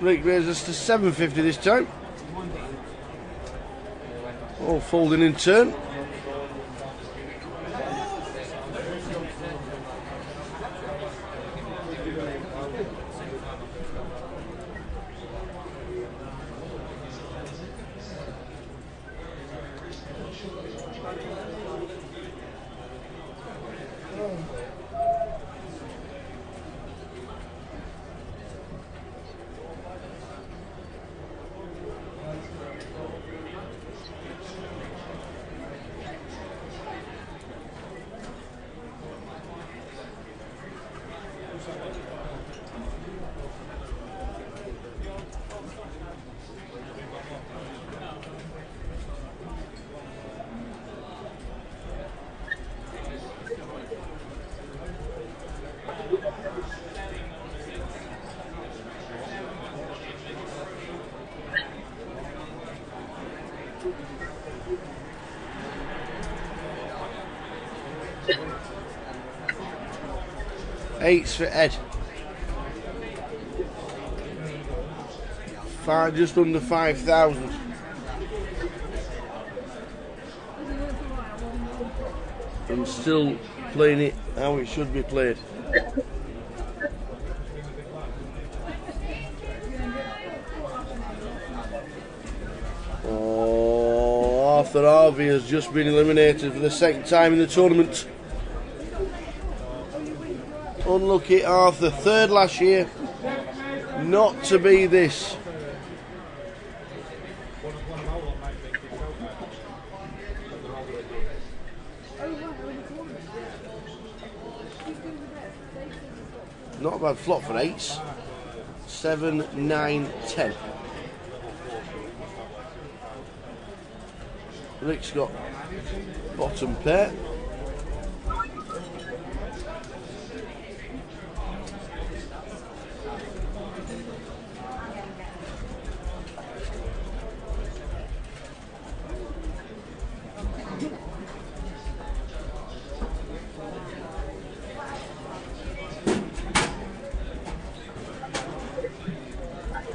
Rick raises to 750 this time. All folding in turn. Eights for Ed. Just under 5,000. And still playing it how it should be played. Oh, Arthur Harvey has just been eliminated for the second time in the tournament. Unlucky Arthur, third last year. Not to be this. Not a bad flop for eights. 7, 9, 10. Rick's got bottom pair.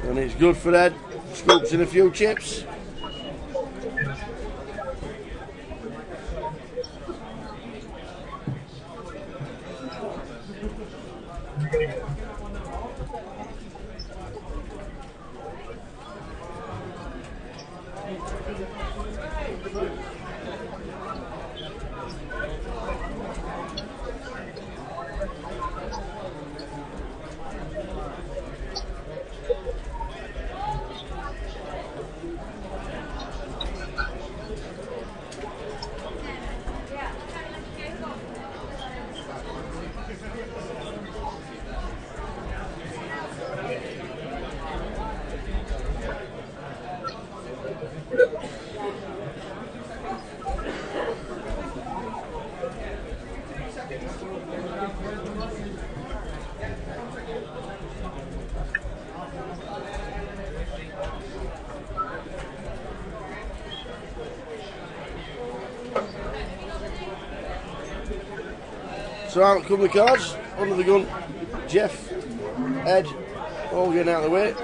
And it's good for Ed. Scoops in a few chips. So out come the cards, under the gun, Jeff, Ed, all getting out of the way.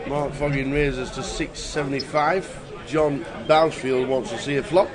Mark Foggin raises to 675. John Bouncefield wants to see a flop.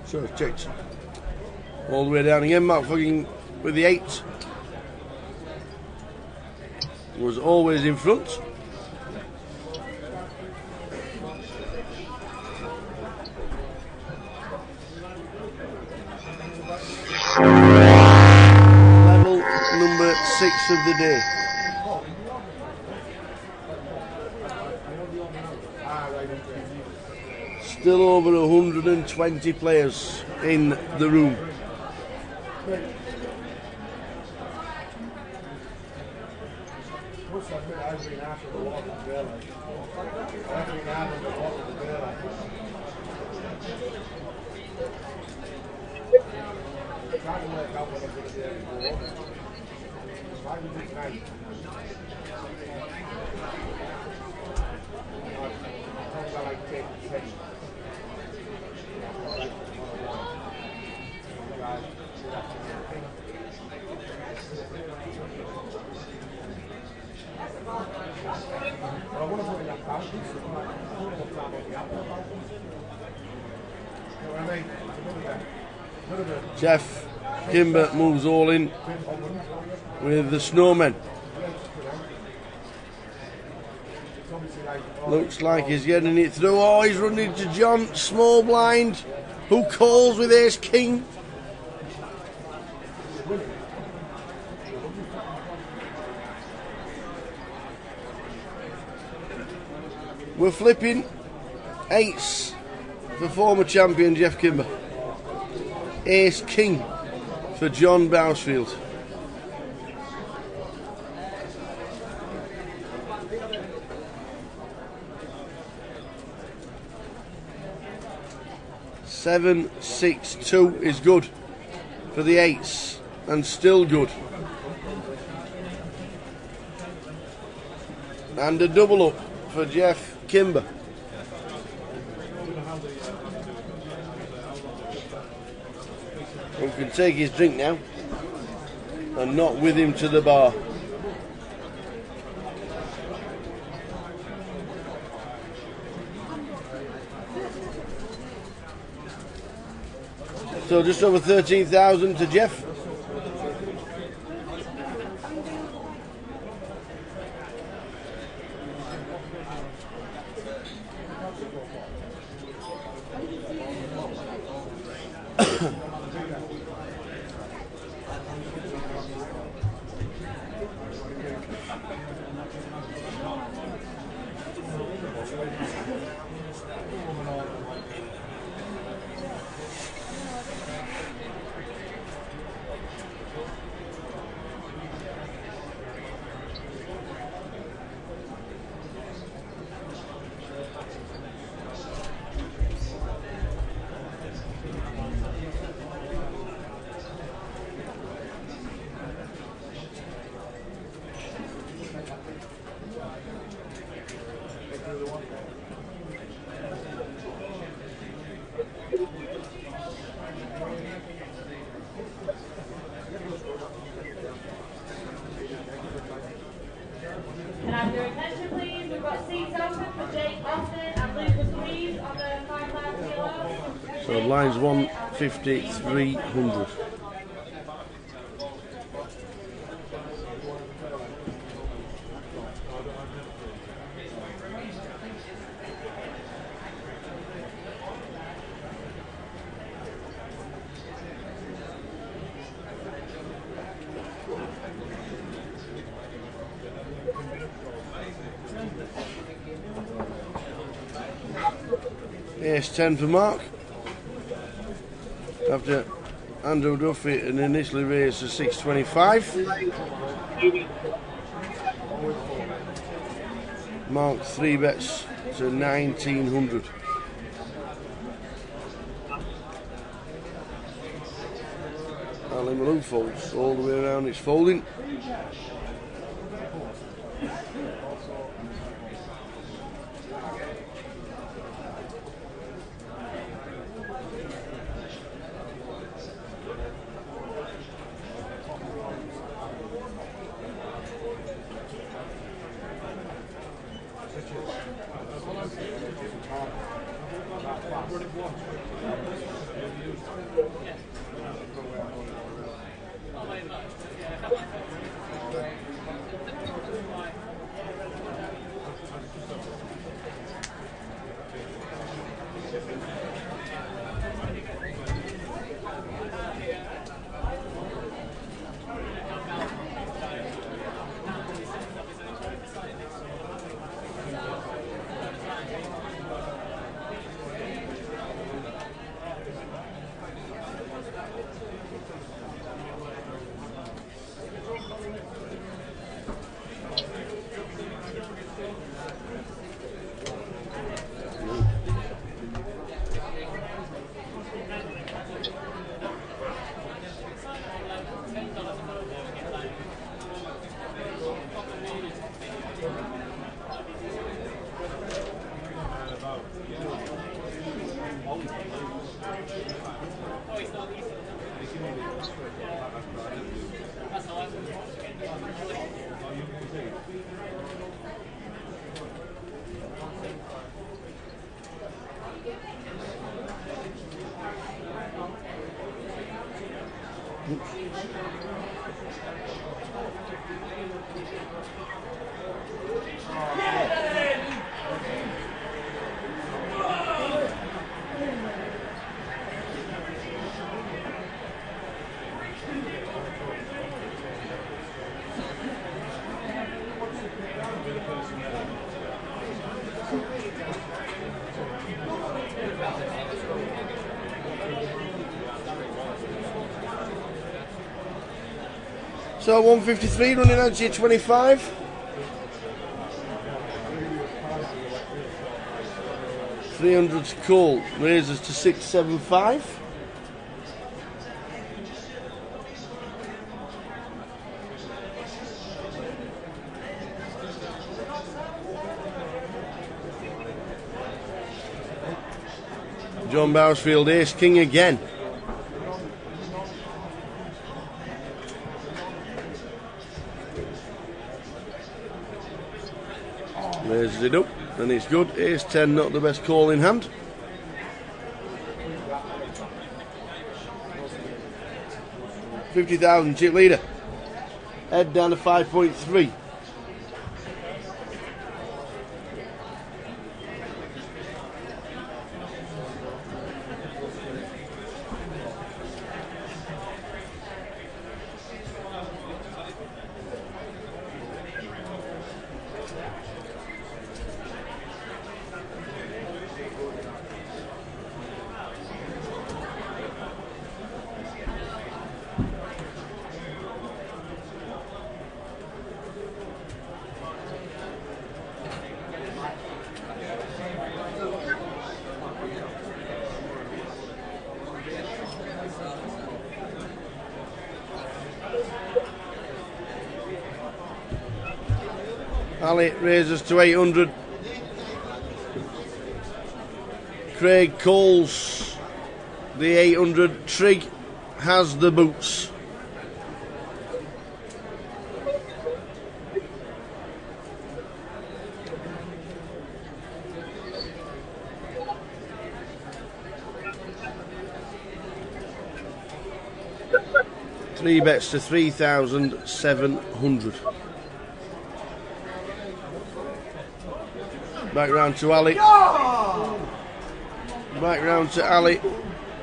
So it's checked all the way down again. Mark Foggin with the 8 was always in front. Level number 6 of the day. Still over 120 players in the room. Jeff Kimber moves all in with the Snowmen. Looks like he's getting it through. Oh, he's running to John, small blind, who calls with ace king. We're flipping eights for former champion Jeff Kimber. Ace king for John Bousfield. Seven, 6, 2 is good for the eights, and still good. And a double up for Jeff Kimber. Who can take his drink now and not with him to the bar. So just over 13,000 to Jeff. Can I have your attention, please? We've got seats open for Jake Austin and Lucas Reeves on the 5,000 kilo. So lines 150, 300. Ace 10 for Mark. After Andrew Duffy and initially raised to 625. Mark 3 bets to 1900. Ali Malou folds all the way around, it's folding. So 153 running out to 25. $300 to Cole, raises to 675. John Bowersfield, ace king again. Raises it up, and it's good. Ace 10, not the best call in hand. $50,000 chip leader. Head down to 5.3. Ali raises to 800. Craig Coles, the 800. Trig has the boots. Three bets to 3,700. Back round to Ali. Back round to Ali,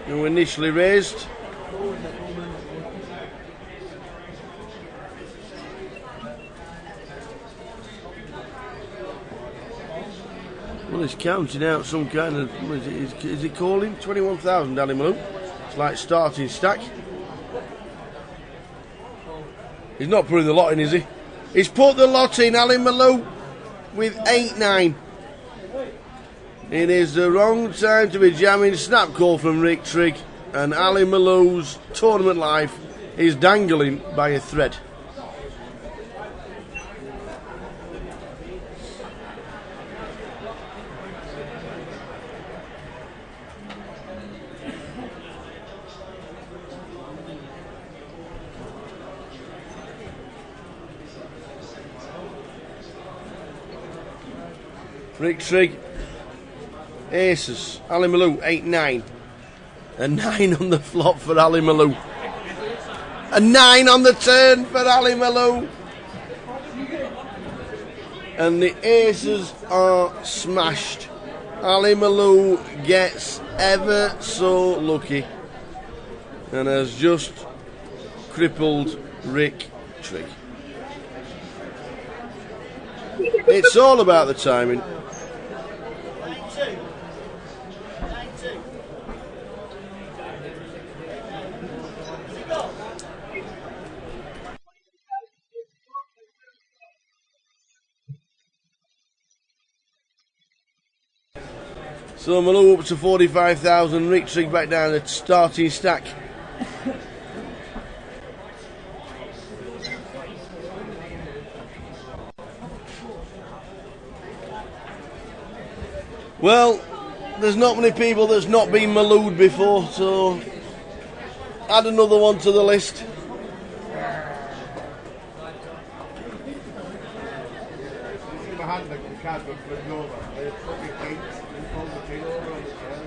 who initially raised. Well, he's counting out some kind of, is it calling? 21,000, Ali Malone. It's like starting stack. He's not putting the lot in, is he? He's put the lot in, Ali Malou, with 8-9. It is the wrong time to be jamming. Snap call from Rick Trigg, and Ali Malou's tournament life is dangling by a thread. Rick Trigg, aces, Ali Malou, 8-9. A 9 on the flop for Ali Malou. A 9 on the turn for Ali Malou. And the aces are smashed. Ali Malou gets ever so lucky and has just crippled Rick Trigg. It's all about the timing. So Malou up to 45,000, Rick Trigg back down at starting stack. Well, there's not many people that's not been Malou'd before, so add another one to the list. hand that you can't but flip over. They fucking feet. They pull the feet over on the chair.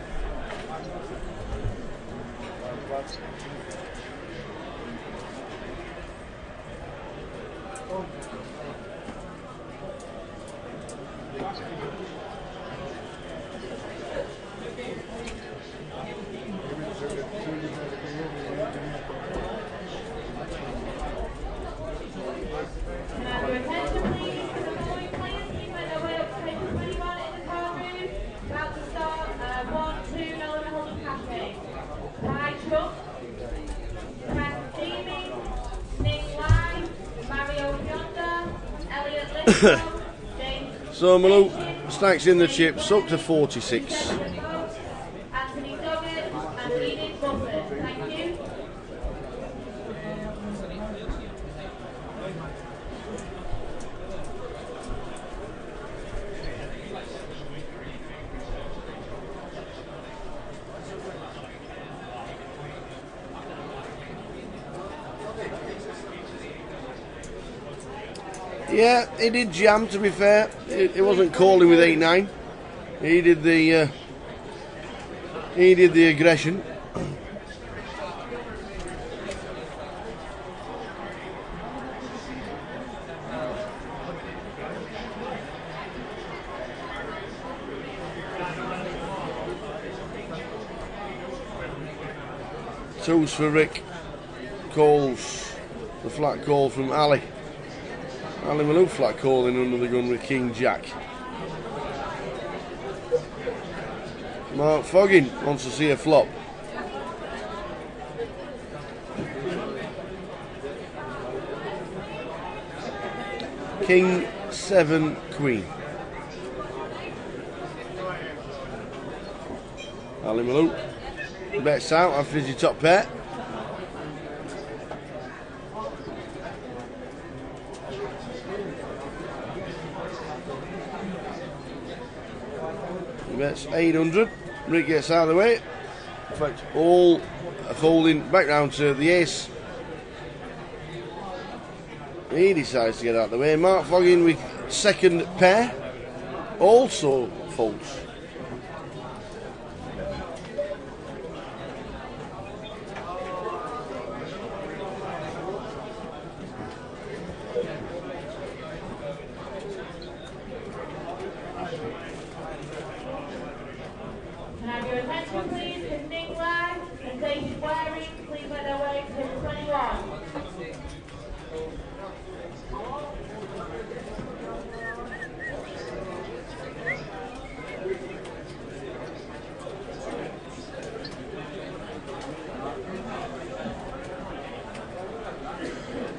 So Malou, snacks in the chips, up to 46. Yeah, he did jam, to be fair. It wasn't calling with 8-9. He did the aggression. Twos for Rick. Calls. The flat call from Ali. Ali Malou flat calling under the gun with King Jack. Mark Foggin wants to see a flop. King 7 Queen. Ali Malou bets out after his top pair. Bets 800. Rick gets out of the way. In fact, all are folding back round to the ace. He decides to get out of the way. Mark Foggin with second pair also folds.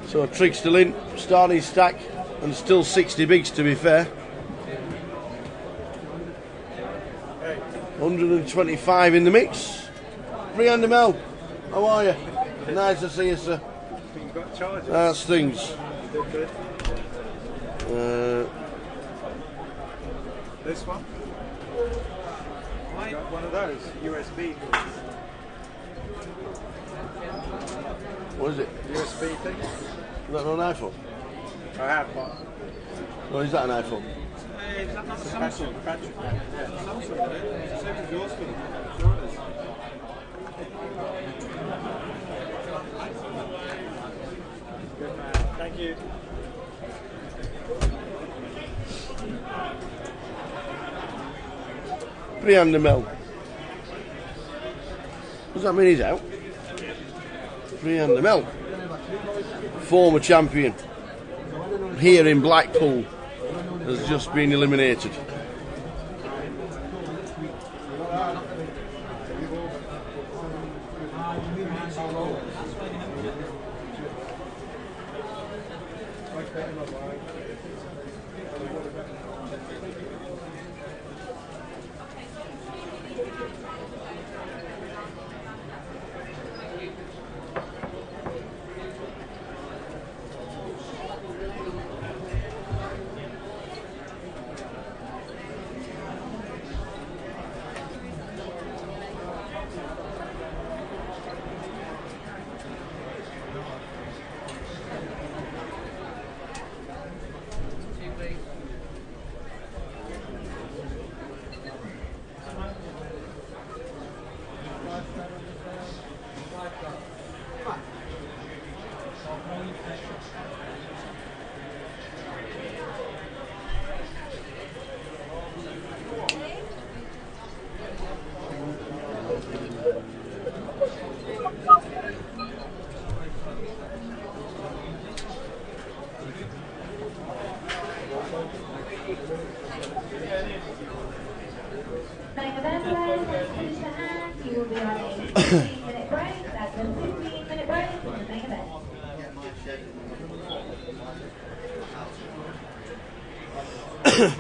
So Trigg still in, starting stack, and still 60 bigs to be fair. 125 in the mix. 300 mil, how are you? Nice to see you, sir. That's things. This one? Got one of those USB. What is it? USB thing. Is that not an iPhone? I have one. Or is that an iPhone? Is that not Samsung? Samsung, it's the same as yours for them. Sure it is. Good man. Thank you. $300 mil. Does that mean he's out? 300 mil. Former champion here in Blackpool has just been eliminated.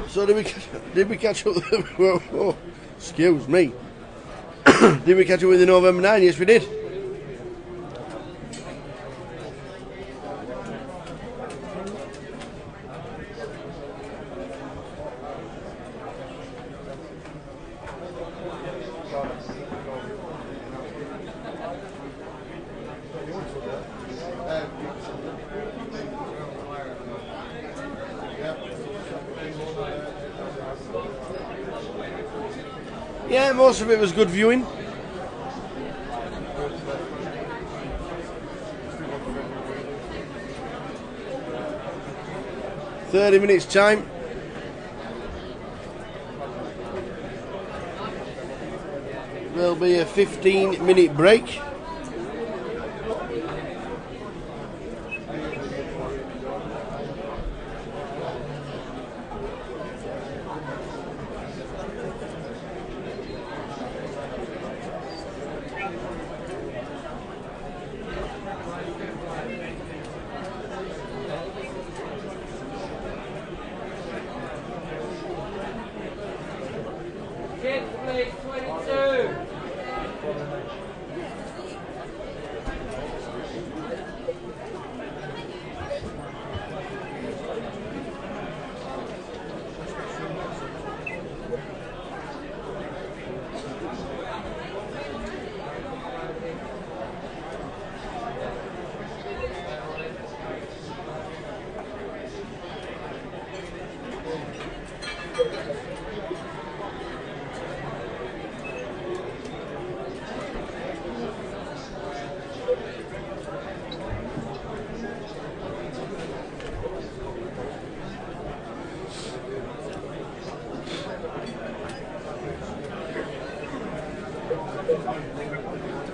So did we catch up? Oh, excuse me. Did we catch up with the November 9? Yes, we did. Yeah, most of it was good viewing. "30 minutes time. There'll be a 15-minute break. Kids, please, 22.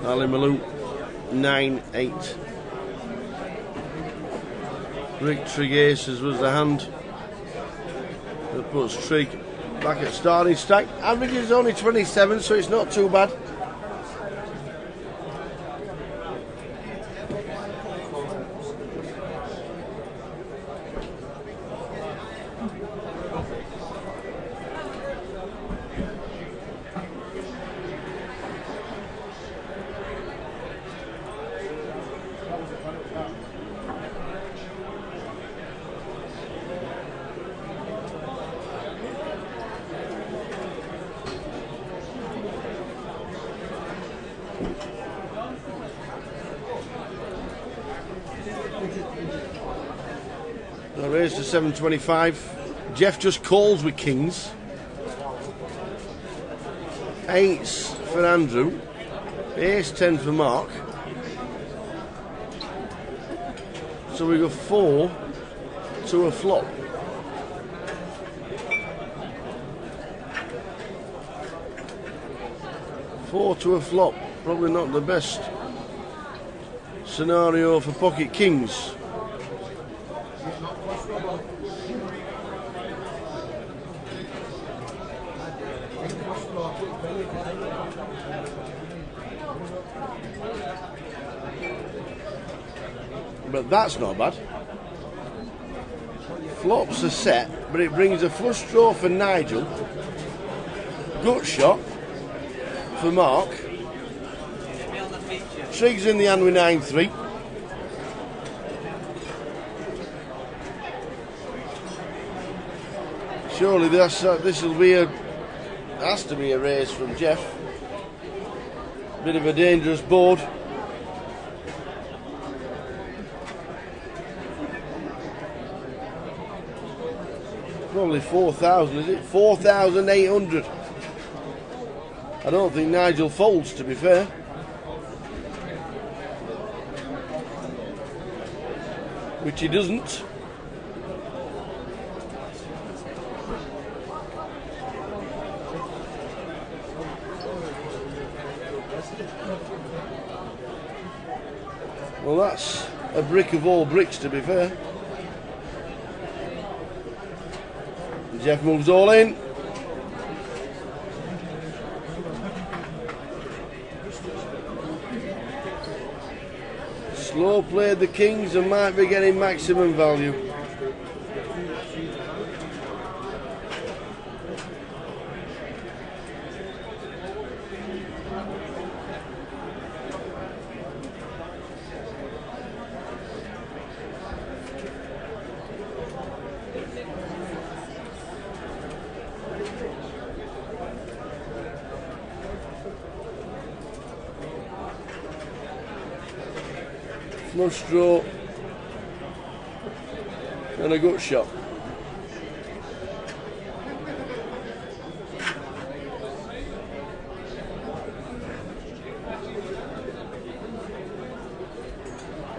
Ali Malou, 9-8. Rick Trigg was the hand that puts Trigg back at starting stack. Average is only 27, so it's not too bad. The raise to 725. Jeff just calls with kings. 8s for Andrew. Ace 10 for Mark. So we go 4 to a flop. Four to a flop. Probably not the best scenario for pocket kings. But that's not bad. Flops are set, but it brings a flush draw for Nigel. Gut shot for Mark. Trigg's in the hand with 9-3. Surely this will be has to be a raise from Jeff. Bit of a dangerous board. Probably 4,000, is it? 4,800. I don't think Nigel folds, to be fair. Which he doesn't. Well, that's a brick of all bricks, to be fair. Jeff moves all in. Slow played the Kings and might be getting maximum value. Flush draw and a gut shot.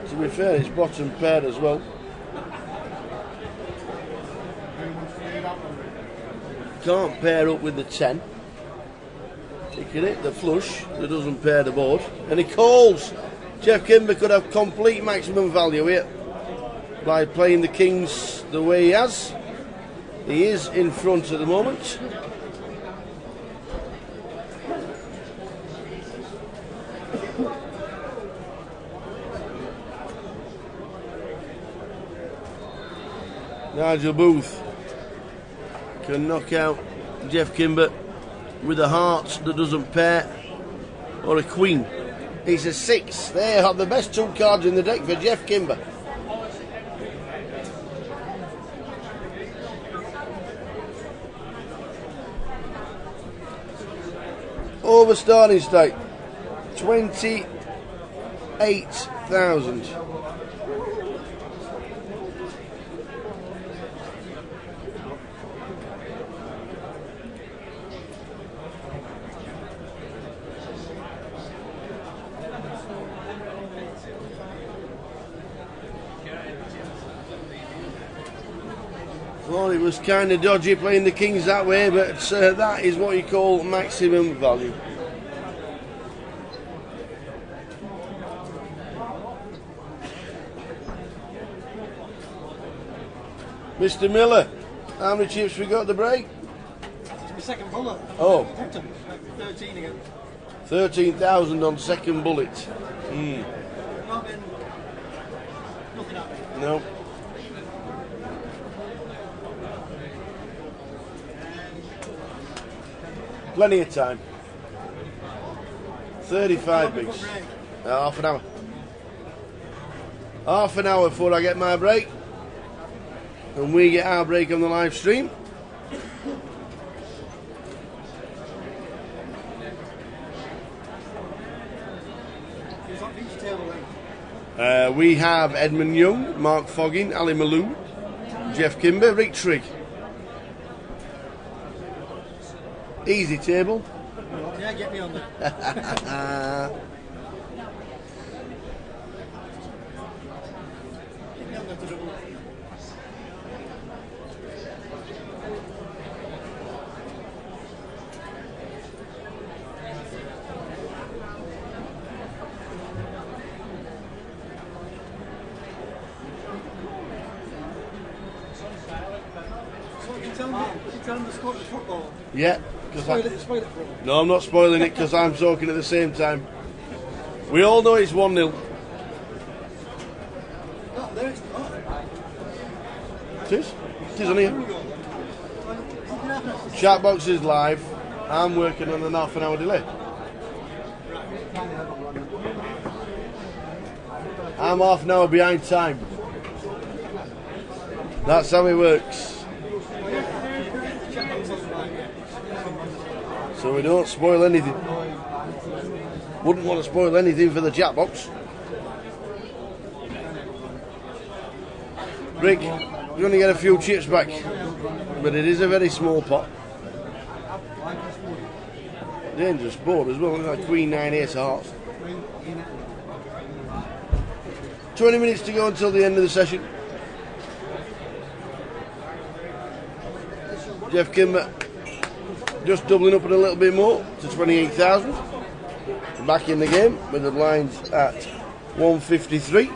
To be fair, it's bottom paired as well. Can't pair up with the 10. He can hit the flush that doesn't pair the board, and he calls. Jeff Kimber could have complete maximum value here by playing the Kings the way he has. He is in front at the moment. Nigel Booth can knock out Jeff Kimber with a heart that doesn't pair or a queen. He's a 6. They are the best 2 cards in the deck for Jeff Kimber. Over starting stake, 28,000. Well, it was kind of dodgy playing the Kings that way, but that is what you call maximum value. Mr. Miller, how many chips we got at the break? It's my second bullet. Oh. 13 again. 13,000 on second bullet. Nothing happened. No. Plenty of time. 35 bigs. Half an hour. Half an hour before I get my break. And we get our break on the live stream. We have Edmund Young, Mark Foggin, Ali Malou, Jeff Kimber, Rick Trigg. Easy table. Yeah, get me on there. Tell them to score the football. Yeah. Spoil it for them. No, I'm not spoiling it because I'm talking at the same time. We all know it's 1-0. No, there it's not. It is. It is on here. Chat box is live. I'm working on an half an hour delay. I'm half an hour behind time. That's how it works. So we don't spoil anything. Wouldn't want to spoil anything for the chat box. Rick, you're going to get a few chips back, but it is a very small pot. Dangerous board as well, like Queen 9 Ace of Hearts. 20 minutes to go until the end of the session. Jeff Kimber just doubling up a little bit more to 28,000. Back in the game with the blinds at 153.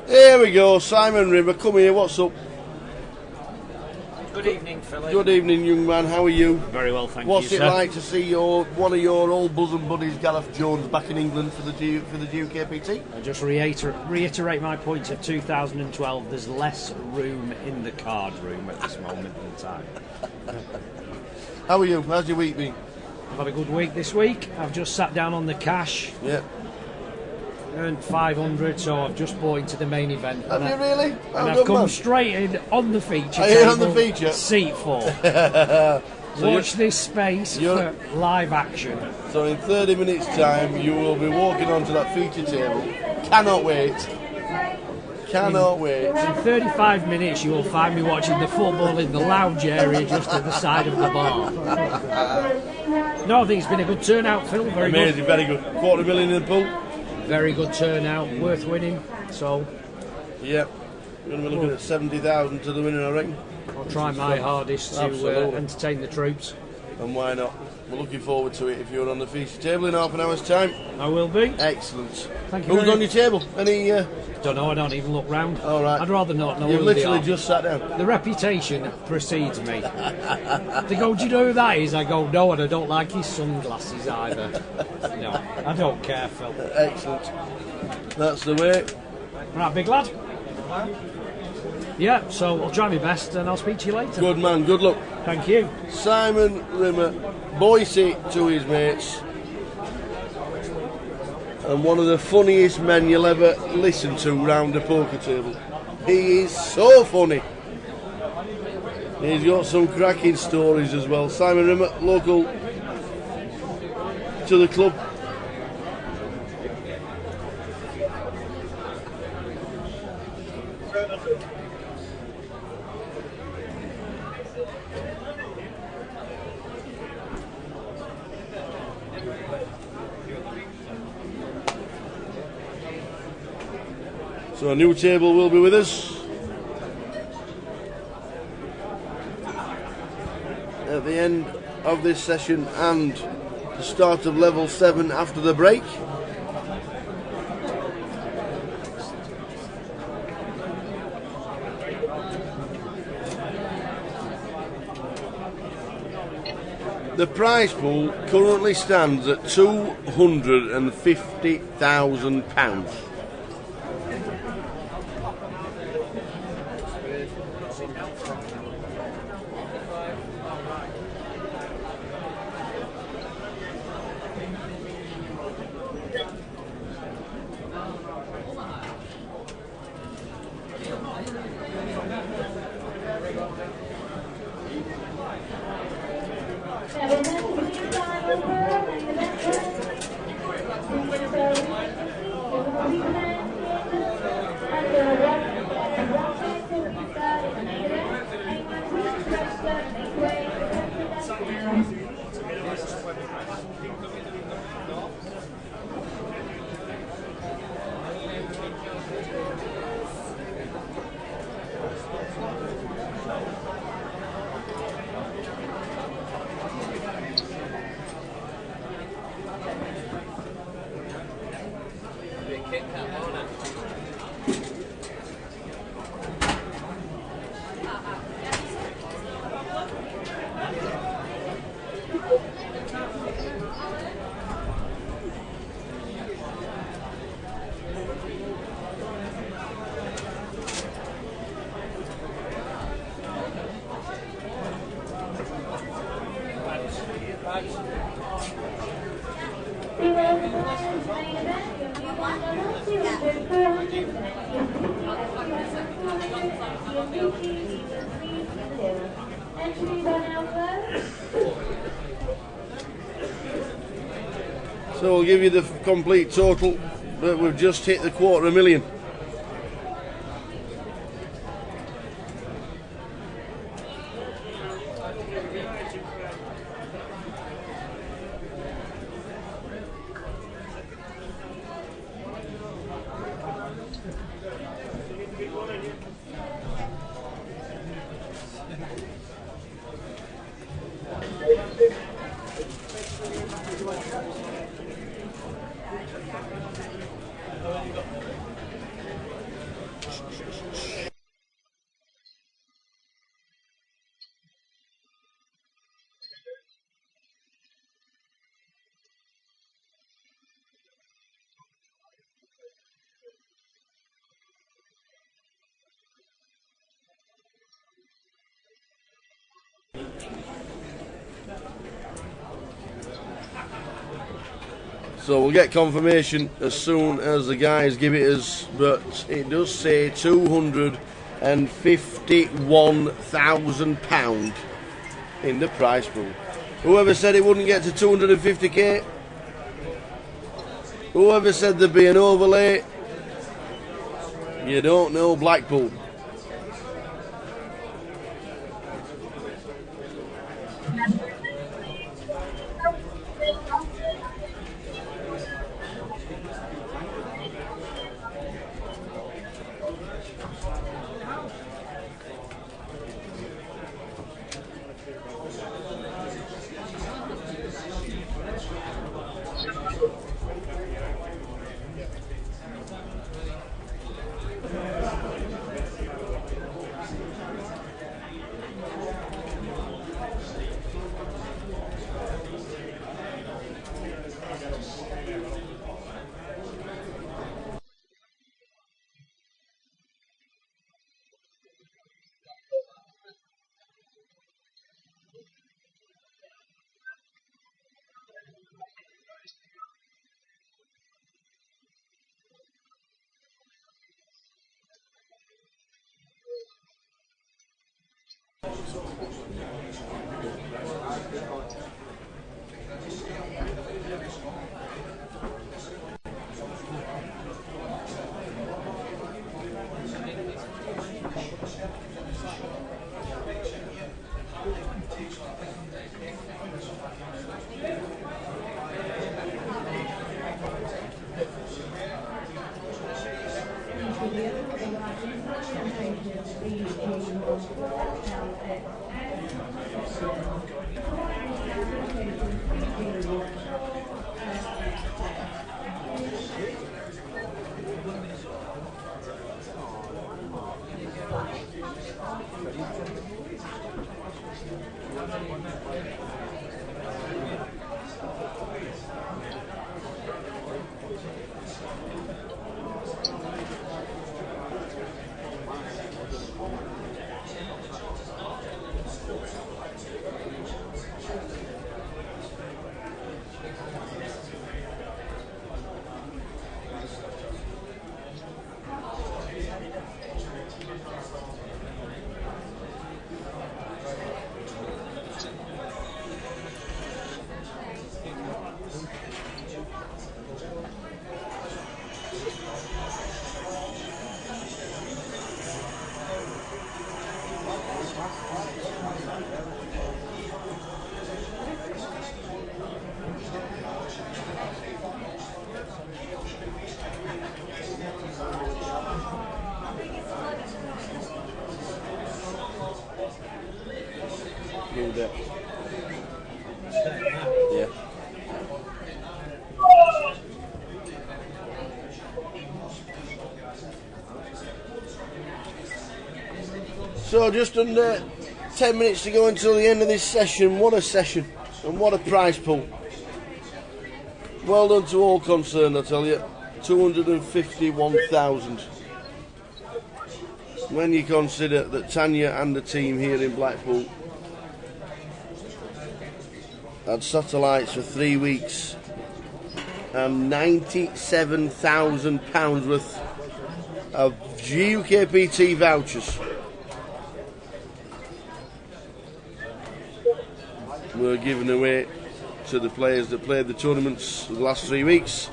Here we go, Simon Rimmer, come here, what's up? Good evening, Philip. Good evening, young man, how are you? Very well, thank What's you, it sir. like to see one of your old bosom buddies, Gareth Jones, back in England for the GUKPT? I'll just reiterate my point of 2012. There's less room in the card room at this moment in time. How are you? How's your week been? I've had a good week this week. I've just sat down on the cash. Yeah. Earned 500, so I've just bought into the main event. Have you really? And I've come straight in on the feature Are you table, on the feature? seat 4. So Watch this space for live action. So in 30 minutes time you will be walking onto that feature table. Cannot wait. Cannot wait. In 35 minutes you will find me watching the football in the lounge area just at the side of the bar. No, I think it's been a good turnout, Phil. Very Amazing, good. very good. $250,000 in the pool. Very good turnout, worth winning. So, yep, we're going to be looking at 70,000 to the winner, I reckon. I'll try my hardest to entertain the troops. And why not? We're looking forward to it if you're on the feature table in half an hour's time. I will be. Excellent. Thank you. Who's on your table? Any? Don't know. I don't even look round. All right. I'd rather not know. You've who they literally are. just sat down. The reputation precedes me. They go, "Do you know who that is?" I go, "No," and I don't like his sunglasses either. No, I don't care, Phil. Excellent. That's the way. Right, big lad. Yeah, so I'll try my best and I'll speak to you later. Good man, good luck. Thank you. Simon Rimmer, Boise to his mates. And one of the funniest men you'll ever listen to round a poker table. He is so funny. He's got some cracking stories as well. Simon Rimmer, local to the club. So a new table will be with us at the end of this session and the start of level 7 after the break. The prize pool currently stands at £250,000. So we'll give you the complete total, but we've just hit the $250,000. So we'll get confirmation as soon as the guys give it us, but it does say £251,000 in the prize pool. Whoever said it wouldn't get to 250k? Whoever said there'd be an overlay? You don't know Blackpool. Yeah. So just under 10 minutes to go until the end of this session. What a session and what a prize pool. Well done to all concerned, I tell you. 251,000. When you consider that Tanya and the team here in Blackpool had satellites for 3 weeks and £97,000 worth of GUKPT vouchers were given away to the players that played the tournaments the last 3 weeks.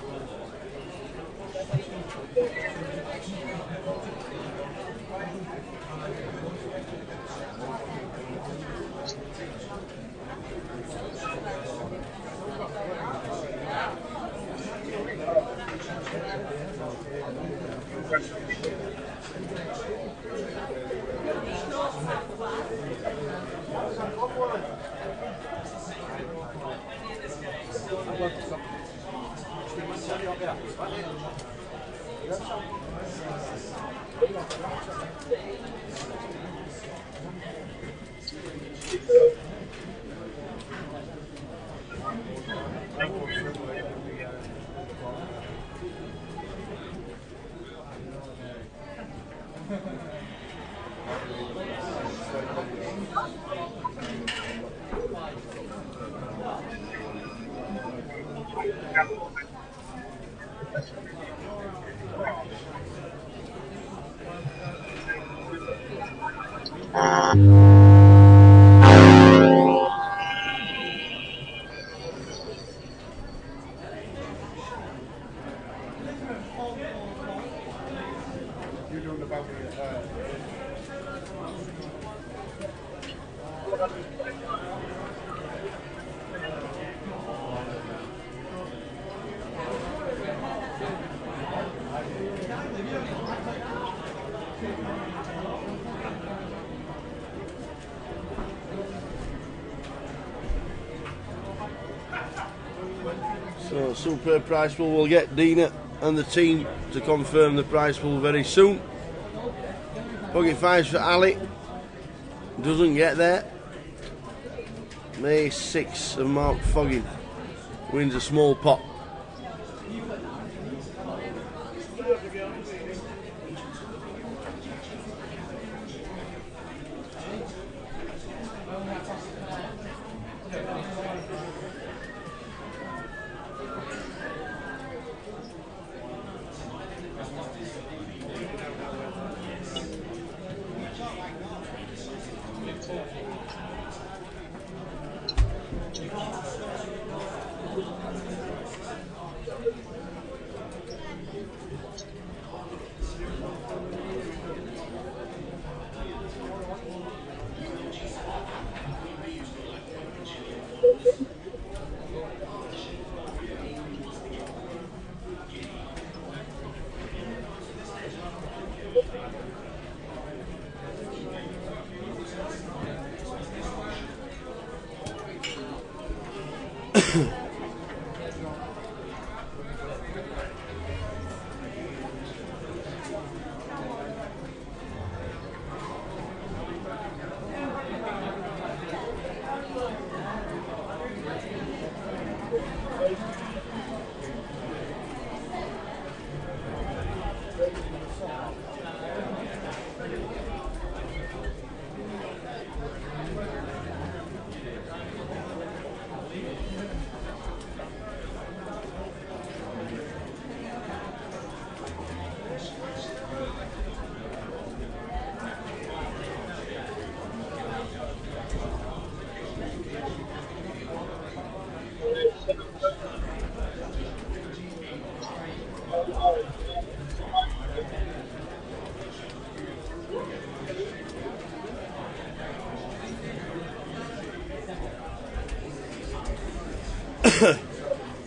You're doing the boundary. So superb price pool. We'll get Dina and the team to confirm the price pool very soon. Pocket fives for Ali. Doesn't get there. May 6 of Mark Foggin wins a small pot.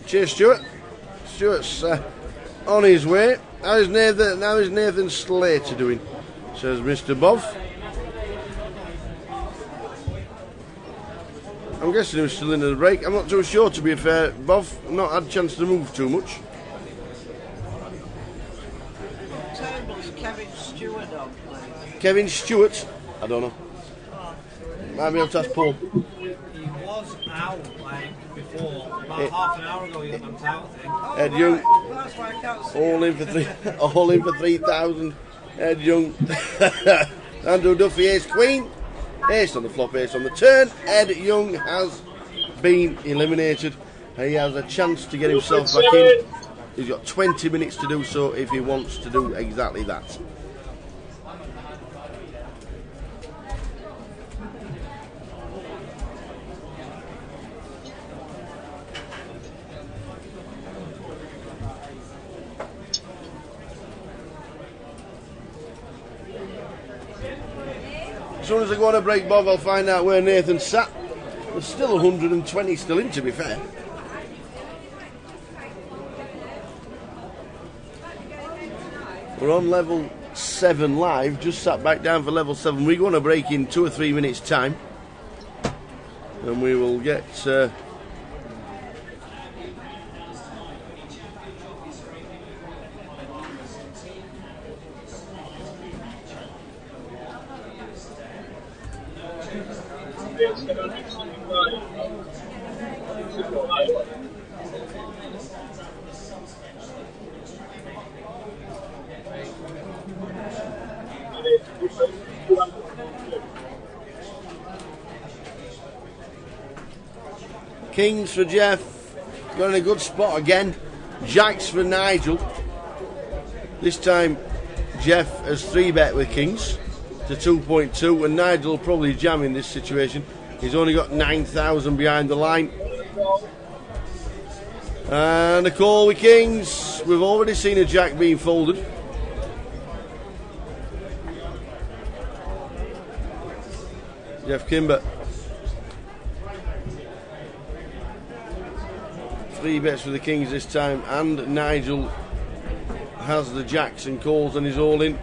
Cheers, Stuart. Stuart's on his way. How is Nathan Slater doing? Says Mr. Bov. I'm guessing he was still in the break. I'm not too sure, to be fair, Bov. I've not had a chance to move too much. Table's Kevin Stewart on, please. Kevin Stewart? I don't know. Might be able to ask Paul. He was out like before. About half an hour ago he got knocked out, I think. Ed Young. Well, that's why I can't see All in for 3,000. Ed Young. Andrew Duffy, ace queen. Ace on the flop, ace on the turn. Ed Young has been eliminated. He has a chance to get himself back in. He's got 20 minutes to do so if he wants to do exactly that. As soon as I go on a break, Bob, I'll find out where Nathan sat. There's still 120 still in, to be fair. We're on level 7 live, just sat back down for level 7. We're going to break in 2 or 3 minutes time, and we will get Kings for Jeff, got in a good spot again. Jacks for Nigel. This time Jeff has 3-bet with Kings to 2.2, and Nigel will probably jam in this situation. He's only got 9,000 behind the line. And a call with Kings. We've already seen a Jack being folded. Jeff Kimber. 3 bets for the Kings this time, and Nigel has the Jacks and calls and is all in.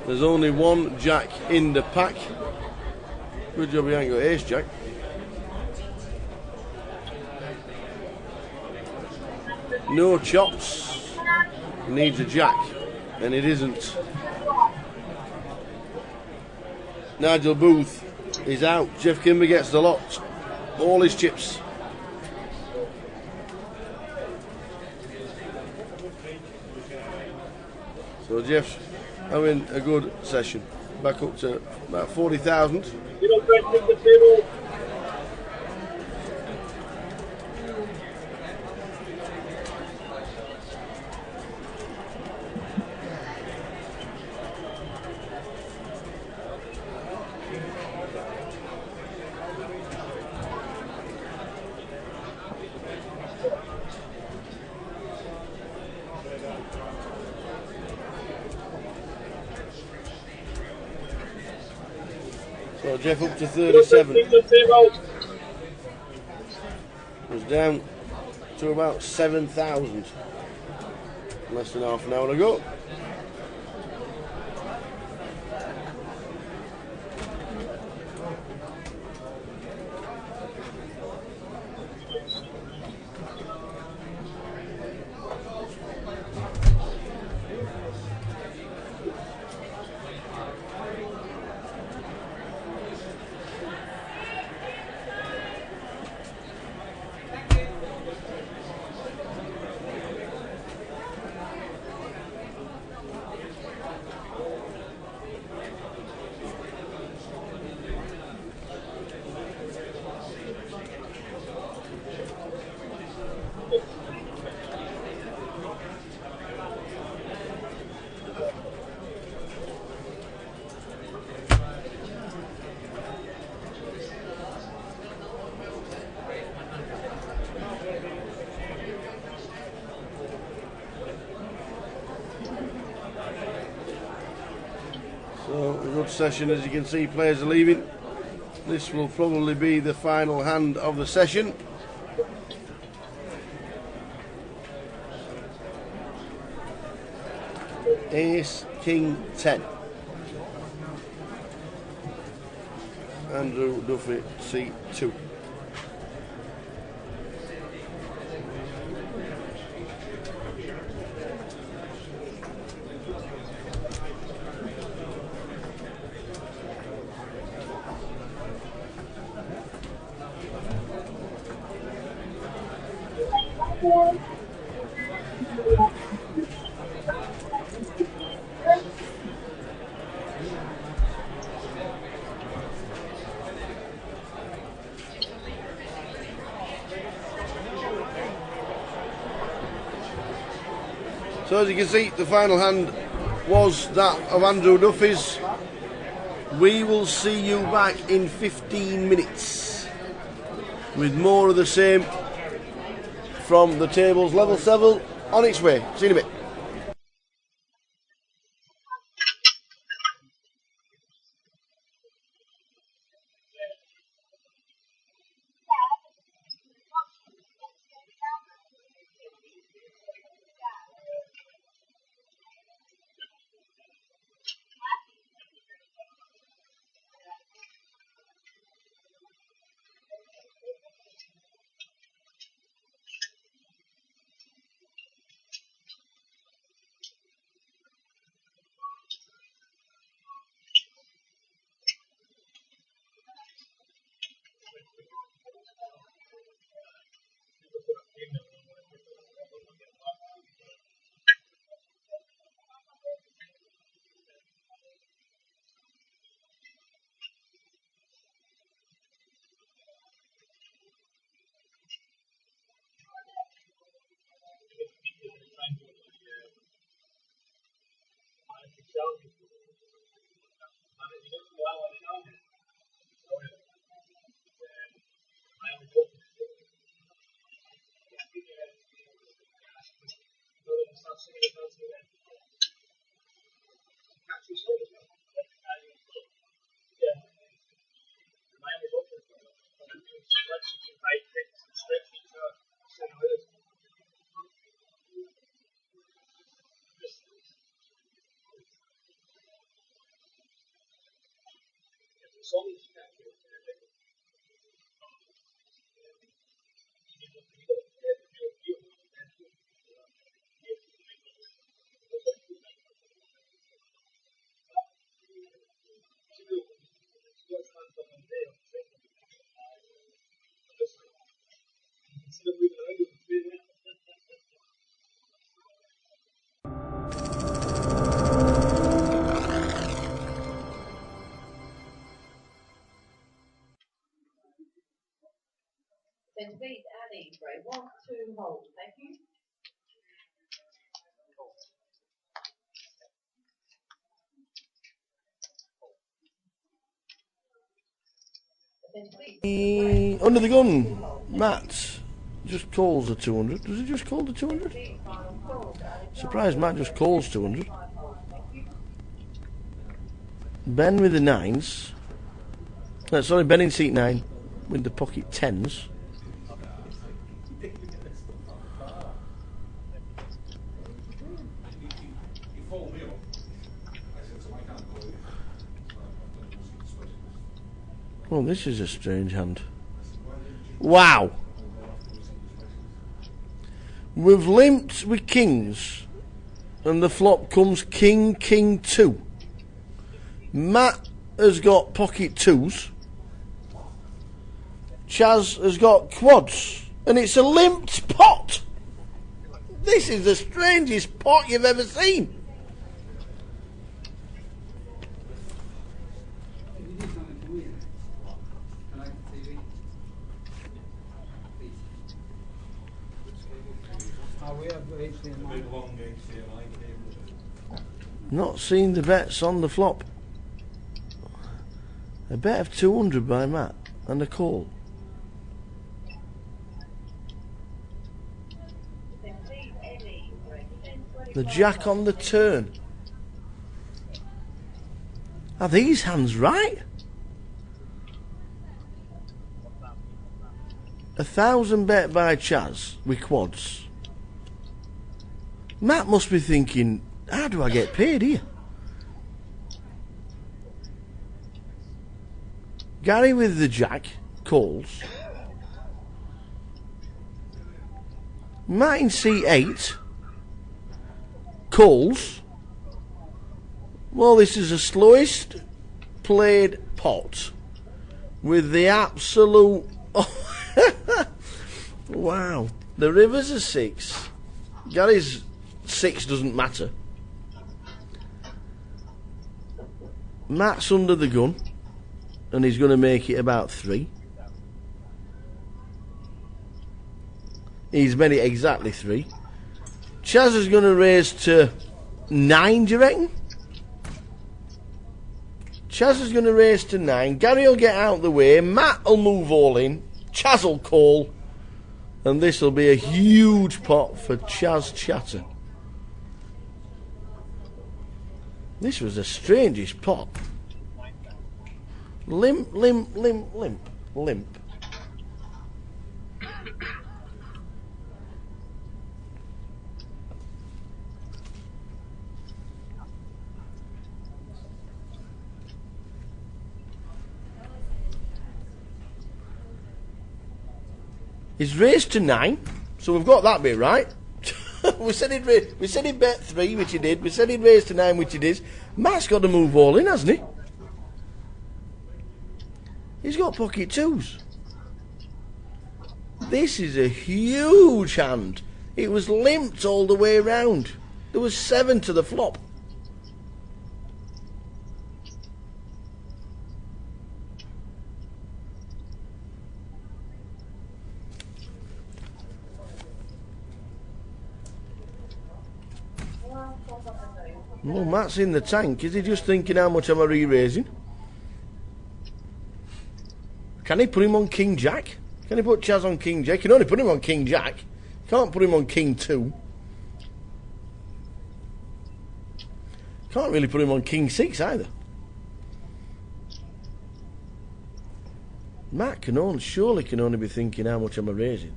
There's only 1 Jack in the pack. Good job you ain't got ace Jack. No chops. Needs a Jack, and it isn't. Nigel Booth is out. Jeff Kimber gets the lot. All his chips. So Jeff's having a good session. Back up to about 40,000. So Jeff up to 37. Was down to about 7,000 less than half an hour ago. So a good session, as you can see, players are leaving. This will probably be the final hand of the session. Ace, King, 10. Andrew Duffy, C2. So as you can see, the final hand was that of Andrew Duffy's. We will see you back in 15 minutes with more of the same from the tables. Level 7 on its way. See you in a bit. Then please, Annie, Ray, 1, 2, hold. Thank you. Under the gun, Matt just calls the 200. Does he just call the 200? Surprised Matt just calls 200. Ben with the 9s. Sorry, Ben in seat 9 with the pocket 10s. Well, this is a strange hand. Wow! We've limped with kings, and the flop comes king, king 2. Matt has got pocket 2s. Chaz has got quads, and it's a limped pot. This is the strangest pot you've ever seen. Not seen the bets on the flop. A bet of 200 by Matt and a call. The jack on the turn. Are these hands right? 1,000 bet by Chaz with quads. Matt must be thinking, how do I get paid here? Gary with the jack calls. Matt in C8 calls. Well, this is the slowest played pot with the absolute wow. The river's a 6. Gary's 6 doesn't matter. Matt's under the gun, and he's going to make it about 3. He's made it exactly 3. Chaz is going to raise to 9, do you reckon? Chaz is going to raise to 9. Gary will get out the way. Matt will move all in. Chaz will call. And this will be a huge pot for Chaz Chatter. This was the strangest pot. Limp, limp, limp, limp, limp. He's raised to 9, so we've got that bit right. we said he'd bet 3, which he did. We said he'd raise to 9, which he did. Matt's got to move all in, hasn't he? He's got pocket 2s. This is a huge hand. It was limped all the way round. There was 7 to the flop. Well, Matt's in the tank. Is he just thinking how much am I re-raising? Can he put him on King Jack? Can he put Chaz on King Jack? He can only put him on King Jack. Can't put him on King 2. Can't really put him on King 6 either. Matt surely can only be thinking how much am I raising.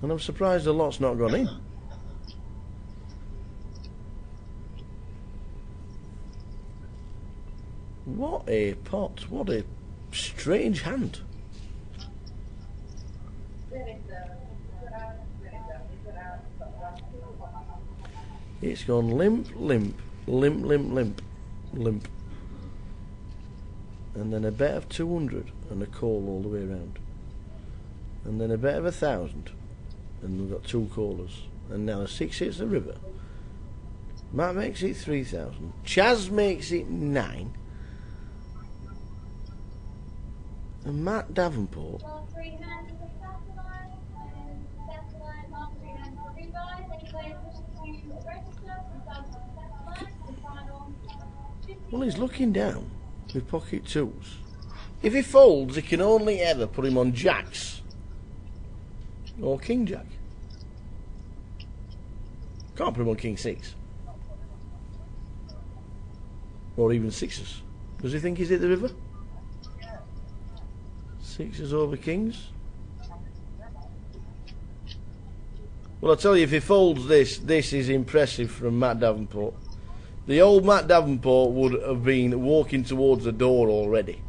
And I'm surprised the lot's not gone in. What a pot. What a strange hand. It's gone limp, limp, limp, limp, limp, limp. And then a bet of 200 and a call all the way around. And then a bet of 1,000. And we've got 2 callers. And now a 6 hits the river. Matt makes it 3,000. Chaz makes it 9. And Matt Davenport well, he's looking down with pocket 2s. If he folds, he can only ever put him on Jacks or King Jack. Can't put him on King 6 or even 6s. Does he think he's hit the river? 6s over Kings. Well, I'll tell you, if he folds this is impressive from Matt Davenport. The old Matt Davenport would have been walking towards the door already.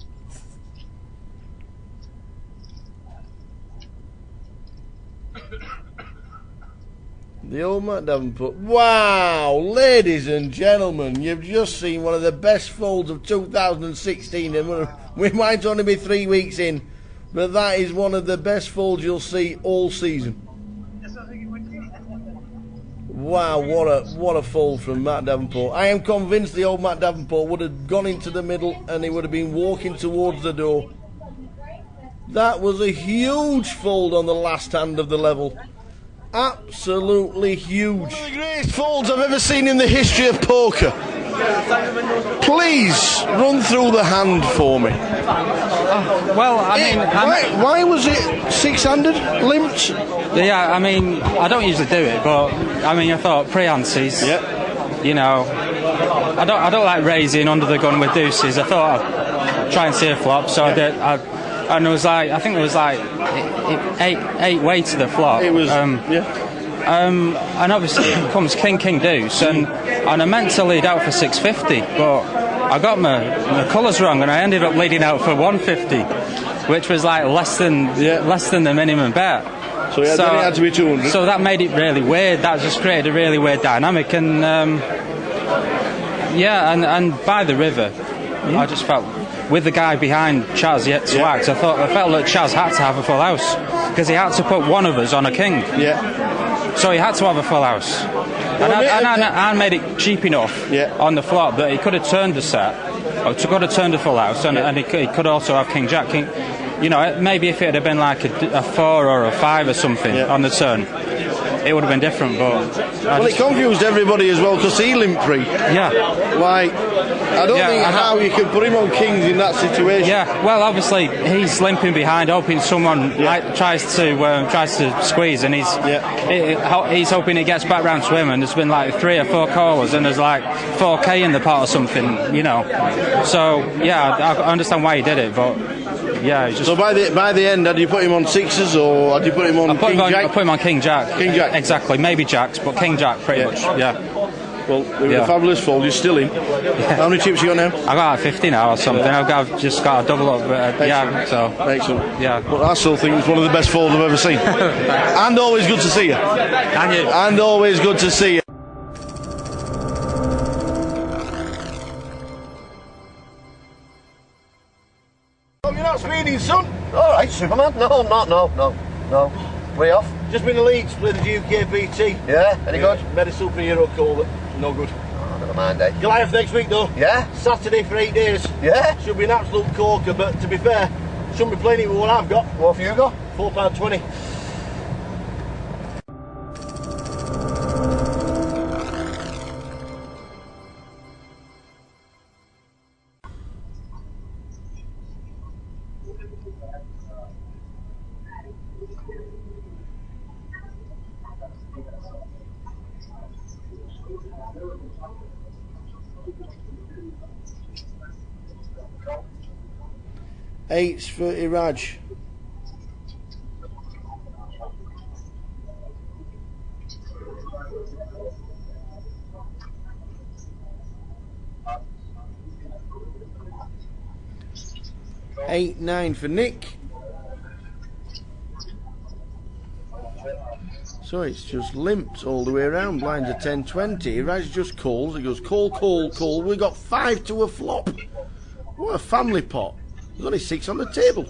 The old Matt Davenport. Wow, ladies and gentlemen, you've just seen one of the best folds of 2016. And we might only be 3 weeks in, but that is one of the best folds you'll see all season. Wow, what a fold from Matt Davenport. I am convinced the old Matt Davenport would have gone into the middle and he would have been walking towards the door. That was a huge fold on the last hand of the level. Absolutely huge. One of the greatest folds I've ever seen in the history of poker. Please run through the hand for me. Well, I mean, why was it 600 limped? Yeah, I mean, I don't usually do it, but I mean, I thought pre-antes. Yeah. You know, I don't like raising under the gun with deuces. I thought I'd try and see a flop, so I did. And it was like, I think it was like eight way to the flop. It was, and obviously it comes king deuce, and I meant to lead out for 650, but I got my colours wrong, and I ended up leading out for 150, which was like less than the minimum bet. So then it had to be 200. So that made it really weird. That just created a really weird dynamic, and and by the river, I just felt, with the guy behind Chaz yet to act, I felt that Chaz had to have a full house because he had to put one of us on a king. Yeah. So he had to have a full house. I made it cheap enough on the flop that he could have turned the set, or could have turned a full house, and he could also have King Jack. You know, maybe if it had been like a 4 or a 5 or something on the turn, it would have been different, but... it confused everybody as well, because he limped pre. Yeah. Like, I don't think how you can put him on kings in that situation. Yeah, well, obviously, he's limping behind, hoping someone tries to squeeze, and he's hoping it gets back round to him, and there's been like 3 or 4 callers, and there's like 4k in the pot or something, you know. So, yeah, I understand why he did it, but... Yeah, so by the end, had you put him on 6s or had you put him on King Jack? I put him on King Jack. King Jack. Exactly, maybe Jacks, but King Jack pretty much, Well, it was a fabulous fold, you're still in. How many chips you got now? I got like 50 now or something. I've just got a double up. Excellent. Yeah. Well, I still think it's one of the best folds I've ever seen. And always good to see you. And you. And always good to see you. You're not speeding, son. All right, Superman. No, I'm not. No. Way off. Just been to Leeds, played the GUKPT. Yeah, any good? Made a superhero call, but no good. Oh, never mind, eh? Goliath next week though. Yeah? Saturday for 8 days. Yeah? Should be an absolute corker, but to be fair, shouldn't be playing it with what I've got. What have you got? £4.20. Eights for Iraj. Eight, 9 for Nick. So it's just limped all the way around. Blinds are 10-20. Iraj just calls. He goes call. We got 5 to a flop. What a family pot. There's only 6 on the table.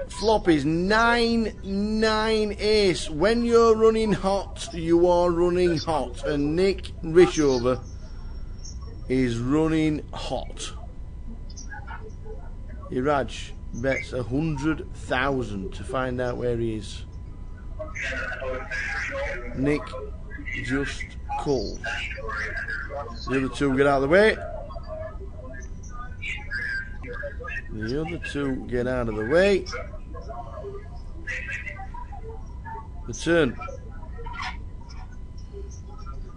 Flop is 9-9 ace. When you're running hot, you are running hot. And Nick Rishover is running hot. Iraj bets 100,000 to find out where he is. Nick just calls. The other two get out of the way. The other two get out of the way. The turn.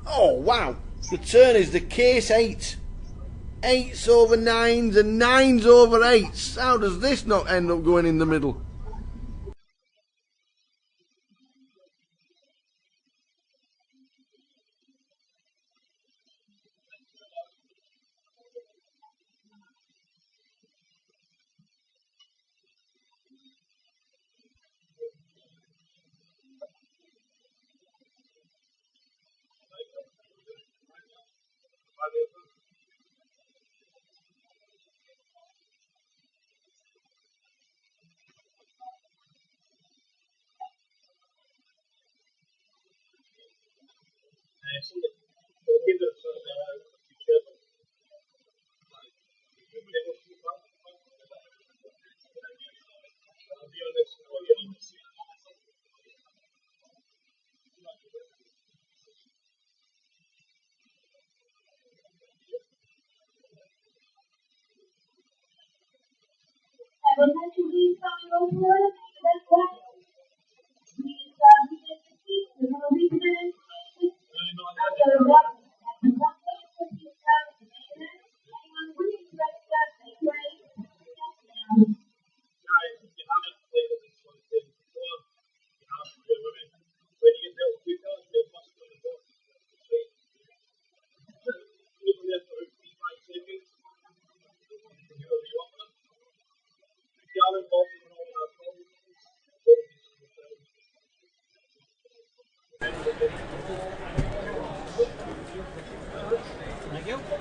Oh wow! The turn is the case 8. 8s over 9s and 9s over 8s. How does this not end up going in the middle?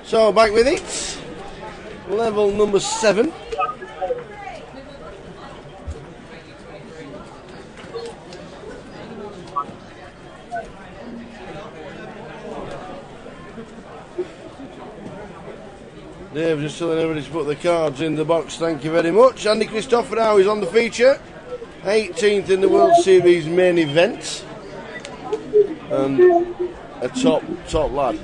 So back with it. Level number 7. Dave just telling everybody to put the cards in the box, thank you very much. Andy Christopher now is on the feature. 18th in the World Series main event. And a top lad.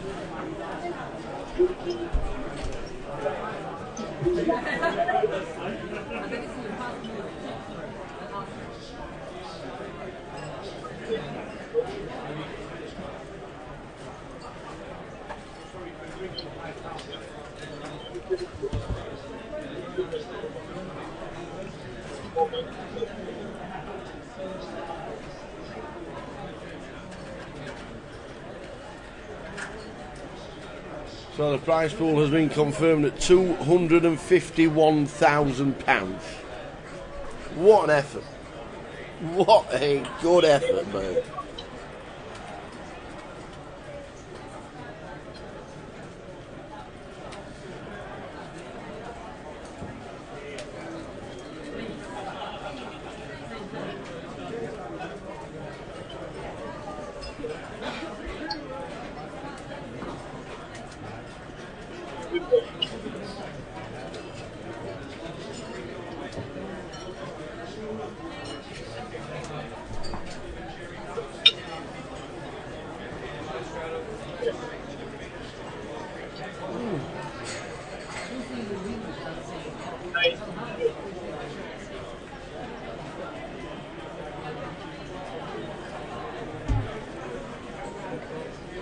So the prize pool has been confirmed at £251,000. What an effort. What a good effort, man.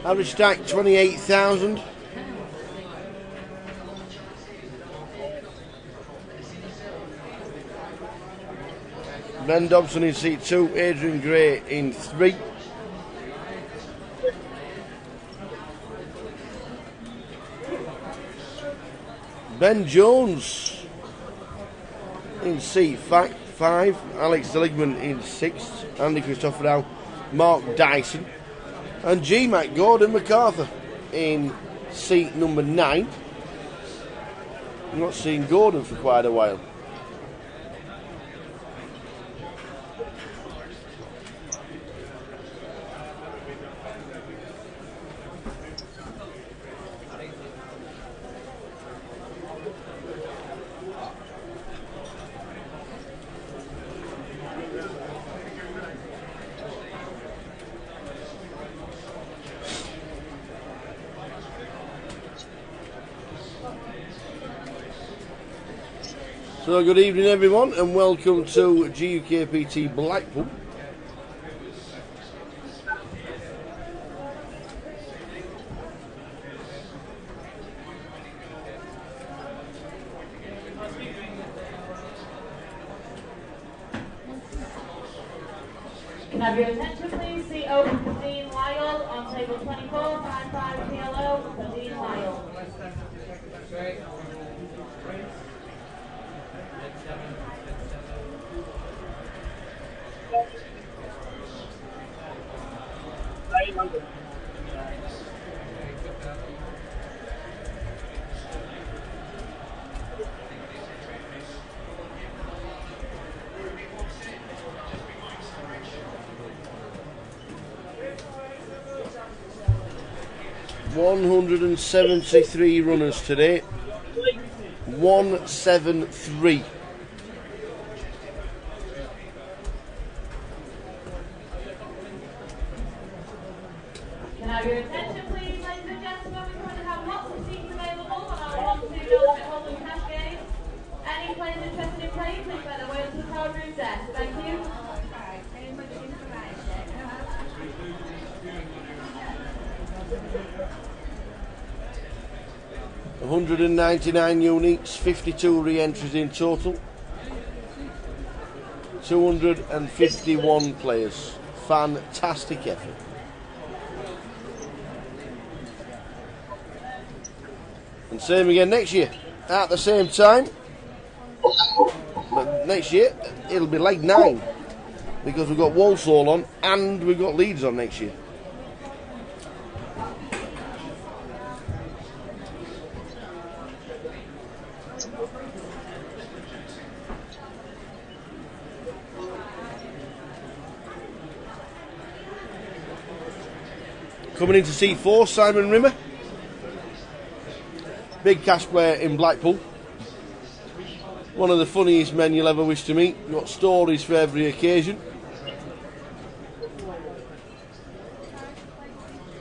Average stack 28,000. Ben Dobson in seat 2, Adrian Gray in 3. Ben Jones in seat 5, Alex Seligman in 6th, Andy Christopherou, Mark Dyson, and G-Mac Gordon MacArthur in seat number 9. I've not seen Gordon for quite a while. So good evening everyone and welcome to GUKPT Blackpool. Can I have your attention please? Seat open for Dean Lyle on table 24, 55 PLO for Dean Lyle. $173 runners today. 173. Can I have your attention please, ladies and gentlemen? We currently have lots of seats available on our $1-2 holding cash game. Any players interested in playing, please make their way to the crowd room desk. Thank you. $199 uniques, 52 re-entries in total, 251 players. Fantastic effort. And same again next year at the same time, but next year it'll be leg 9 because we've got Walsall on and we've got Leeds on next year. Coming into seat 4, Simon Rimmer. Big cash player in Blackpool. One of the funniest men you'll ever wish to meet. Got stories for every occasion.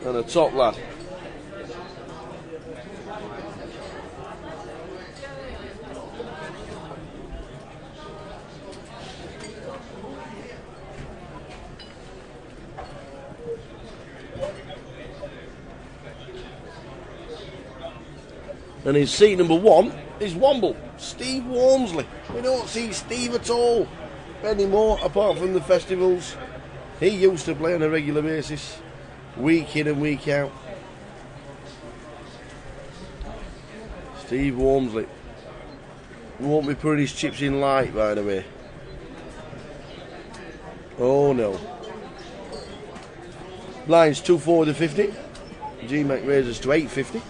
And a top lad. And in seat number 1 is Womble, Steve Walmsley. We don't see Steve at all anymore, apart from the festivals. He used to play on a regular basis, week in and week out. Steve Walmsley won't be putting his chips in light, by the way. Oh no. Blinds 240 to 50. G-Mac raises to 850.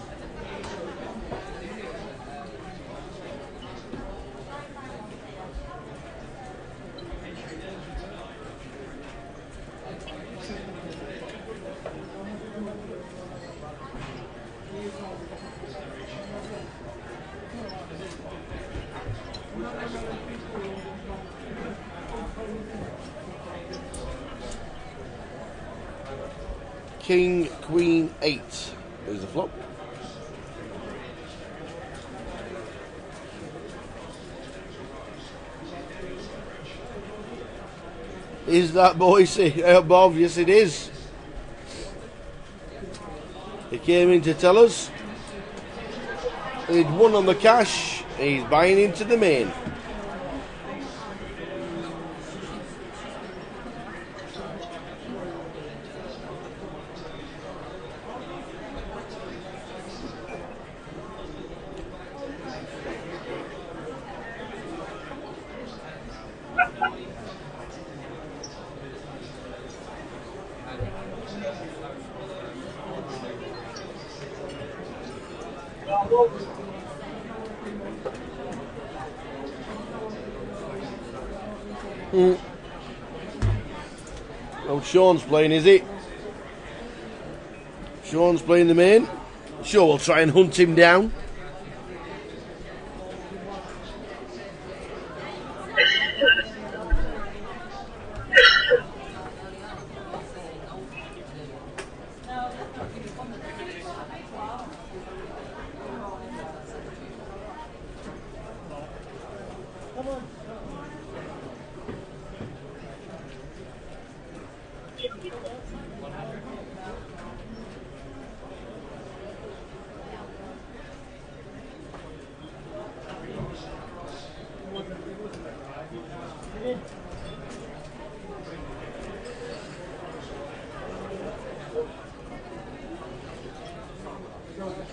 King, Queen, 8. There's the flop. Is that Boise above? Yes, it is. He came in to tell us he'd won on the cash. He's buying into the main. Oh, Sean's playing, is it? Sean's playing the main. Sure, we'll try and hunt him down.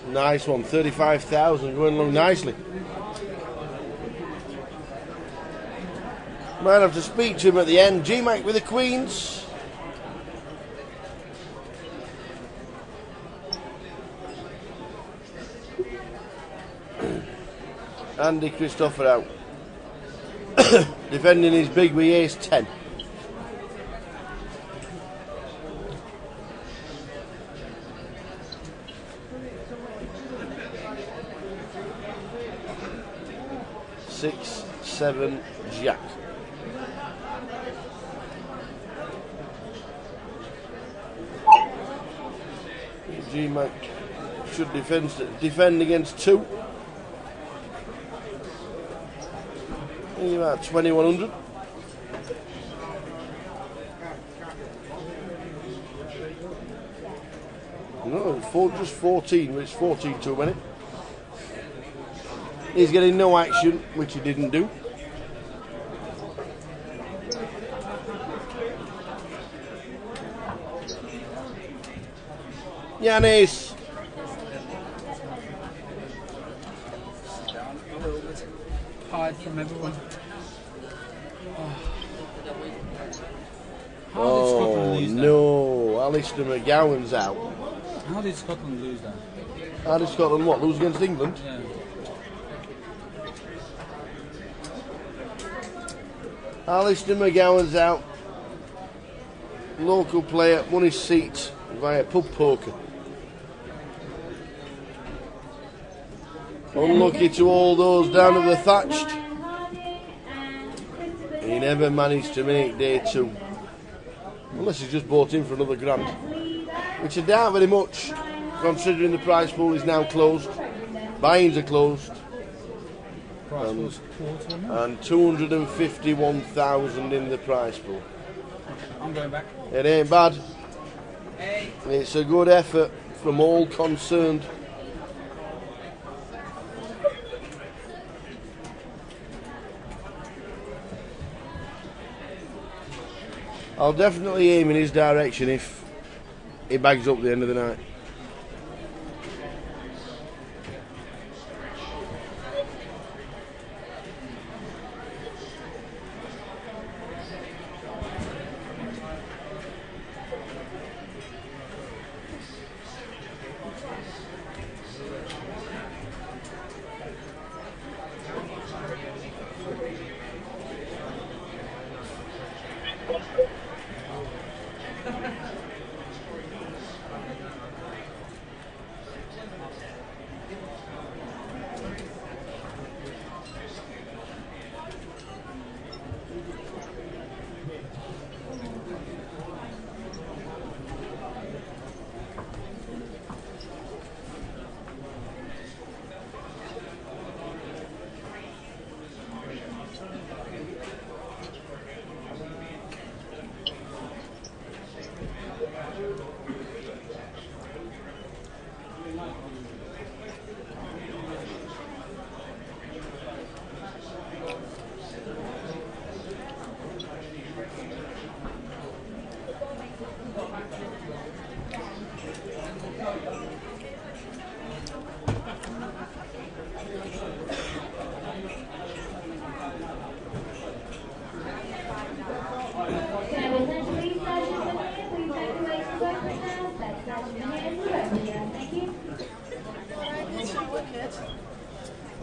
Nice one, 35,000, going along nicely. Might have to speak to him at the end. G-Mac with the queens. Andy Christopher out. Defending his big with ace 10. Six, seven, jack. G-Mac should defend against two. Maybe about 2100. No, just 14, but it's 14 too many. He's getting no action, which he didn't do. Yanis. Hide from everyone. Oh no, Alistair McGowan's out. How did Scotland lose that? How did Scotland what? Lose against England? Yeah. Alistair McGowan's out. Local player won his seat via pub poker. Unlucky to all those down at the thatched. He never managed to make day two. Unless he's just bought in for another grand. Which I doubt very much, considering the prize pool is now closed. Buy-ins are closed. And 251,000 in the prize pool. I'm going back. It ain't bad. It's a good effort from all concerned. I'll definitely aim in his direction if he bags up the end of the night.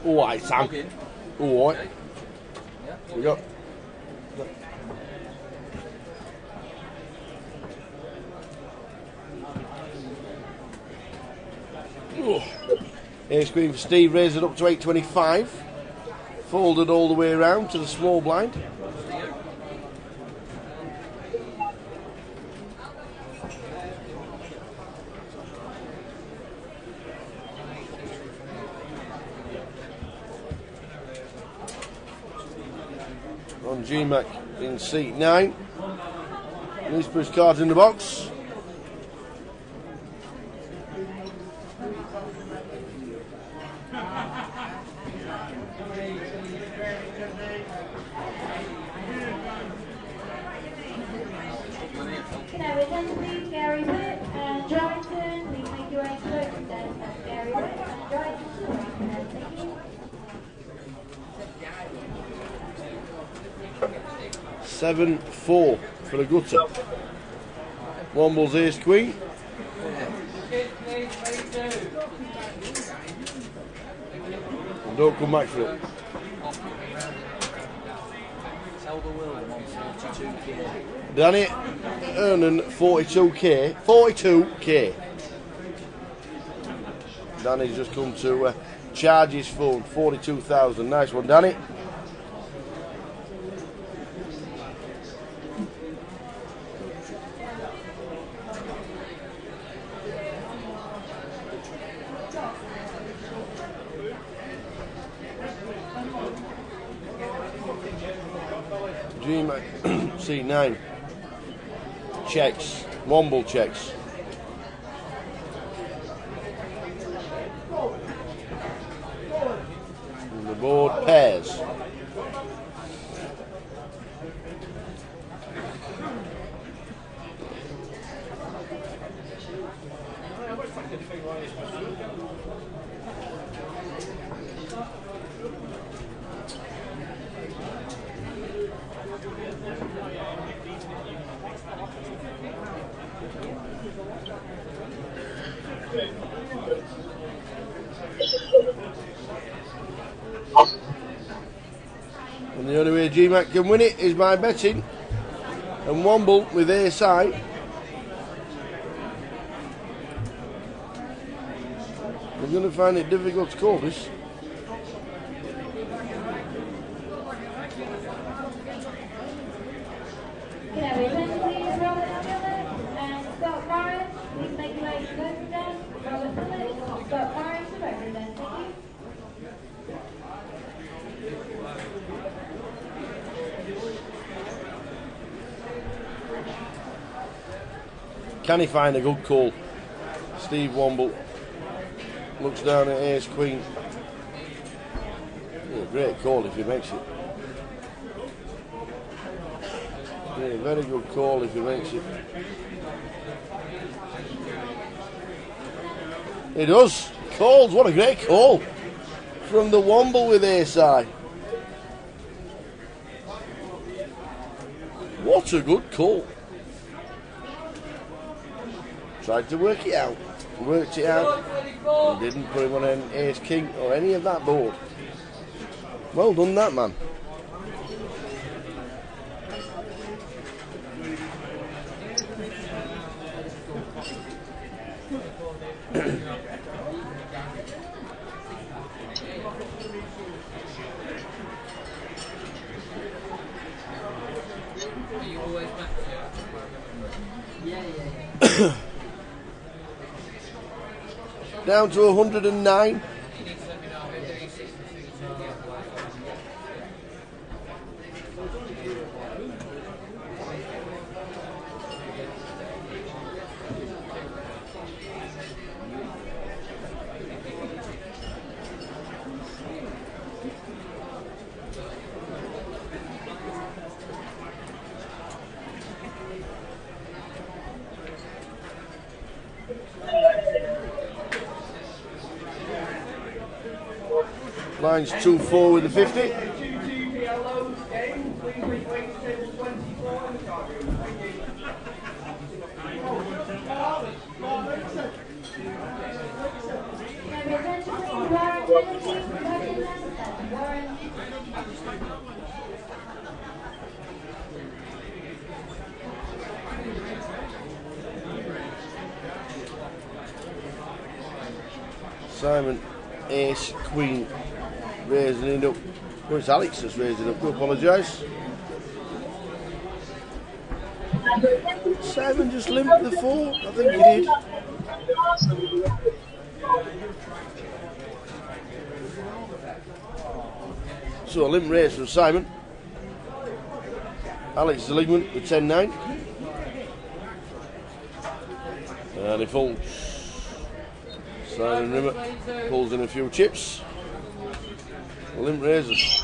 All right, Sam. All right. We got. Ace Queen for Steve, raised it up to 825. Folded all the way around to the small blind. On GMAC in seat 9. These push cards in the box. Can I return please, Gary Witt and Johnson? Please make your way close to that. Gary Witt and Johnson. Thank you. 7-4 for the gutter. Womble's Ace Queen. And don't come back for it. Tell the world I'm on 42k. Danny earning 42k. 42k. Danny's just come to charge his phone. 42,000. Nice one, Danny. C9 checks, Womble checks. And the board pairs. And the only way GMAC can win it is by betting. And Womble with ace high. We're going to find it difficult to call this. Can I return please, Robert Phillips and Scott Morris? Please make your way to represent. Robert Phillips, Scott Morris to represent. Thank you. Can he find a good call? Steve Womble looks down at ace queen. Yeah, great call if he makes it. Yeah, very good call if he makes it. He does. Calls. What a great call from the Womble with ace high. What a good call. Tried to work it out. Worked it out. And didn't put him on an ace king or any of that board. Well done, that man. Down to 109. Line's 2-4 with the 50. Simon, Ace, Queen, raising it up. Oh, it's Alex that's raising it up. Do apologise. Simon just limped the 4. I think he did. So a limp raise from Simon. Alex Zeligman with 10-9. And he folds. Simon Rimmer pulls in a few chips. Limp raises.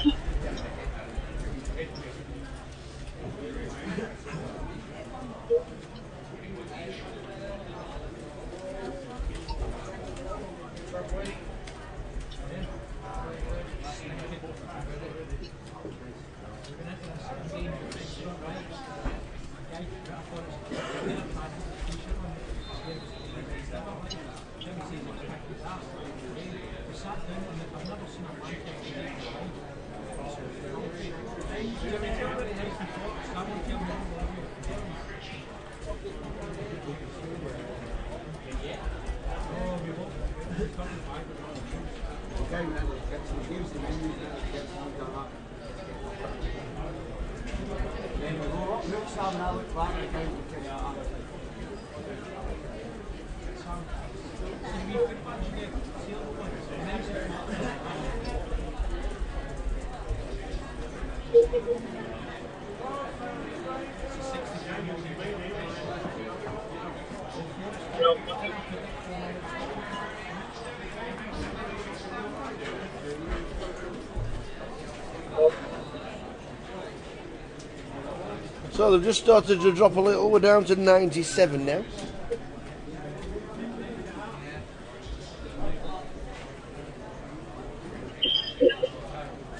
So they've just started to drop a little. We're down to 97 now.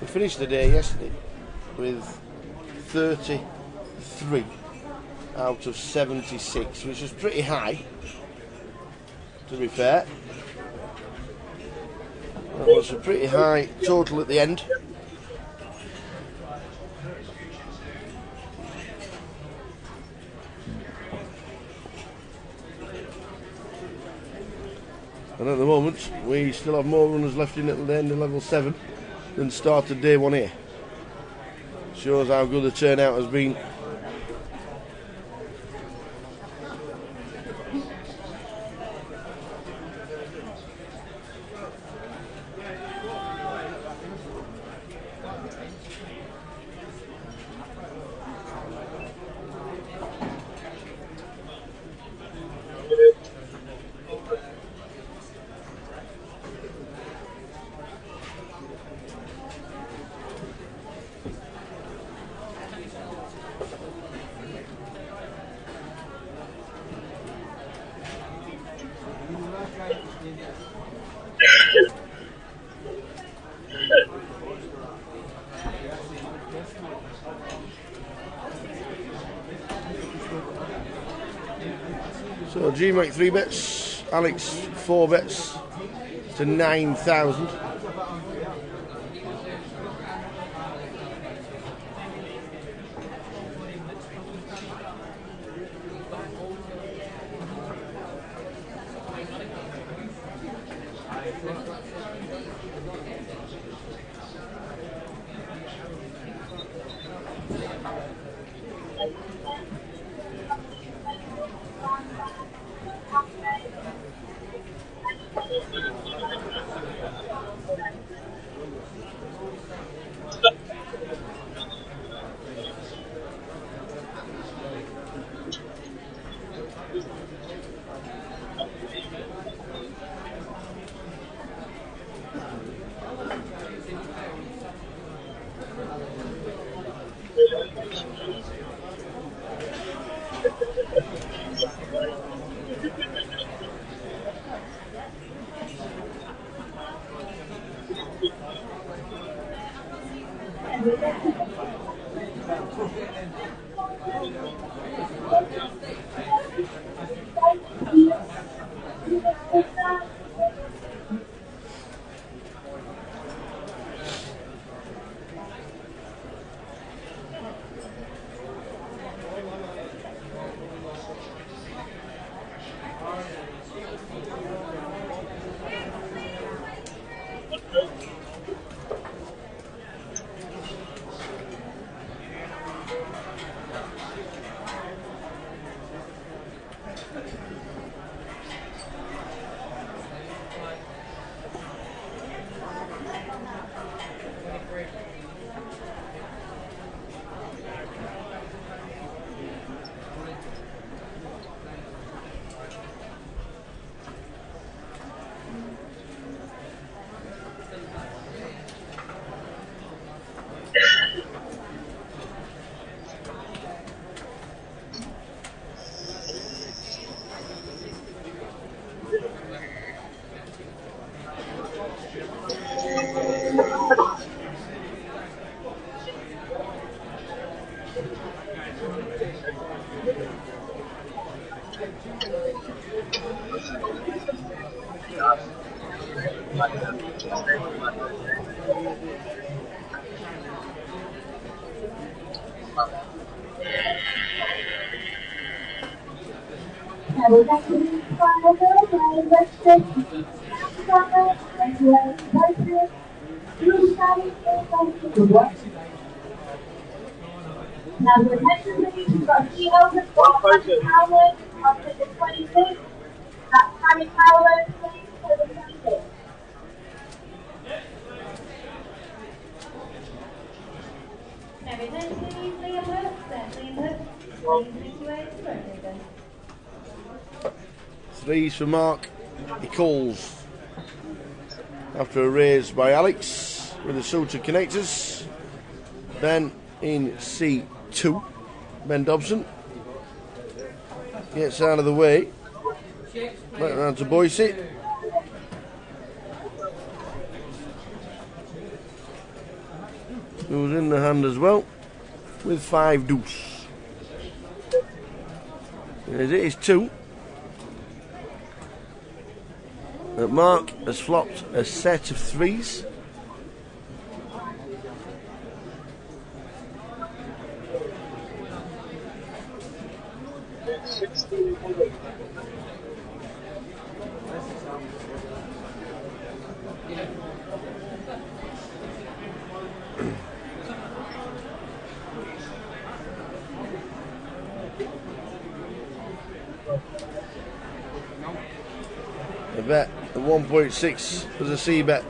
We finished the day yesterday with 33 out of 76, which was pretty high, to be fair. That was a pretty high total at the end. And at the moment, we still have more runners left in at the end of level 7 than started day 1 here. Shows how good the turnout has been. So GMAC 3 bets, Alex 4 bets to 9,000. Now, the attention please, we've got Geo, Howard, on ticket 26. That's Harry Howard, please, ticket 26. Now, attention please, Liam Hurst, Liam Hurst, please situate the road. Threes for Mark. He calls after a raise by Alex with the Suter connectors. Ben in C2. Ben Dobson gets out of the way. Back round to Boise. Who's in the hand as well with 5 deuce. As it is 2. That Mark has flopped a set of 3s. A bet at 1.6 was a C bet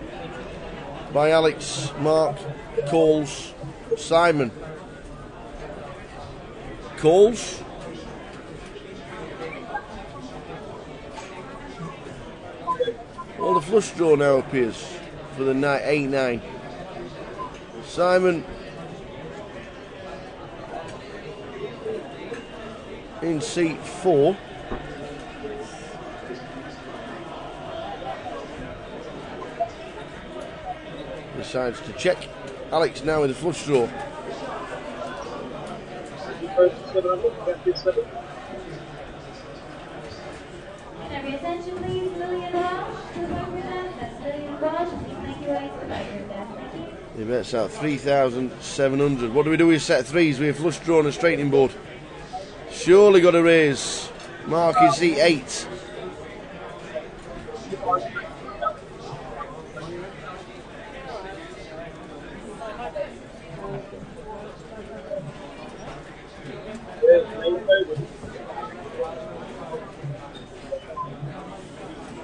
by Alex. Mark calls. Simon calls. Well, the flush draw now appears for the 8-9. Simon in seat 4. Decides to check. Alex now with the flush draw. Every attention please, Lillian Walsh, to the phone with us. That's Lillian Walsh, please make your way to the phone with us. Thank you. He bets out 3,700. What do we do with set 3s? We have flush draw on a straightening board. Surely got a raise. Mark is seat 8.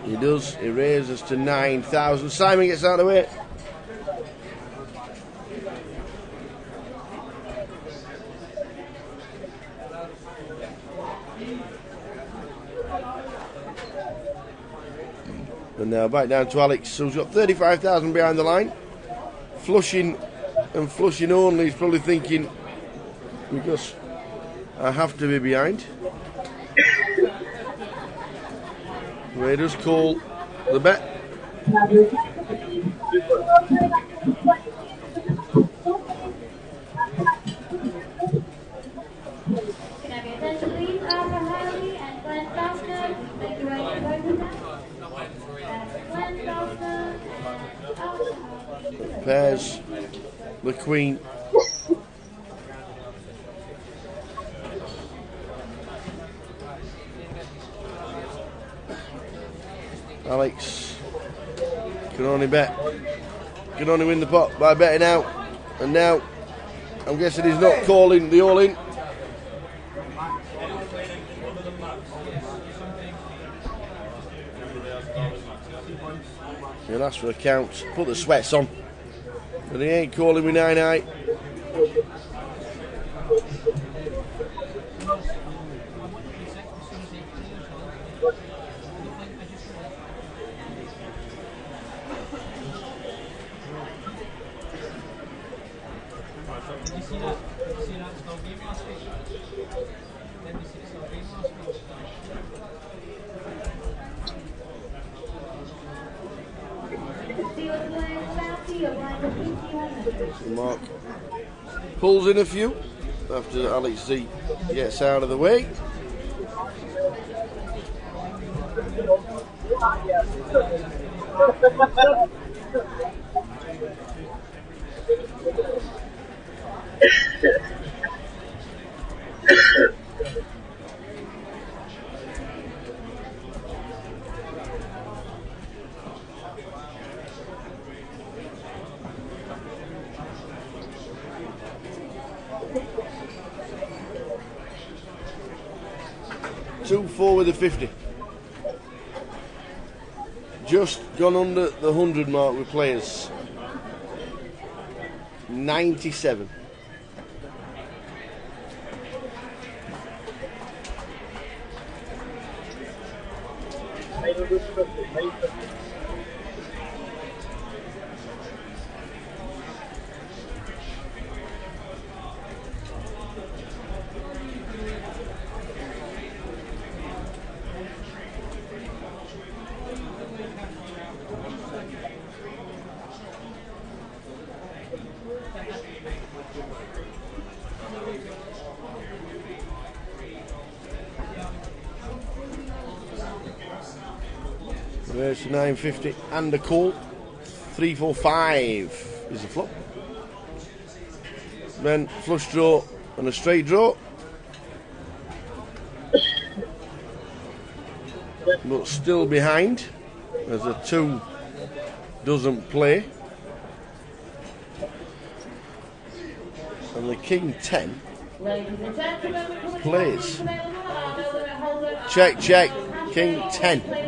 He does. He raises to 9,000. Simon gets out of the way. And now back down to Alex, who's got 35,000 behind the line. Flushing and flushing only. He's probably thinking, because I have to be behind. Raiders call the bet. pairs. The Queen. Alex can only bet. Can only win the pot by betting out. And now, I'm guessing he's not calling the all-in. He'll ask for a count, put the sweats on. But he ain't calling with 9-8. Mark pulls in a few after Alex Z gets out of the way. Four with a 50. Just gone under the 100 mark with players. 97. There's 950 and a call. 345 is the flop. Then flush draw and a straight draw. But still behind as a 2 doesn't play. And the King 10 plays. Check, check. King 10.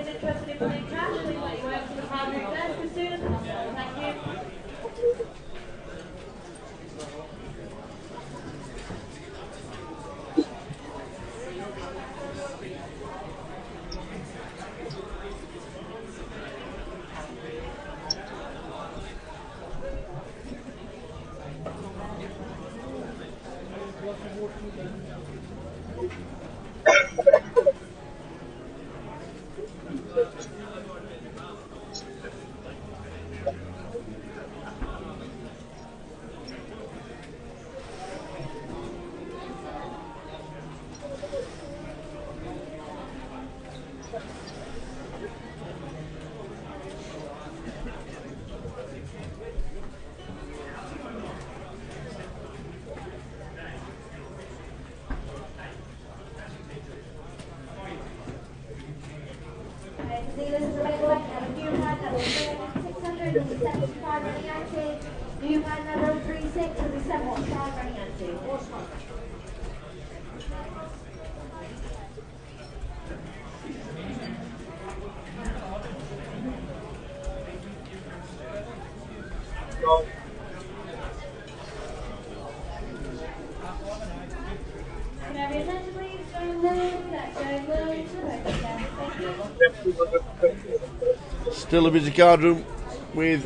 Still a busy card room with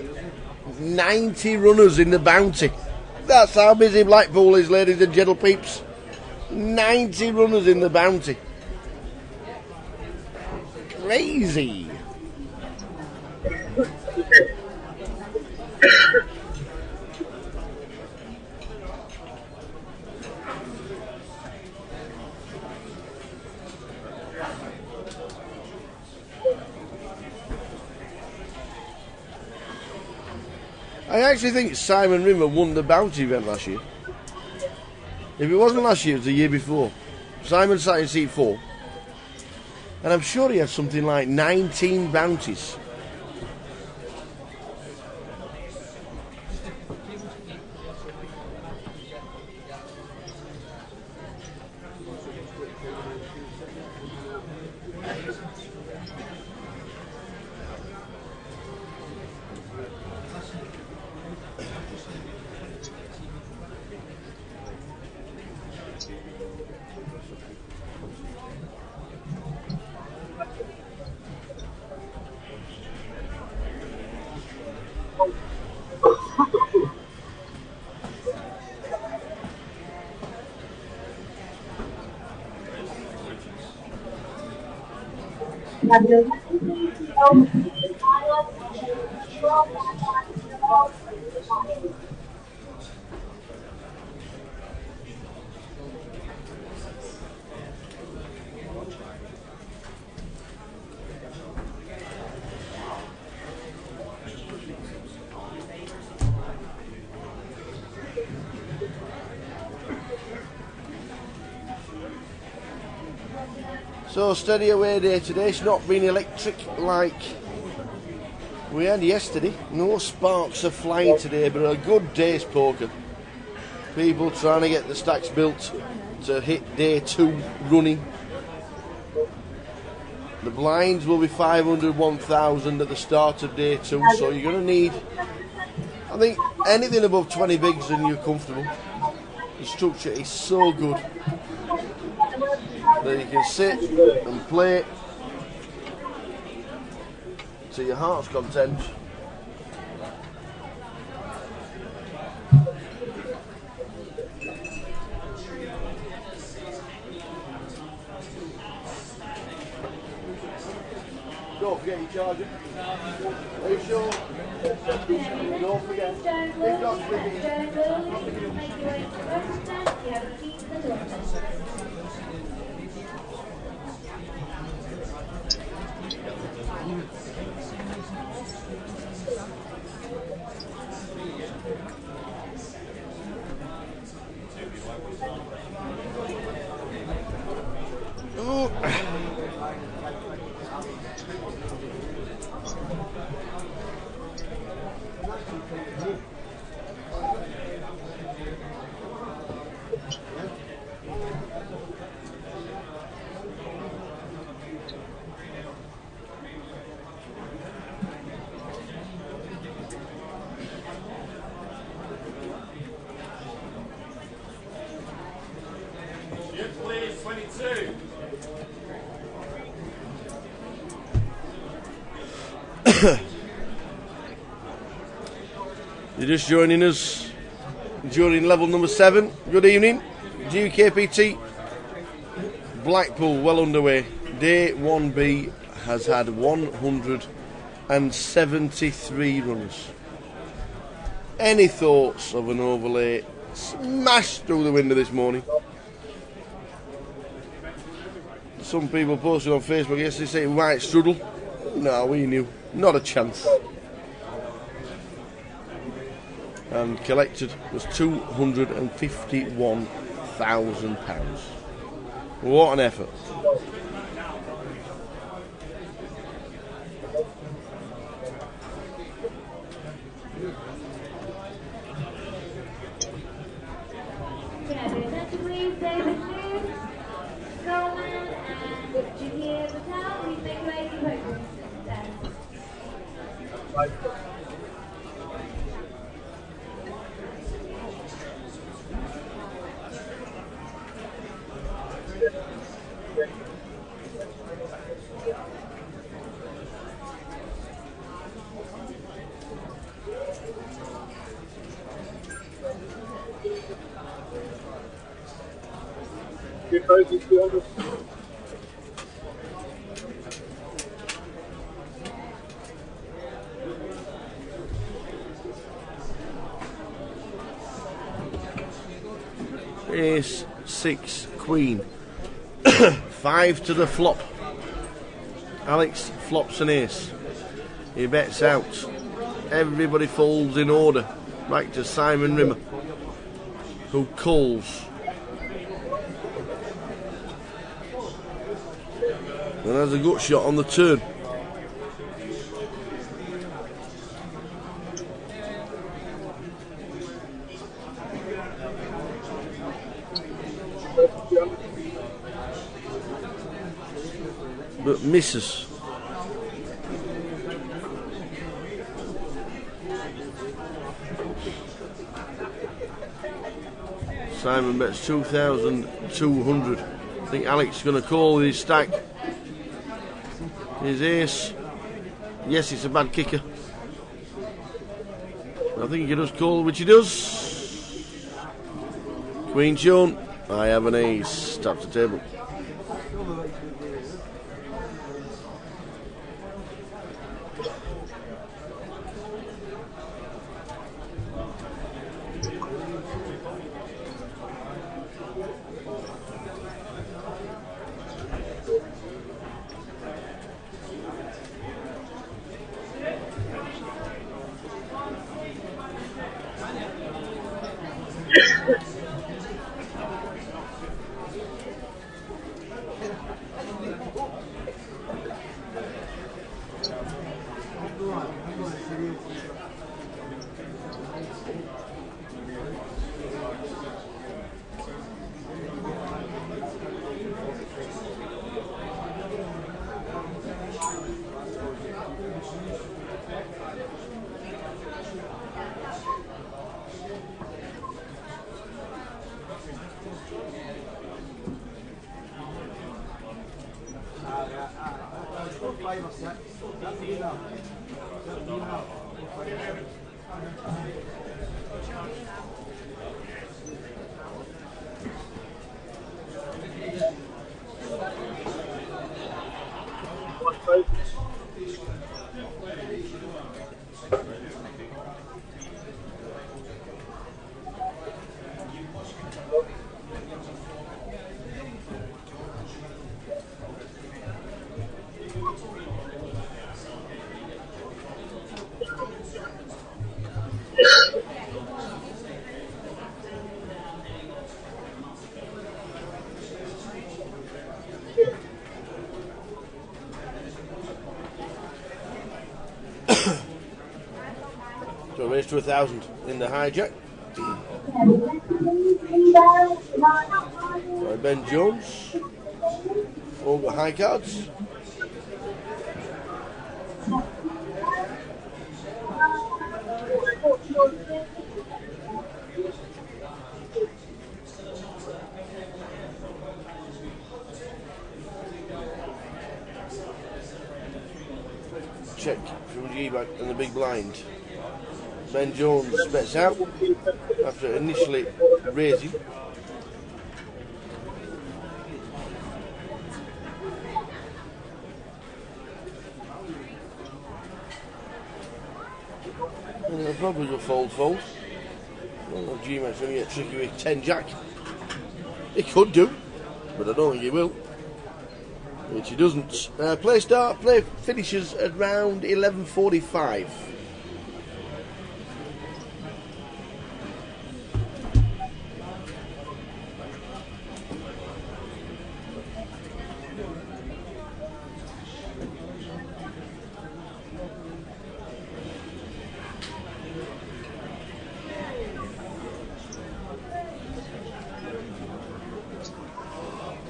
90 runners in the bounty. That's how busy Blackpool is, ladies and gentle peeps. 90 runners in the bounty. Crazy. I actually think Simon Rimmer won the bounty event last year. If it wasn't last year, it was the year before. Simon sat in seat 4. And I'm sure he had something like 19 bounties. So steady away day today. It's not been electric like we had yesterday. No sparks are flying today, but a good day's poker. People trying to get the stacks built to hit day 2 running. The blinds will be 500, 1,000 at the start of day 2, so you're going to need, I think, anything above 20 bigs and you're comfortable. The structure is so good that you can sit and play to your heart's content. Don't forget your charger. Are you sure? Don't forget. If not, Please, 22. You're just joining us during level number 7. Good evening. GUKPT Blackpool well underway. Day 1B has had 173 runners. Any thoughts of an overlay smashed through the window this morning? Some people posted on Facebook yesterday saying we might struggle. No, we knew. Not a chance. And collected was £251,000. What an effort. Ace, 6, Queen. 5 to the flop. Alex flops an ace. He bets out. Everybody falls in order. Back to Simon Rimmer, who calls. And has a gut shot on the turn. But misses. Simon bets 2,200. I think Alex is going to call with his stack. His ace. Yes, it's a bad kicker. I think he does call, which he does. Queen shown. I have an ace. Taps the table. So raised to 1,000 in the hijack. By Ben Jones. All got high cards. Check from G-Back and the big blind. Ben Jones bets out after initially raising. And they'll probably go fold. Well, G-Mac's going to get tricky with 10 jack. He could do, but I don't think he will. Which he doesn't. Play finishes at around 11:45.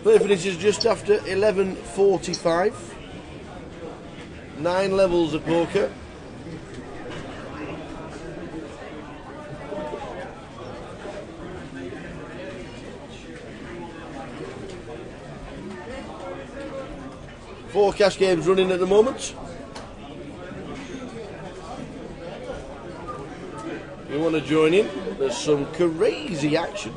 Play finishes just after 11:45. 9 levels of poker. Four cash games running at the moment. If you want to join in, there's some crazy action.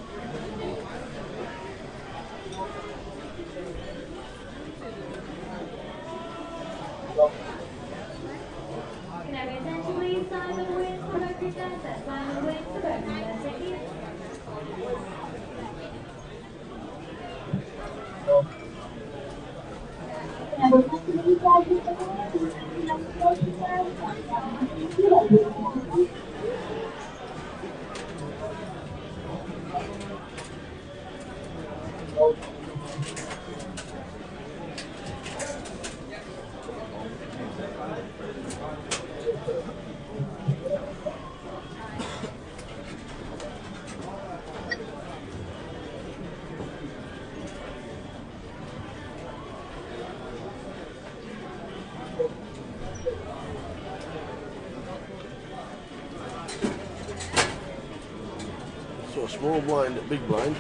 So a small blind, big blind,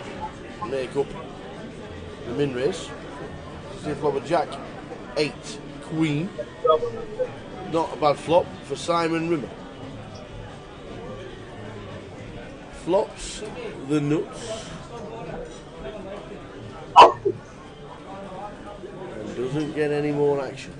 make up the min race. See if we have a jack, 8, queen. Not a bad flop for Simon Rimmer. Flops the nuts. And doesn't get any more action.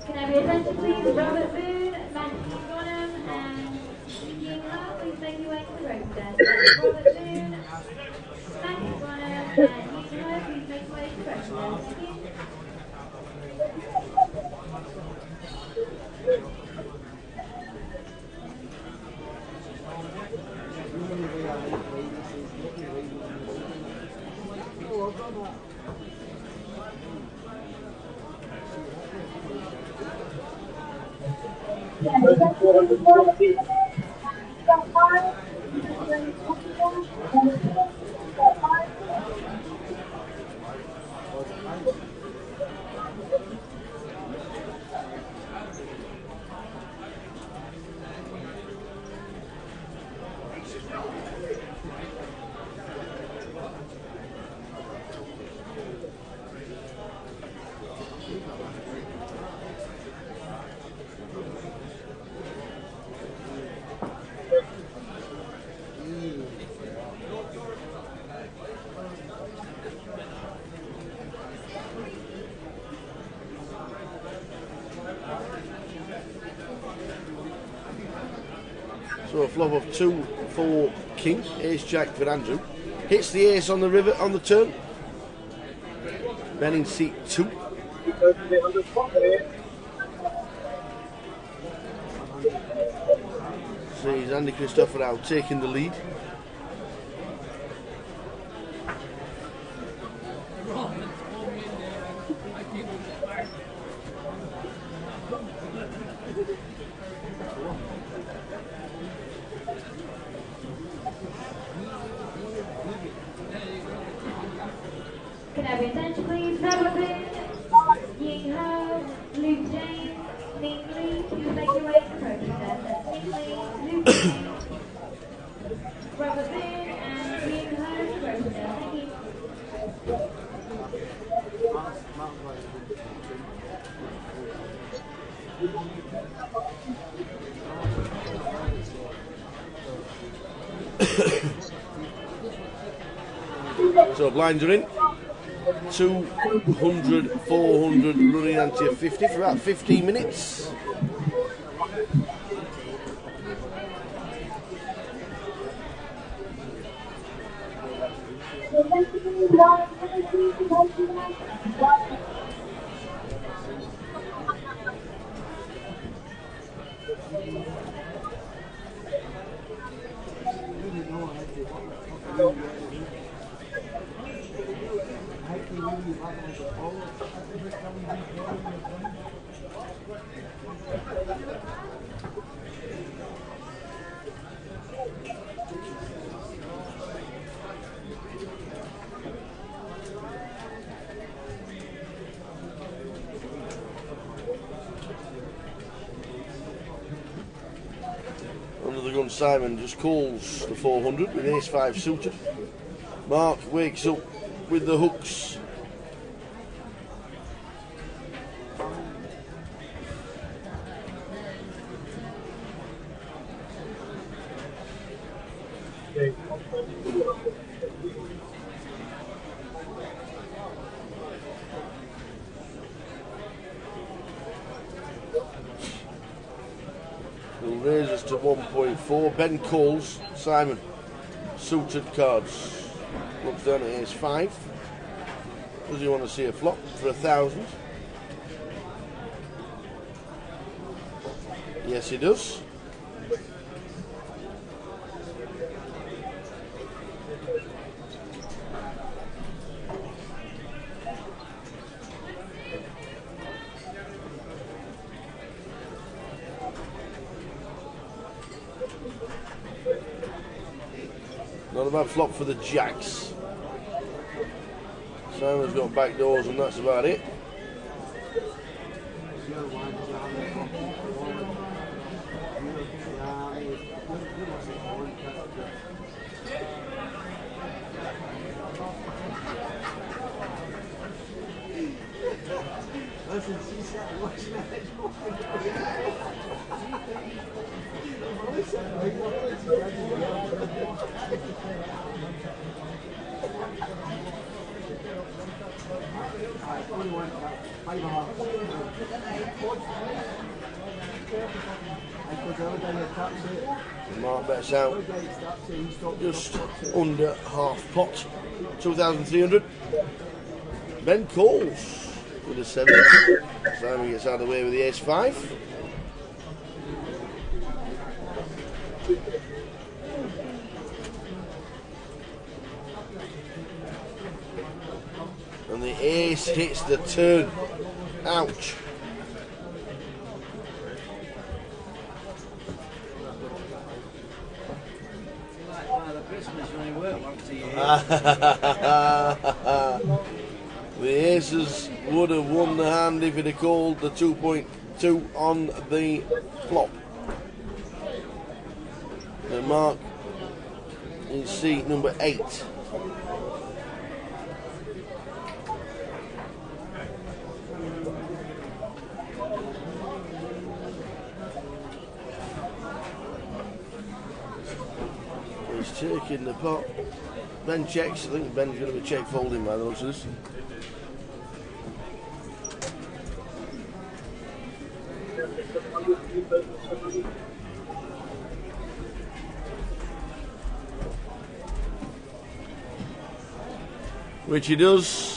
Can I have your attention please? Robert Boone, Matthew Bonham, and Ying Ho, please make your way to the road stand. Robert Boone, Matthew Bonham, and Ying Ho, please make your way to the road stand. Thank you. So a flop of 2, 4, king, ace jack for Andrew. Hits the ace on the river on the turn. Men in seat 2. Sees Andy Christopher out taking the lead. Can I have your attention please? Robert Boone, Ying Ho, Luke James, Ming Lee, please make your way to the road stand. That's Ming Lee, Luke James, Robert Boone, and Ying Ho to the road stand. Thank you. So blinds are in. 200, 400, running onto your 50 for about 15 minutes. Under the gun, Simon just calls the 400 with ace-5 suited. Mark wakes up with the hooks. Will raise us to 1.4. Ben calls. Simon, suited cards. Looks down at ace-5. Does he want to see a flop for 1,000? Yes, he does. Not a bad flop for the jacks. Simon's got back doors and that's about it. Listen, she sat watching that. Mark bets out just under half pot, 2,300. Ben calls with a 7. Simon gets out of the way with the ace-5. And the ace hits the turn. Ouch. The aces would have won the hand if it had called the 2.2 on the flop. And Mark in seat number 8. He's taking the pot. Ben checks. I think Ben's going to be check folding by the looks of this. Which he does.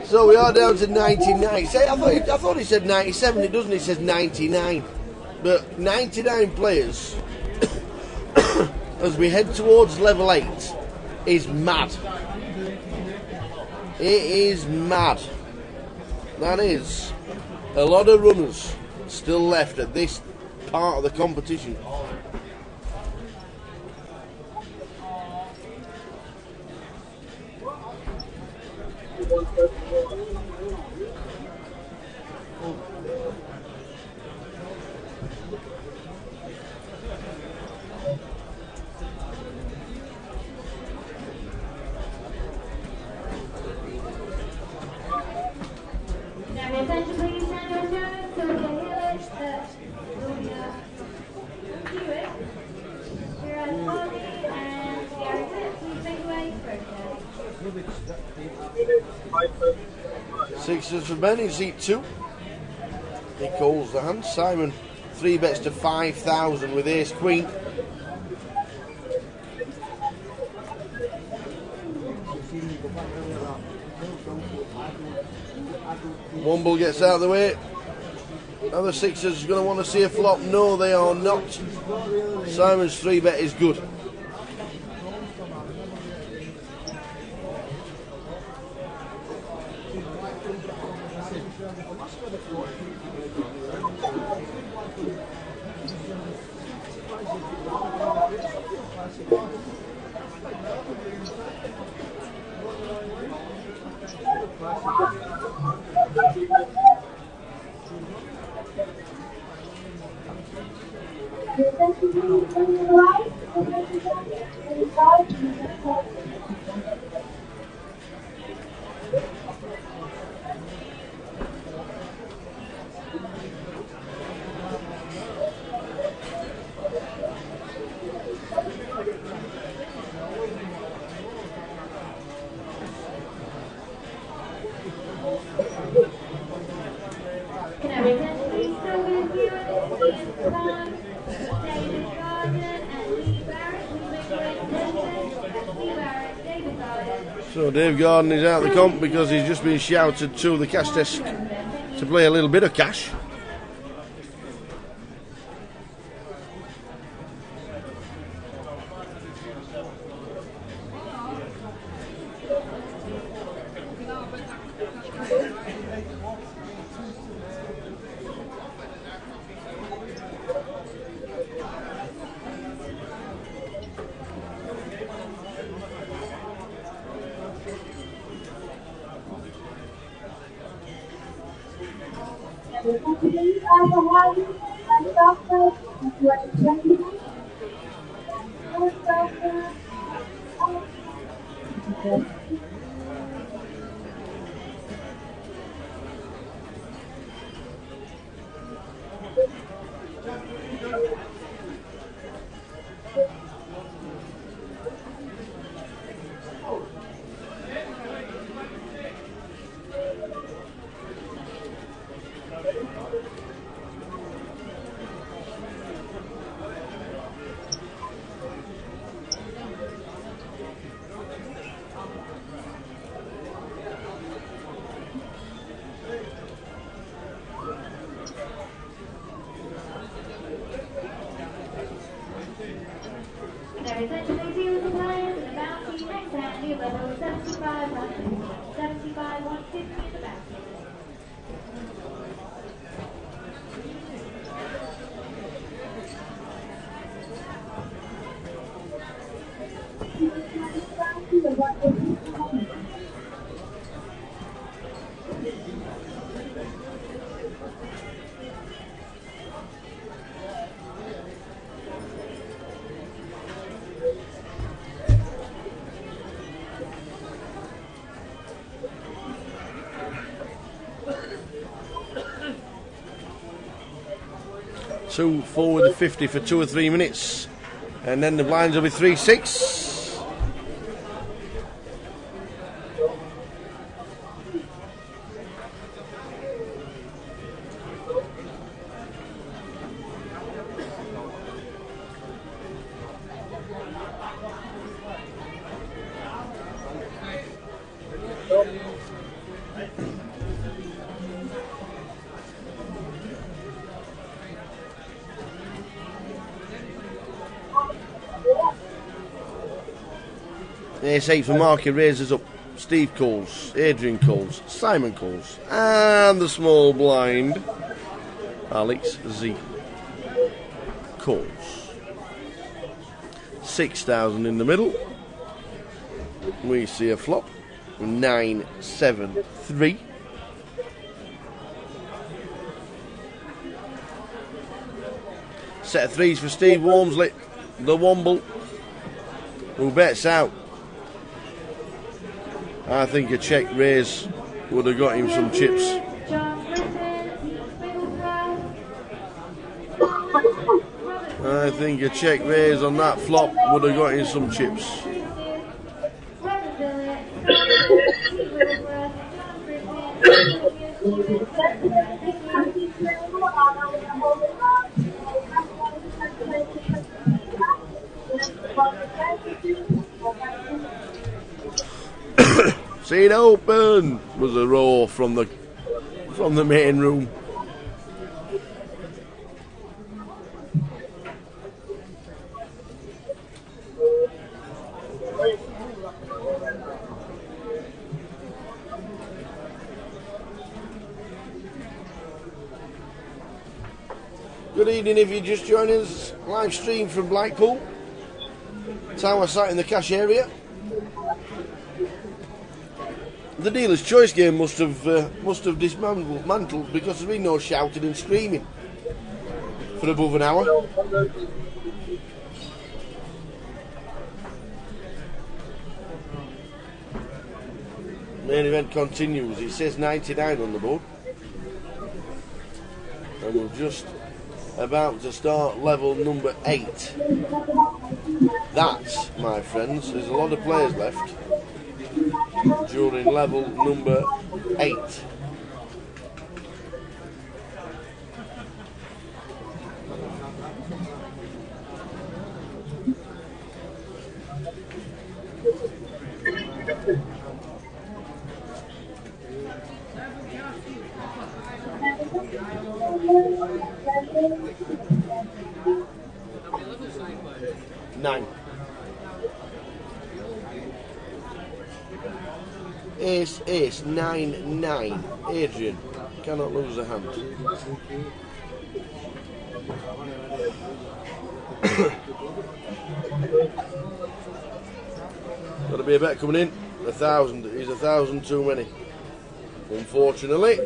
So we are down to 99. Say, I thought he said 97. It doesn't. It says 99. But 99 players as we head towards level 8 is mad. It is mad. That is a lot of runners still left at this part of the competition. Sixes for Ben in seat 2. He calls the hand. Simon 3 bets to 5,000 with ace queen. Womble gets out of the way. Other sixers going to want to see a flop. No, they are not. Simon's 3 bet is good. So Dave Gordon is out of the comp because he's just been shouted to the cash desk to play a little bit of cash. 2-4 with a 50 for 2 or 3 minutes. And then the blinds will be 3-6. Ace 8 for Marky raises up Steve Coles, Adrian Coles, Simon Coles, and the small blind, Alex Z. Coles. 6,000 in the middle. We see a flop. 9-7-3. Set of threes for Steve Walmsley, the Womble, who bets out. I think a check raise would have got him some chips. I think a check raise on that flop would have got him some chips. See it open, was a roar from the main room. Good evening if you're just joining us, live stream from Blackpool. Tower sat in the cash area. The dealer's choice game must have dismantled because there's been no shouting and screaming for above an hour. Main event continues. It says 99 on the board, and we're just about to start level number 8. That, my friends, there's a lot of players left during level number 8. Nine. Ace, 9, 9. Adrian cannot lose a hand. Got to be a bet coming in. 1,000. He's 1,000 too many, unfortunately.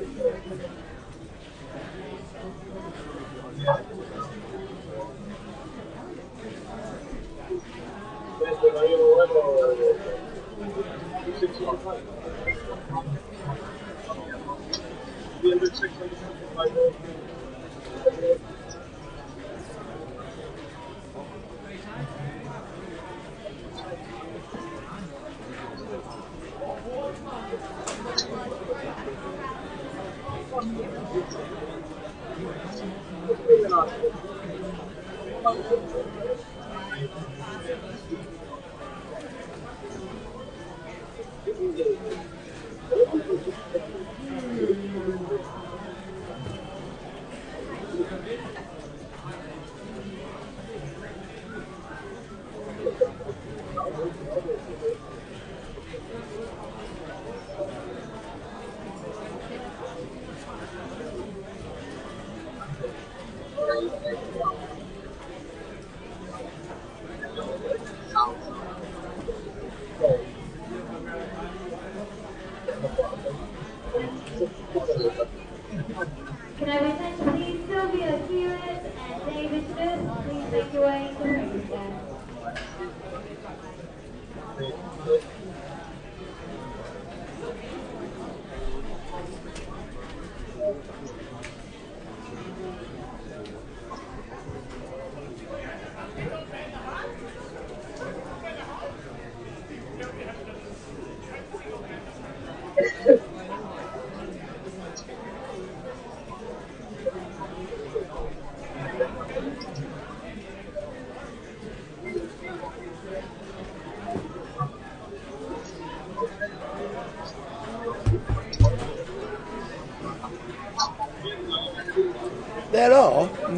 Can I request please Sylvia Hewitt and David Smith, please make your way to the ring stand.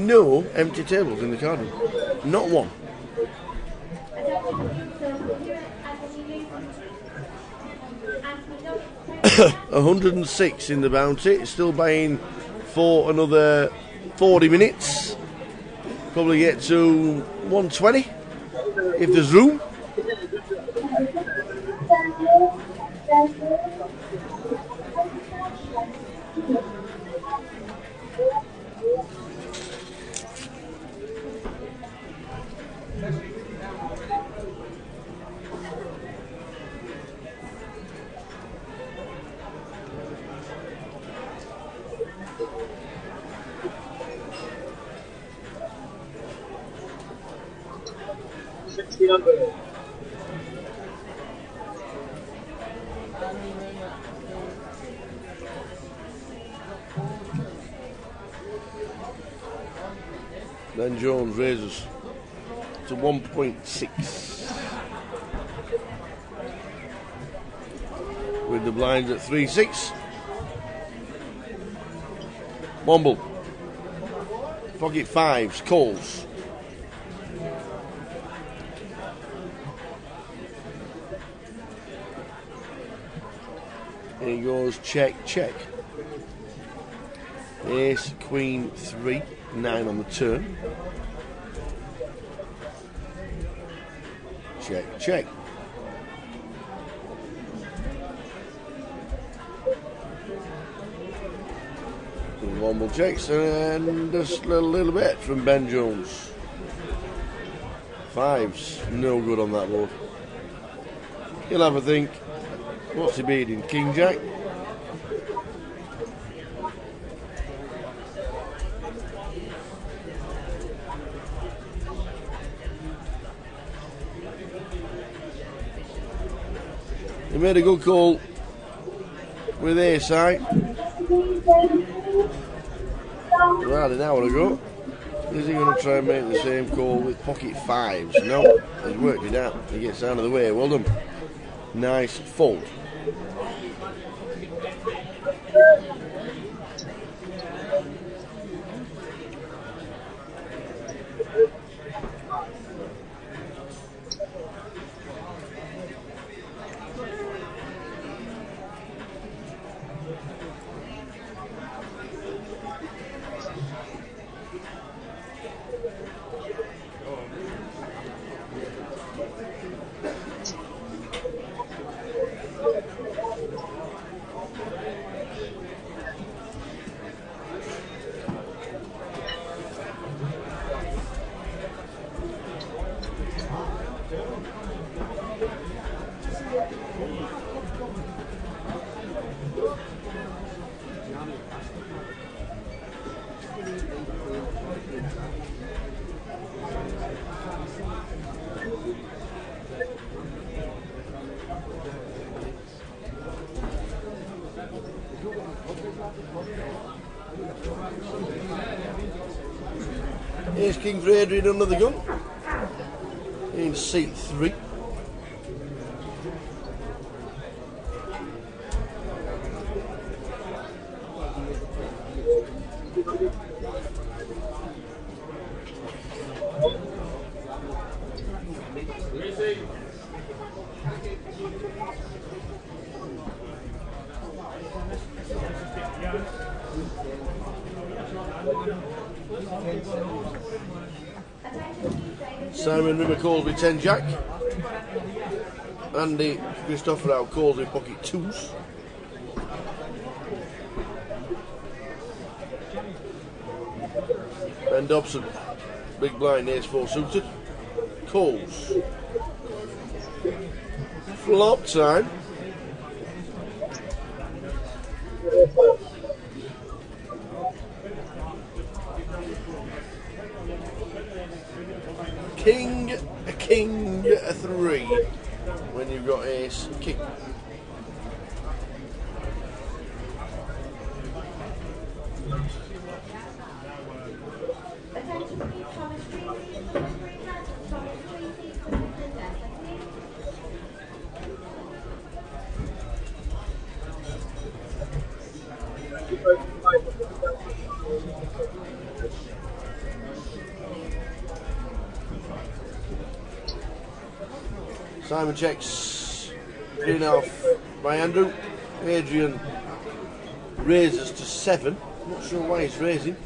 no empty tables in the card room. Not one. 106 in the bounty. Still buying for another 40 minutes. Probably get to 120 if there's room. Ben Jones raises to 1.6 with the blinds at 3-6. Womble, pocket fives, calls. Here goes check, check. Ace, queen, 3, 9 on the turn. Check, check. Womble checks and just a little bit from Ben Jones. Fives, no good on that board. He'll have a think. What's he beating? King Jack? He made a good call with ace high. Right an hour ago. Is he going to try and make the same call with pocket fives? No, he's worked it out. He gets out of the way. Well done. Nice fold. Here's King for Adrian under the gun in seat 3. Simon Rimmer calls with 10 Jack. Andy Christopher calls with pocket 2s. Ben Dobson, big blind, ace 4 suited. Calls. Flop time. King, a 3 when you've got ace, king. Simon checks 3.5 by Andrew. Adrian raises to 7. Not sure why he's raising.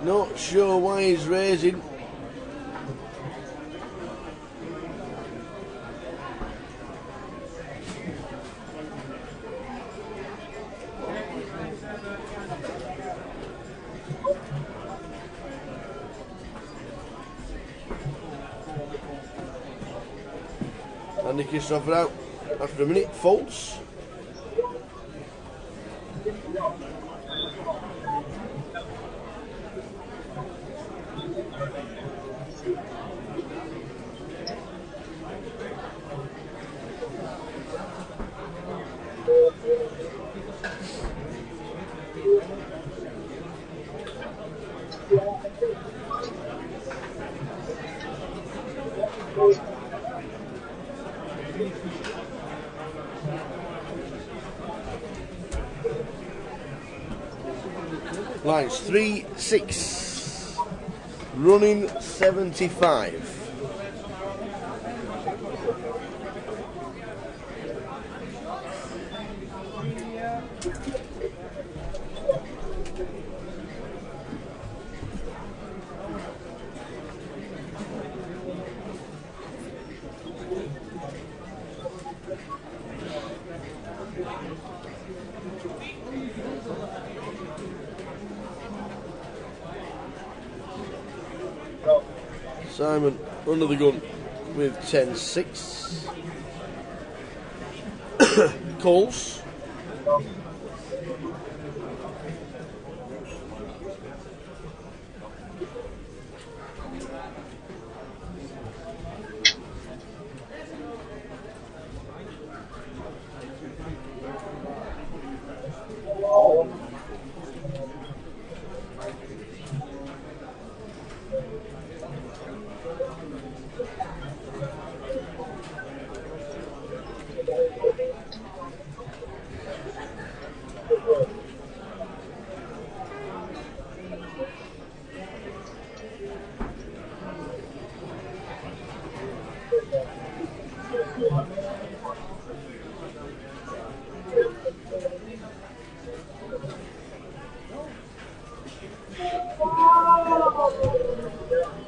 Not sure why he's raising. Andy Christopher out after a minute, folds. Lines 3-6, running 75. Simon under the gun with 10-6. Calls.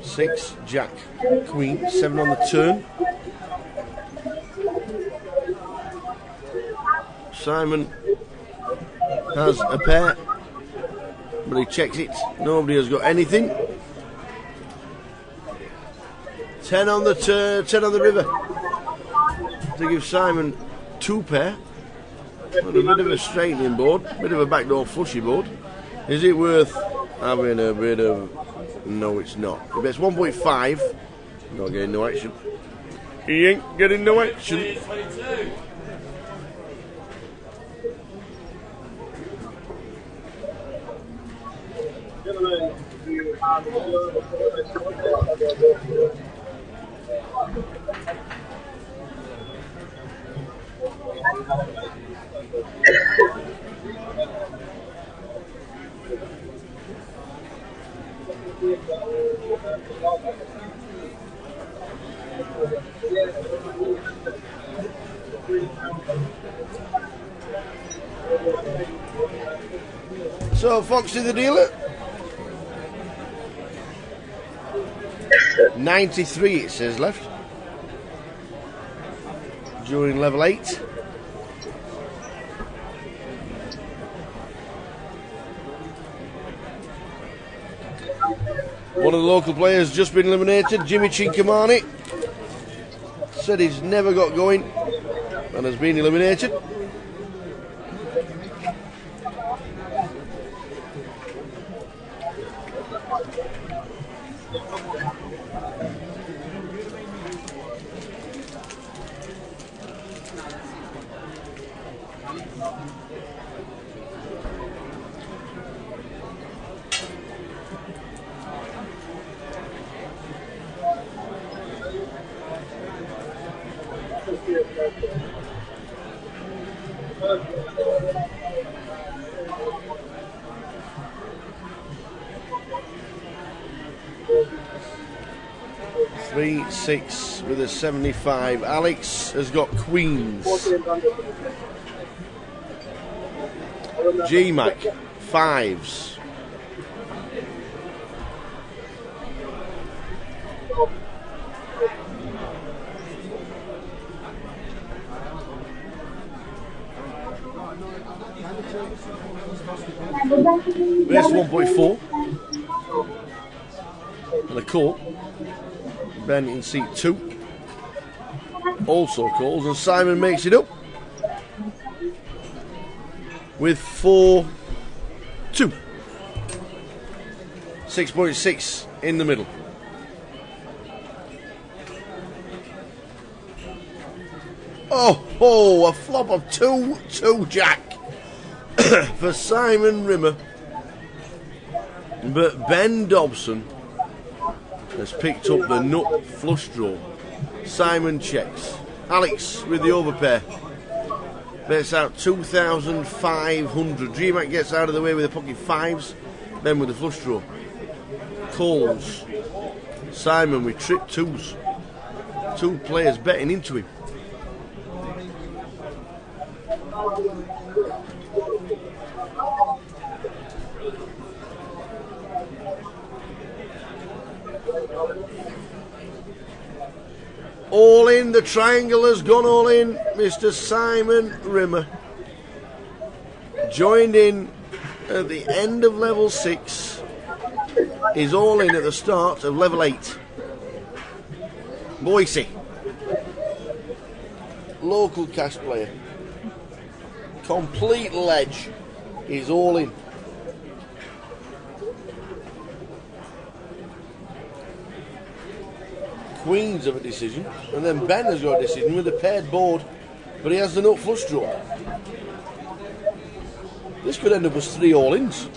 Six, Jack, Queen, 7 on the turn. Simon has a pair, but he checks it. Nobody has got anything. 10 on the turn, 10 on the river. To give Simon 2 pair. On a bit of a straightening board, bit of a backdoor flushy board. Is it worth having a bit of... No, it's not. He bets 1.5. Not getting no action. He ain't getting no action. So, Foxy the dealer. 93 it says left. During level 8. One of the local players just been eliminated, Jimmy Cinquemani. Said he's never got going and has been eliminated. 3-6 with a 75. Alex has got queens. G-Mac, fives. Race 1.4 and a call. Ben in seat 2 also calls, and Simon makes it up with 4-2. 6.6 in the middle. Oh, a flop of 2-2 jack for Simon Rimmer. But Ben Dobson has picked up the nut flush draw. Simon checks. Alex with the overpair. Bets out 2,500. G-Mac gets out of the way with the pocket fives. Ben with the flush draw. Calls. Simon with trip twos. 2 players betting into him. All in, the triangle has gone all in. Mr. Simon Rimmer joined in at the end of level 6. Is all in at the start of level 8. Boise, local cash player, complete ledge, is all in. Queens have a decision, and then Ben has got a decision with a paired board, but he has the nut flush draw. This could end up as 3 all-ins.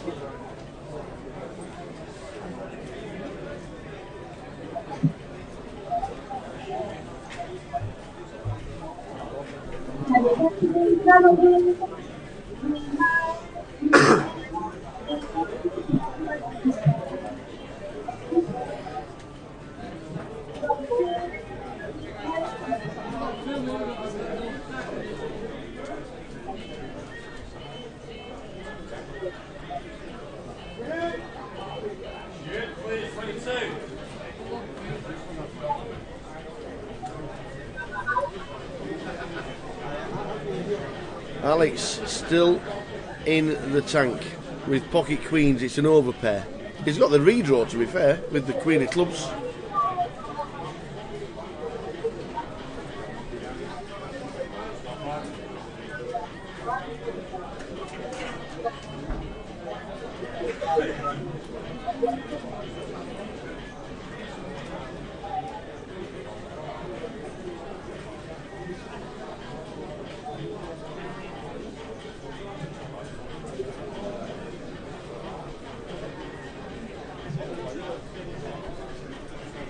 Alex still in the tank with pocket queens. It's an overpair. He's got the redraw, to be fair, with the queen of clubs.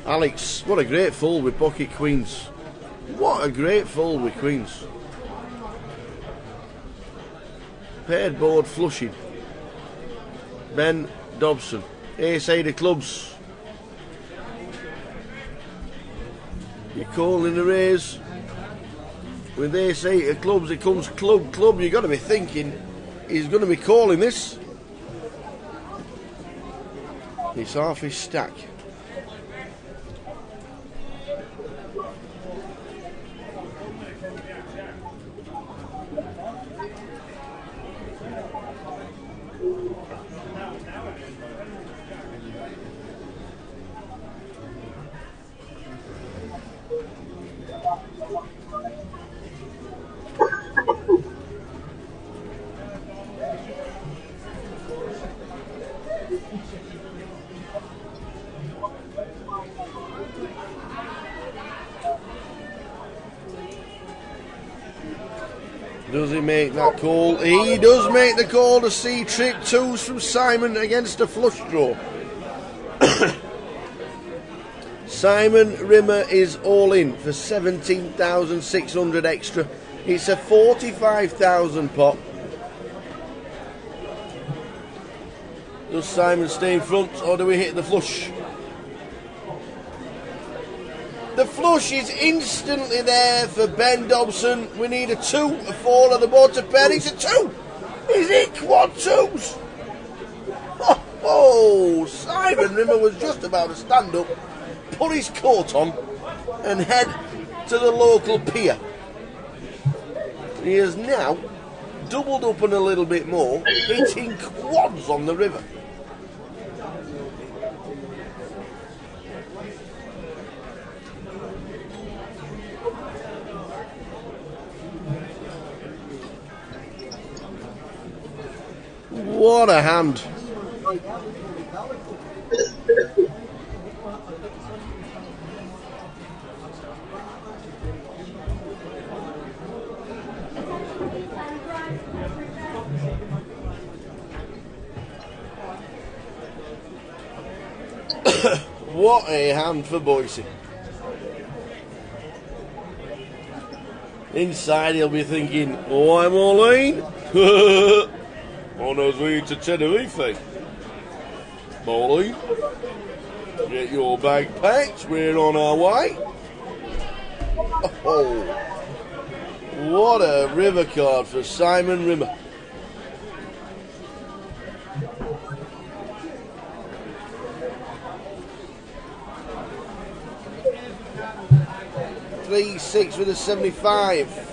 Alex, what a great fold with pocket queens. What a great fold with queens. Paired board flushing. Ben Dobson. Ace-8 of clubs. You call in the raise. With ace-8 of clubs, it comes club, club. You've got to be thinking he's going to be calling this. It's half his stack. Does he make that call? He does make the call to see trip twos from Simon against a flush draw. Simon Rimmer is all in for 17,600 extra. It's a 45,000 pot. Does Simon stay in front, or do we hit the flush? The flush is instantly there for Ben Dobson. We need a 2, a 4 on the water pair. It's a 2. Is it quad 2s? Oh, Simon Rimmer was just about to stand up, put his coat on, and head to the local pier. He has now doubled up and a little bit more, hitting quads on the river. What a hand. What a hand for Boise. Inside he'll be thinking, oh, I'm all in. On his way to Tenerife. Molly, get your bag packed, we're on our way. Oh, what a river card for Simon Rimmer. $3-6 with a 75.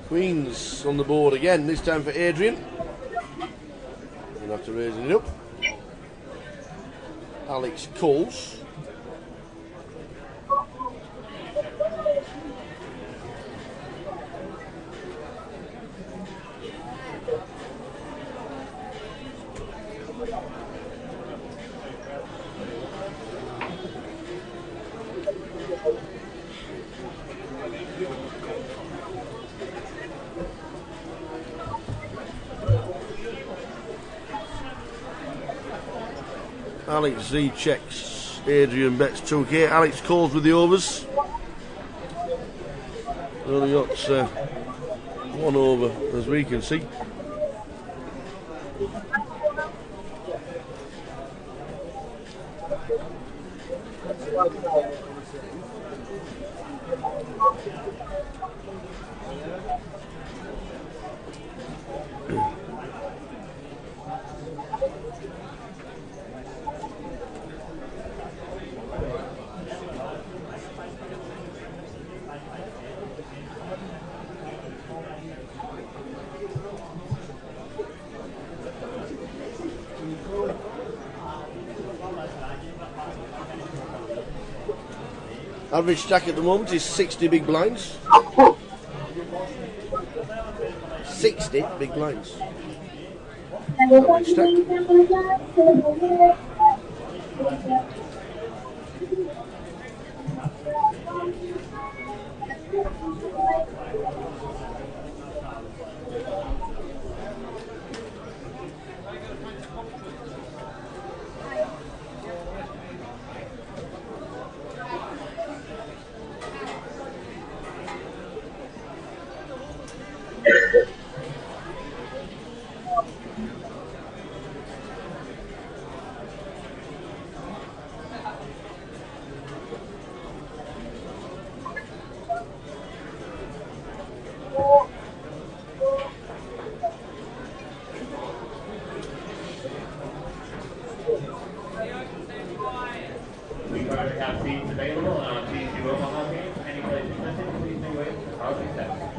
Queens on the board again, this time for Adrian. We'll have to raise it up. Alex Coles. Alex Z checks, Adrian bets 2k. Alex Coles with the overs. Only got one over as we can see. Average stack at the moment is 60 big blinds. 60 big blinds. Average stack. We currently have seats available on our TSU Omaha game. Any places missing, please make way for housing staff.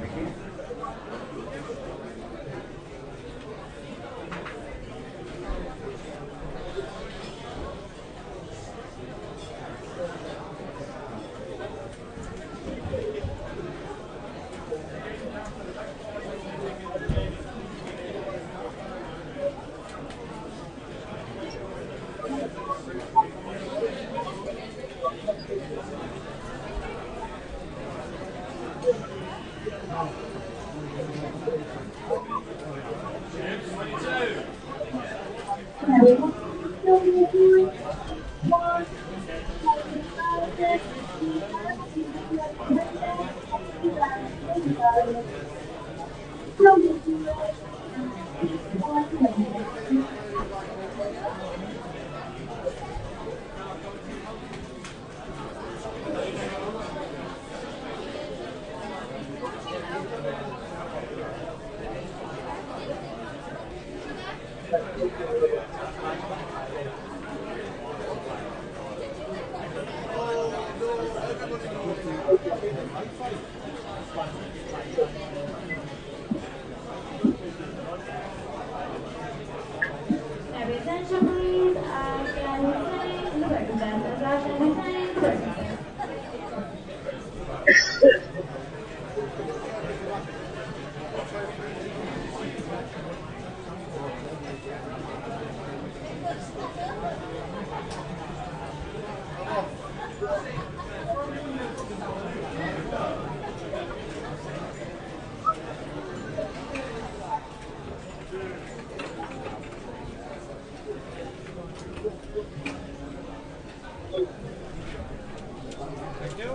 Thank you.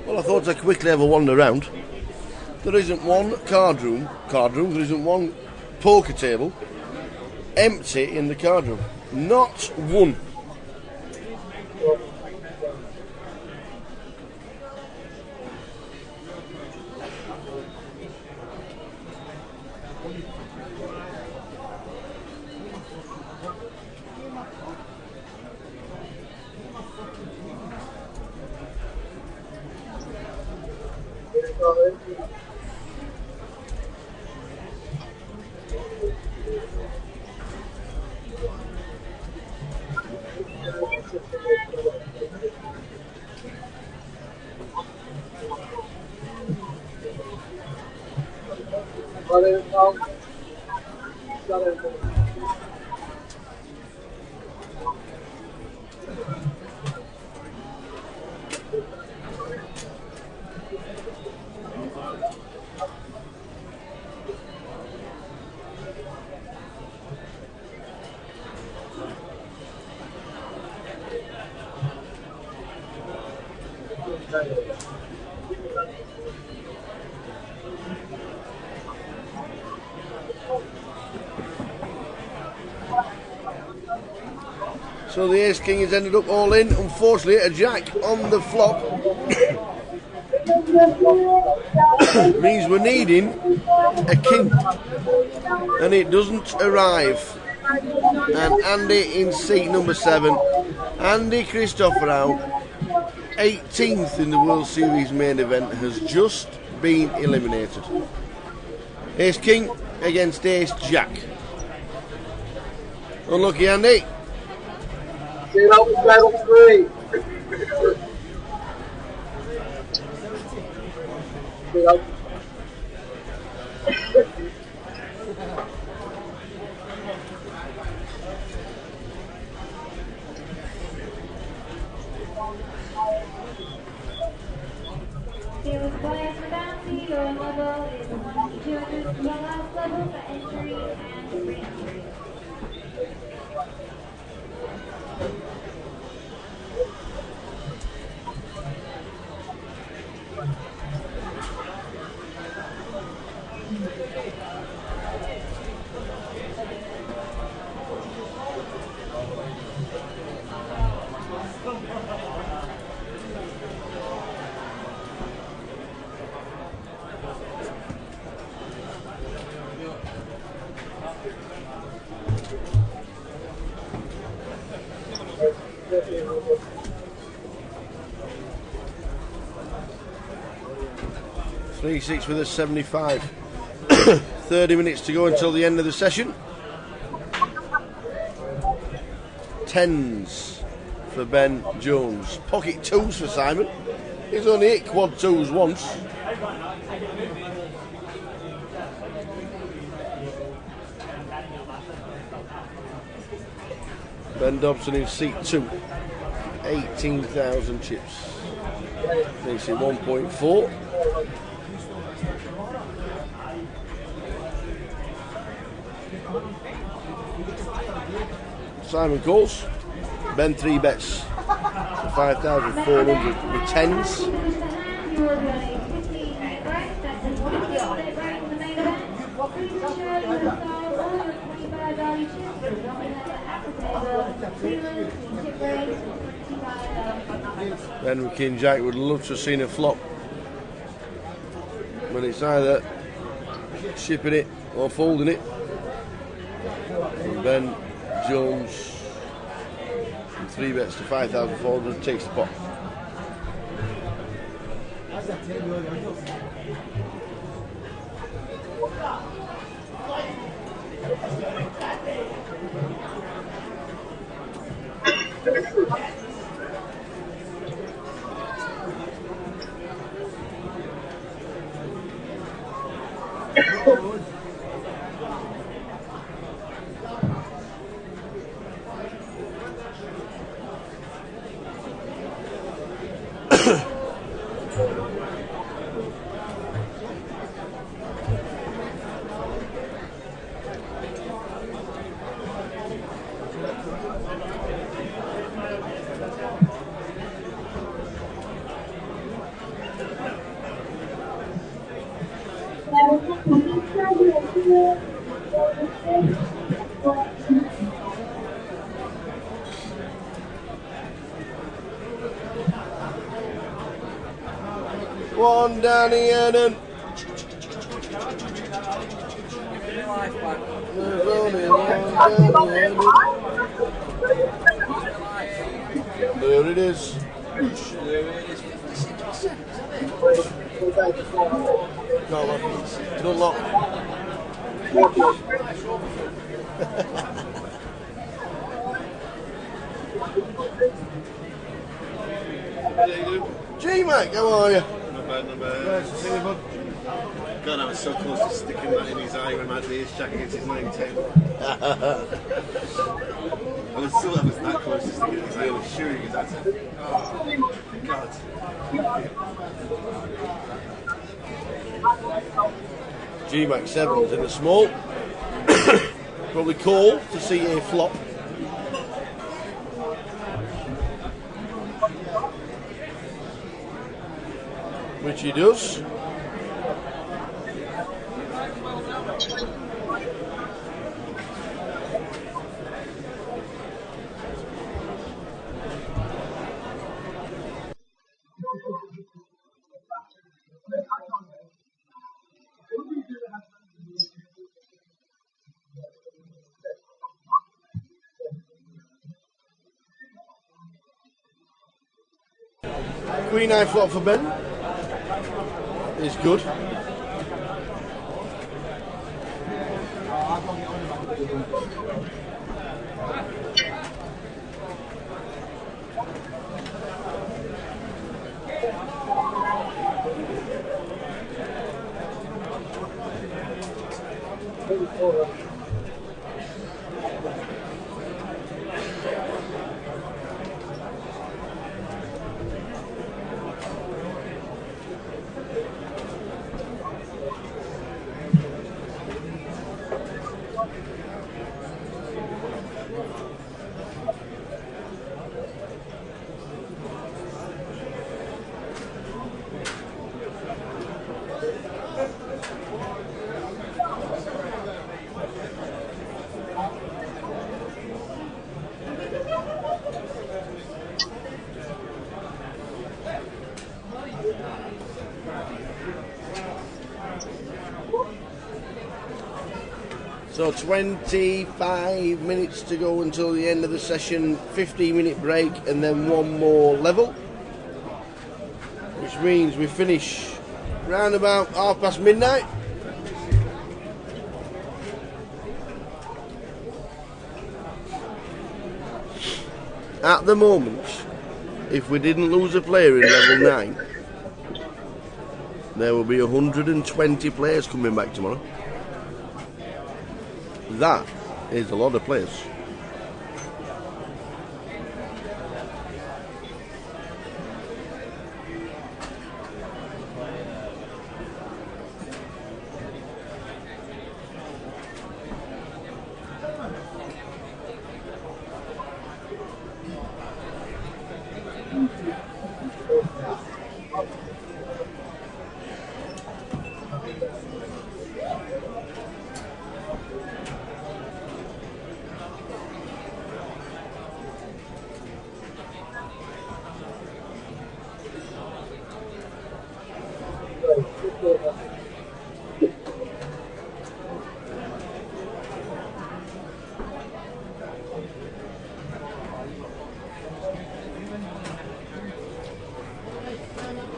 Well, I thought I'd quickly have a wander around. There isn't one card room, there isn't one poker table empty in the card room. Not one. So the ace king has ended up all in. Unfortunately, a jack on the flop means we're needing a king, and it doesn't arrive. And Andy in seat number 7, Andy Christopherou, 18th in the World Series main event, has just been eliminated. Ace king against ace jack. Unlucky, Andy. Battle 3. Your level is 1,200. Your last level for entry and re-entry. Three 6 with a 75. 30 minutes to go until the end of the session. Tens for Ben Jones. Pocket twos for Simon. He's only hit quad twos once. Ben Dobson in seat 2. 18,000 chips. Makes it 1.4. Simon calls. Ben 3 bets for 5,400 with tens. Ben with King Jack would love to have seen a flop, but it's either shipping it or folding it. And Ben Jones, 3 bets to 5,400, takes the pot. One down the end. There's only one down the end. There it is. Go on, good luck. G-Mac, how are you? Not bad. Nice to see you, bud. God, I was so close to sticking that in his eye when I had the ace jack against his 9-10. I was that close to sticking it in his eye. I was sure he was at it. Oh, God. G-Mac 7's in the small. Probably call to see a flop. Which he does. Queen Eye flop for Ben is good. So 25 minutes to go until the end of the session, 15-minute break and then one more level, which means we finish round about midnight. At the moment, if we didn't lose a player in level 9, there will be 120 players coming back tomorrow. That is a lot of players.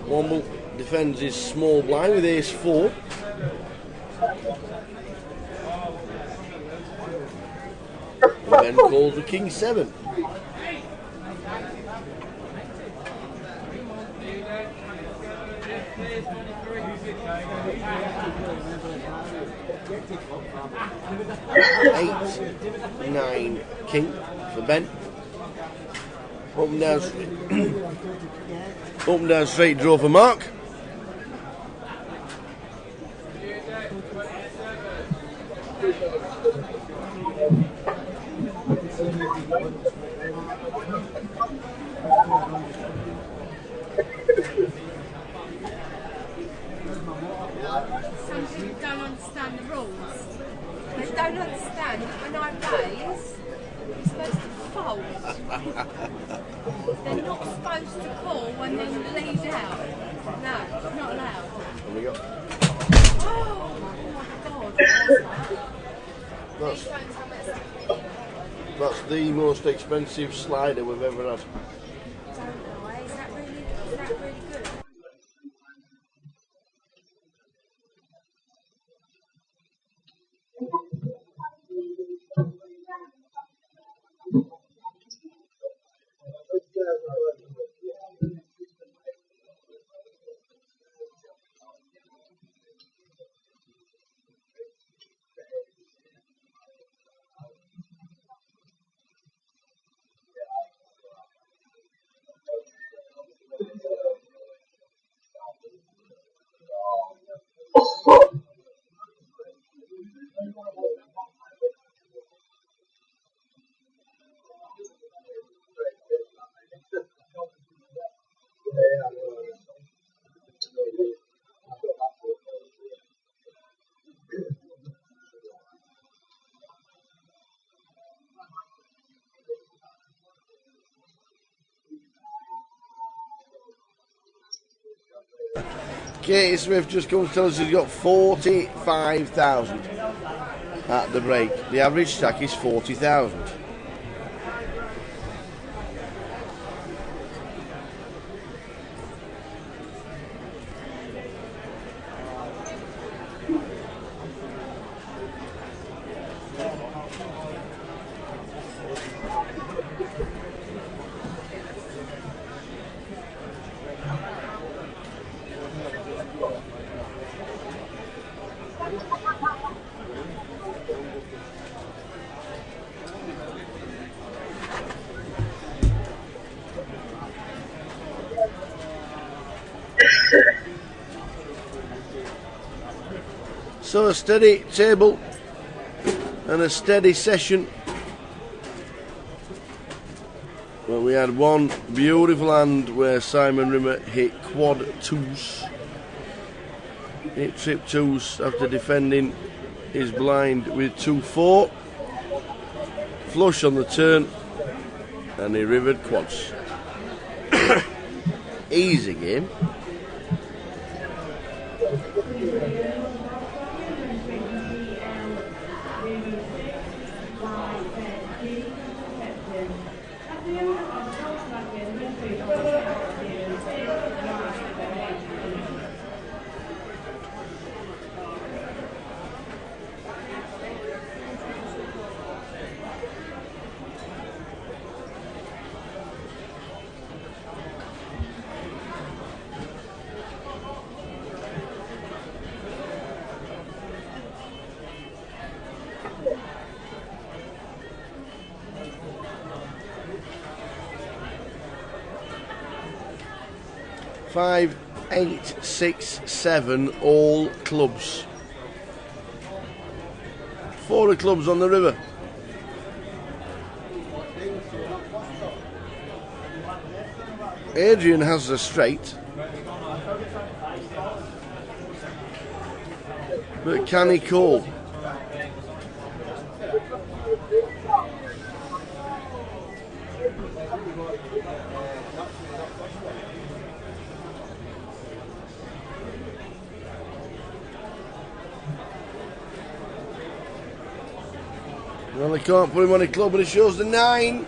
Womble defends his small blind with ace 4. And then calls the king 7. Eight, 9, king for Ben. Open down, open down straight draw for Mark. Some people don't understand the rules. They don't understand that when I raise, you're supposed to fold. They're not supposed to call when they lead out. No, not allowed. There we go. Oh my God. That's the most expensive slider we've ever had. Is that really good? Katie Smith just comes to tell us he's got 45,000 at the break. The average stack is 40,000. So a steady table and a steady session. Well, we had one beautiful hand where Simon Rimmer hit quad twos. Hit trip twos after defending his blind with 2-4. Flush on the turn and he rivered quads. Easy game. Five, 8, 6, 7, all clubs. 4 clubs on the river. Adrian has the straight, but can he call? Well, they can't put him on a club, but it shows the 9.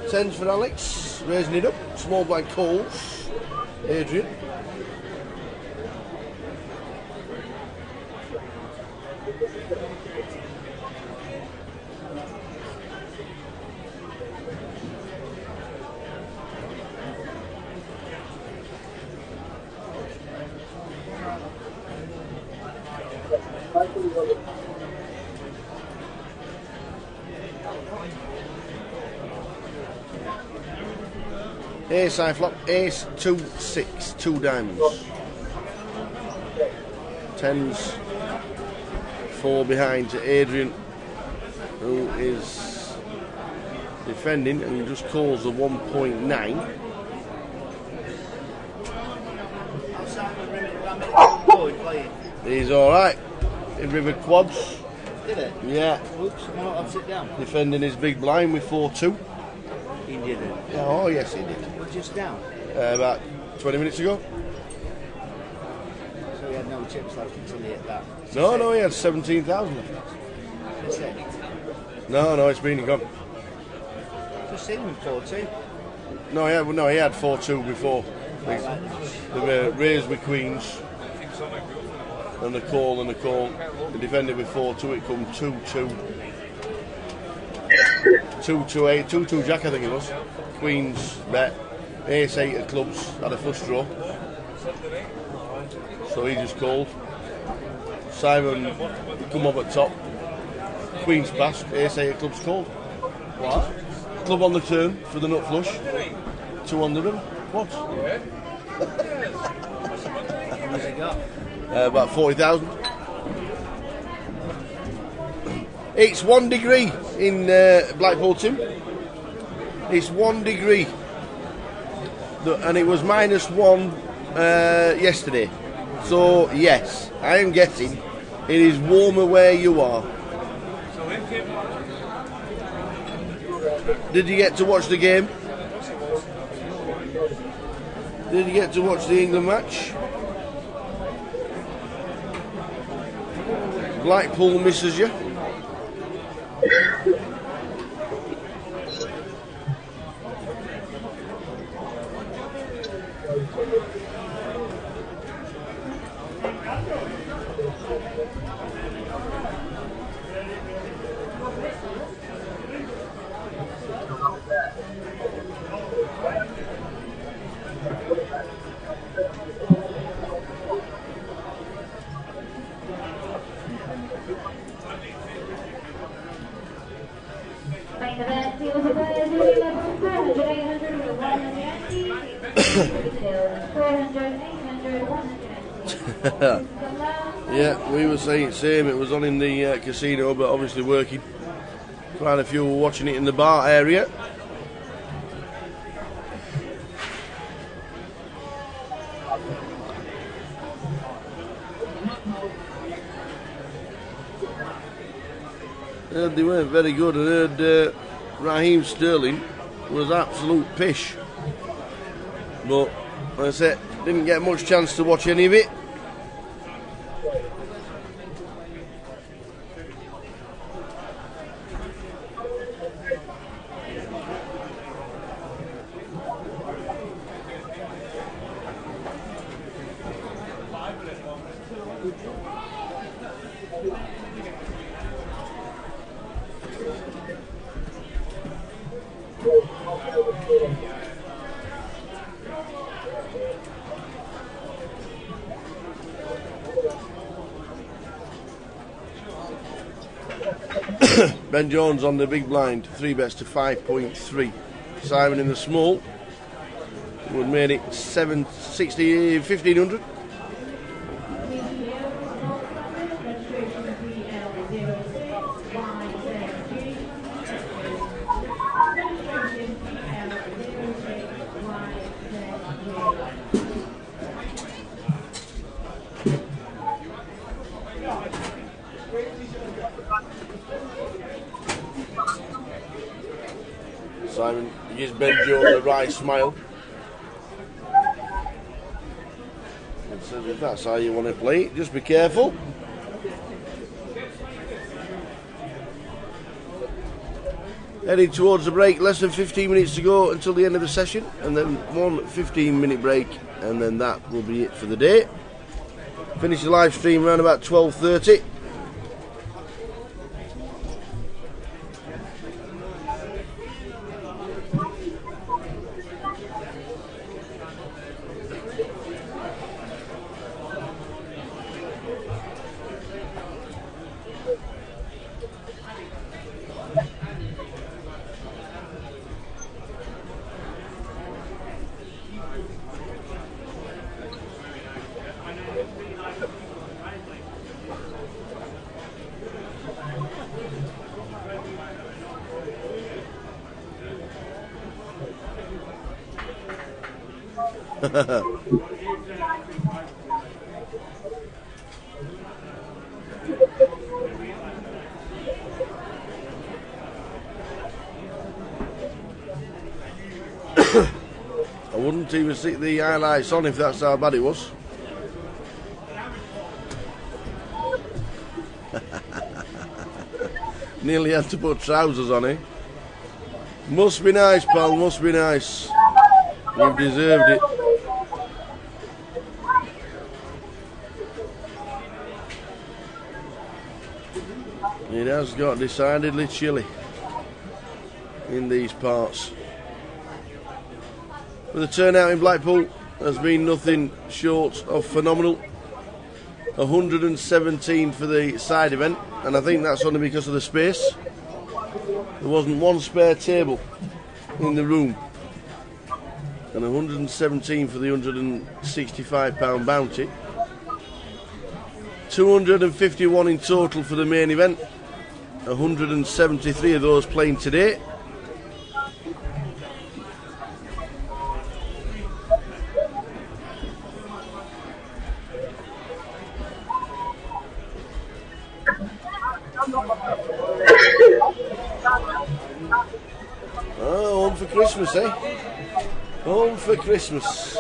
Tens for Alex, raising it up, small blind calls, Adrian. Ace high flop, ace 2, 6, 2 diamonds. Tens, 4 behind to Adrian, who is defending and just calls the 1.9. He's alright in river quads. Did it? Yeah. Oops, why not have sit down? Defending his big blind with 4-2. He didn't. Oh, yes, he did. Just down. About 20 minutes ago. So he had no chips left until he hit that. No, he had 17,000 left. That's it. No, it's been and gone. Just seen him 4-2. No, he had 4-2 before. They were raised with queens. And the call. They defended with 4-2, it come 2-2. 2-2-8, 2-2 jack I think it was. Queens bet. Ace-8 of clubs, had a flush draw. So he just called. Simon come up at top. Queens passed, Ace-8 of clubs called. What? Club on the turn for the nut flush. 2 under him. What? How much he got? About 40,000. It's 1 degree in Blackpool, Tim. It's 1 degree. And it was -1 yesterday. So, yes, I am guessing it is warmer where you are. Did you get to watch the game? Did you get to watch the England match? Blackpool misses you. Yeah, we were saying the same. It was on in the casino, but obviously working. Quite a few were watching it in the bar area. Heard they weren't very good. I heard Raheem Sterling was absolute pish. But, like I said, didn't get much chance to watch any of it. Ben Jones on the big blind, 3 bets to 5.3. Simon in the small would made it 760, 1500. Simon gives Ben Jones a wry smile. And says, if that's how you want to play it, just be careful. Heading towards the break, less than 15 minutes to go until the end of the session, and then 1 15-minute break, and then that will be it for the day. Finish the live stream around about 12:30. I wouldn't even stick the highlights on if that's how bad it was. Nearly had to put trousers on, eh? Must be nice, pal, must be nice. You've deserved it. It has got decidedly chilly in these parts. But the turnout in Blackpool has been nothing short of phenomenal. 117 for the side event, and I think that's only because of the space. There wasn't one spare table in the room. And 117 for the £165 bounty. 251 in total for the main event. 173 of those playing today. Oh, home for Christmas, eh? Home for Christmas.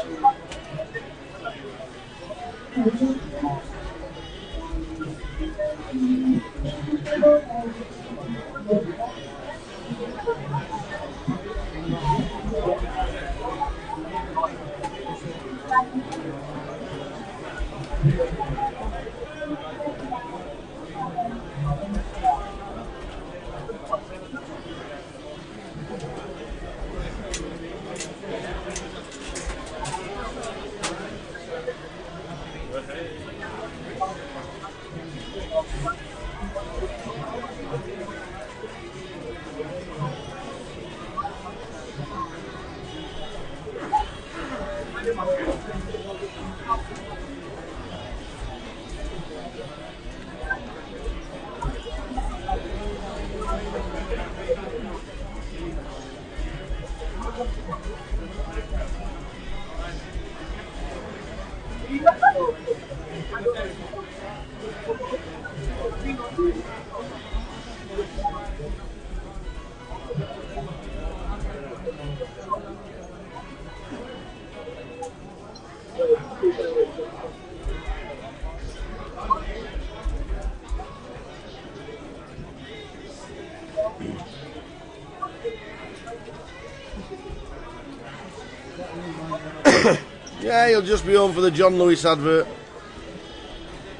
Yeah, he'll just be on for the John Lewis advert.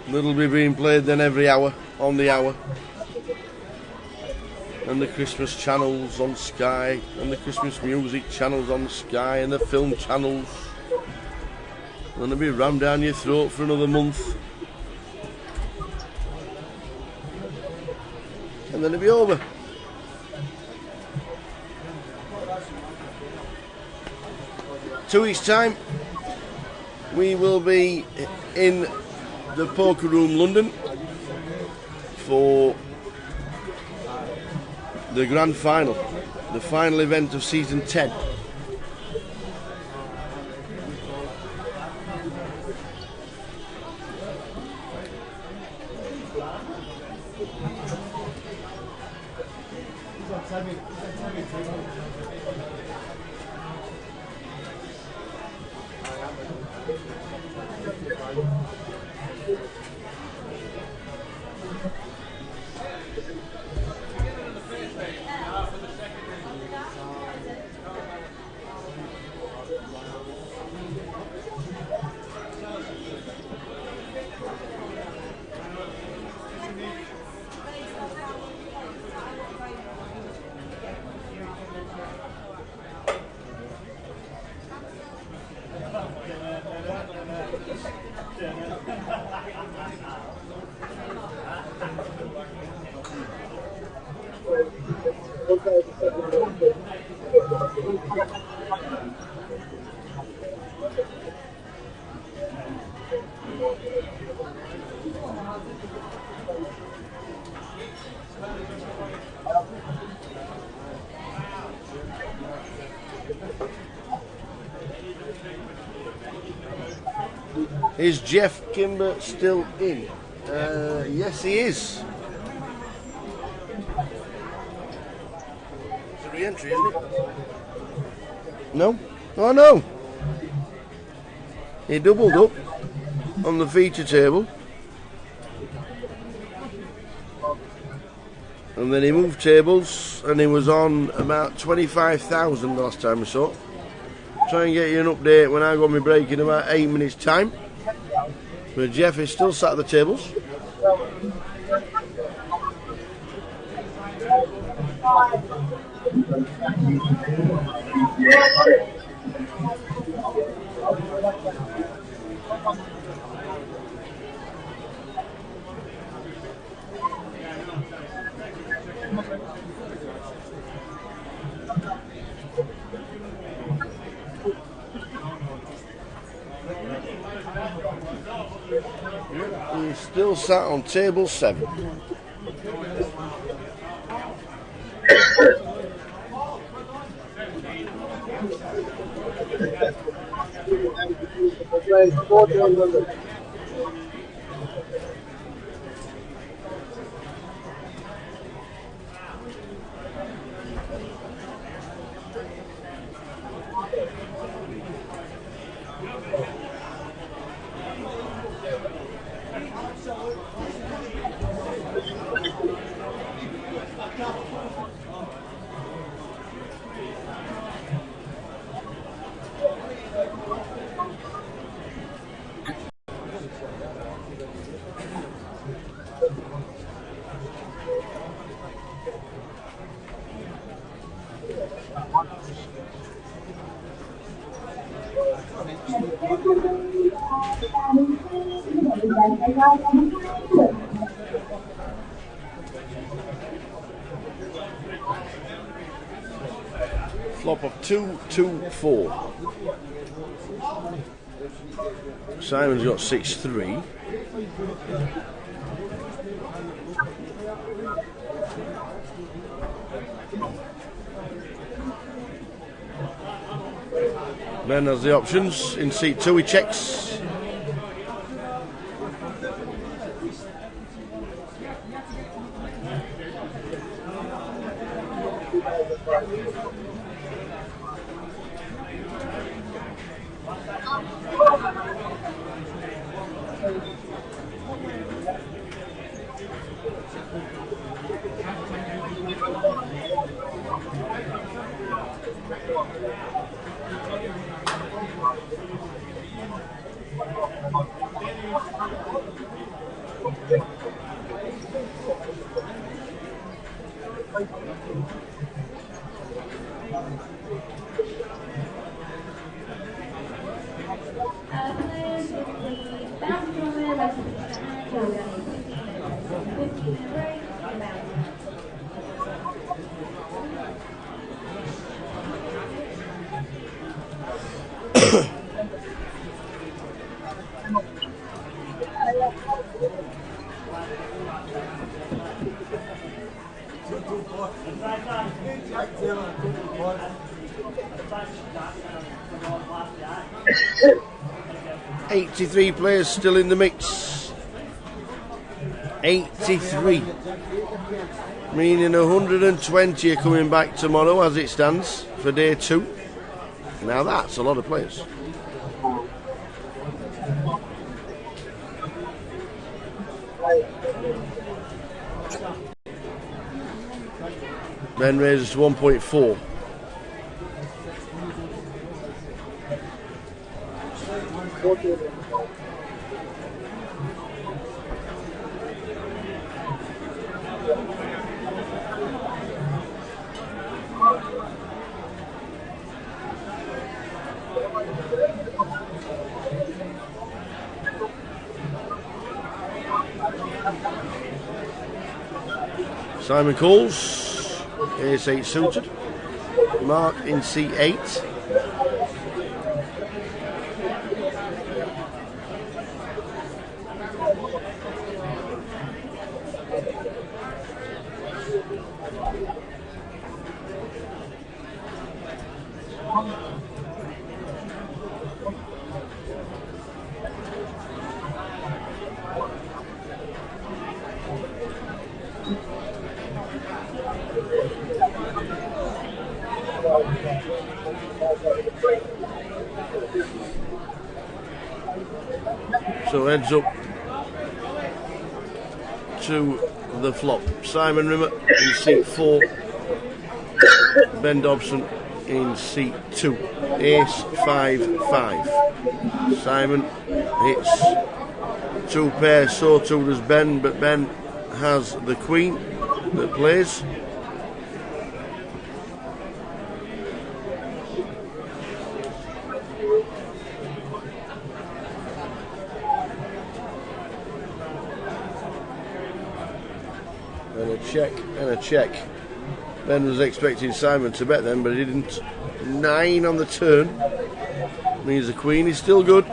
That'll be being played then every hour, on the hour. And the Christmas channels on Sky, and the Christmas music channels on Sky, and the film channels. And it'll be rammed down your throat for another month. And then it'll be over. Two weeks' time, we will be in the Poker Room London for the grand final, the final event of season 10. Is Jeff Kimber still in? Yes, he is. It's a re-entry, isn't it? No? Oh no! He doubled up on the feature table. And then he moved tables and he was on about 25,000 the last time we saw. Try and get you an update when I go on my break in about 8 minutes time. But Jeff is still sat at the tables. He's still sat on table 7. Flop of 2, 2, 4. Simon's got 6, 3. Ben has the options. In seat 2 he checks. $83 players still in the mix. 83. Meaning 120 are coming back tomorrow as it stands for day 2. Now that's a lot of players. Ben raises to 1.4. Simon calls. AS8 suited. Mark in C8. So heads up to the flop. Simon Rimmer in seat 4. Ben Dobson in seat 2. Ace 5-5. Simon hits 2 pairs, so too does Ben, but Ben has the queen that plays. And a check and a check. Ben was expecting Simon to bet them, but he didn't. 9 on the turn means the queen is still good.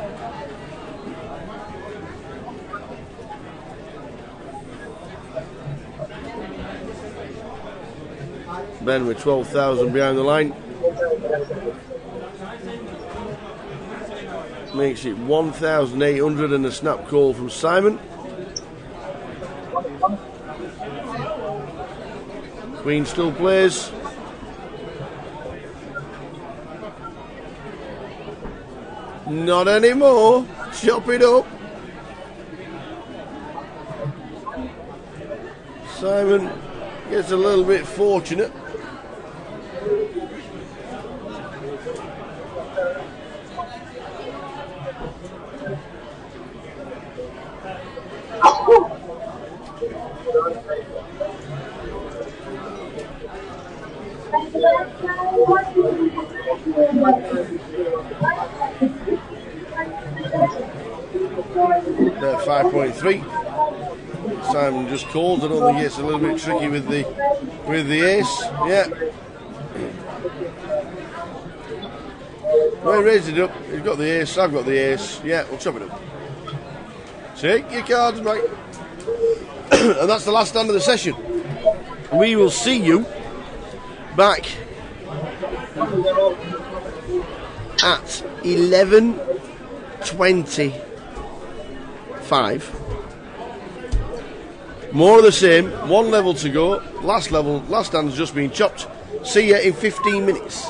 Ben with 12,000 behind the line. Makes it 1,800 and a snap call from Simon. Queen still plays. Not anymore. Chop it up. Simon gets a little bit fortunate. There, 5.3. Simon just calls. I don't think it's a little bit tricky with the ace. Yeah. Well, he raised it up. He's got the ace. I've got the ace. Yeah, we'll chop it up. Take your cards, mate. And that's the last stand of the session. We will see you back at 11:25. More of the same. 1 level to go. Last stand's just been chopped. See you in 15 minutes.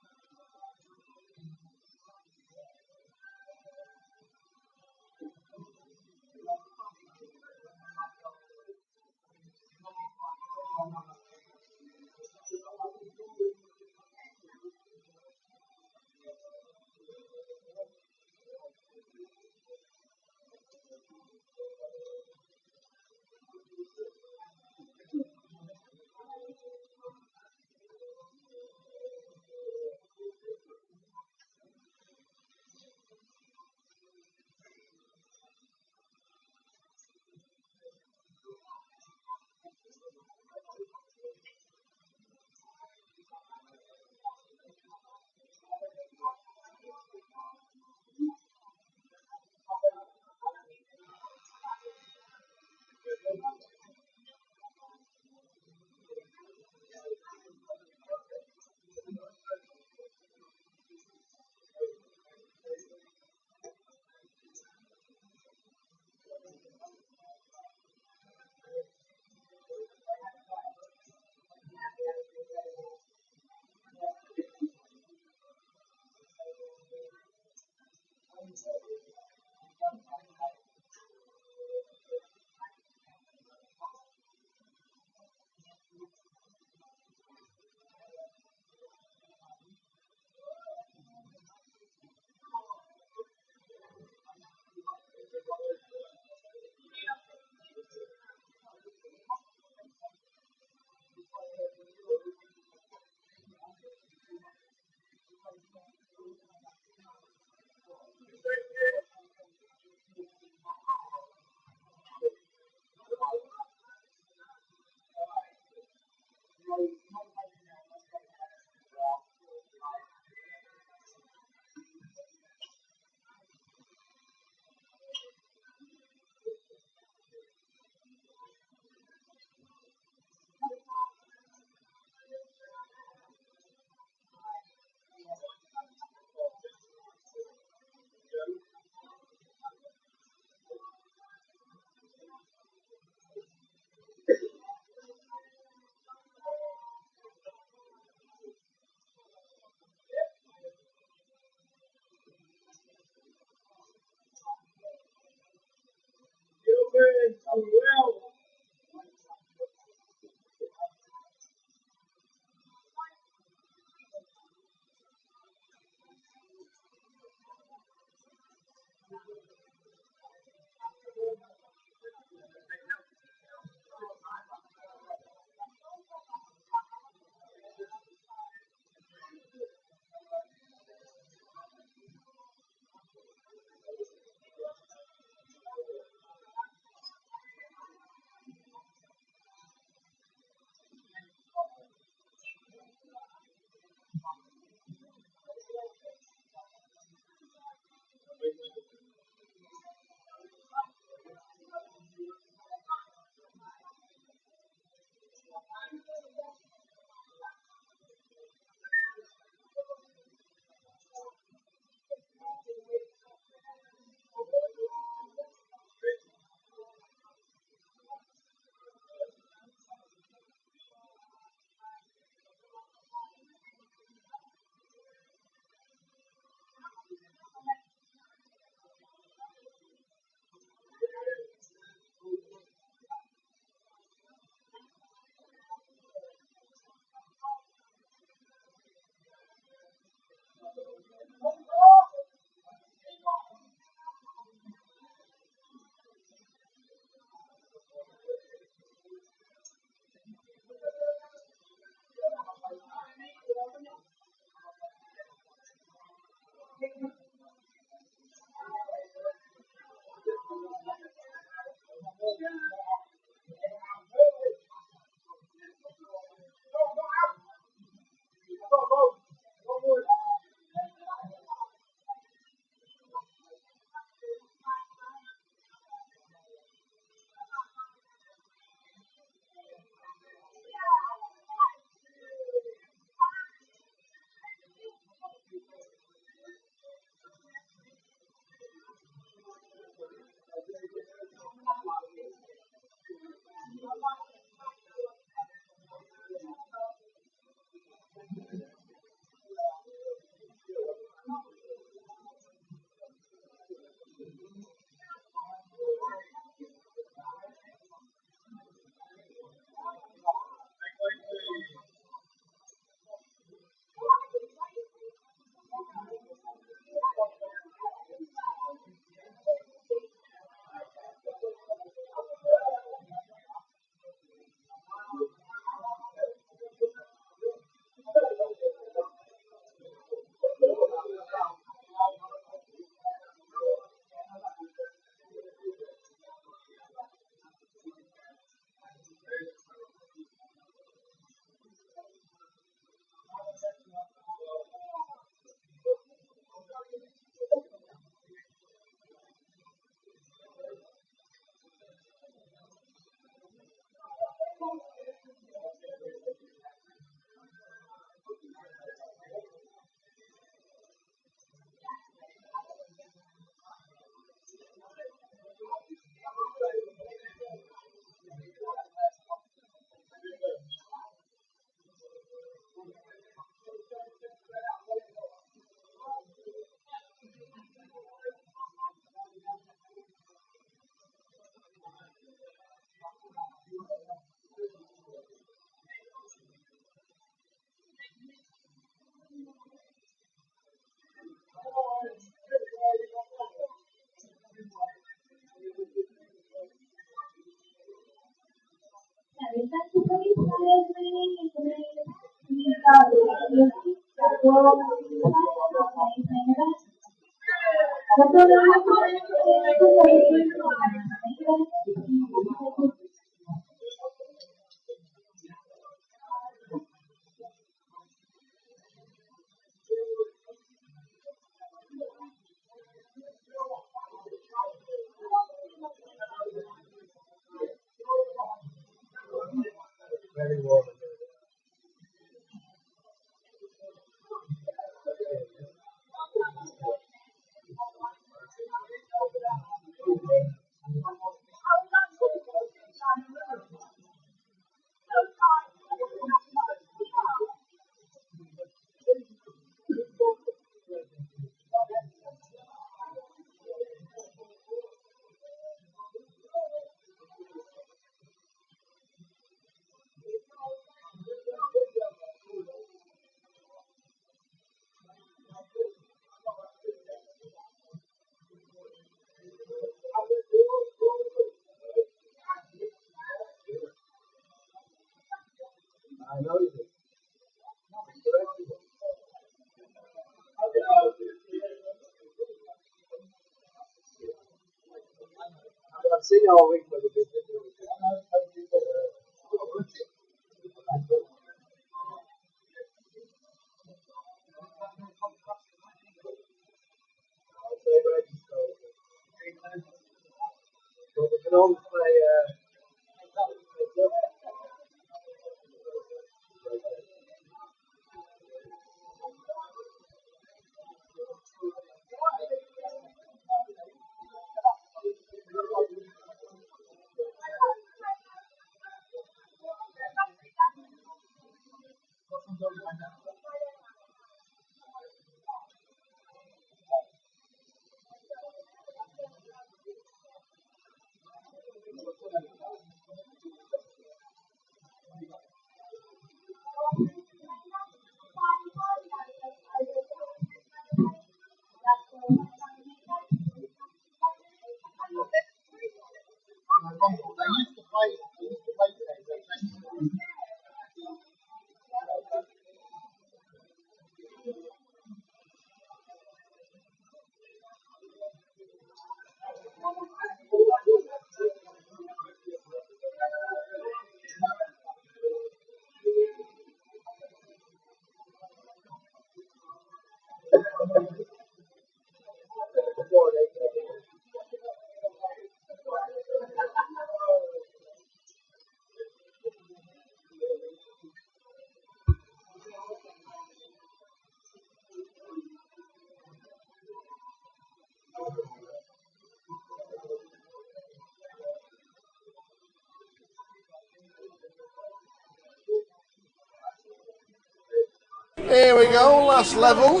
Here we go, last level.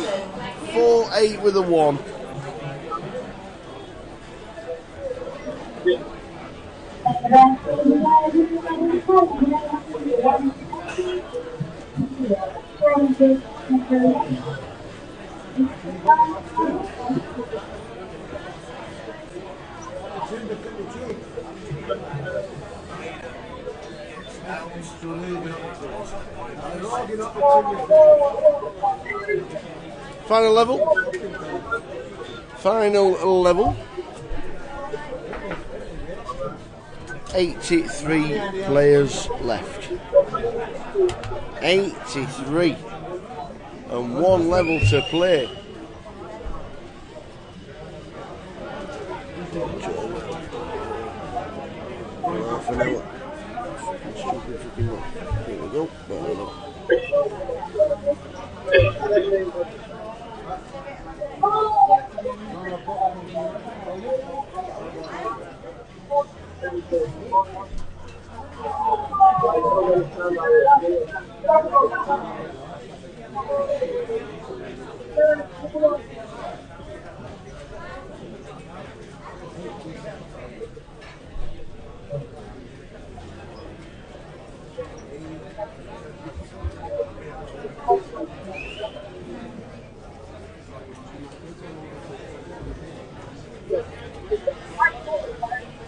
4-8 with a 1. Final level. Final level. 83 players left. 83. And 1 level to play. Half an hour. Here we go.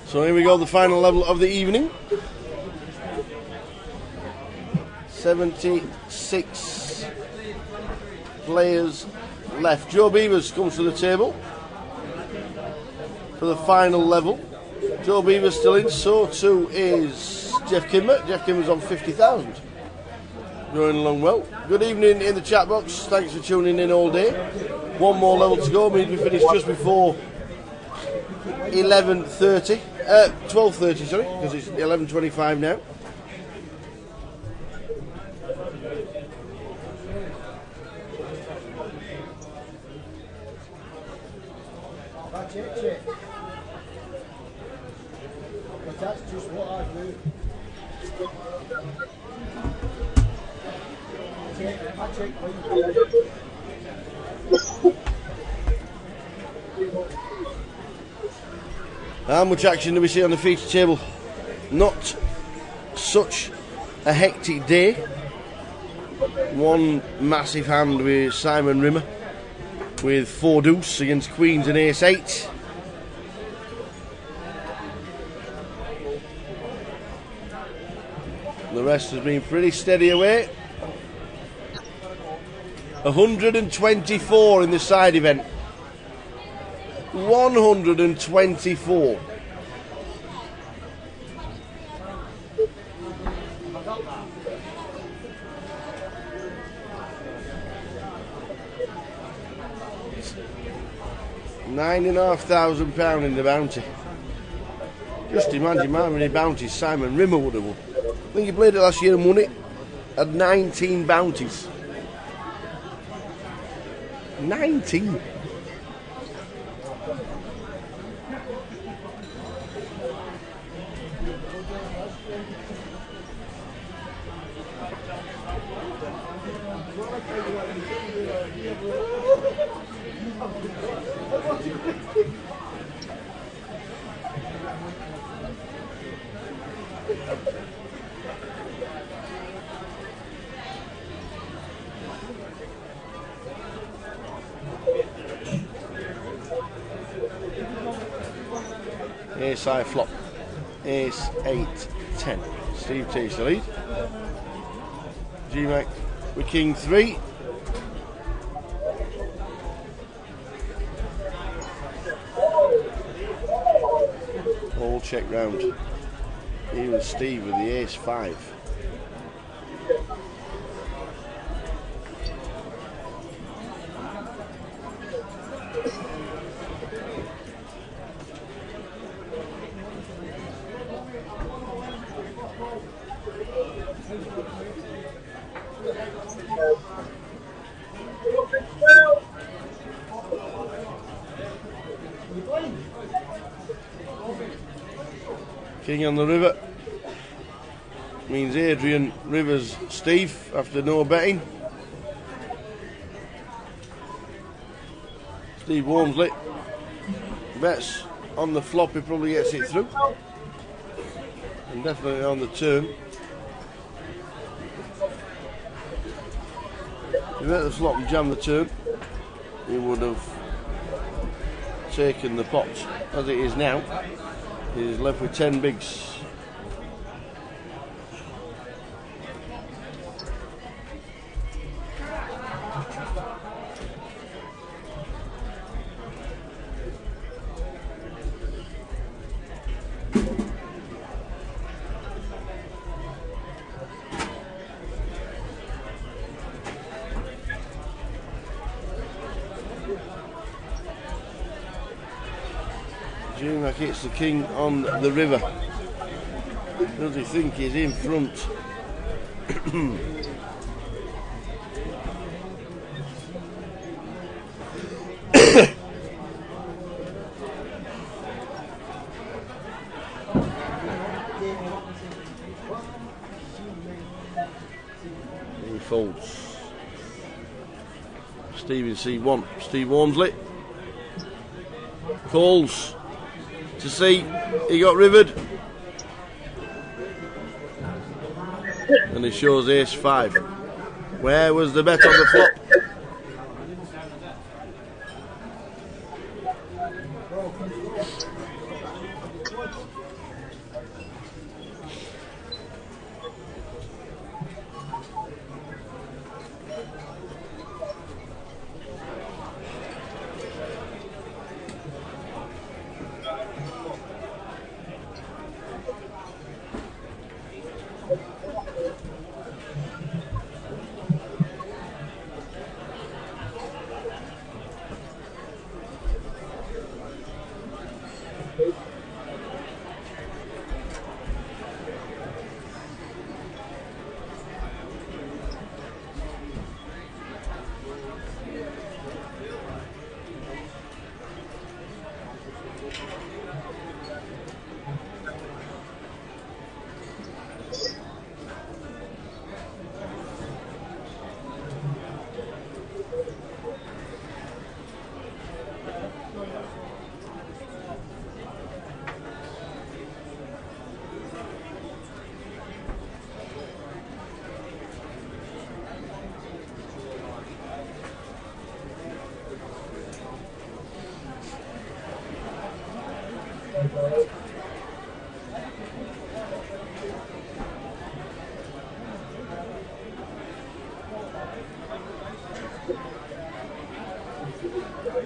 So here we go, the final level of the evening. 76 players left. Joe Beavers comes to the table for the final level. Joe Beavers still in, so too is Jeff Kimber. Jeff Kimber's on 50,000. Going along well. Good evening in the chat box. Thanks for tuning in all day. One more level to go, means we finish just before 11:30. 12:30, sorry, because it's 11:25 now. But that's just what I do. I take How much action do we see on the feature table? Not such a hectic day. One massive hand with Simon Rimmer with 4 deuce against Queens and Ace 8. The rest has been pretty steady away. 124 in the side event. 124. £9,500 in the bounty. Just imagine how many bounties Simon Rimmer would have won. I think he played it last year and won it. Had 19 bounties. 19. Ace high flop. Ace 8 10. Steve takes the lead. G-Mac with King 3. All check round. Even Steve with the Ace 5. King on the river means Adrian Rivers Steve after no betting. Steve Wormsley bets on the flop, he probably gets it through, and definitely on the turn. If he bet the flop and jammed the turn, he would have taken the pot. As it is now, he's left with 10 bigs. G-Mac hits the king on the river. Does he think he's in front? He folds. Steve in C1. Steve Walmsley. Calls to see. He got rivered. And he shows ace 5. Where was the bet on the flop?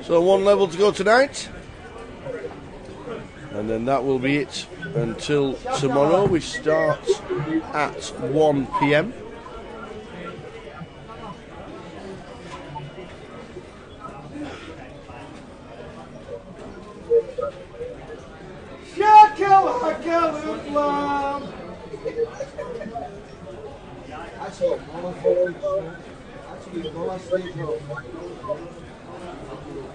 So 1 level to go tonight, and then that will be it until tomorrow. We start at 1 p.m.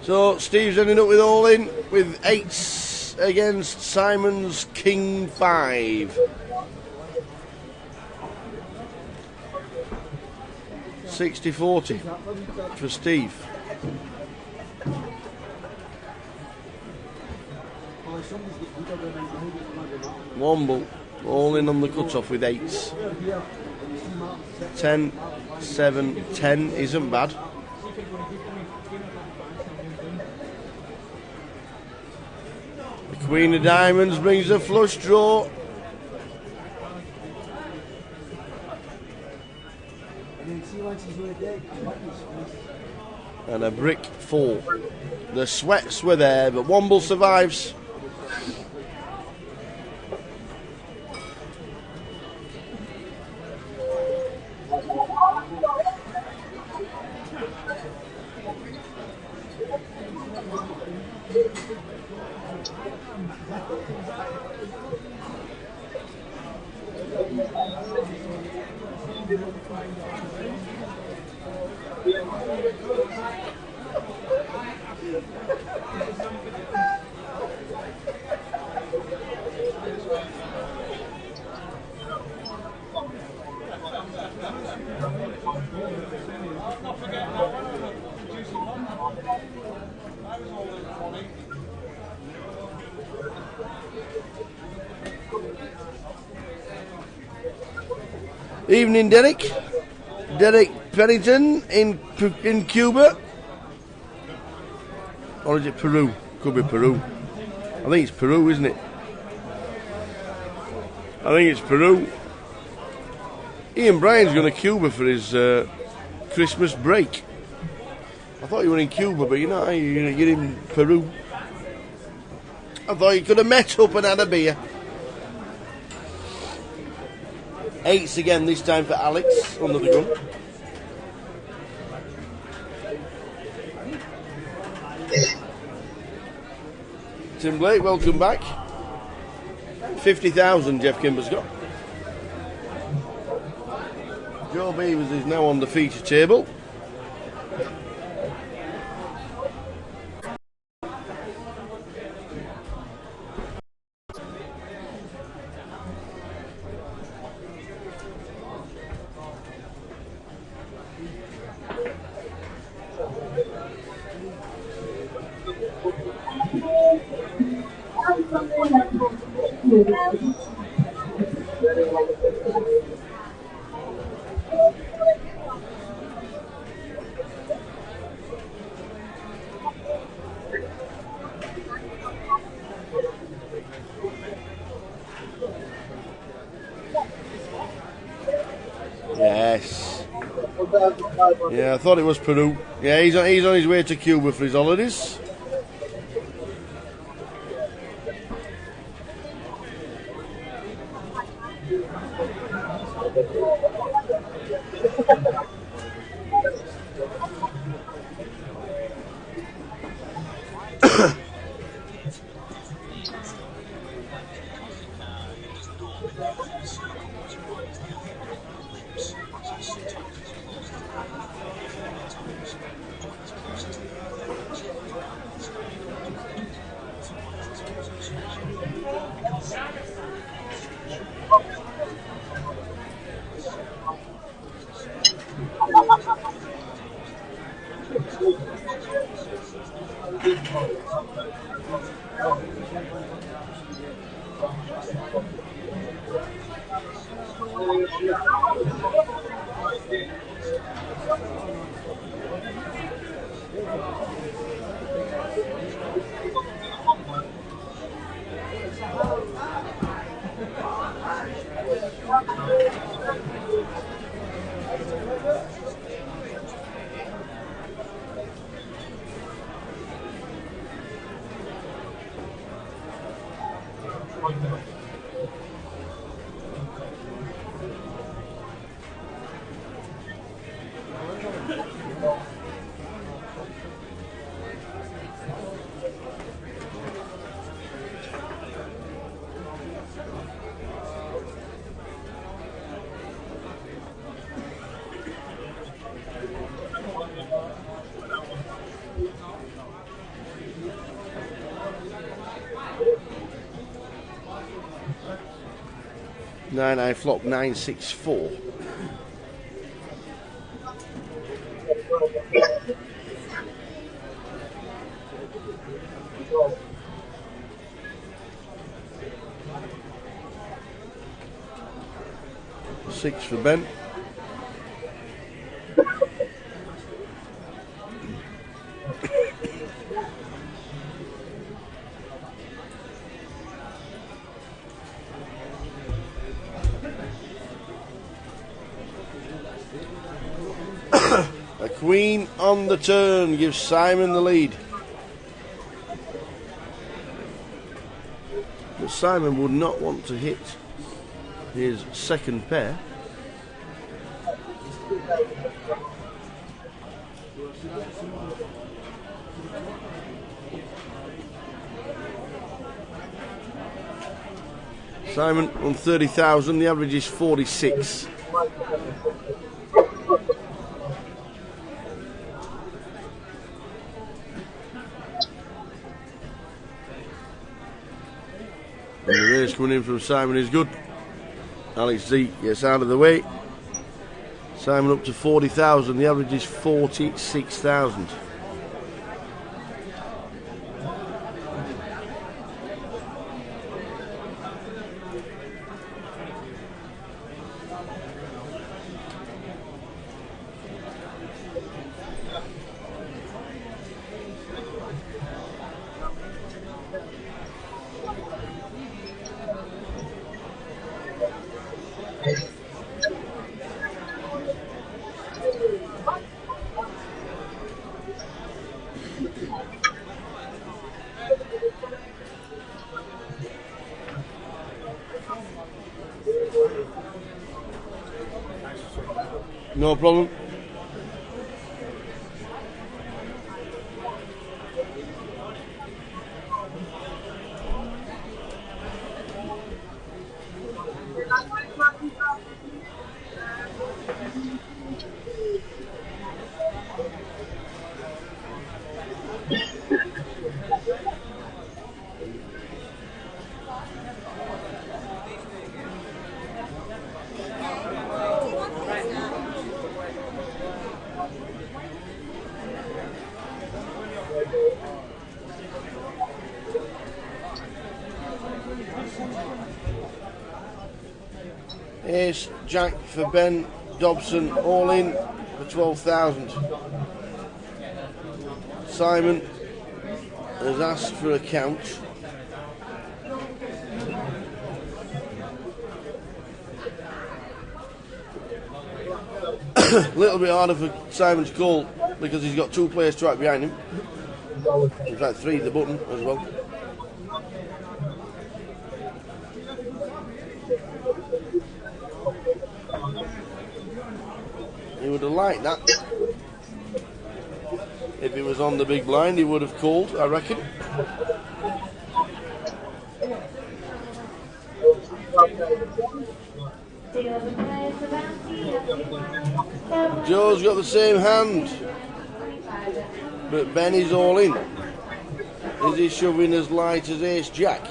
So Steve's ending up with all in with 8s against Simon's King 5. 60-40 for Steve. Womble all in on the cut-off with 8s. 10, 7, 10 isn't bad. The Queen of Diamonds brings a flush draw. And a brick 4. The sweats were there, but Womble survives. Evening, Derek. Derek Pennington in Cuba. Or is it Peru? Could be Peru. I think it's Peru, isn't it? I think it's Peru. Ian Bryan's going to Cuba for his Christmas break. I thought you were in Cuba, but you're not. You're in Peru. I thought you could have met up and had a beer. 8s again, this time for Alex under the gun. Tim Blake, welcome back. 50,000 Jeff Kimber's got. Joe Beavers is now on the feature table. Yes. Yeah, I thought it was Peru. Yeah, he's on his way to Cuba for his holidays. I flop 964. Six for Ben. A queen on the turn gives Simon the lead. But Simon would not want to hit his second pair. Simon on 30,000, the average is 46. And the race coming in from Simon is good. Alex Z gets out of the way. Simon up to 40,000, the average is 46,000. No problem. Ace Jack for Ben Dobson, all in for 12,000. Simon has asked for a count. A little bit harder for Simon to call because he's got 2 players track behind him. In fact, 3 at the button as well. He would have liked that. If he was on the big blind, he would have called, I reckon. Joe's got the same hand, but Ben is all in. Is he shoving as light as Ace Jack?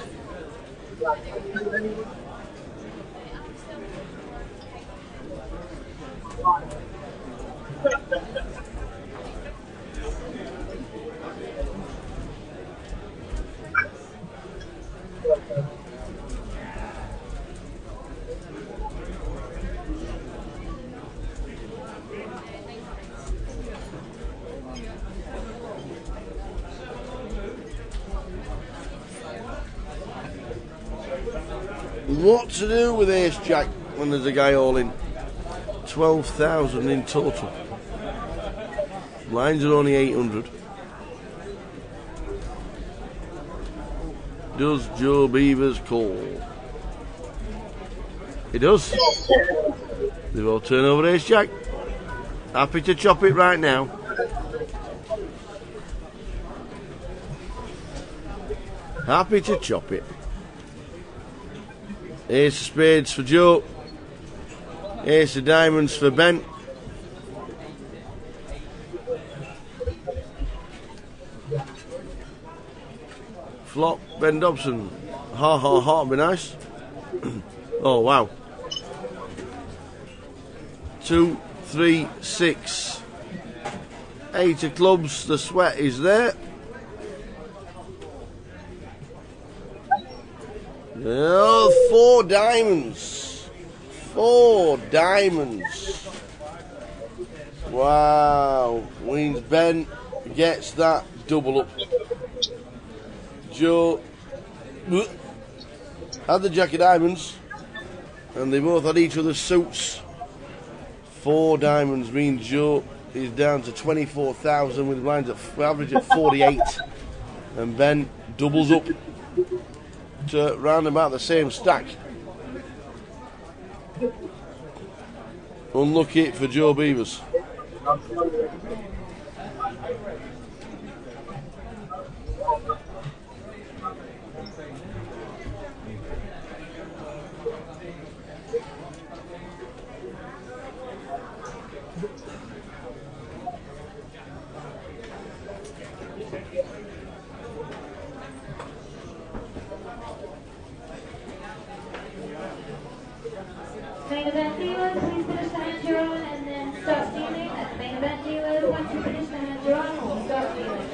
What to do with Ace Jack when there's a guy all in? 12,000 in total. Lines are only 800. Does Joe Beavers call? He does. They will turn over Ace Jack. Happy to chop it right now. Happy to chop it. Ace of spades for Joe. Ace of diamonds for Ben. Flop, Ben Dobson. Ha ha ha, be nice. Oh wow. 2, 3, 6. 8 of clubs, the sweat is there. Oh, 4 diamonds. 4 diamonds. Wow. Means Ben gets that double up. Joe had the jack of diamonds, and they both had each other's suits. 4 diamonds means Joe is down to 24,000 with blinds at average at 48, and Ben doubles up to round about the same stack. Unlucky for Joe Beavers. Main event dealers, please finish the hand you're on and then start dealing. That's main event dealers, once you finish the hand you're on, we'll start dealing.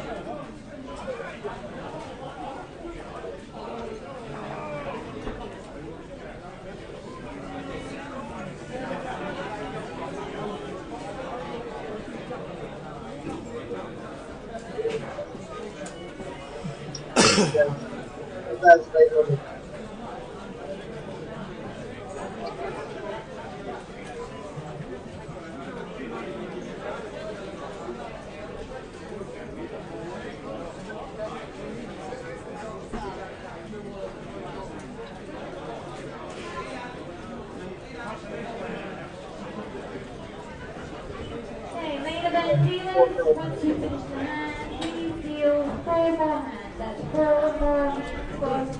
Okay, main event dealers, once you finish the hand, please deal 4 more hands. That's 4 more hands.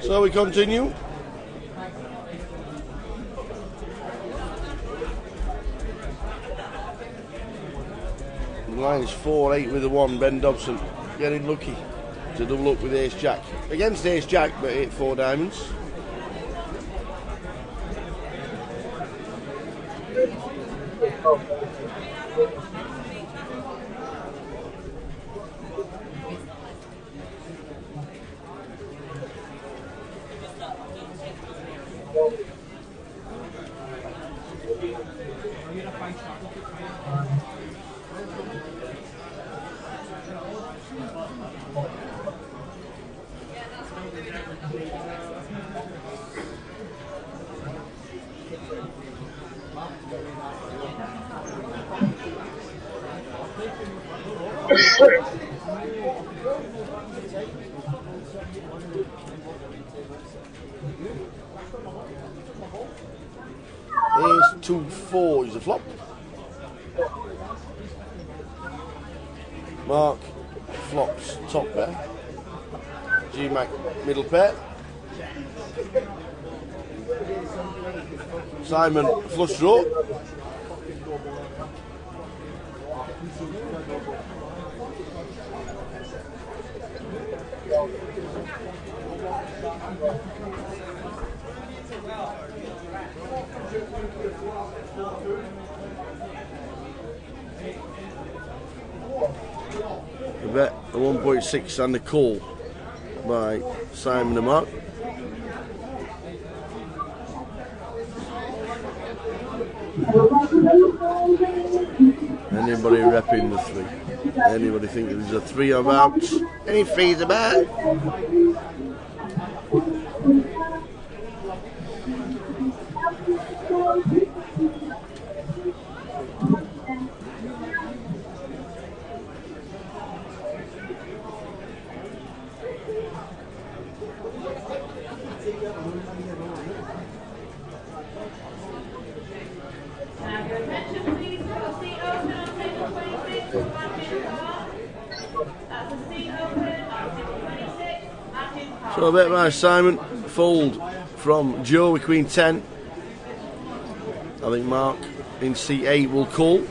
So we continue. The line's 4-8 with the 1. Ben Dobson getting lucky to double up with Ace Jack. Against Ace Jack, but 8-4 diamonds. Ace 2-4 is a flop. Mark flops top pair. G-Mac middle pair. Simon flush draw. The bet a 1.6 and the call by Simon and Mark. Anybody repping the 3? Anybody think there's a 3 about? Any fees about? So a bet by Simon, fold from Joe with Queen 10. I think Mark in C8 will call.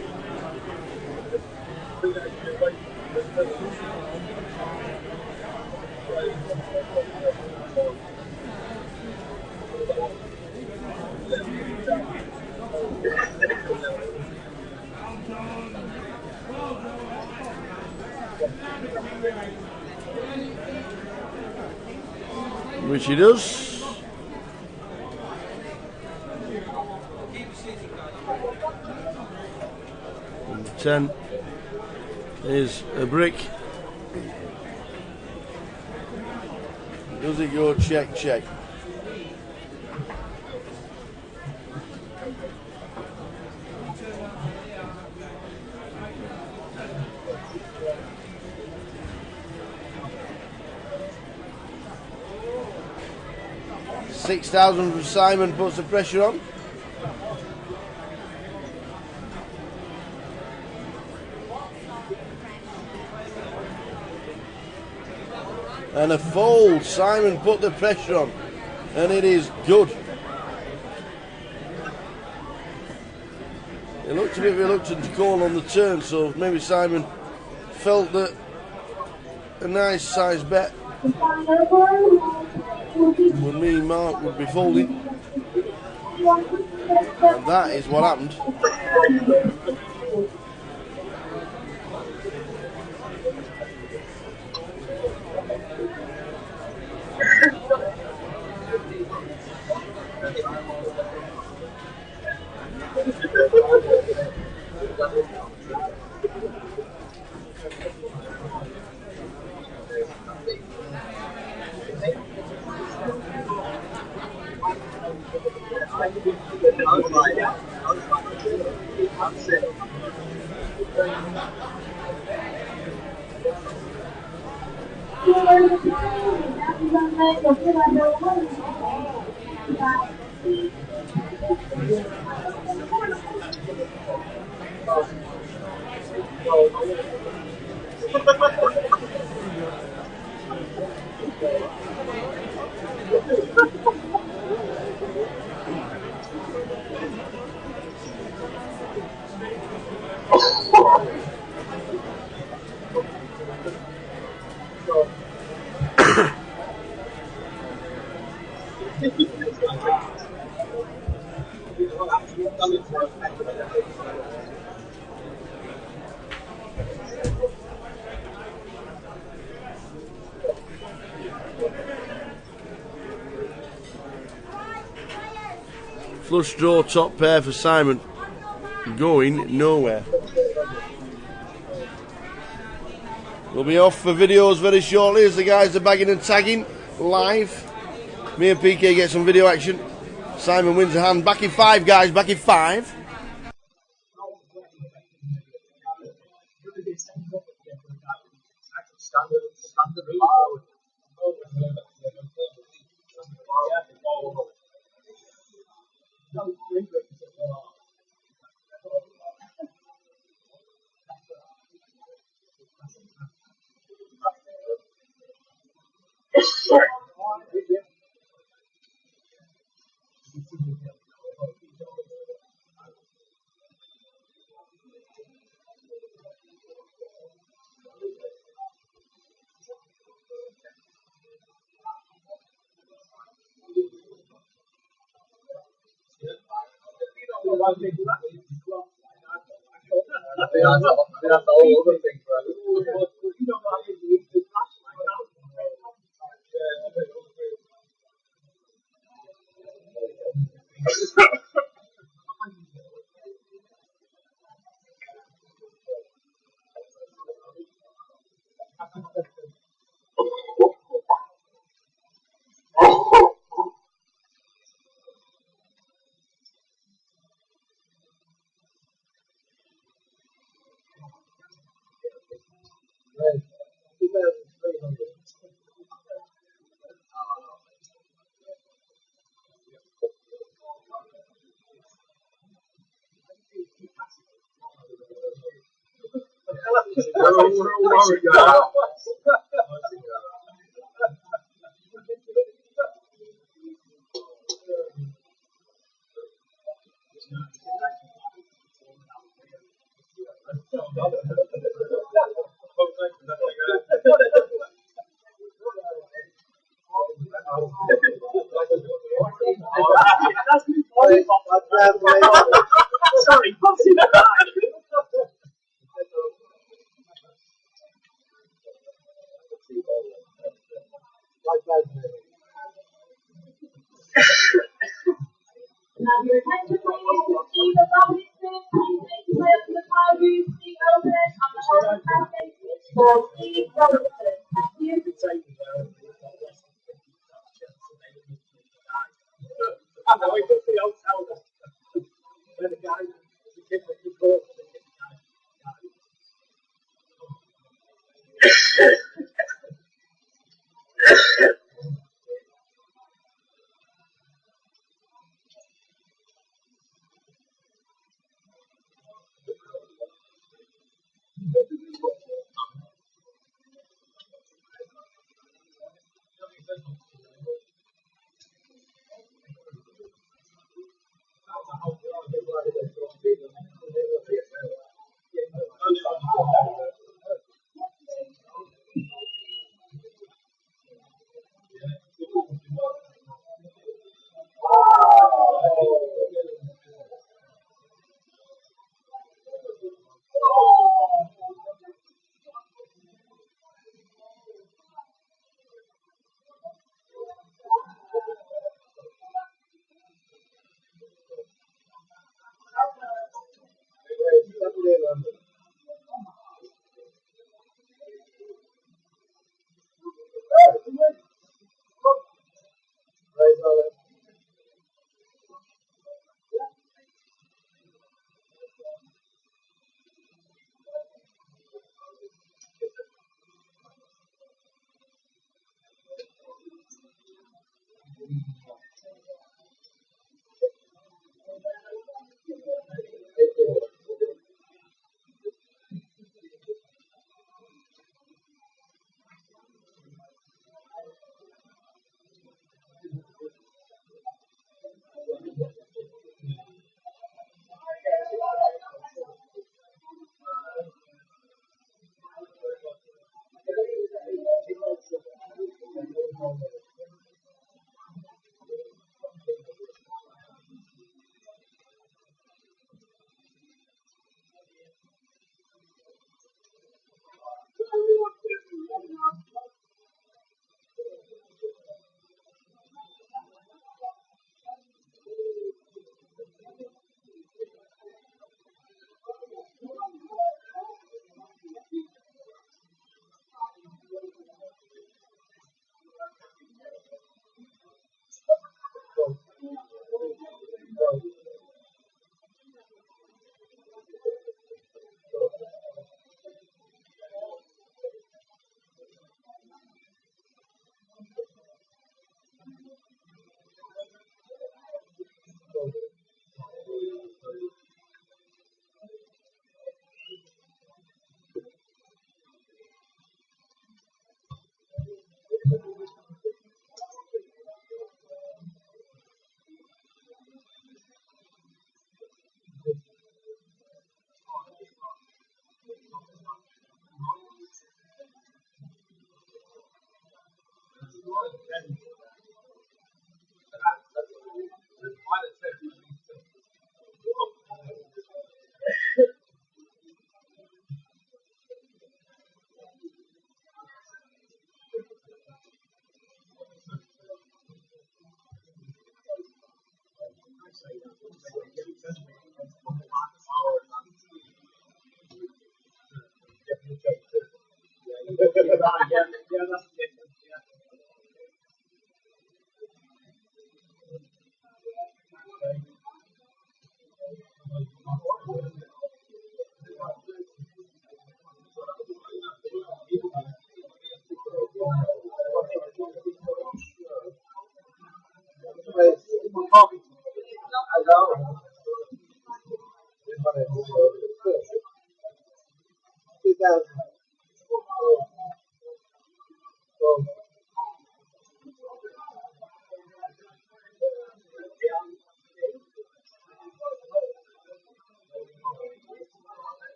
Which he does. And 10 is a brick. Does it go check, check? $6,000 from Simon puts the pressure on. And a fold. Simon put the pressure on, and it is good. It looked a bit reluctant to call on the turn, so maybe Simon felt that a nice size bet would mean Mark would be folding, and that is what happened. Flush draw top pair for Simon. Going nowhere. We'll be off for videos very shortly as the guys are bagging and tagging live. Me and PK get some video action. Simon wins a hand. Back in 5, guys. Back in 5. Sorry, passing it back. Now your attention please, receive a public service, please make your way up to the car room, seat open, on the whole traffic, for Steve Robertson. Thank you. I know, it was the hotel where the guy, the kid that you called for the kid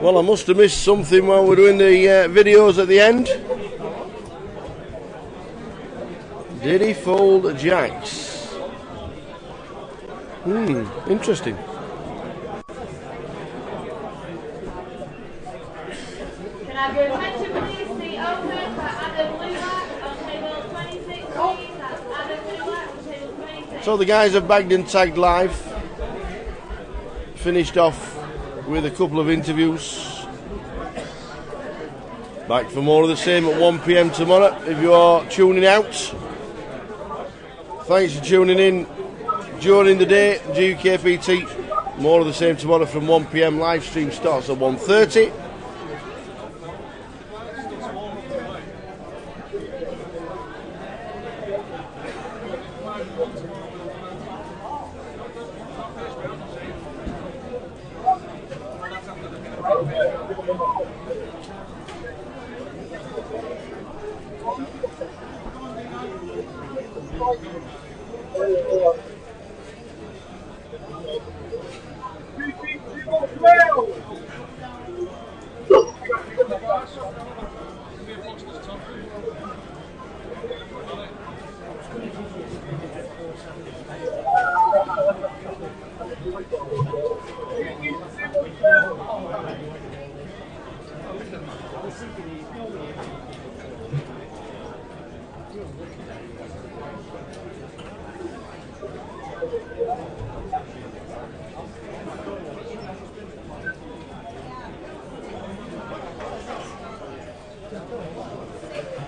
Well, I must have missed something while we're doing the videos at the end. Did he fold jacks? Interesting. Can I have your attention, please? The open for Adam Lulak on table 26, please. That's Adam Lulak on table 26. So the guys have bagged and tagged live. Finished off with a couple of interviews. Back for more of the same at 1 PM tomorrow if you are tuning out. Thanks for tuning in during the day. GUKPT, more of the same tomorrow from 1 PM. Live stream starts at 1:30.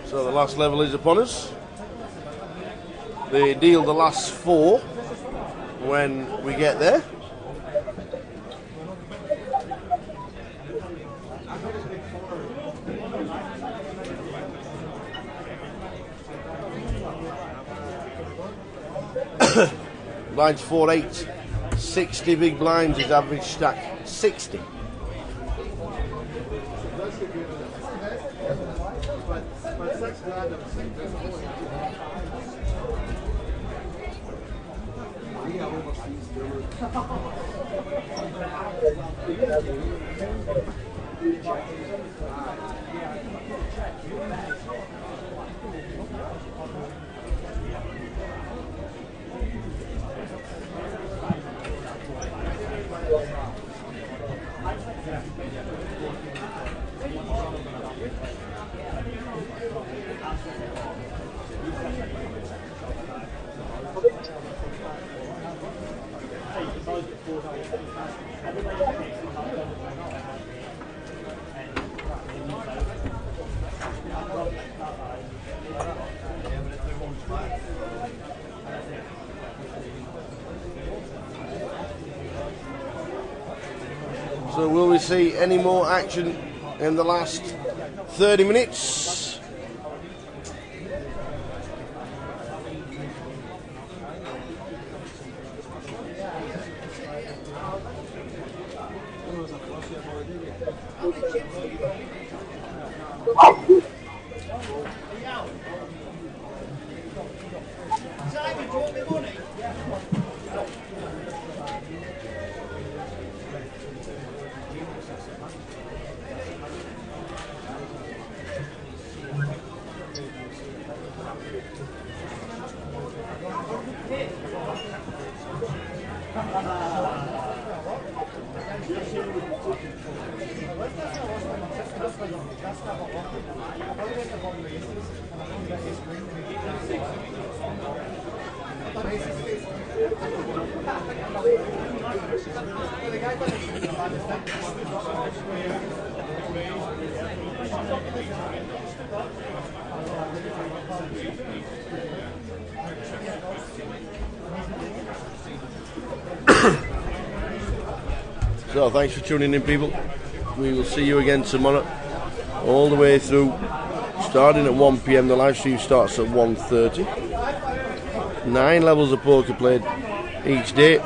So the last level is upon us. They deal the last four when we get there. Blinds 4-8, 60 big blinds is average stack, 60. So will we see any more action in the last 30 minutes? So thanks for tuning in, people. We will see you again tomorrow, all the way through, starting at 1 PM. The live stream starts at 1:30. 9 levels of poker played each day.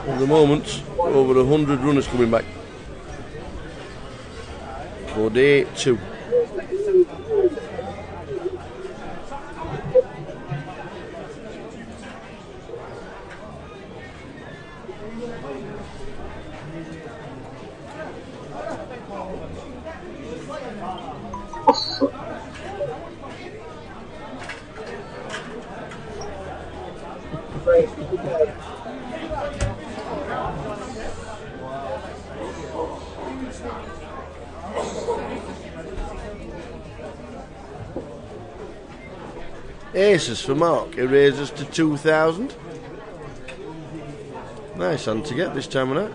At the moment, over 100 runners coming back for day 2. Aces for Mark, it raises to 2,000. Nice hand to get this time of night.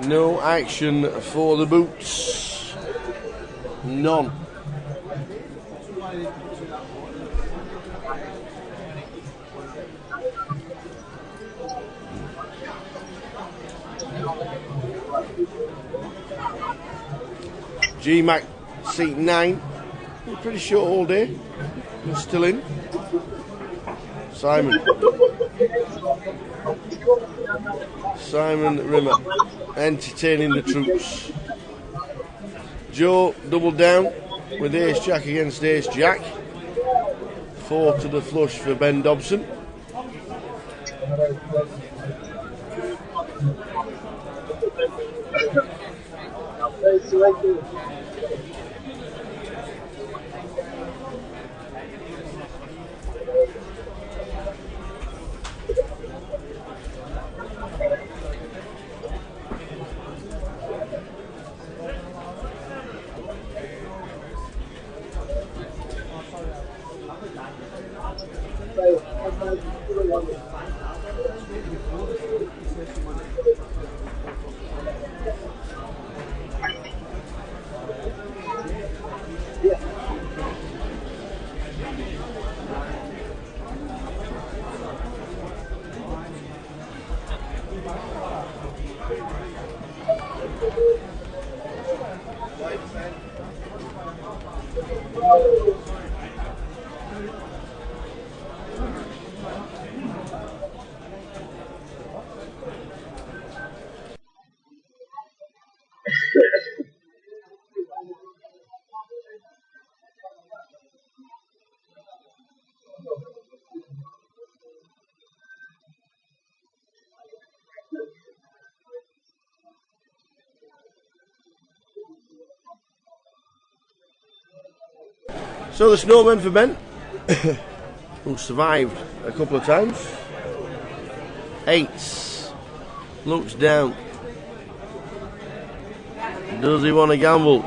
No action for the boots. None. G-Mac seat 9. Pretty short all day. We're still in. Simon Rimmer entertaining the troops. Joe doubled down with Ace Jack against Ace Jack. 4 to the flush for Ben Dobson. So the snowman for Ben, who survived a couple of times. 8s, looks down. Does he want to gamble?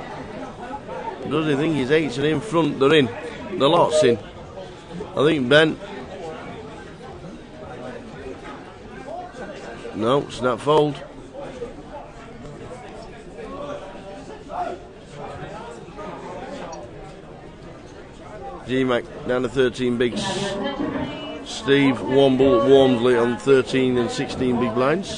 Does he think his 8s are in front? They're in. The lot's in. I think Ben. No, snap fold. G-Mac down to 13 bigs. Steve Womble Walmsley on 13 and 16 big blinds.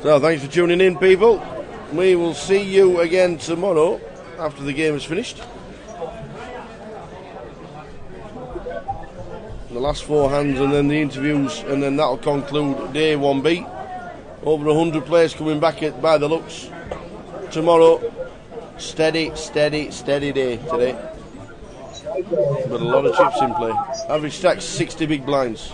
So thanks for tuning in, people. We will see you again tomorrow after the game is finished. The last 4 hands and then the interviews, and then that'll conclude day 1B. Over 100 players coming back by the looks tomorrow. Steady day today. But a lot of chips in play. Average stack 60 big blinds.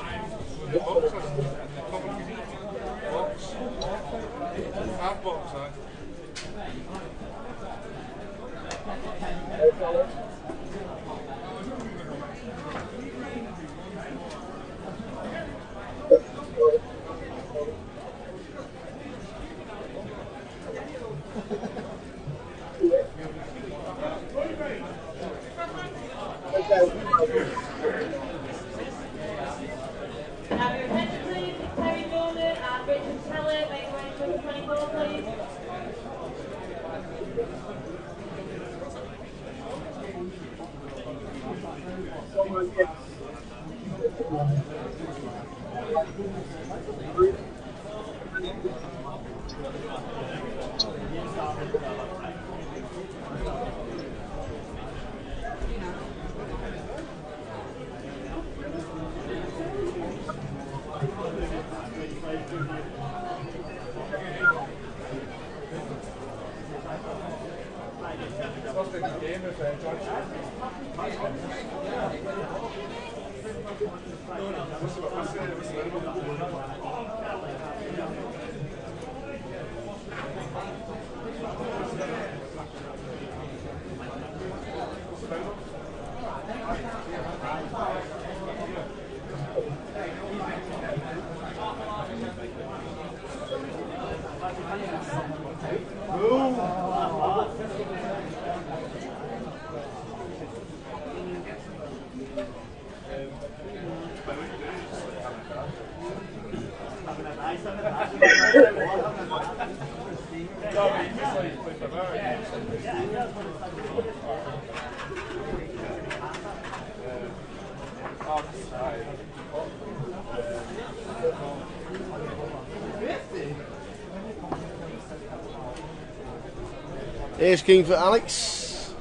Ace King for Alex.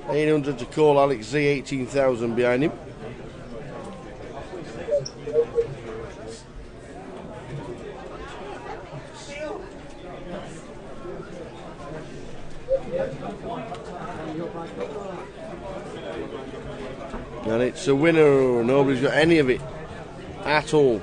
800 to call Alex Z, 18,000 behind him. And it's a winner. Nobody's got any of it at all.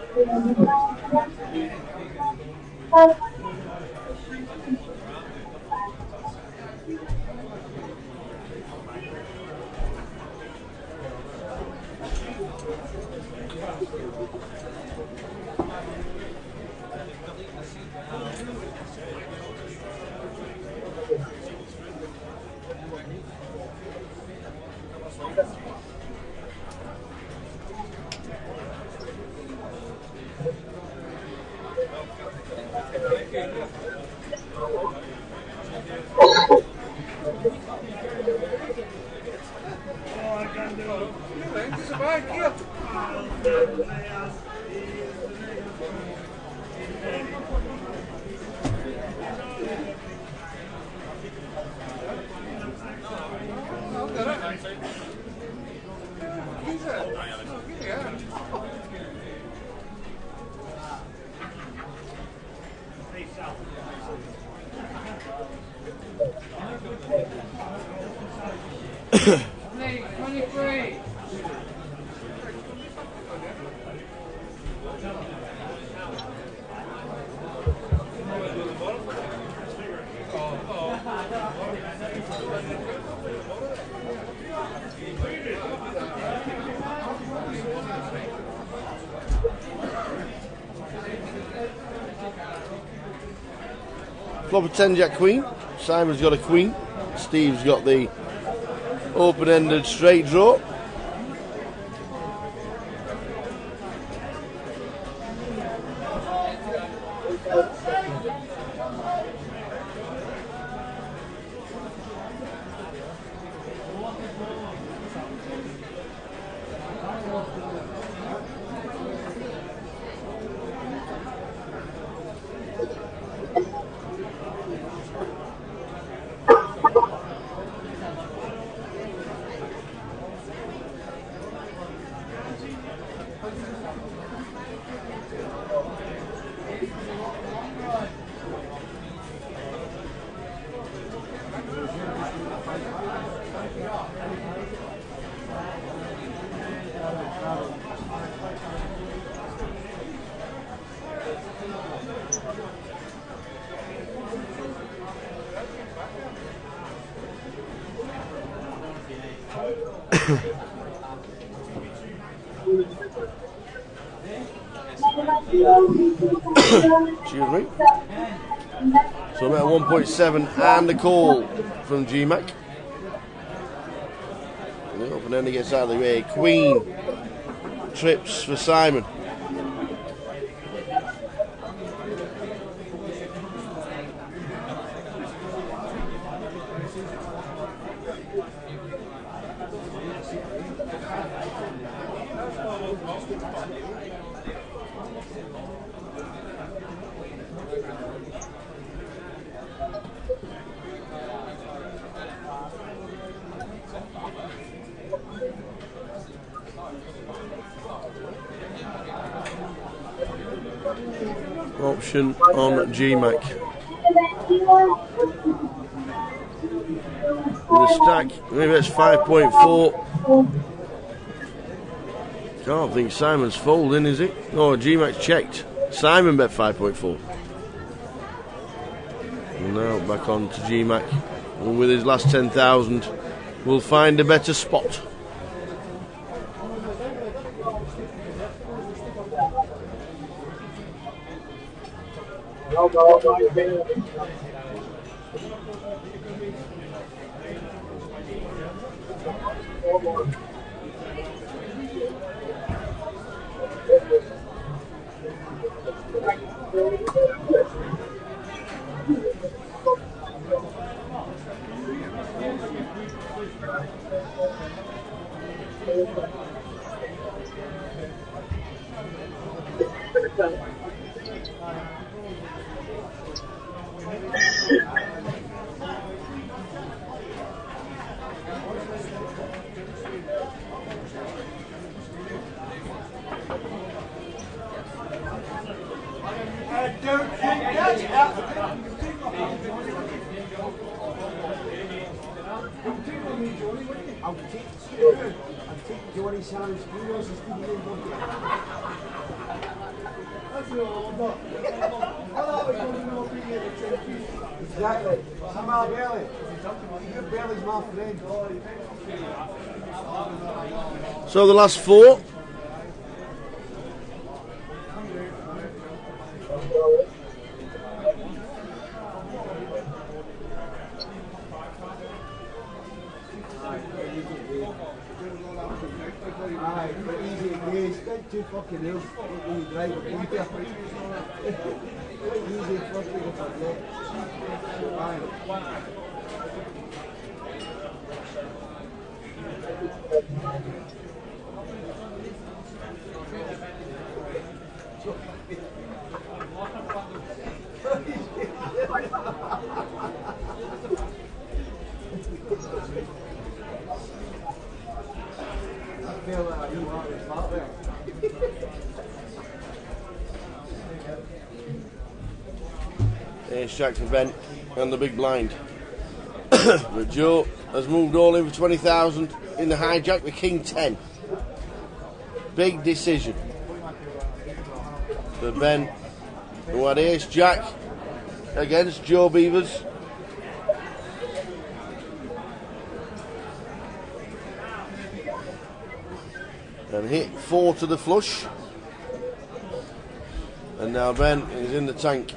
Flop of 10 Jack Queen. Simon's got a Queen. Steve's got the open-ended straight draw. Excuse me. So I'm at 1.7 and a call from GMAC. And the open end gets out of the way. Queen trips for Simon. Option on GMAC. The stack, maybe that's 5.4. Can't think Simon's folding, is it? No, GMAC's checked. Simon bet 5.4. And now back on to GMAC. And with his last 10,000, we'll find a better spot. Exactly. Samuel Bailey. Good Bailey's my friend. So the last four. Too fucking hills when you drive it in there. Easy fucking forget. I feel like you are the spot there. Ace Jack for Ben and the big blind. But Joe has moved all in for 20,000 in the hijack with King 10. Big decision for Ben, who had Ace Jack against Joe Beavers. And hit 4 to the flush. And now Ben is in the tank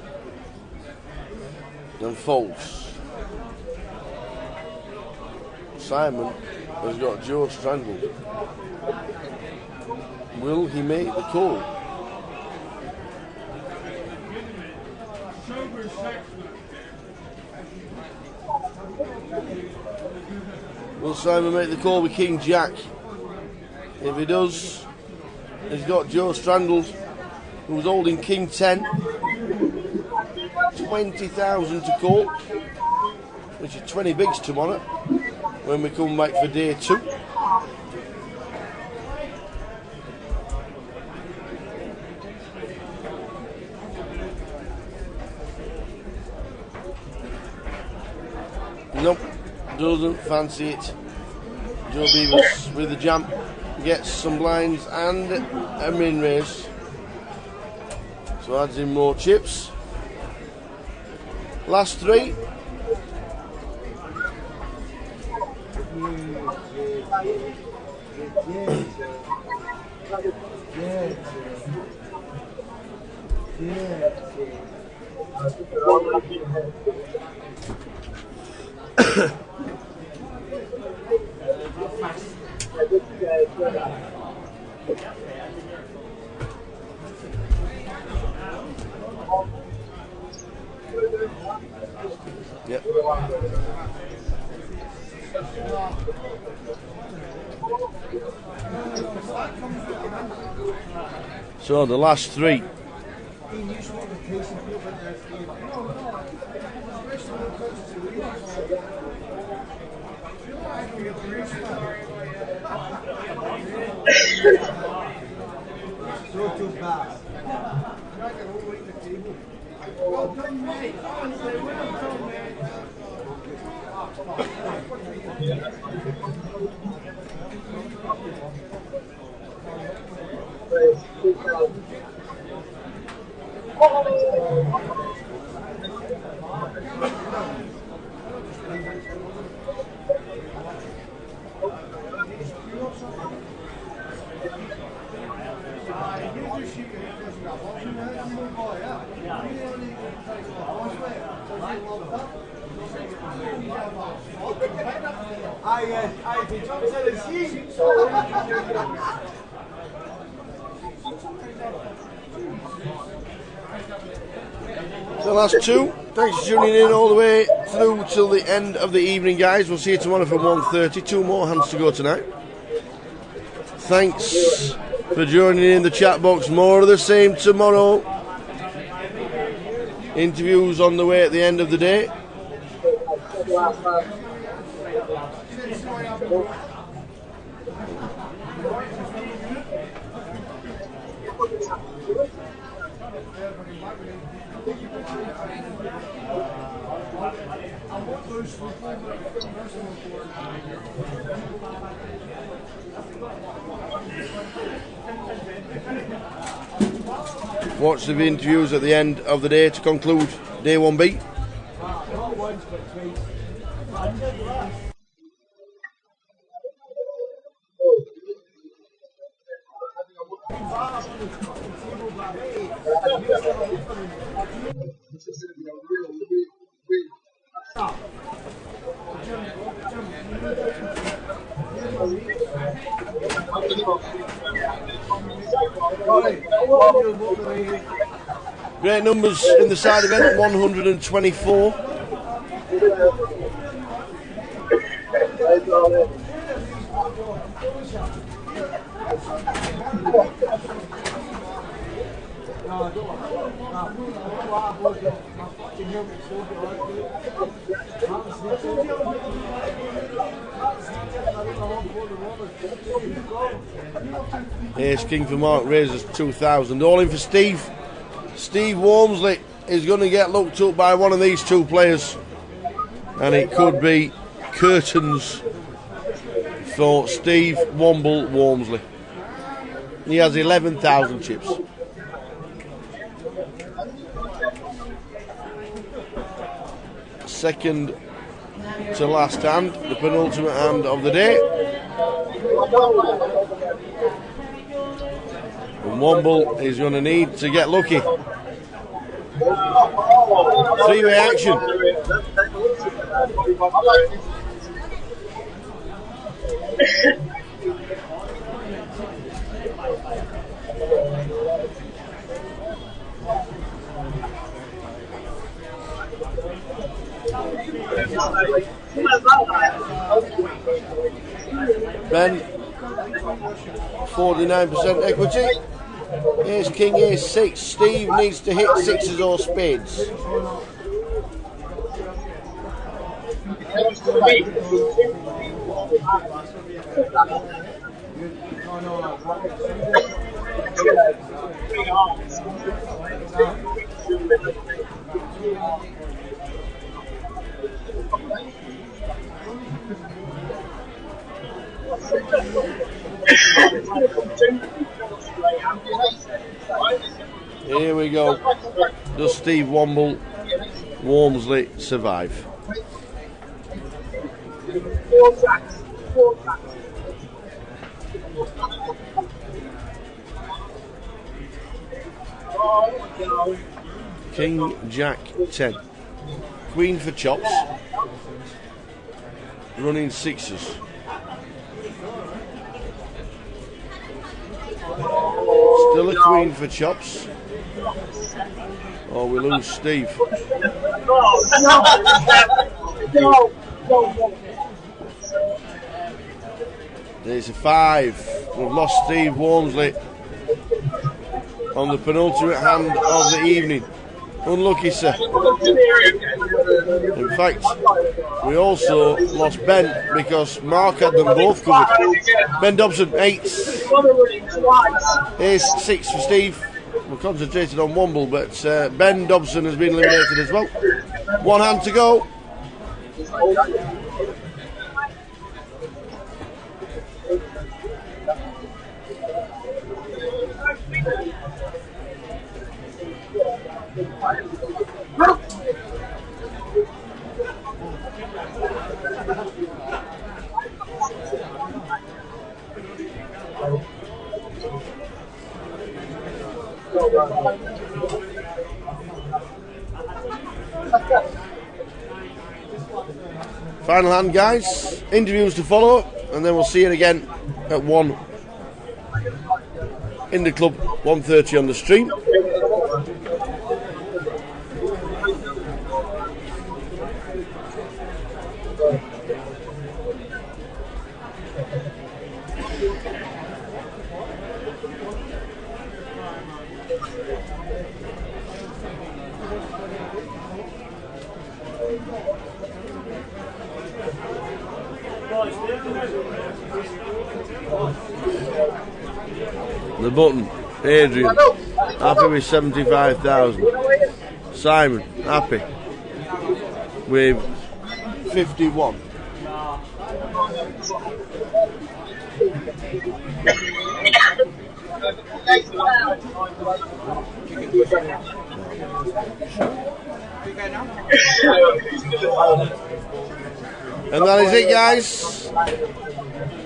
and folds. Simon has got Joe strangled. Will he make the call? Will Simon make the call with King Jack? If he does, he's got Joe Strandles, who's holding King 10. 20,000 to call, which is 20 bigs tomorrow when we come back for day 2. Nope, doesn't fancy it. Joe Beavers with the jump, gets some blinds and a min raise, so adds in more chips. Last 3. Yep. So the last 3. The last 2. Thanks for tuning in all the way through till the end of the evening, guys. We'll see you tomorrow from 1:30. 2 more hands to go tonight. Thanks for joining in the chat box. More of the same tomorrow. Interviews on the way at the end of the day. Watch the interviews at the end of the day to conclude day 1B. Great numbers in the side event, 124. Ace King for Mark raises 2,000. All in for Steve. Steve Walmsley is going to get looked up by one of these 2 players, and it could be curtains for Steve Womble Walmsley. He has 11,000 chips. Second to last hand, the penultimate hand of the day. And Womble is going to need to get lucky. 3-way action. Ben, 49% equity. Ace King, Ace 6. Steve needs to hit sixes or spades. Here we go. Does Steve Walmsley survive? King, Jack, 10. Queen for chops. Running sixes. Still a queen for chops. Or we lose Steve. There's a 5. We've lost Steve Walmsley on the penultimate hand of the evening. Unlucky, sir. In fact, we also lost Ben because Mark had them both covered. Ben Dobson, 8. Ace 6 for Steve. We're concentrated on Womble, but Ben Dobson has been eliminated as well. One hand to go. Final hand, guys. Interviews to follow, and then we'll see it again at 1 in the club, 1:30 on the stream. The button, Adrian, happy with 75,000. Simon, happy with 51. And that is it, guys.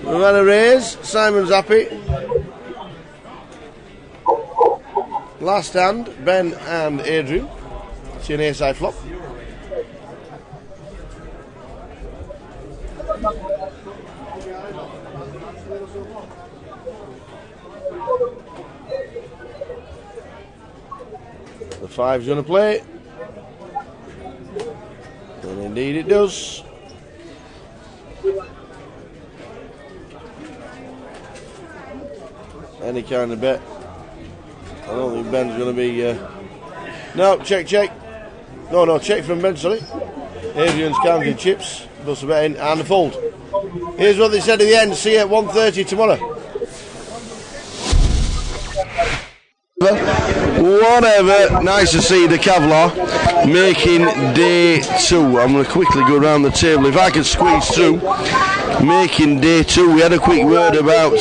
We've had a raise. Simon's happy. Last hand, Ben and Adrian. See an ace high flop. The 5's going to play. And indeed it does. Any kind of bet. I don't think Ben's going to be... No, check. No, check from Ben, sorry. Adrian's counting chips. Puts the bet in and a fold. Here's what they said at the end. See you at 1:30 tomorrow. Whatever. Nice to see the Kevlar making day 2. I'm going to quickly go around the table. If I can squeeze through. Making day 2. We had a quick word about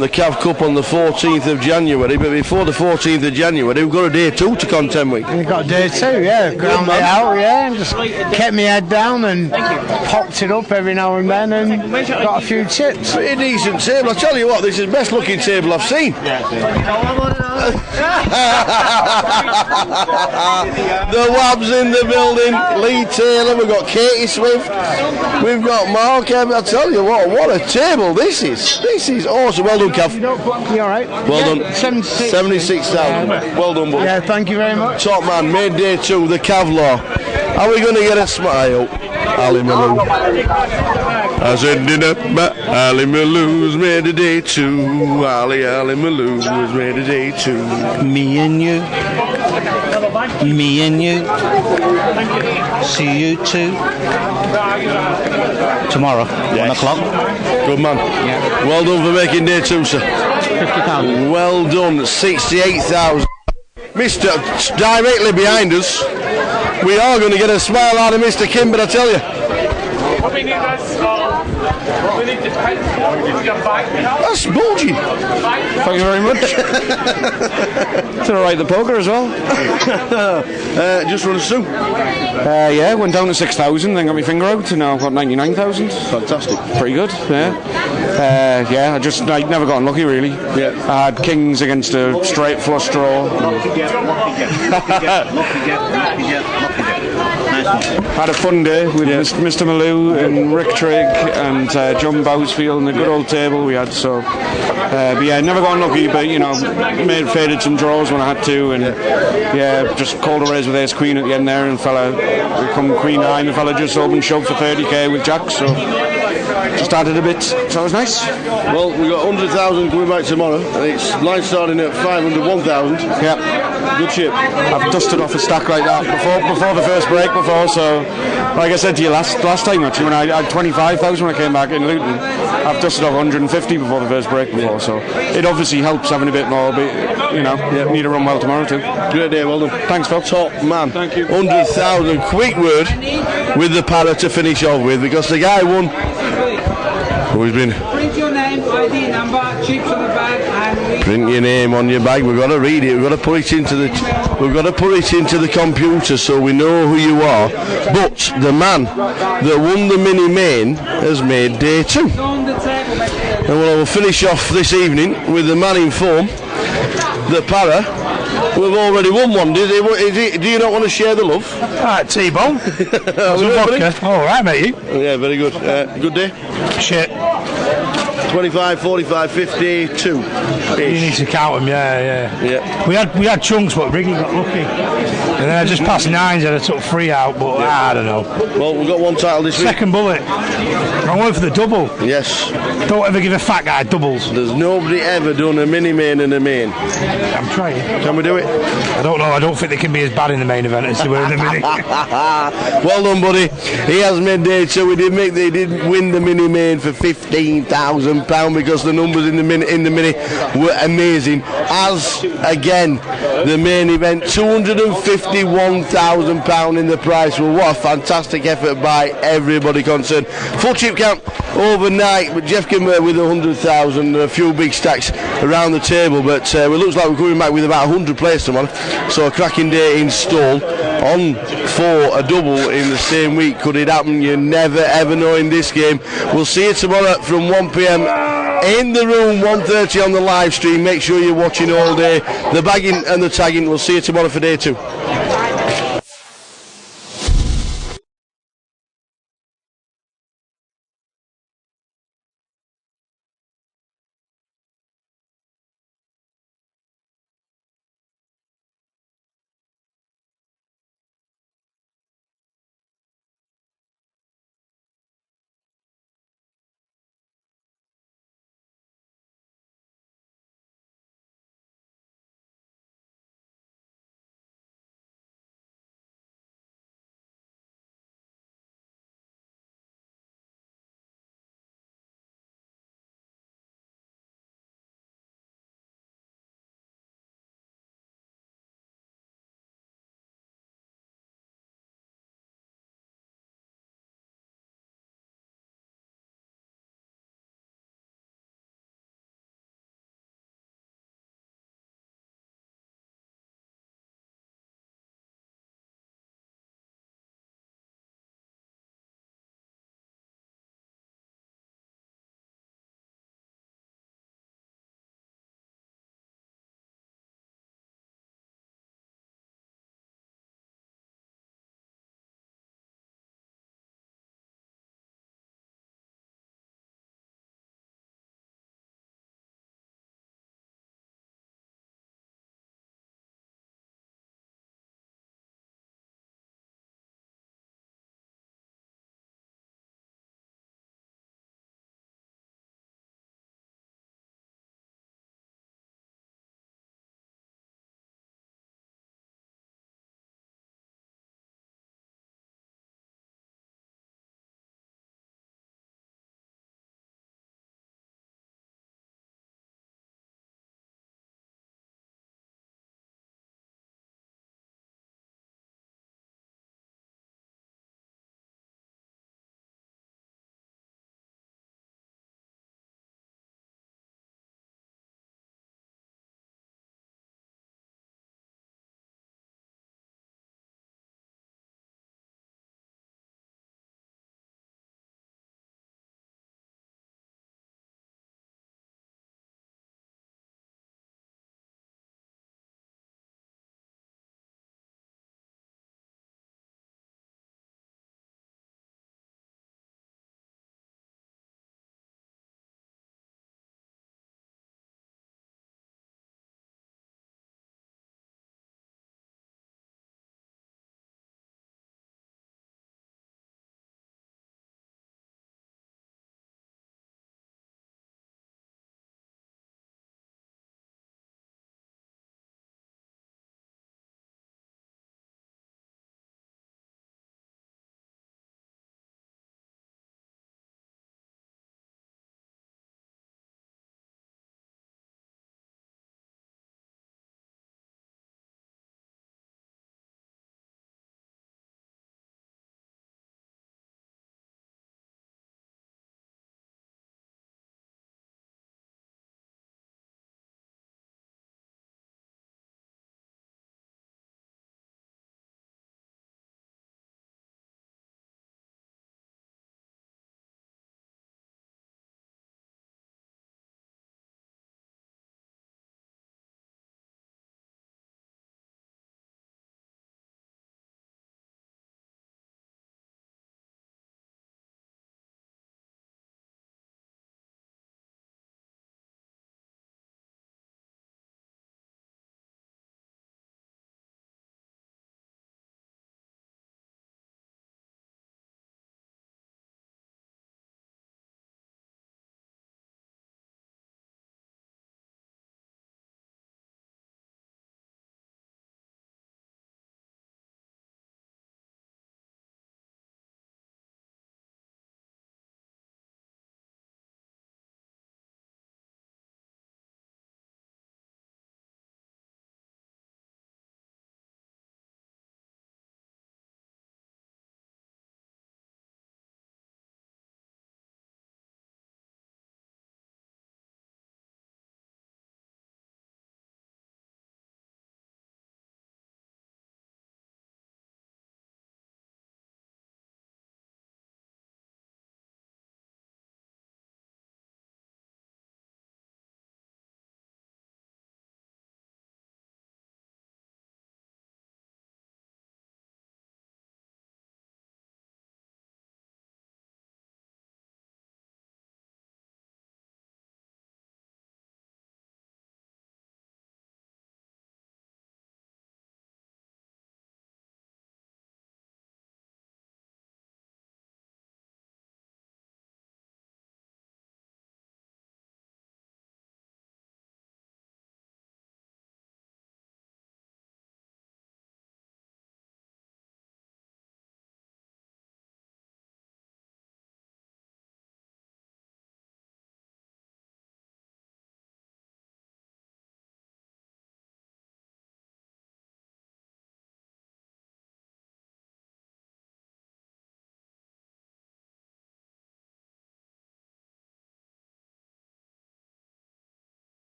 the Cav Cup on the 14th of January, but before the 14th of January we've got a day 2 to contend with. We've got day 2, yeah. Ground it out, yeah, and just kept my head down and popped it up every now and then and got a few chips. Pretty decent table. I tell you what, this is the best looking table I've seen. The Wabs in the building, Lee Taylor, we've got Katie Swift, we've got Mark. I tell you what a table this is. This is awesome. Well done, Cav. You alright? Well done. 76,000. Well done, buddy. Yeah, thank you very much. Top man, made day 2, the Kevlar. Are we going to get a smile? Ali Malou. I said, Ali Malou's made a day too. Ali Malou has made a day too. Me and you. Me and you. See you too. Tomorrow, yes. 1 o'clock. Good man. Yeah. Well done for making day two, sir. 50,000. Well done, 68,000. Mister, directly behind us, we are going to get a smile out of Mr. Kim, but I tell you. That's bulgy. Thank you very much. Did I write the poker as well? Just run us through. Yeah, went down to 6,000, then got my finger out, and now I've got 99,000. Fantastic. Pretty good, yeah. Yeah, I never got unlucky really. Yeah. I had kings against a straight flush draw. Had a fun day with Mr. Malou and Rick Trigg and John Bousfield and a good old table we had. So, but yeah, never got unlucky, but you know, faded some draws when I had to, and yeah, just called a raise with Ace Queen at the end there, and fella come Queen 9, the fella just opened shove for 30k with Jacks, so just added a bit, so it was nice. Well, we got 100,000 coming back tomorrow, and it's line starting at 500, 1,000. Yeah, good ship. I've dusted off a stack like that before the first break before, so like I said to you last time actually, when I had 25,000 when I came back in Luton, I've dusted off 150 before the first break before, so it obviously helps having a bit more, but you know, need to run well tomorrow too. Great day, well done. Thanks, Phil. Top man. Thank you. 100,000. Quick word with the para to finish off with, because the guy won. Who's been? Print your name, ID number, chips on the bag, and Print your name on your bag. We've got to read it. We've got to put it into the. We've got to put it into the computer so we know who you are. But the man that won the mini main has made day two. And we'll finish off this evening with the man in form, the para. We've already won one. Do you not want to share the love? Alright, T-Bone. Alright, mate. Yeah, very good. Good day? Shit. 25, 45, 52. You need to count them, yeah. We had chunks, but Riggy got lucky. And then I just passed nines and I took 3 out, but I don't know. Well, we've got one title this week. Second bullet. I'm going for the double. Yes. Don't ever give a fat guy doubles. There's nobody ever done a mini main and a main. I'm trying. Can we do it? I don't know. I don't think they can be as bad in the main event as they were in the mini. Well done, buddy. He has made day two. They did win the mini main for £15,000 because the numbers in the mini were amazing. As again, the main event, £251,000 in the prize. Well, what a fantastic effort by everybody concerned. Full chip count overnight, but Jeff came with 100,000, a few big stacks around the table, but it looks like we're coming back with about 100 players tomorrow, so a cracking day in stall. On for a double in the same week. Could it happen? You never ever know in this game. We'll see you tomorrow from 1 p.m. in the room, 1:30 on the live stream. Make sure you're watching all day. The bagging and the tagging. We'll see you tomorrow for day two.